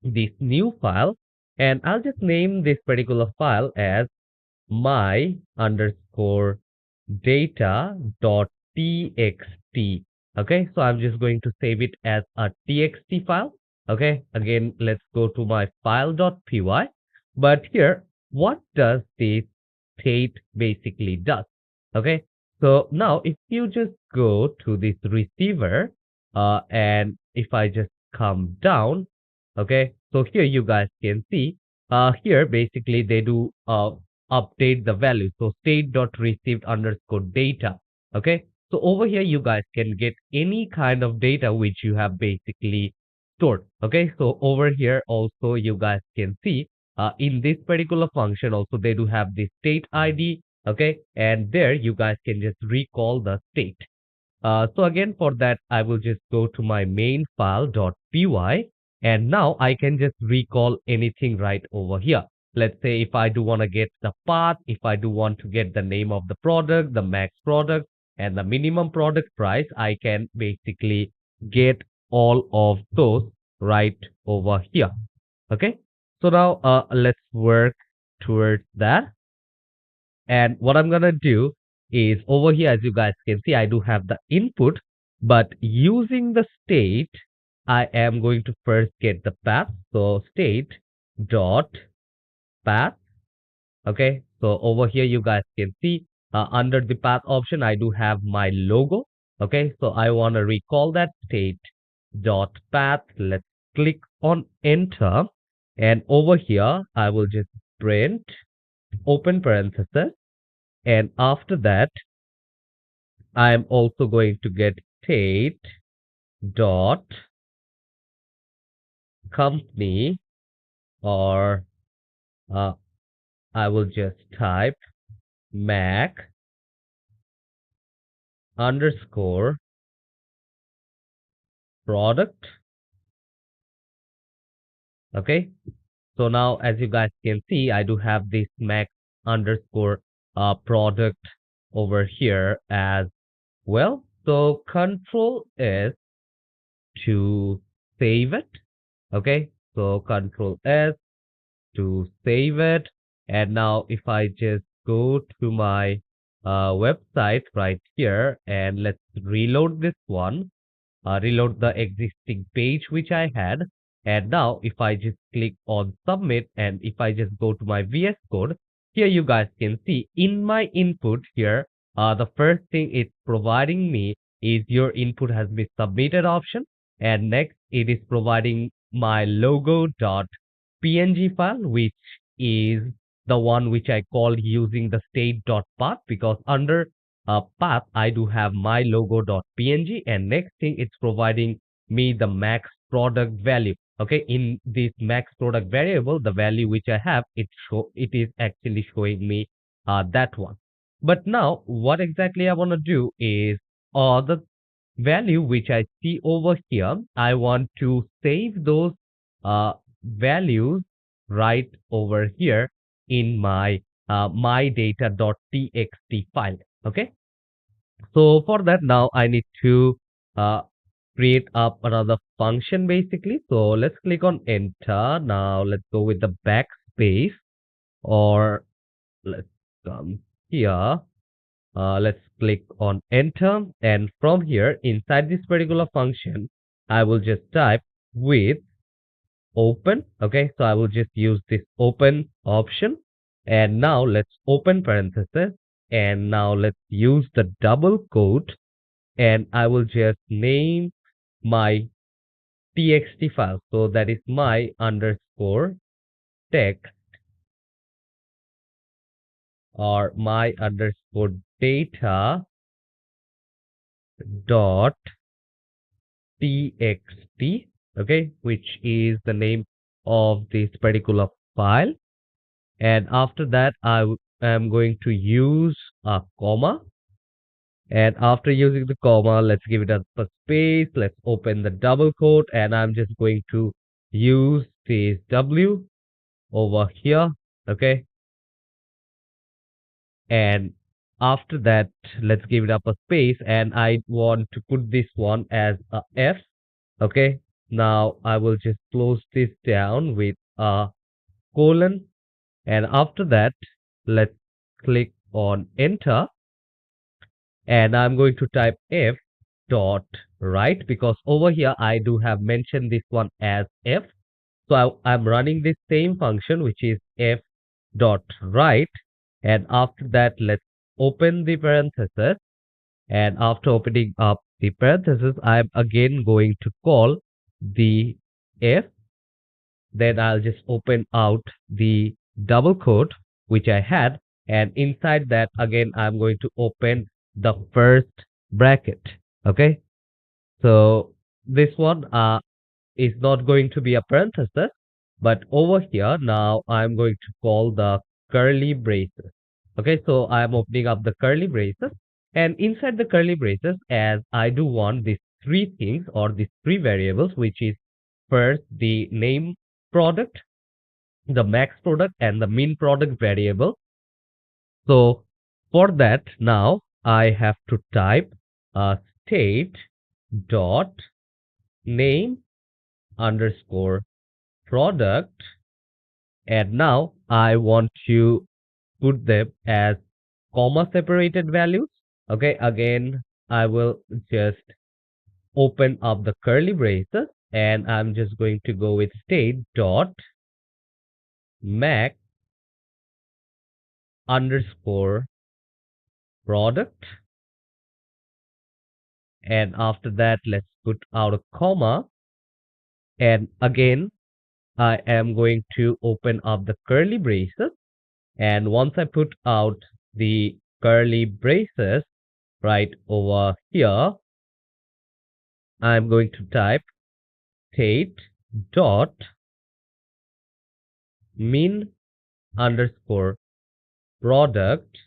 this new file, and I'll just name this particular file as my underscore data dot txt. Okay, so I'm just going to save it as a txt file. Okay, again, let's go to my file.py. But here, what does this state basically does? Okay, so now if you just go to this receiver, and if I just come down, Okay, so here you guys can see, here basically they do update the value. So state dot received underscore data. Okay, so over here you guys can get any kind of data which you have basically stored. Okay, so over here also you guys can see, in this particular function also they do have the state ID. Okay, and there you guys can just recall the state. So again, for that, I will just go to my main file.py, and now I can just recall anything right over here. Let's say if I do want to get the path, if I do want to get the name of the product, the max product, and the minimum product price, I can basically get all of those right over here. Okay. So now let's work towards that. And what I'm gonna do is over here, as you guys can see, I do have the input, but using the state, I am going to first get the path. So state dot path. Okay. So over here, you guys can see, under the path option, I do have my logo. Okay. So I want to recall that state dot path. Let's click on enter. And over here, I will just print open parenthesis. And after that, I am also going to get state dot company, or uh, I will just type Mac underscore product. Okay. So now as you guys can see, I do have this Mac underscore product over here as well. So control S to save it. Okay. So control S to save it. And now if I just go to my website right here, and let's reload this one, reload the existing page which I had. And now if I just click on submit, and if I just go to my VS Code, here you guys can see in my input here, the first thing it's providing me is your input has been submitted option. And next it is providing my logo.png file, which is the one which I called using the state.path, because under path, I do have my logo.png, and next thing it's providing me the max product value. Okay, in this max product variable, the value which I have, it is actually showing me that one. But now what exactly I want to do is, the value which I see over here, I want to save those values right over here in my mydata.txt file. Okay, so for that, now I need to uh, create up another function basically. So let's click on enter. Now let's go with the backspace, or let's come here. Let's click on enter, and from here inside this particular function, I will just type with open. Okay, so I will just use this open option, and now let's open parenthesis, and now let's use the double quote, and I will just name my txt file. So that is my underscore text, or my underscore data dot txt. Okay, which is the name of this particular file. And after that, am going to use a comma. And after using the comma, let's give it a space. Let's open the double quote, and I'm just going to use this W over here. Okay. And after that, let's give it up a space, and I want to put this one as a F. Okay. Now I will just close this down with a colon. And after that, let's click on enter, and I'm going to type F dot right, because over here I do have mentioned this one as F. So I'm running this same function, which is F dot right. And after that, let's open the parenthesis. And after opening up the parenthesis, I'm again going to call the F Then I'll just open out the double quote which I had, and inside that again I'm going to open the first bracket. Okay, so this one is not going to be a parenthesis, but over here now I'm going to call the curly braces. Okay, so I'm opening up the curly braces, and inside the curly braces, as I do want these three things or these three variables, which is first the name product, the max product, and the min product variable. So for that, now I have to type state dot name underscore product, and now I want to put them as comma separated values. Okay, again I will just open up the curly braces, and I'm just going to go with state dot max underscore product, and after that let's put out a comma, and again I am going to open up the curly braces, and once I put out the curly braces right over here, I'm going to type state dot min underscore product,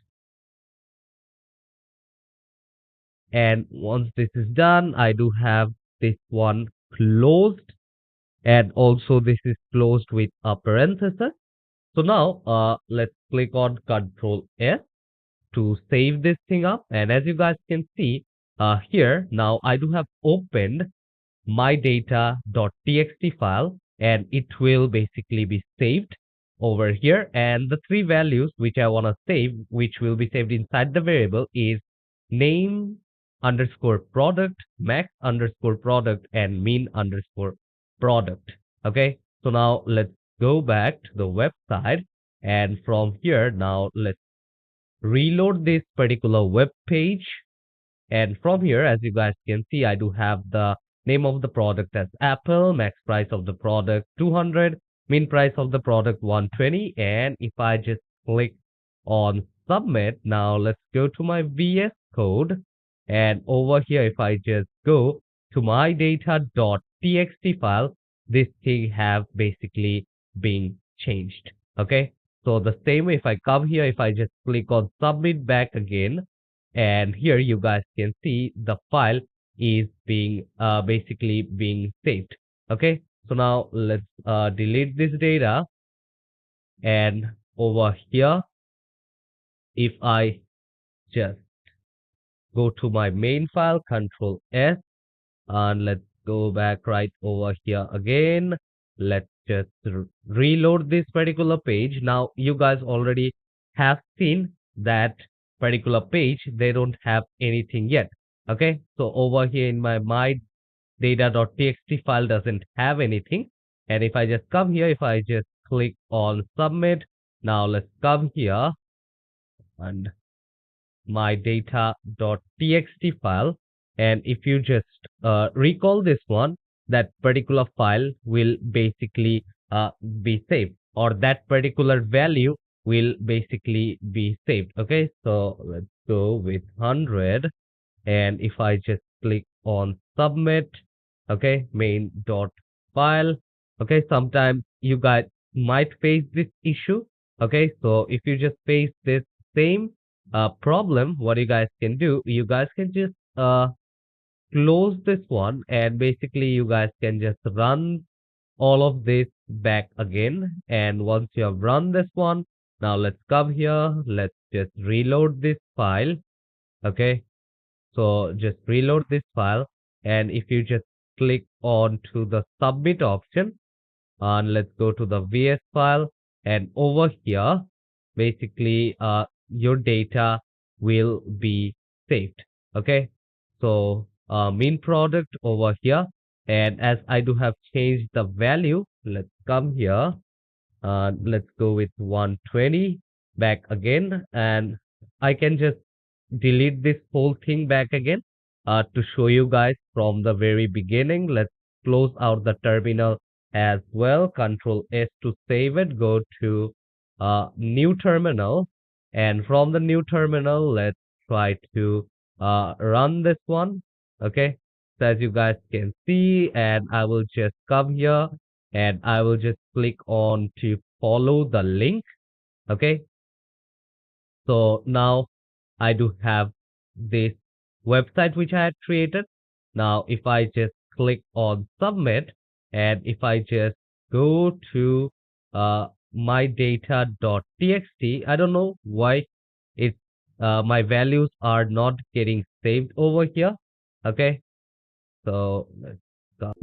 and once this is done I do have this one closed, and also this is closed with a parenthesis. So now let's click on Control S to save this thing up, and as you guys can see here now I do have opened my data.txt file, and it will basically be saved over here, and the three values which I want to save, which will be saved inside the variable, is name underscore product, max underscore product, and min underscore product. Okay, so now let's go back to the website, and from here now let's reload this particular web page, and from here, as you guys can see, I do have the name of the product as Apple, max price of the product 200, min price of the product 120. And if I just click on submit, now let's go to my VS Code. And over here, if I just go to my data.txt file, this thing have basically been changed. Okay. So the same way, if I come here, if I just click on submit back again, and here you guys can see the file is being basically being saved. Okay, so now let's delete this data, and over here if I just go to my main file, Control S, and let's go back right over here again. Let's just reload this particular page. Now you guys already have seen that particular page, they don't have anything yet. Okay, so over here in my data.txt file doesn't have anything, and if I just come here, if I just click on submit, now let's come here and my data.txt file, and if you just recall this one, that particular file will basically be saved, or that particular value will basically be saved. Okay, so let's go with 100, and if I just click on submit, okay, main dot file. Okay, sometimes you guys might face this issue. Okay, so if you just face this same problem, what you guys can do, you guys can just close this one, and basically you guys can just run all of this back again. And once you have run this one, now let's come here, let's just reload this file. Okay, so just reload this file, and if you just click on to the submit option, and let's go to the VS file, and over here basically your data will be saved. Okay, so min product over here, and as I do have changed the value, let's come here, let's go with 120 back again, and I can just delete this whole thing back again to show you guys from the very beginning. Let's close out the terminal as well. Control S to save it. Go to new terminal. And from the new terminal, let's try to run this one. Okay. So as you guys can see, and I will just come here and I will just click on to follow the link. Okay. So now I do have this website which I had created. Now, if I just click on submit and if I just go to mydata.txt, I don't know why it my values are not getting saved over here. Okay, so let's go.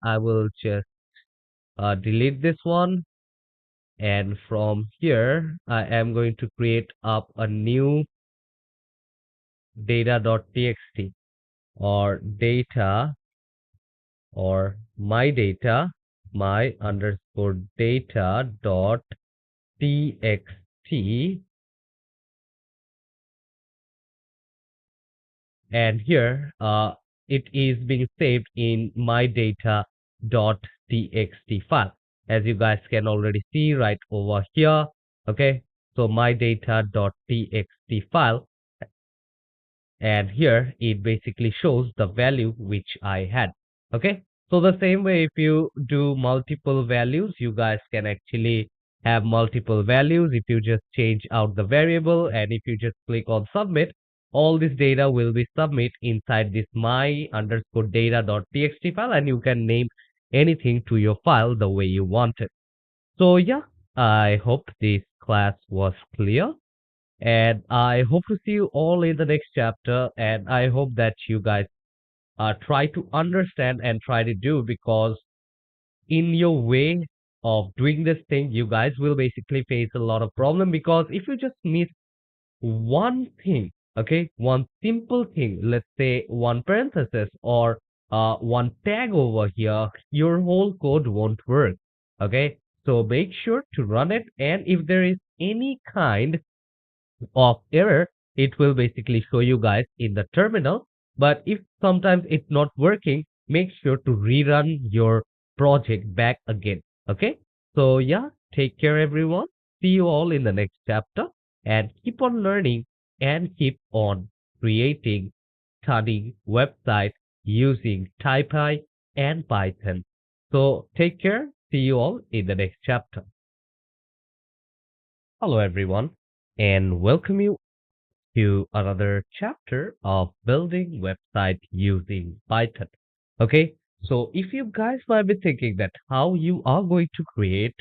I will just delete this one. And from here, I am going to create up a new data.txt or data or my underscore data dot txt, and here it is being saved in my data dot txt file, as you guys can already see right over here. Okay, so my data dot txt file, and here it basically shows the value which I had. Okay, so the same way, if you do multiple values, you guys can actually have multiple values. If you just change out the variable and if you just click on submit, all this data will be submit inside this my underscore data dot txt file, and you can name anything to your file the way you want it. So yeah, I hope this class was clear. And I hope to see you all in the next chapter. And I hope that you guys try to understand and try to do, because in your way of doing this thing, you guys will basically face a lot of problem, because if you just miss one thing, okay, one simple thing, let's say one parenthesis or one tag over here, your whole code won't work. Okay, so make sure to run it. And if there is any kind of error, it will basically show you guys in the terminal. But if sometimes it's not working, make sure to rerun your project back again. Okay, so yeah, take care everyone. See you all in the next chapter, and keep on learning and keep on creating studying website using Taipy and Python. So take care. See you all in the next chapter. Hello everyone, and welcome you to another chapter of building website using Python. Okay, so if you guys might be thinking that how you are going to create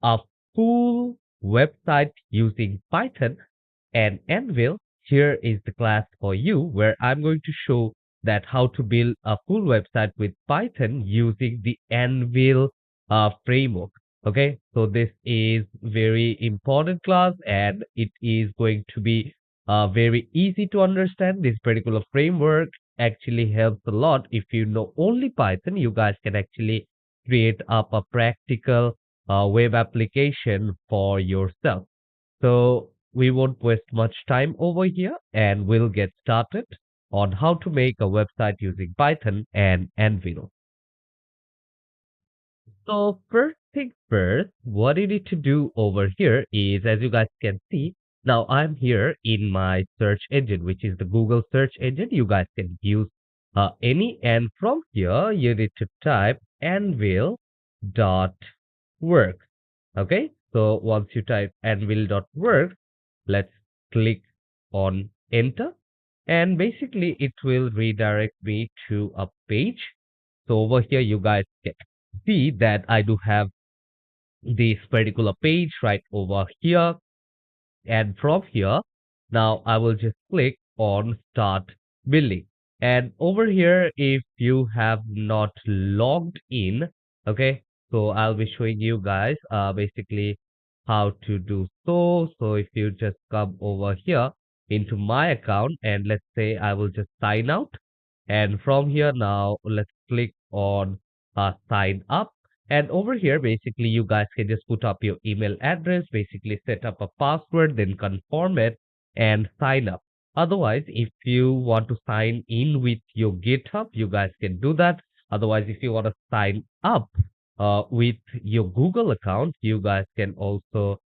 a full website using Python and Anvil, here is the class for you where I'm going to show that how to build a full website with Python using the Anvil framework. Okay, so this is very important class, and it is going to be very easy to understand. This particular framework actually helps a lot. If you know only Python, you guys can actually create up a practical web application for yourself. So we won't waste much time over here, and we'll get started on how to make a website using Python and Anvil. So first thing first, what you need to do over here is, as you guys can see, now I'm here in my search engine, which is the Google search engine. You guys can use any, and from here you need to type anvil dot work. Okay, so once you type anvil.work, let's click on enter, and basically it will redirect me to a page. So over here you guys can see that I do have this particular page right over here, and from here now I will just click on start building. And over here, if you have not logged in, okay, so I'll be showing you guys basically how to do so. So if you just come over here into my account, and let's say I will just sign out, and from here now let's click on sign up. And over here, basically, you guys can just put up your email address, basically set up a password, then confirm it and sign up. Otherwise, if you want to sign in with your GitHub, you guys can do that. Otherwise, if you want to sign up with your Google account, you guys can also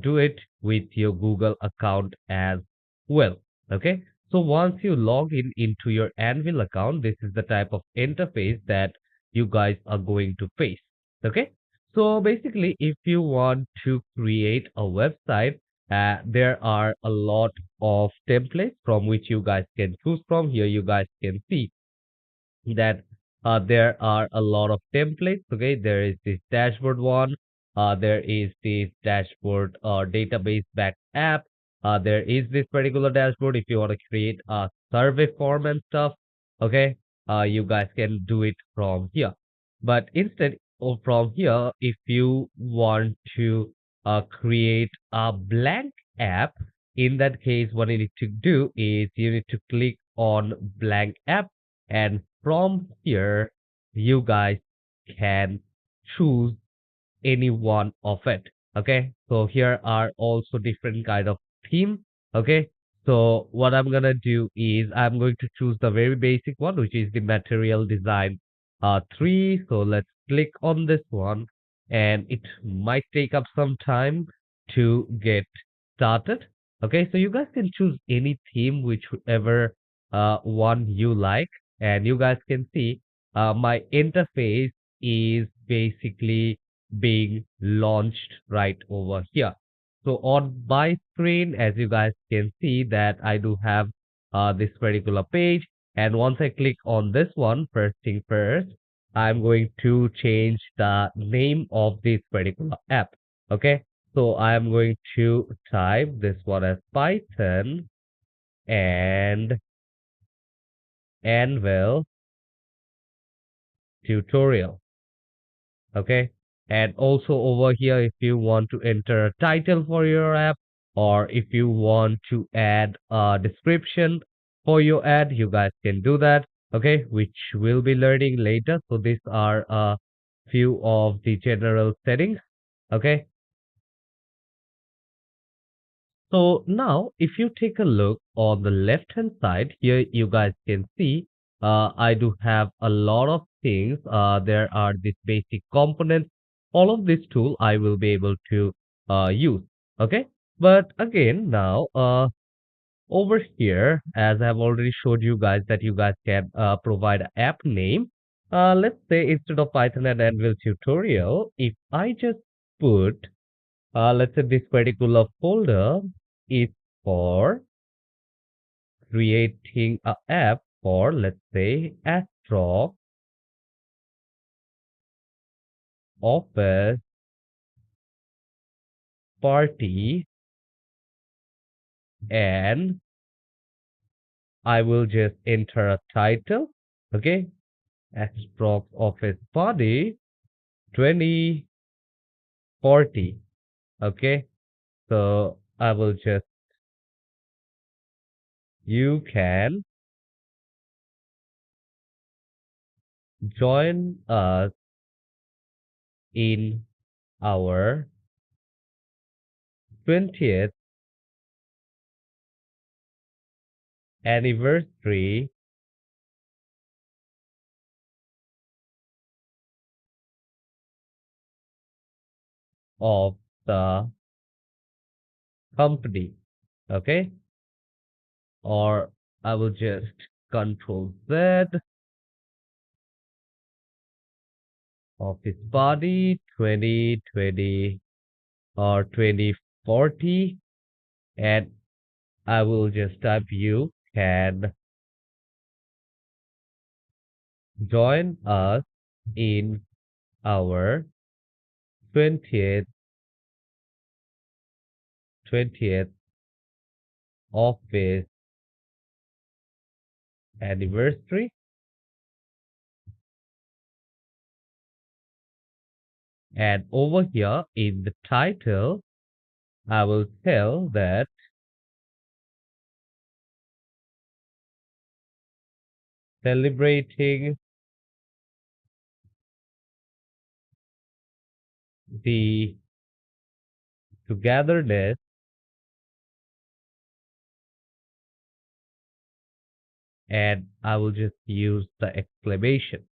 do it with your Google account as well. Okay. So once you log in into your Anvil account, this is the type of interface that you guys are going to face. Okay. So basically, if you want to create a website, there are a lot of templates from which you guys can choose from. Here, you guys can see that there are a lot of templates. Okay, there is this dashboard one. There is this dashboard database back app. There is this particular dashboard if you want to create a survey form and stuff. Okay, you guys can do it from here. But instead of from here, if you want to create a blank app, in that case, what you need to do is you need to click on blank app, and from here, you guys can choose any one of it. Okay, so here are also different kind of theme. Okay, so what I'm gonna do is I'm going to choose the very basic one, which is the material design 3. So let's click on this one, and it might take up some time to get started. Okay, so you guys can choose any theme, whichever one you like, and you guys can see my interface is basically being launched right over here. So on my screen, as you guys can see that I do have this particular page. And once I click on this one, first thing first, I'm going to change the name of this particular app. Okay. So I'm going to type this one as Python and Anvil tutorial. Okay, and also over here, if you want to enter a title for your app, or if you want to add a description for your ad, you guys can do that. Okay, which we'll be learning later. So these are a few of the general settings. Okay, so now, if you take a look on the left hand side, here you guys can see I do have a lot of things. There are these basic components. All of this tool I will be able to use. Okay. But again, now over here, as I've already showed you guys that you guys can provide an app name. Let's say instead of Python and Anvil tutorial, if I just put let's say this particular folder is for creating a app for, let's say, Astro office party, and I will just enter a title. Okay, Astro office party 2040. Okay, so I will just, you can join us in our 20th anniversary of the company. Okay, or I will just control Z, office body 2020 or 2040, and I will just type you can join us in our 20th 20th office anniversary. And over here in the title, I will tell that celebrating the togetherness and I will just use the exclamation.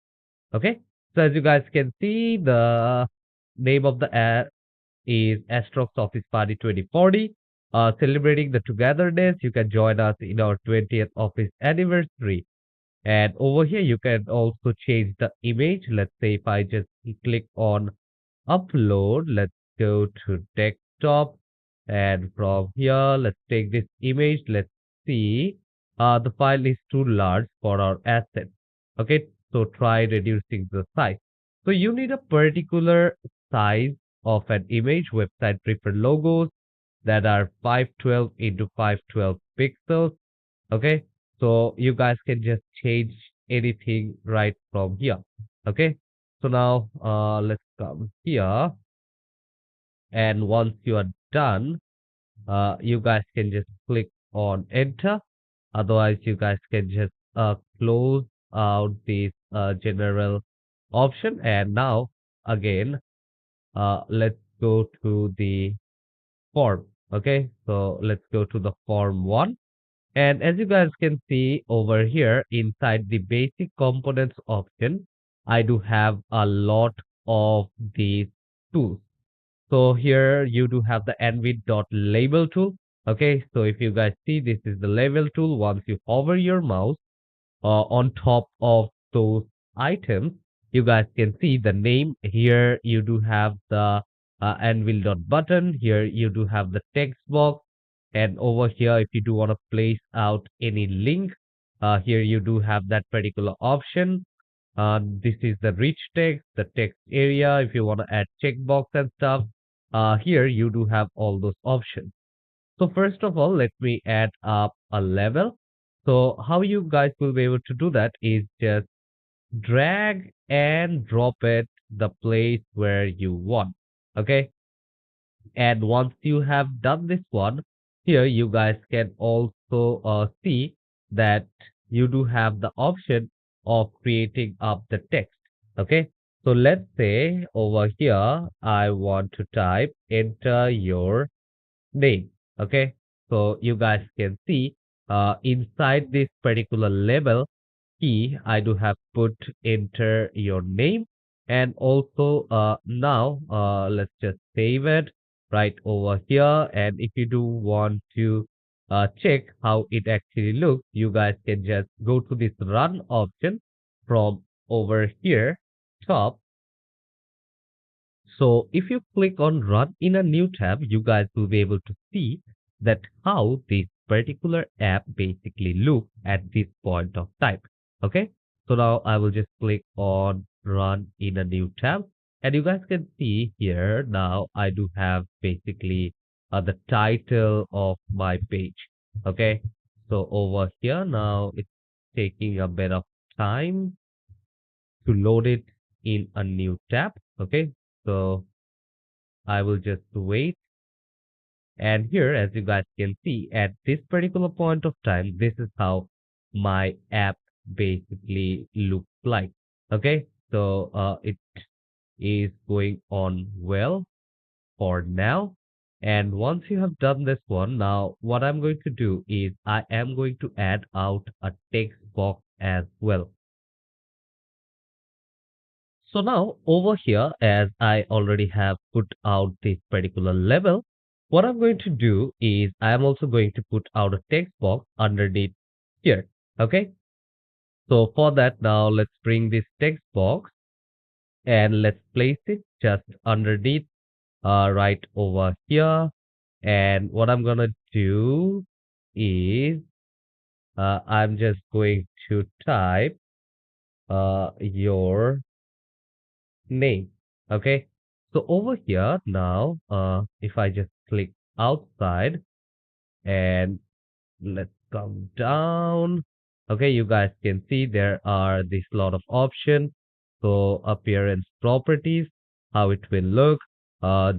Okay. So as you guys can see, the name of the app is Astrox Office Party 2040. Celebrating the togetherness, you can join us in our 20th office anniversary. And over here, you can also change the image. Let's say if I just click on upload, let's go to desktop. And from here, let's take this image. Let's see. The file is too large for our asset. Okay, so try reducing the size. So you need a particular size of an image. Website prefer logos that are 512 into 512 pixels. Okay, so you guys can just change anything right from here. Okay, so now let's come here, and once you are done, you guys can just click on enter. Otherwise, you guys can just close out this general option. And now again, let's go to the form. Okay, so let's go to the form one. And as you guys can see over here inside the basic components option, I do have a lot of these tools. So here you do have the Anvil.label tool. Okay, so if you guys see, this is the label tool. Once you hover your mouse on top of those items, you guys can see the name. Here you do have the Anvil.button. Here you do have the text box. And over here, if you do want to place out any link, here you do have that particular option. This is the rich text, the text area. If you want to add checkbox and stuff, here you do have all those options. So first of all, let me add up a level. So how you guys will be able to do that is just drag and drop it the place where you want. Okay. And once you have done this one, here you guys can also see that you do have the option of creating up the text. Okay. So let's say over here, I want to type enter your name. Okay. So you guys can see inside this particular label key, I do have put enter your name. And also now let's just save it right over here. And if you do want to check how it actually looks, you guys can just go to this run option from over here top. So if you click on run in a new tab, you guys will be able to see that how this particular app basically looks at this point of time. Okay. So now I will just click on run in a new tab, and you guys can see here now I do have basically the title of my page. Okay. So over here now it's taking a bit of time to load it in a new tab. Okay. So I will just wait. And here, as you guys can see, at this particular point of time, this is how my app basically looks like. Okay, so it is going on well for now. And once you have done this one, now what I'm going to do is I am going to add out a text box as well. So now over here, as I already have put out this particular level, what I'm going to do is I am also going to put out a text box underneath here. Okay. So for that, now let's bring this text box and let's place it just underneath right over here. And what I'm gonna do is I'm just going to type your name. Okay. So over here now, if I just click outside and let's come down. Okay, you guys can see there are this lot of options. So appearance properties, how it will look.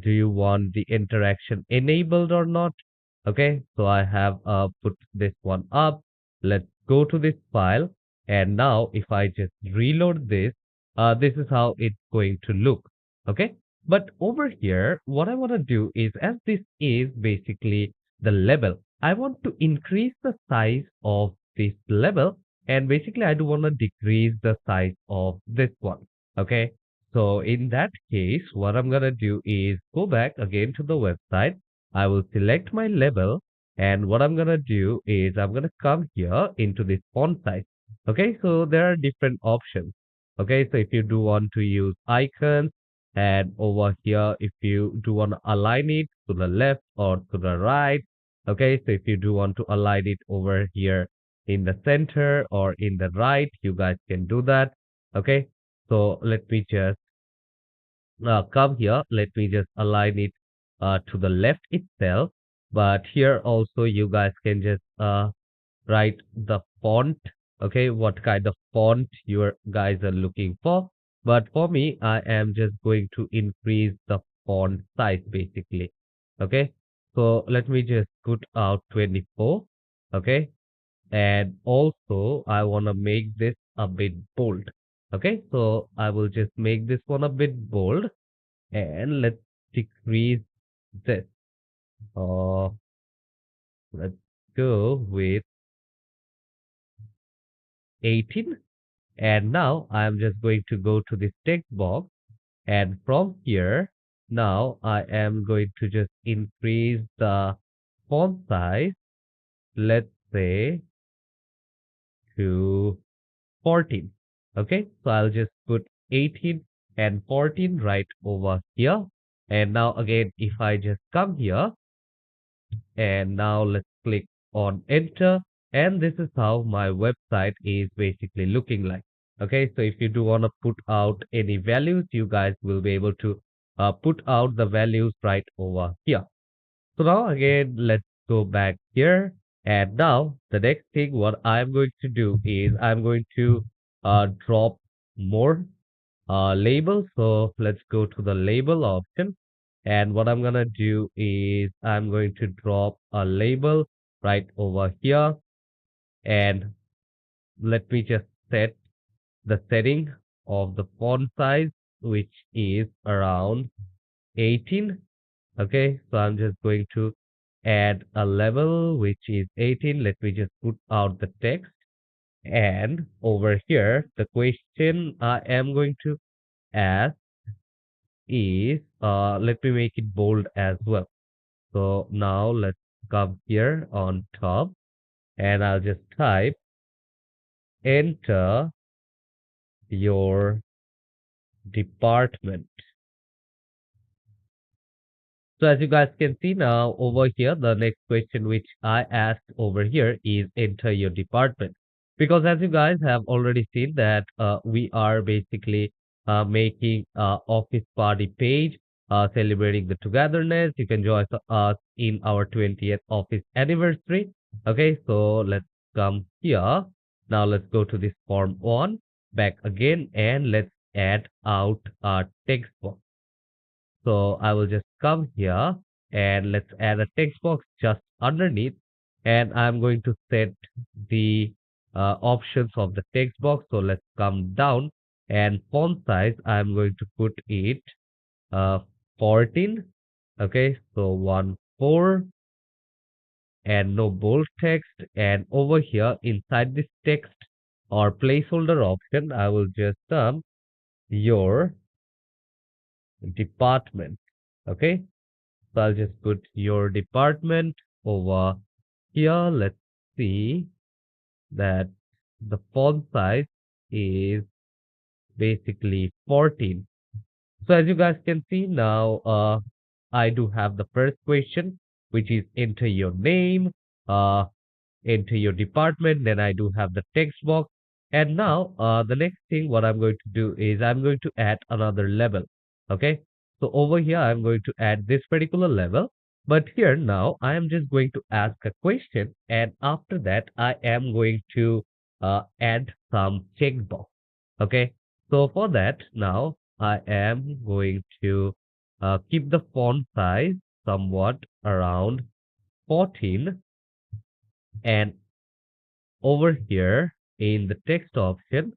Do you want the interaction enabled or not? Okay, so I have put this one up. Let's go to this file. And now if I just reload this, this is how it's going to look. Okay, but over here, what I want to do is as this is basically the level, I want to increase the size of this level. And basically, I do want to decrease the size of this one. Okay. So in that case, what I'm going to do is go back again to the website. I will select my label. And what I'm going to do is I'm going to come here into this font size. Okay. So there are different options. Okay. So if you do want to use icons and over here, if you do want to align it to the left or to the right. Okay. So if you do want to align it over here in the center or in the right, you guys can do that. Okay. So let me just come here. Let me just align it to the left itself. But here also you guys can just write the font. Okay. What kind of font you guys are looking for. But for me, I am just going to increase the font size basically. Okay. So let me just put out 24. Okay, and also I want to make this a bit bold. Okay, so I will just make this one a bit bold and let's decrease this. Uh, let's go with 18. And now I'm just going to go to this text box, and from here, now I am going to just increase the font size, let's say to 14. Okay, so I'll just put 18 and 14 right over here. And now again, if I just come here and now let's click on enter, and this is how my website is basically looking like. Okay, so if you do want to put out any values, you guys will be able to put out the values right over here. So now again, let's go back here. And now the next thing what I'm going to do is I'm going to drop more labels. So let's go to the label option. And what I'm gonna do is I'm going to drop a label right over here. And let me just set the setting of the font size, which is around 18. Okay, so I'm just going to add a level which is 18. Let me just put out the text. And over here, the question I am going to ask is, let me make it bold as well. So now let's come here on top and I'll just type enter your department. So as you guys can see now over here, the next question which I asked over here is enter your department. Because as you guys have already seen that we are basically making office party page, celebrating the togetherness. You can join us in our 20th office anniversary. Okay, so let's come here. Now let's go to this form one, back again, and let's add out our text box. So I will just come here and let's add a text box just underneath. And I'm going to set the options of the text box. So let's come down and font size. I'm going to put it uh, 14. Okay, so 1 4 and no bold text. And over here inside this text or placeholder option, I will just your department. Okay, so I'll just put your department over here. Let's see that the font size is basically 14. So as you guys can see now, I do have the first question, which is enter your name, enter your department. Then I do have the text box. And now the next thing what I'm going to do is I'm going to add another level. Okay. So over here, I'm going to add this particular level. But here now, I am just going to ask a question. And after that, I am going to add some checkbox. Okay. So for that, now I am going to keep the font size somewhat around 14. And over here in the text option,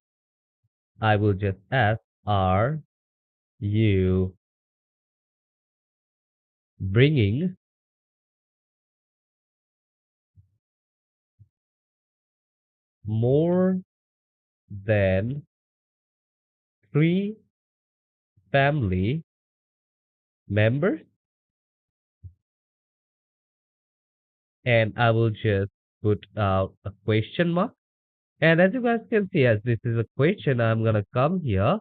I will just ask, are you bringing more than three family members, and I will just put out a question mark. And as you guys can see, as this is a question, I'm gonna come here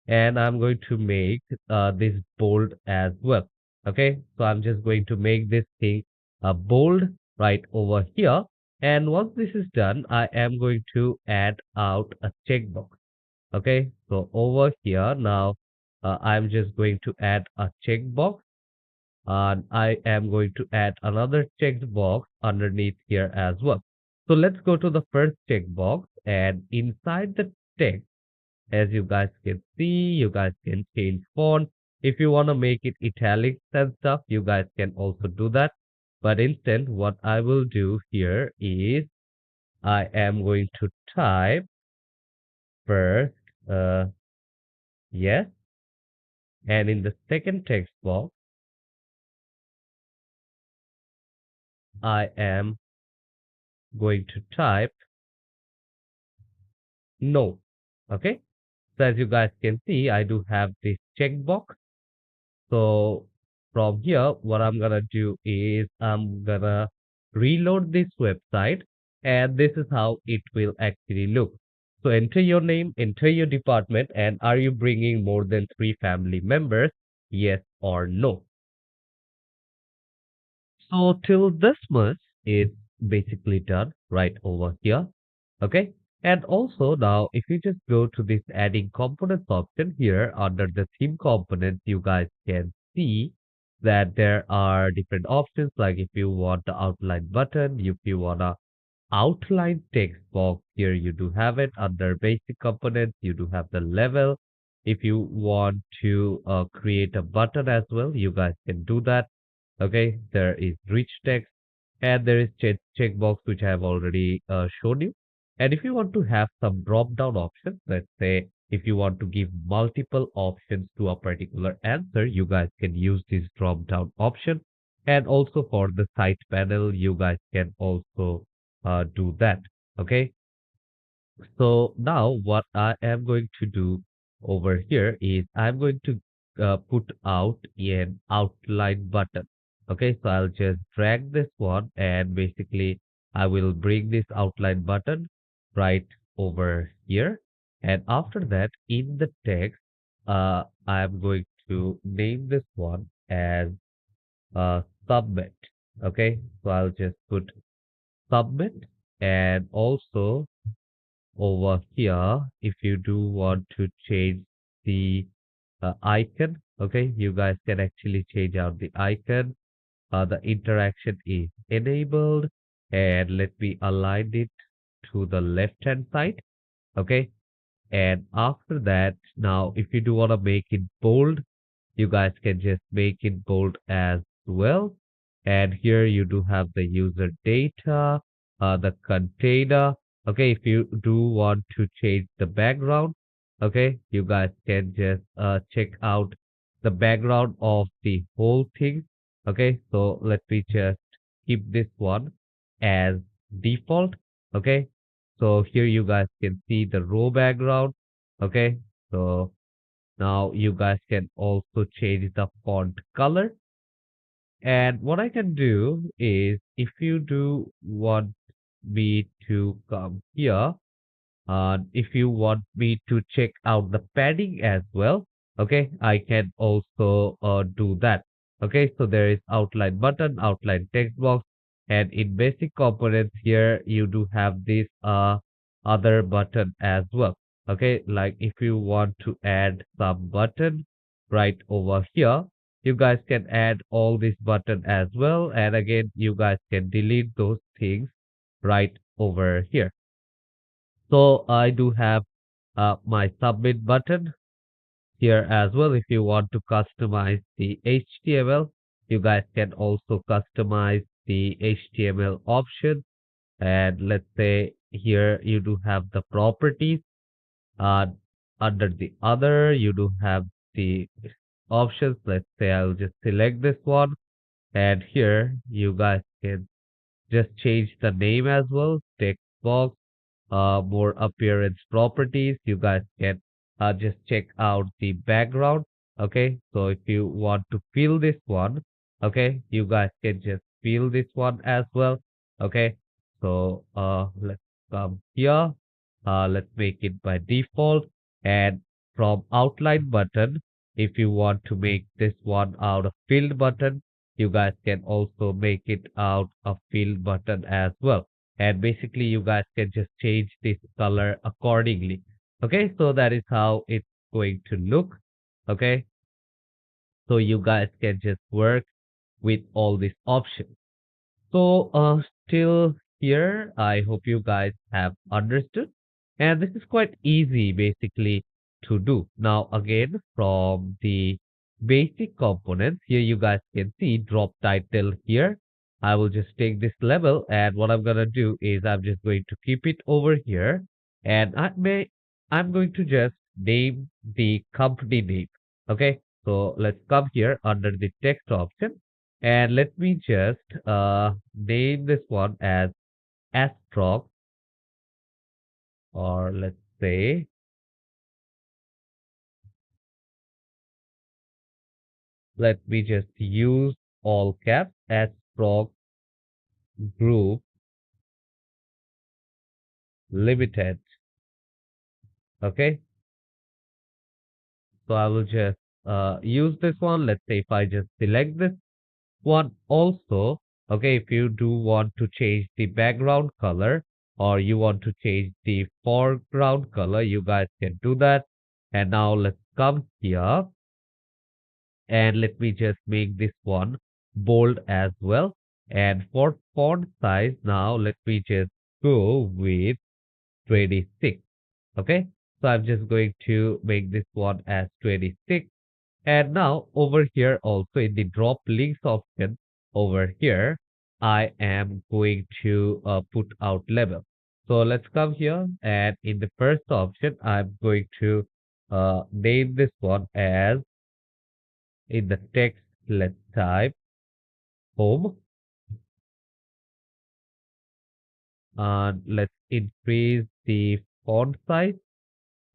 and I'm going to make this bold as well. Okay, so I'm just going to make this thing bold right over here. And once this is done, I am going to add out a checkbox. Okay, so over here now, I'm just going to add a checkbox, and I am going to add another checkbox underneath here as well. So let's go to the first checkbox, and inside the text, as you guys can see, you guys can change font. If you want to make it italics and stuff, you guys can also do that. But instead, what I will do here is I am going to type first, yes, and in the second text box, I am going to type no. Okay. So as you guys can see, I do have this checkbox. So from here, what I'm gonna do is I'm gonna reload this website, and this is how it will actually look. So enter your name, enter your department, and are you bringing more than three family members? Yes or no. So till this much is basically done right over here. Okay. And also now if you just go to this adding components option here under the theme components, you guys can see that there are different options, like if you want the outline button, if you want to outline text box, here you do have it under basic components, you do have the level. If you want to create a button as well, you guys can do that. Okay, there is rich text, and there is checkbox which I have already shown you. And if you want to have some drop down options, let's say if you want to give multiple options to a particular answer, you guys can use this drop down option. And also for the side panel, you guys can also do that. Okay, so now what I am going to do over here is I'm going to put out an outline button. Okay, so I'll just drag this one, and basically I will bring this outline button right over here. And after that, in the text, I'm going to name this one as submit. Okay, so I'll just put submit, and also over here, if you do want to change the icon, okay, you guys can actually change out the icon. The interaction is enabled, and let me align it to the left hand side. Okay, and after that, now if you do want to make it bold, you guys can just make it bold as well. And here you do have the user data, the container. Okay, if you do want to change the background, okay, you guys can just check out the background of the whole thing. Okay, so let me just keep this one as default. Okay, so here you guys can see the row background. Okay, so now you guys can also change the font color. And what I can do is if you do want me to come here, if you want me to check out the padding as well, okay, I can also do that. Okay, so there is outline button, outline text box, and in basic components here, you do have this other button as well. Okay, like if you want to add some button right over here, you guys can add all this button as well. And again, you guys can delete those things right over here. So I do have my submit button here as well. If you want to customize the HTML, you guys can also customize the HTML option. And let's say here you do have the properties. Uh, Under the other, you do have the options. Let's say I'll just select this one. And here you guys can just change the name as well. Text box. more appearance properties, you guys can just check out the background. Okay, so if you want to fill this one, okay, you guys can just fill this one as well. Okay, so let's come here. Let's make it by default. And from outline button, if you want to make this one out of filled button, you guys can also make it out a filled button as well. And basically you guys can just change this color accordingly. Okay, so that is how it's going to look. Okay, so you guys can just work with all these options. So, still here, I hope you guys have understood. And this is quite easy basically to do. Now, again, from the basic components, here you guys can see drop title here. I will just take this level, and what I'm gonna do is I'm just going to keep it over here. And I'm going to just name the company name. Okay, so let's come here under the text option, and let me just name this one as Astrox, or let's say, let me just use all caps, Astrox Group Limited. Okay, so I will just use this one. Let's say if I just select this one also, okay, if you do want to change the background color or you want to change the foreground color, you guys can do that. And now let's come here, and let me just make this one bold as well. And for font size, now let me just go with 26. Okay, so I'm just going to make this one as 26. And now over here also in the drop links option over here, I am going to put out level. So let's come here, and in the first option, I'm going to name this one as, in the text, let's type home, and let's increase the font size.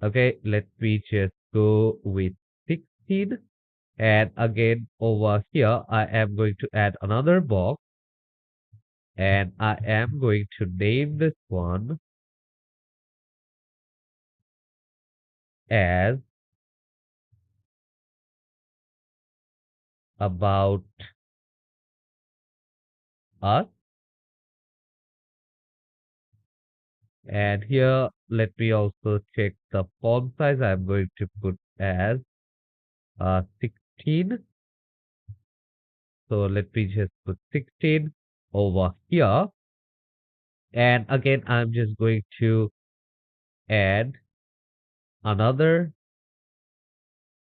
Okay, let me just go with 16. And again, over here, I am going to add another box, and I am going to name this one as about us. And here, let me also check the font size. I'm going to put as 16. So let me just put 16 over here. And again, I'm just going to add another.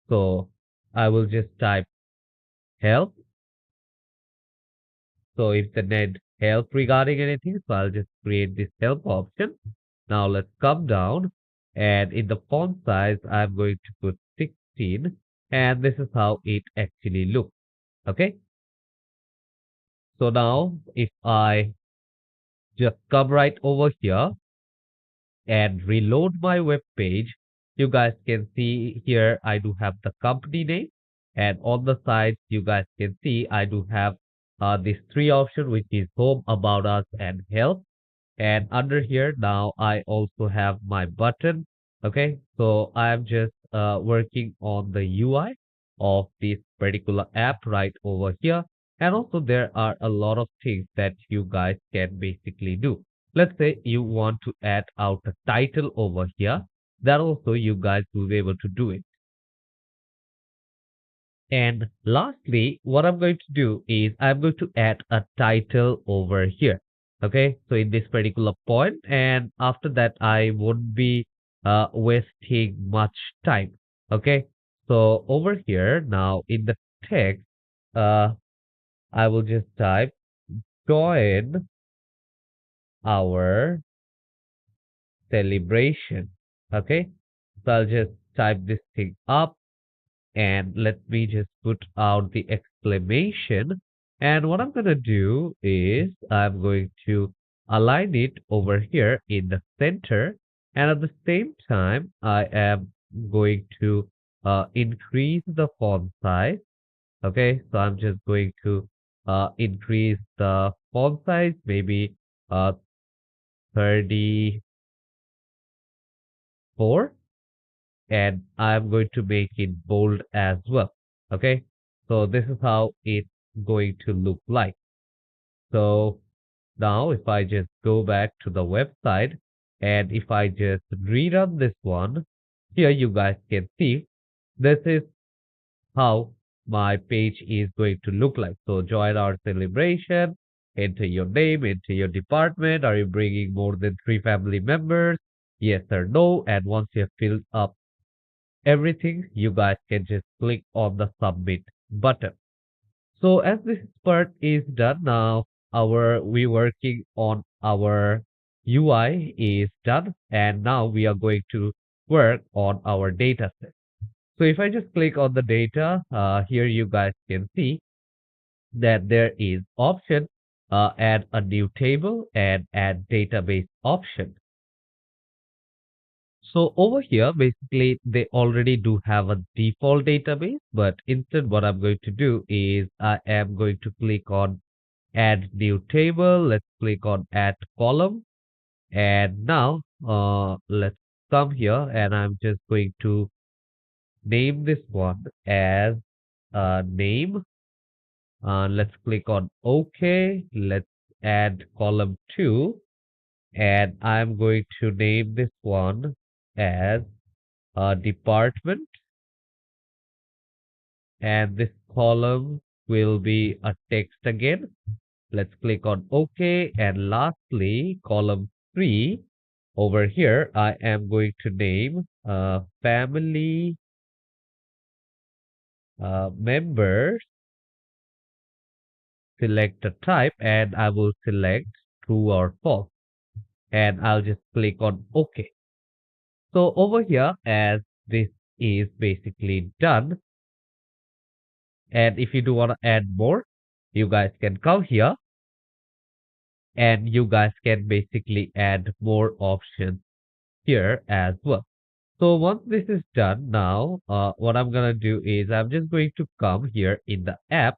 So I will just type help. So if the need help regarding anything, so I'll just create this help option. Now let's come down, and in the font size, I'm going to put 16, and this is how it actually looks. Okay. So now if I just come right over here and reload my web page, you guys can see here I do have the company name, and on the side you guys can see I do have these three options, which is home, about us, and help. And under here now I also have my button. Okay, so I'm just working on the UI of this particular app right over here. And also there are a lot of things that you guys can basically do. Let's say you want to add out a title over here, that also you guys will be able to do it. And lastly, what I'm going to do is I'm going to add a title over here. Okay, so in this particular point, and after that, I won't be wasting much time. Okay, so over here now in the text, uh, I will just type join our celebration. Okay, so I'll just type this thing up, and let me just put out the exclamation. And what I'm going to do is I'm going to align it over here in the center. And at the same time, I am going to increase the font size. Okay, so I'm just going to increase the font size, maybe uh, 34, and I'm going to make it bold as well. Okay, so this is how it's going to look like. So now if I just go back to the website and if I just rerun this one, here you guys can see this is how my page is going to look like. So join our celebration, enter your name, enter your department. Are you bringing more than 3 family members? Yes or no. And once you have filled up everything, you guys can just click on the submit button. So as this part is done now, we working on our UI is done, and now we are going to work on our data set. So if I just click on the data, here you guys can see that there is option add a new table and add database option. So over here, basically, they already do have a default database, but instead what I'm going to do is I am going to click on add new table. Let's click on add column. And now let's come here and I'm just going to name this one as name. Let's click on OK. Let's add column 2. And I'm going to name this one as department. And this column will be a text again. Let's click on OK. And lastly, column 3. Over here, I am going to name family members. Select a type and I will select true or false. And I'll just click on OK. So over here, as this is basically done, and if you do want to add more, you guys can come here and you guys can basically add more options here as well. So once this is done now, what I'm gonna do is I'm just going to come here in the app,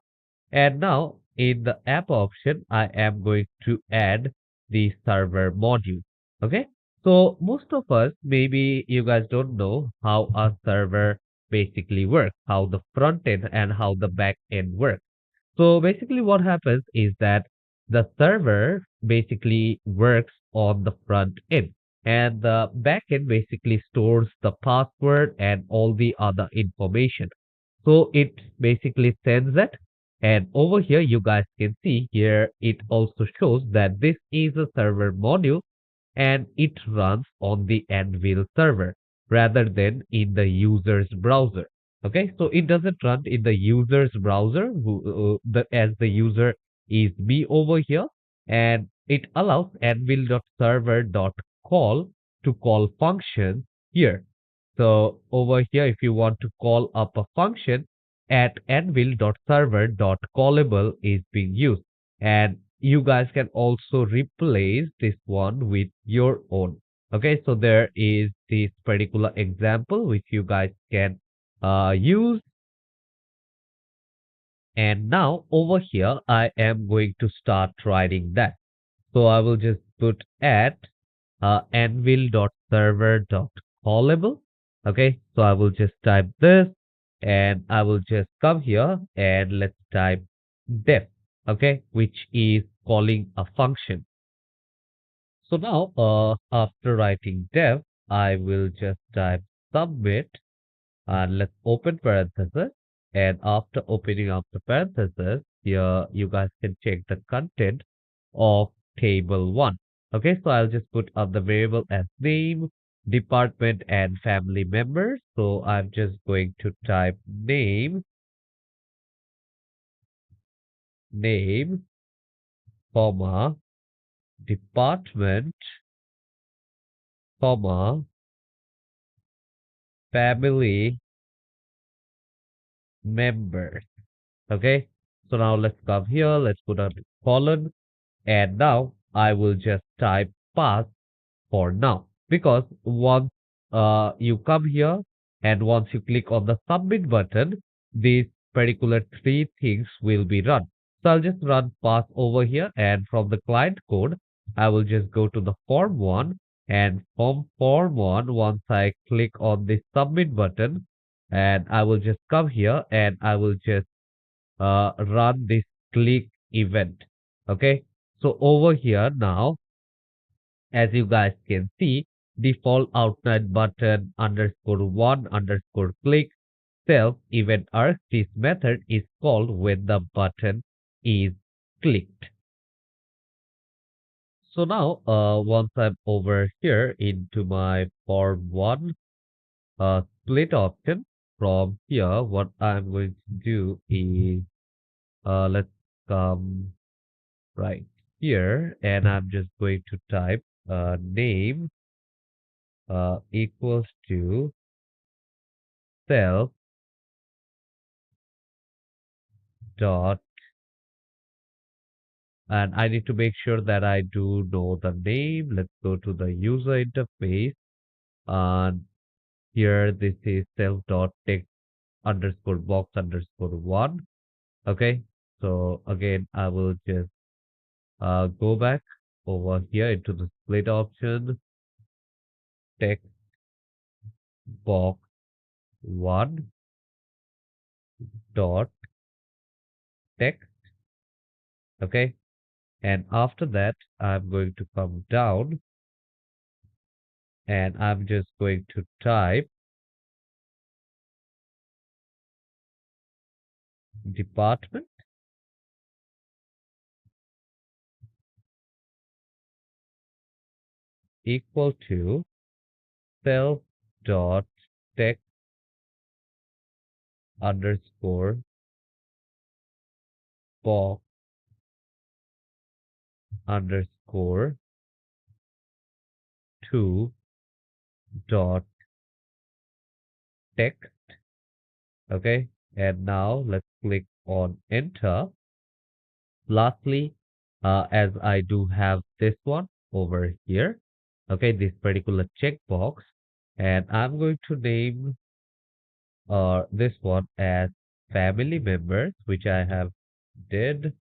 and now in the app option, I am going to add the server module. Okay. So most of us, maybe you guys don't know how a server basically works, how the front end and how the back end works. So basically what happens is that the server basically works on the front end and the backend basically stores the password and all the other information. So it basically sends it. And over here, you guys can see here, it also shows that this is a server module and it runs on the Anvil server rather than in the user's browser. Okay, so it doesn't run in the user's browser as the user is me over here, and it allows anvil.server.call to call functions here. So over here, if you want to call up a function at anvil.server.callable is being used. And you guys can also replace this one with your own. Okay, so there is this particular example which you guys can use. And now over here, I am going to start writing that. So I will just put at anvil.server.callable. Okay, so I will just type this and I will just come here and let's type def, okay, which is calling a function. So now, after writing def, I will just type submit and let's open parenthesis. And after opening up the parenthesis, here you guys can check the content of table 1. Okay, so I'll just put up the variable as name, department, and family members. So I'm just going to type name, comma, department, comma, family members. Okay, so now let's come here, let's put a colon, and now I will just type pass for now because once you come here and once you click on the submit button, these particular three things will be run. So I'll just run pass over here and from the client code, I will just go to the form one and from form one, once I click on the submit button and I will just come here and I will just run this click event. Okay. So over here now, as you guys can see, default outline button underscore one underscore click self event arc. This method is called when the button is clicked. So now, once I'm over here into my form one split option, from here, what I'm going to do is let's come right here, and I'm just going to type name equals to self dot, and I need to make sure that I do know the name. Let's go to the user interface, and here this is self dot text underscore box underscore one. Okay, so again I will just go back over here into the split option, text box one dot text. Okay, and after that I'm going to come down and I'm just going to type department equal to self dot text underscore box underscore two dot text. Okay, and now let's click on enter. Lastly, as I do have this one over here, okay, this particular checkbox, and I'm going to name this one as family members, which I have did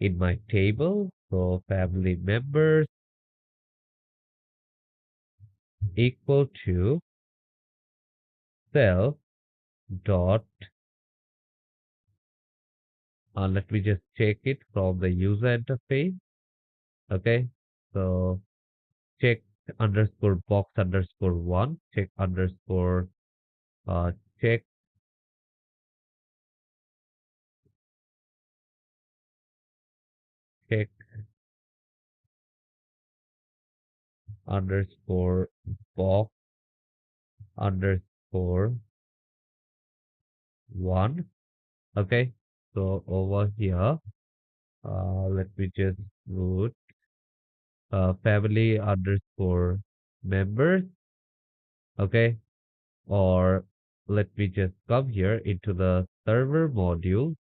in my table. So family members equal to self dot, let me just check it from the user interface. Okay, so check underscore box underscore one, check underscore uh check check underscore box underscore one. Okay, so over here, let me just root family underscore members. Okay, or let me just come here into the server module,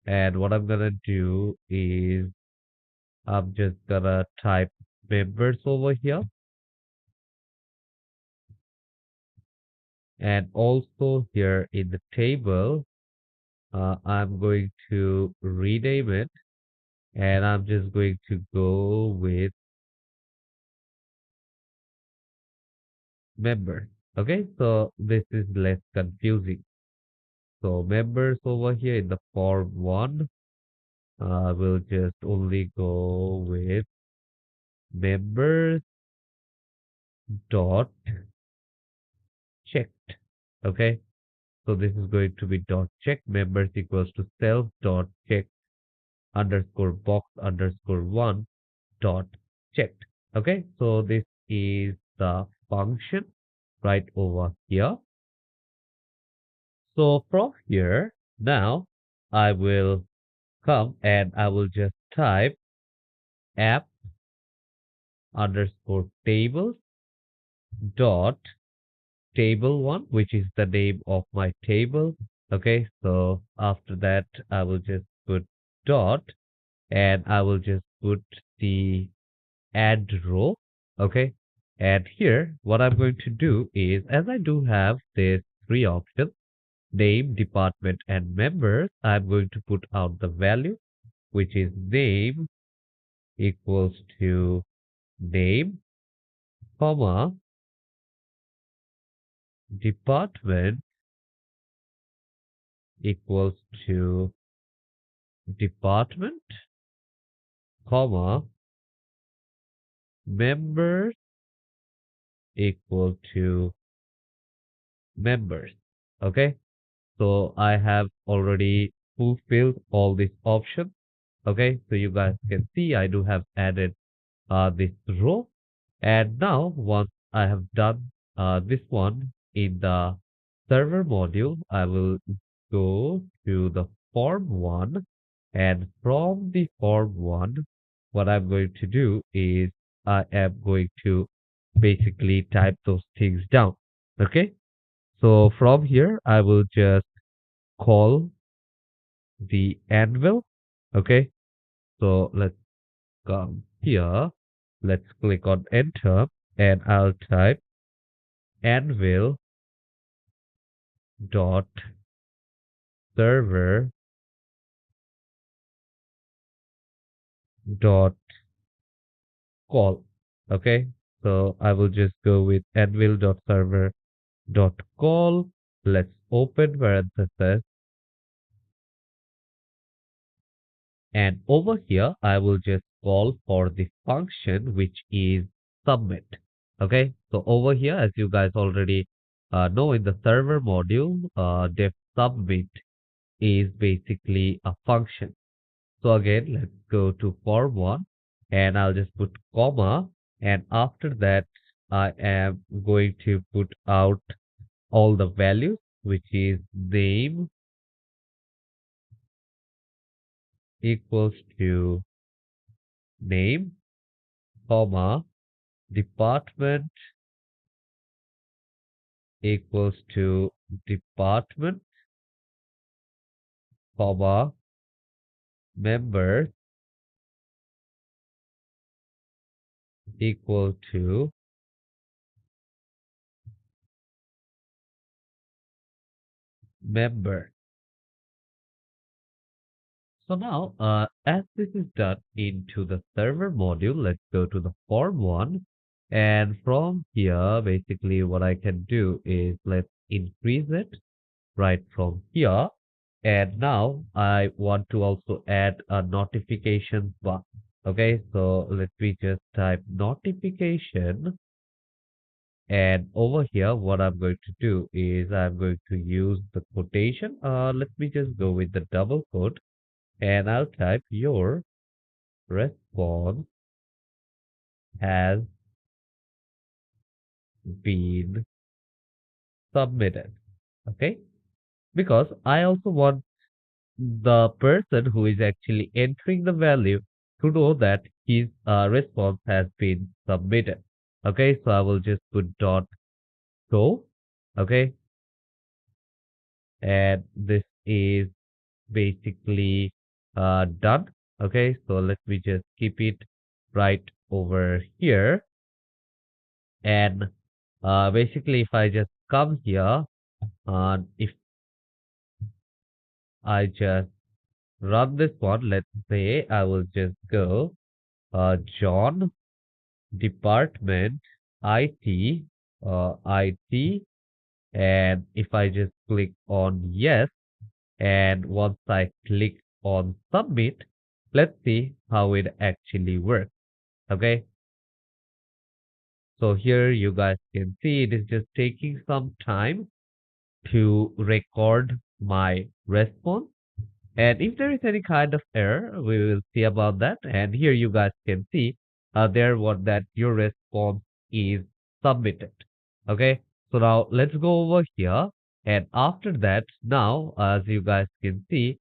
and what I'm gonna do is I'm just gonna type members over here, and also here in the table I'm going to rename it, and I'm just going to go with members. Okay, so this is less confusing. So members over here in the form one, we'll just only go with members dot checked. Okay, so this is going to be dot check members equals to self dot check underscore box underscore one dot checked. Okay, so this is the function right over here. So from here now I will come and I will just type app underscore tables dot table one, which is the name of my table. Okay, so after that I will just put dot and I will just put the add row. Okay. And here, what I'm going to do is, as I do have these three options, name, department, and members, I'm going to put out the value, which is name equals to name, comma, department equals to department, comma, members equal to members. Okay. So I have already fulfilled all these options. Okay. So you guys can see I do have added this row. And now once I have done this one in the server module, I will go to the form one. And from the form one, what I'm going to do is I am going to basically type those things down. Okay. So from here, I will just call the Anvil. Okay. So let's come here. Let's click on enter and I'll type Anvil dot server dot call. Okay. So I will just go with Anvil dot server dot call. Let's open parenthesis. And over here, I will just call for the function which is submit. Okay, so over here, as you guys already know in the server module, def submit is basically a function. So again, let's go to form one and I'll just put comma. And after that, I am going to put out all the values, which is name equals to name, comma, department equals to department, comma, members equal to member. So now, as this is done into the server module, let's go to the form one. And from here, basically what I can do is let's increase it right from here. And now I want to also add a notification bar. Okay, so let me just type notification. And over here, what I'm going to do is I'm going to use the quotation. Let me just go with the double quote and I'll type your response has been submitted. Okay, because I also want the person who is actually entering the value to know that his response has been submitted. Okay, so I will just put dot show. Okay, and this is basically done. Okay, so let me just keep it right over here. And basically, if I just come here, if I just run this one, let's say I will just go John Department IT, IT, and if I just click on yes, and once I click on submit, let's see how it actually works. Okay, so here you guys can see it is just taking some time to record my response. And if there is any kind of error, we will see about that. And here you guys can see there what that your response is submitted. Okay, so now let's go over here. And after that, now as you guys can see,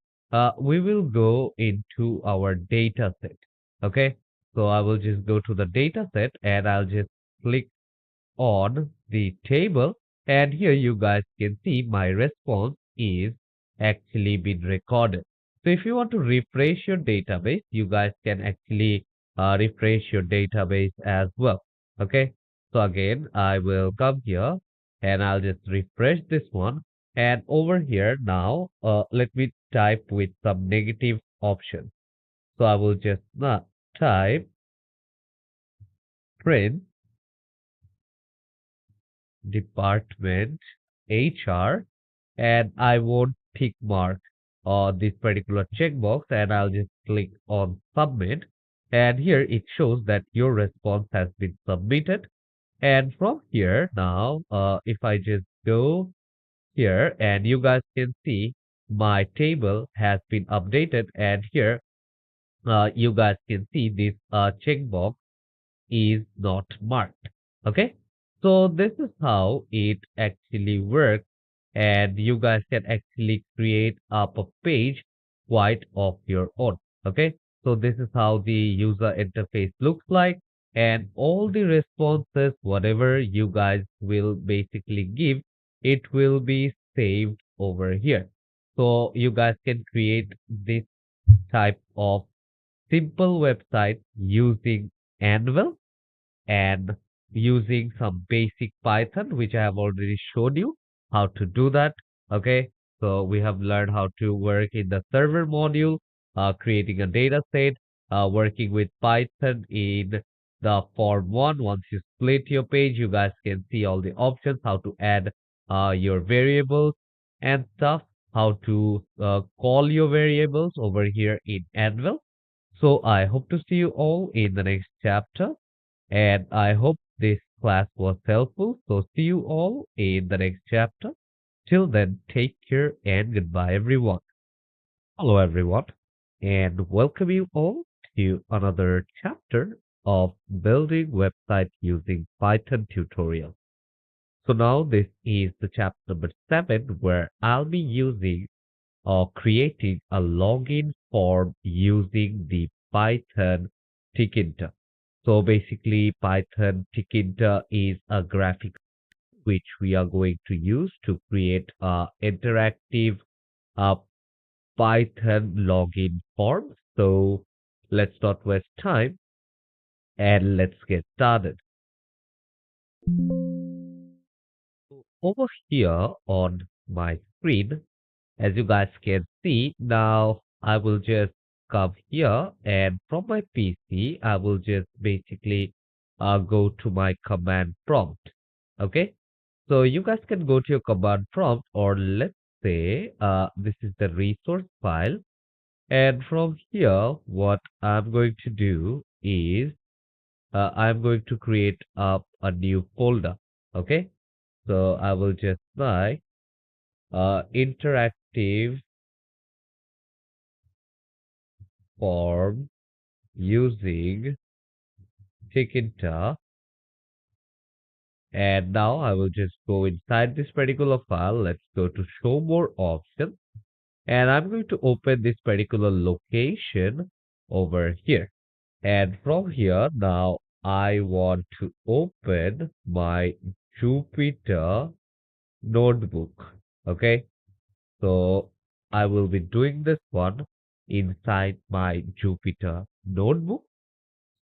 we will go into our data set. Okay, so I will just go to the data set and I'll just click on the table, and here you guys can see my response is actually been recorded. So if you want to refresh your database, you guys can actually refresh your database as well. Okay. So again, I will come here and I'll just refresh this one. And over here now, let me type with some negative options. So I will just type print department HR and I won't tick mark this particular checkbox and I'll just click on submit. And here it shows that your response has been submitted. And from here now, if I just go here and you guys can see my table has been updated and here you guys can see this checkbox is not marked. Okay. So this is how it actually works. And you guys can actually create up a page quite of your own. Okay. So this is how the user interface looks like. And all the responses, whatever you guys will basically give, it will be saved over here. So you guys can create this type of simple website using Anvil and using some basic Python, which I have already shown you how to do that. Okay, so we have learned how to work in the server module, creating a data set, working with Python in the form one. Once you split your page, you guys can see all the options, how to add your variables and stuff, how to call your variables over here in Anvil. So I hope to see you all in the next chapter. And I hope this class was helpful. So see you all in the next chapter. Till then, take care and goodbye, everyone. Hello, everyone, and welcome you all to another chapter of building website using Python tutorial. So now this is the chapter number 7 where I'll be using or creating a login form using the Python Tkinter. So basically, Python Tkinter is a graphic which we are going to use to create a interactive uh, Python login form. So let's not waste time and let's get started. So over here on my screen, as you guys can see, now I will just come here and from my PC, I will just basically go to my command prompt. Okay. So you guys can go to your command prompt or let's say this is the resource file. And from here, what I'm going to do is I'm going to create up a new folder. Okay. So I will just buy interactive form using Tkinter. And now I will just go inside this particular file. Let's go to show more options. And I'm going to open this particular location over here. And from here, now I want to open my Jupyter notebook. Okay. So I will be doing this one inside my Jupyter notebook.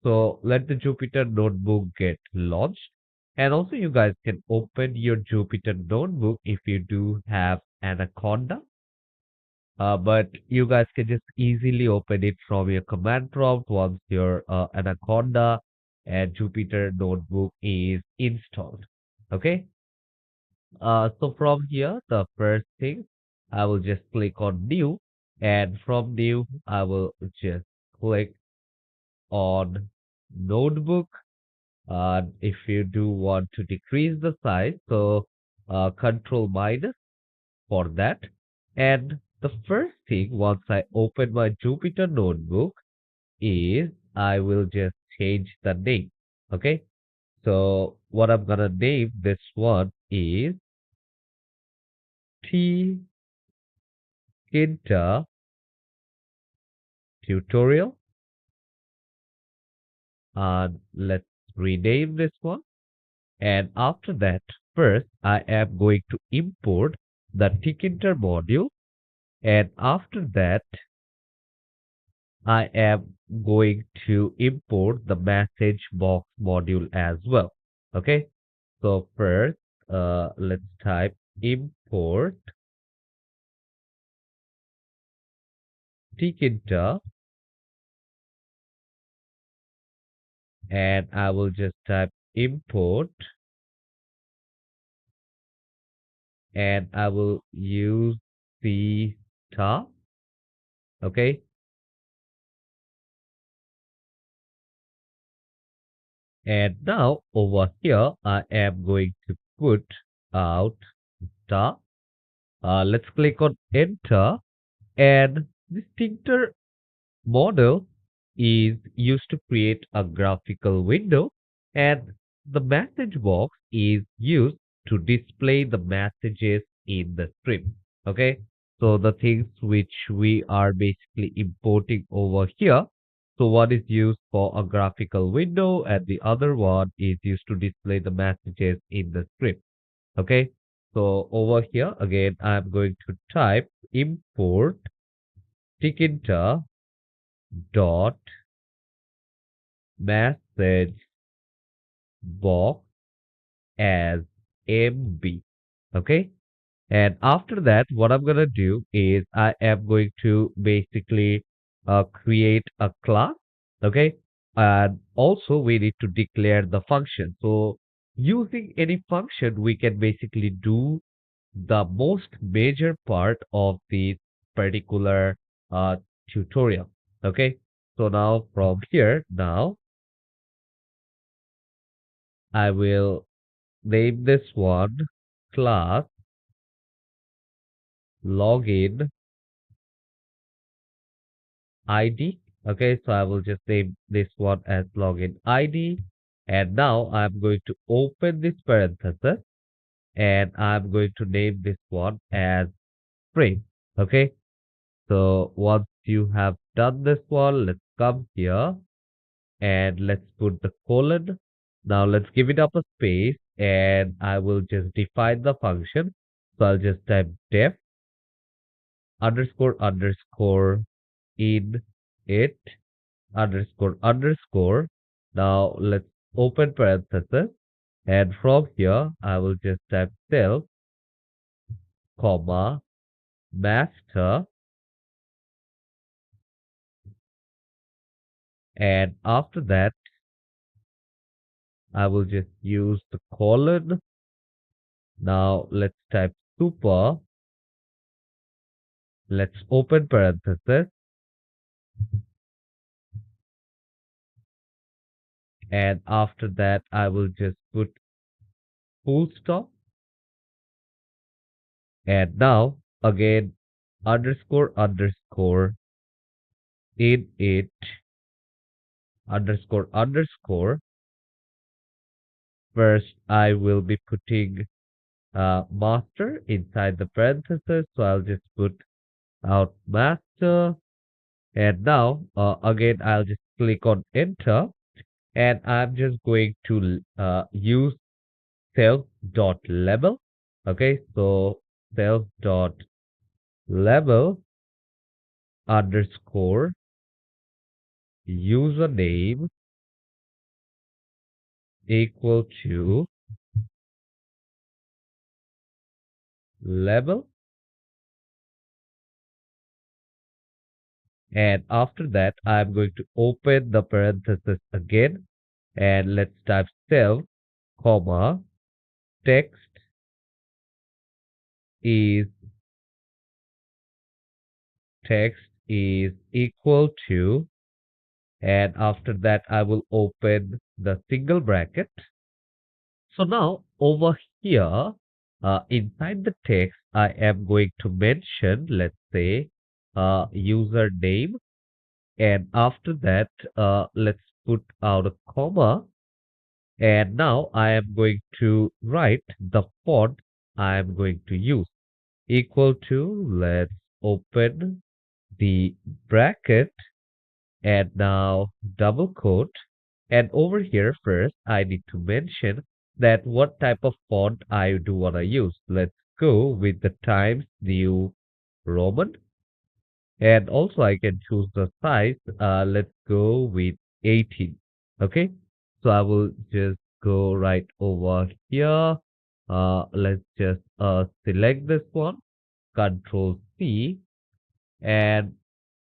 So let the Jupyter notebook get launched. And also you guys can open your Jupyter notebook if you do have Anaconda. But you guys can just easily open it from your command prompt once your Anaconda and Jupyter notebook is installed. Okay. So from here, the first thing I will just click on new, and from new, I will just click on notebook. If you do want to decrease the size, so control minus for that. And the first thing, once I open my Jupyter notebook, is I will just change the name. Okay. So what I'm gonna name this one is Tkinter tutorial. Let's rename this one. And after that, first I am going to import the Tkinter module. And after that, I am going to import the message box module as well. Okay. So first, let's type import Tkinter, and I will just type import, and I will use C star. Okay. And now over here, I am going to put out star. Let's click on enter, and this Tkinter model is used to create a graphical window, and the message box is used to display the messages in the stream. Okay, so the things which we are basically importing over here. So one is used for a graphical window and the other one is used to display the messages in the script. Okay, so over here again I'm going to type import Tkinter dot message box as MB. Okay. And after that, what I'm going to do is I am going to basically create a class. Okay. And also we need to declare the function. So using any function, we can basically do the most major part of this particular uh, tutorial. Okay. So now from here, now I will name this one class login ID. Okay, so I will just name this one as login ID. And now I'm going to open this parenthesis and I'm going to name this one as frame. Okay, so once you have done this one, let's come here and let's put the colon. Now let's give it up a space and I will just define the function. So I'll just type def underscore underscore in it underscore underscore. Now let's open parenthesis and from here I will just type self comma master, and after that I will just use the colon. Now let's type super. Let's open parenthesis and after that I will just put full stop, and now again underscore underscore in it underscore underscore. First I will be putting master inside the parenthesis, so I'll just put out master, and now again I'll just click on enter, and I'm just going to use self dot label. Okay, so self dot label underscore username equal to label, and after that I'm going to open the parenthesis again and let's type self comma text is text is equal to, and after that I will open the single bracket. So now over here inside the text I am going to mention, let's say, username, and after that let's put out a comma, and now I am going to write the font I am going to use equal to, let's open the bracket and now double quote, and over here first I need to mention that what type of font I do want to use. Let's go with the Times New Roman, And also I can choose the size. Let's go with 18. Okay. So I will just go right over here. Let's just select this one, Control C, and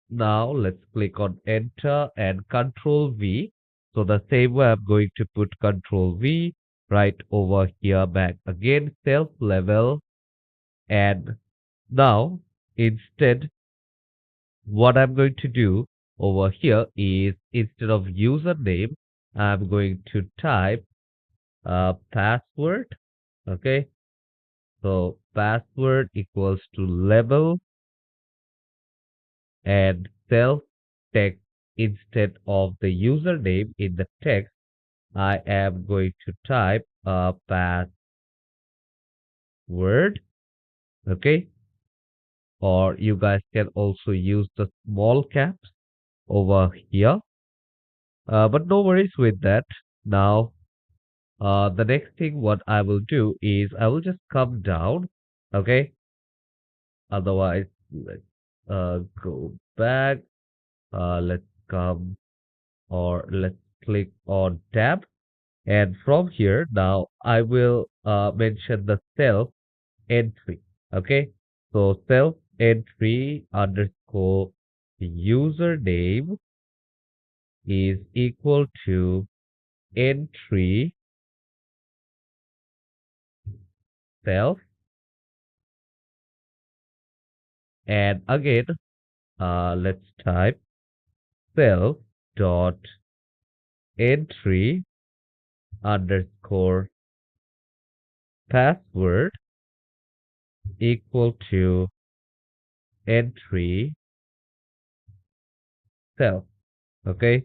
now let's click on enter and Control V. So the same way I'm going to put Control V right over here back again, self level. And now instead, what I'm going to do over here is instead of username, I'm going to type password. Okay. So password equals to level and self text instead of the username in the text. I am going to type a password, okay? Or you guys can also use the small caps over here. But no worries with that. Now, the next thing what I will do is I will just come down, okay? Otherwise, let's go back. Let's come or let's click on tab. And from here, now I will mention the self entry. Okay. So self entry underscore username is equal to entry self. And again, let's type self dot entry underscore password equal to entry self. Okay.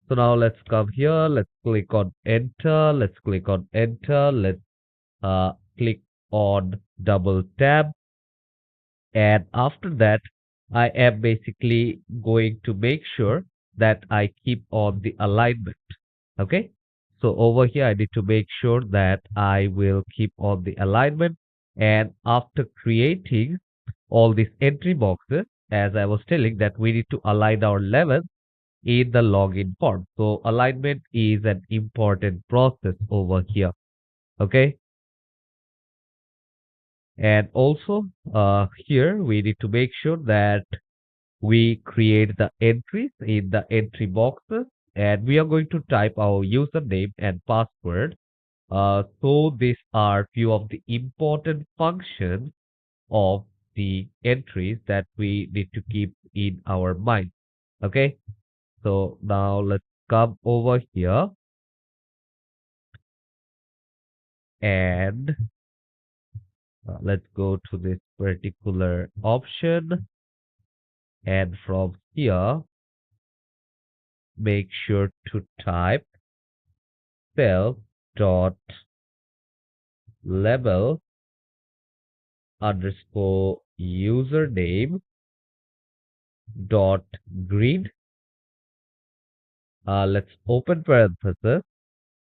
So now let's come here. Let's click on enter. Let's click on enter. Let's click on double tab. And after that, I am basically going to make sure that I keep on the alignment. Okay. So over here, I need to make sure that I will keep on the alignment. And after creating all these entry boxes, as I was telling that we need to align our levels in the login form. So alignment is an important process over here. Okay. And also here we need to make sure that we create the entries in the entry boxes and we are going to type our username and password. So these are few of the important functions of the entries that we need to keep in our mind. Okay. So now let's come over here and let's go to this particular option. And from here, make sure to type self dot label underscore username dot grid. Let's open parenthesis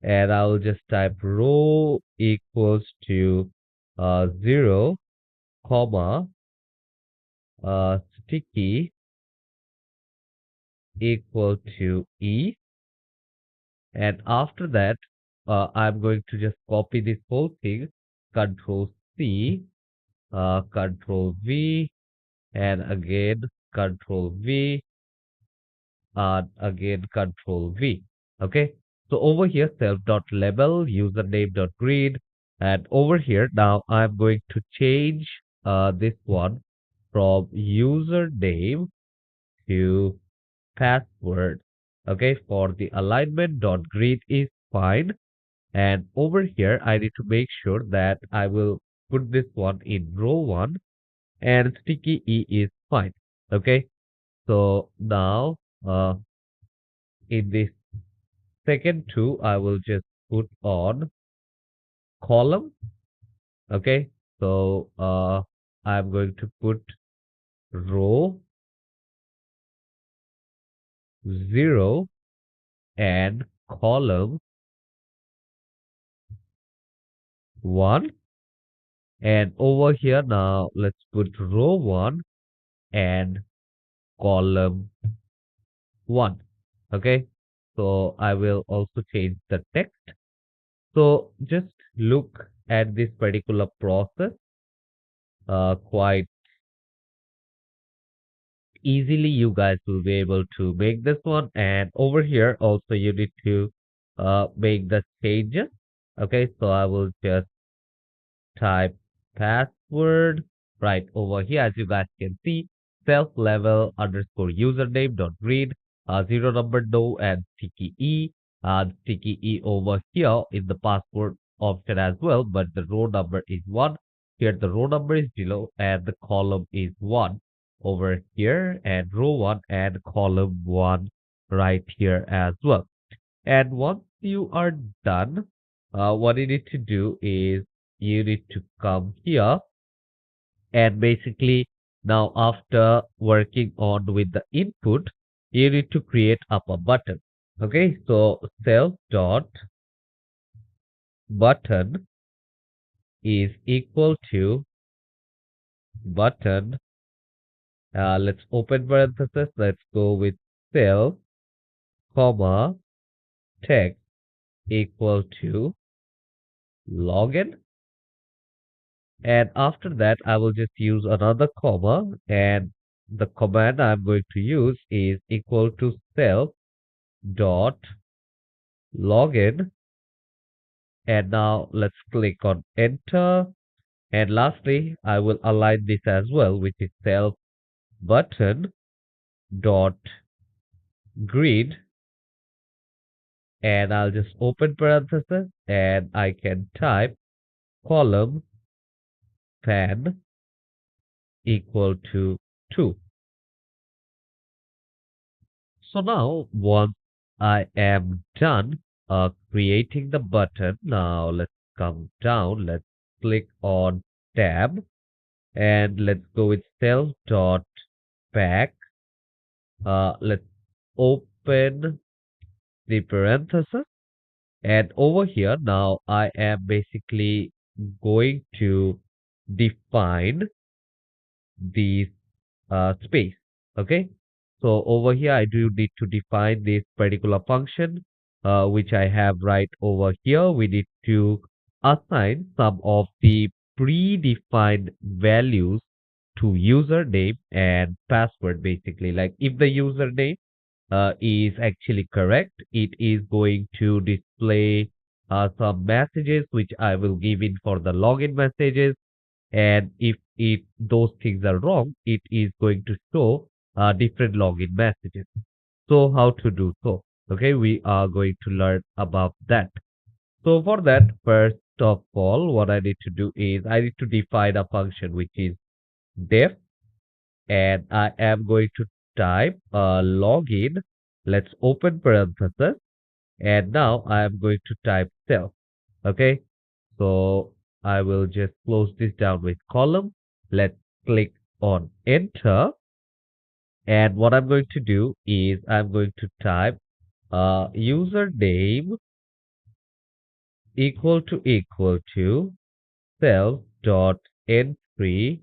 and I'll just type row equals to 0, comma, sticky equal to E. And after that, I'm going to just copy this whole thing, Control C, Control V, and again Control V, and again Control V. Okay. So over here, self.label, username.grid, and over here now I'm going to change this one from username to password. Okay, for the alignment dot grid is fine. And over here, I need to make sure that I will put this one in row one and sticky E is fine. Okay, so now in this second two, I will just put on column. Okay, so I'm going to put row 0 and column 1 And over here now, let's put row one and column one. Okay. So I will also change the text. So just look at this particular process quite easily. You guys will be able to make this one. And over here also you need to make the changes. Okay. So I will just type password right over here. As you guys can see, self level underscore username dot read zero number no and sticky e. Sticky e over here in the password option as well, but the row number is one. Here the row number is below and the column is one over here, and row one and column one right here as well. And once you are done, what you need to do is you need to come here and basically now after working on with the input, you need to create up a button. Okay, so self dot button is equal to button. Let's open parenthesis. Let's go with self comma text equal to login. And after that, I will just use another comma, and the command I'm going to use is equal to self dot login. And now let's click on enter. And lastly, I will align this as well, which is self button dot grid. And I'll just open parenthesis and I can type column pan equal to 2. So now once I am done creating the button, now let's come down, let's click on tab and let's go with self dot pack. Let's open the parenthesis, and over here now I am basically going to define the space. Okay. So over here, I do need to define this particular function, which I have right over here. We need to assign some of the predefined values to username and password, basically. Like if the username is actually correct, it is going to display some messages which I will give in for the login messages, and if it those things are wrong, it is going to show different login messages. So how to do so? Okay, we are going to learn about that. So for that, first of all, what I need to do is I need to define a function which is def, and I am going to type login. Let's open parenthesis, and now I am going to type self. Okay, so I will just close this down with column. Let's click on enter. And what I'm going to do is I'm going to type username equal to self dot entry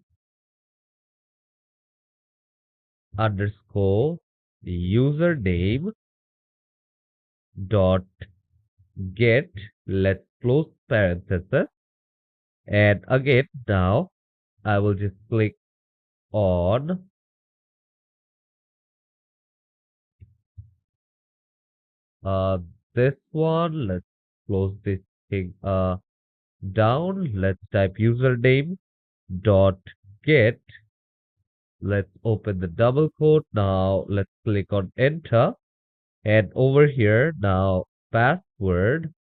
underscore username dot get. Let's close parenthesis. And again, now I will just click on uh this one. Let's close this thing down. Let's type username dot get. Let's open the double quote. Now let's click on enter. And over here now password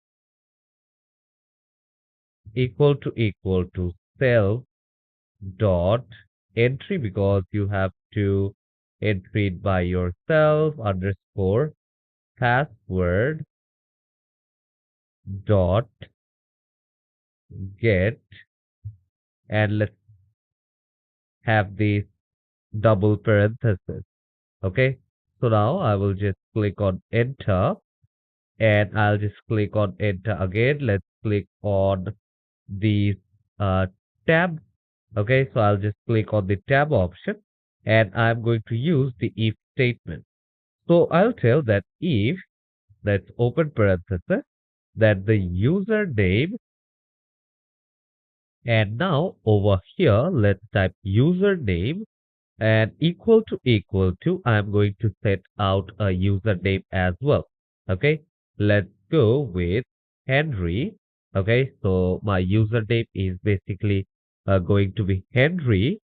equal to self dot entry, because you have to enter it by yourself, underscore password dot get. And let's have this double parenthesis. Okay. So now I will just click on enter, and I'll just click on enter again. Let's click on the uh, tab. Okay, so I'll just click on the tab option and I'm going to use the if statement. So I'll tell that if, let's open parenthesis, that the username, and now over here, let's type username and equal to, I'm going to set out a username as well. Okay, let's go with Henry. Okay, so my username is basically going to be Henry,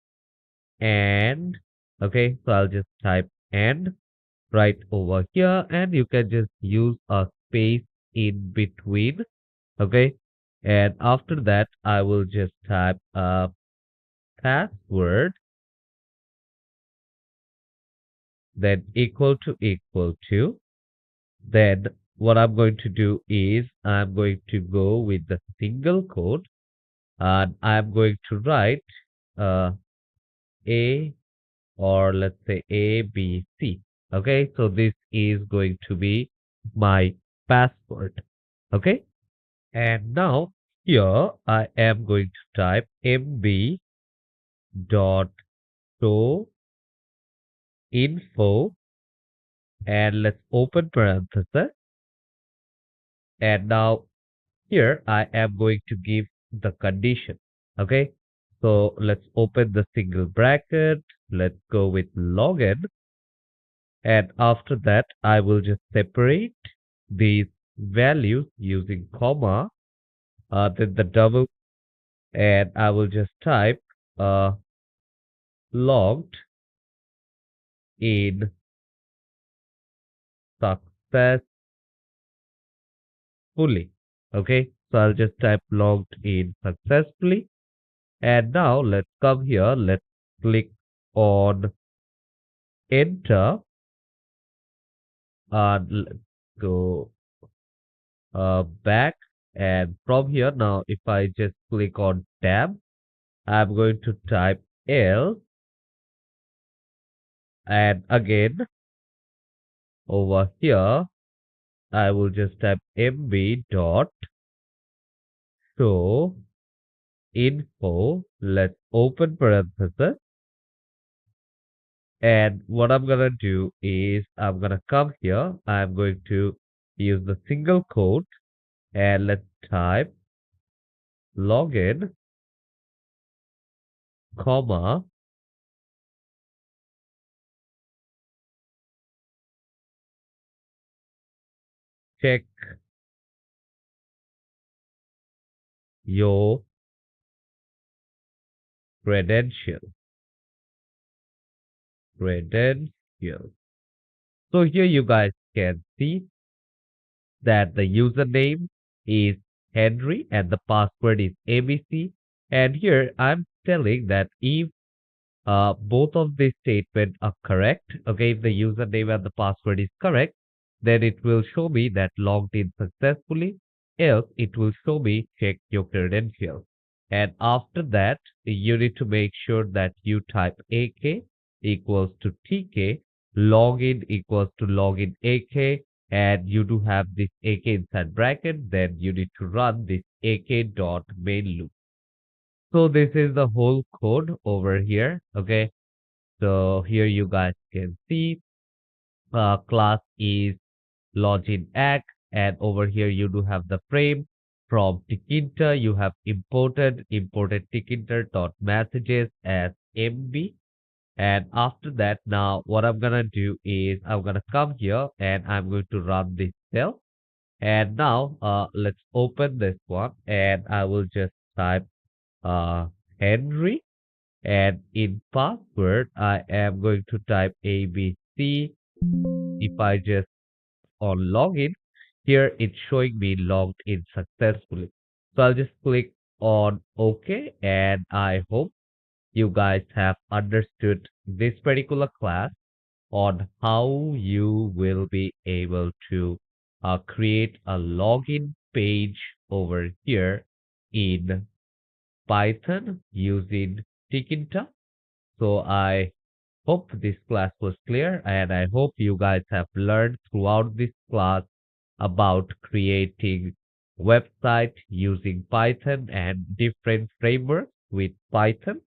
and okay, so I'll just type and right over here, and you can just use a space in between. Okay, and after that I will just type a password, then equal to. Then what I'm going to do is I'm going to go with the single quote and I'm going to write uh, A, or let's say A, B, C. Okay, so this is going to be my password. Okay, and now here I am going to type mb dot show info, and let's open parenthesis, and now here I am going to give the condition. Okay, so let's open the single bracket, let's go with login, and after that I will just separate these values using comma, then the double, and I will just type logged in successfully. Okay, so I'll just type logged in successfully, and now let's come here, let's click on enter, and let's go back, and from here now if I just click on tab, I'm going to type L, and again over here I will just type mb dot show info, let's open parenthesis, and what I'm gonna do is I'm gonna come here, I'm going to use the single quote, and let's type login, comma, check your credential. Credential. So here you guys can see that the username is Henry and the password is ABC. And here I'm telling that if both of these statements are correct, okay, if the username and the password is correct, then it will show me that logged in successfully, else it will show me check your credentials. And after that, you need to make sure that you type AK equals to TK, login equals to login AK, and you do have this AK inside bracket, then you need to run this AK dot main loop. So this is the whole code over here. Okay. So here you guys can see class is login act, and over here you do have the frame from Tkinter. You have imported Tkinter dot messages as MB. And after that, now what I'm gonna do is I'm gonna come here and I'm going to run this cell. And now let's open this one and I will just type uh Henry, and in password I am going to type ABC. If I just on login, here it's showing me logged in successfully. So I'll just click on OK, and I hope you guys have understood this particular class on how you will be able to create a login page over here in Python using Tkinter. So I hope this class was clear, and I hope you guys have learned throughout this class about creating website using Python and different frameworks. with Python.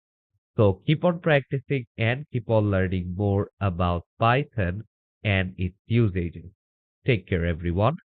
So keep on practicing and keep on learning more about Python and its usages. Take care, everyone.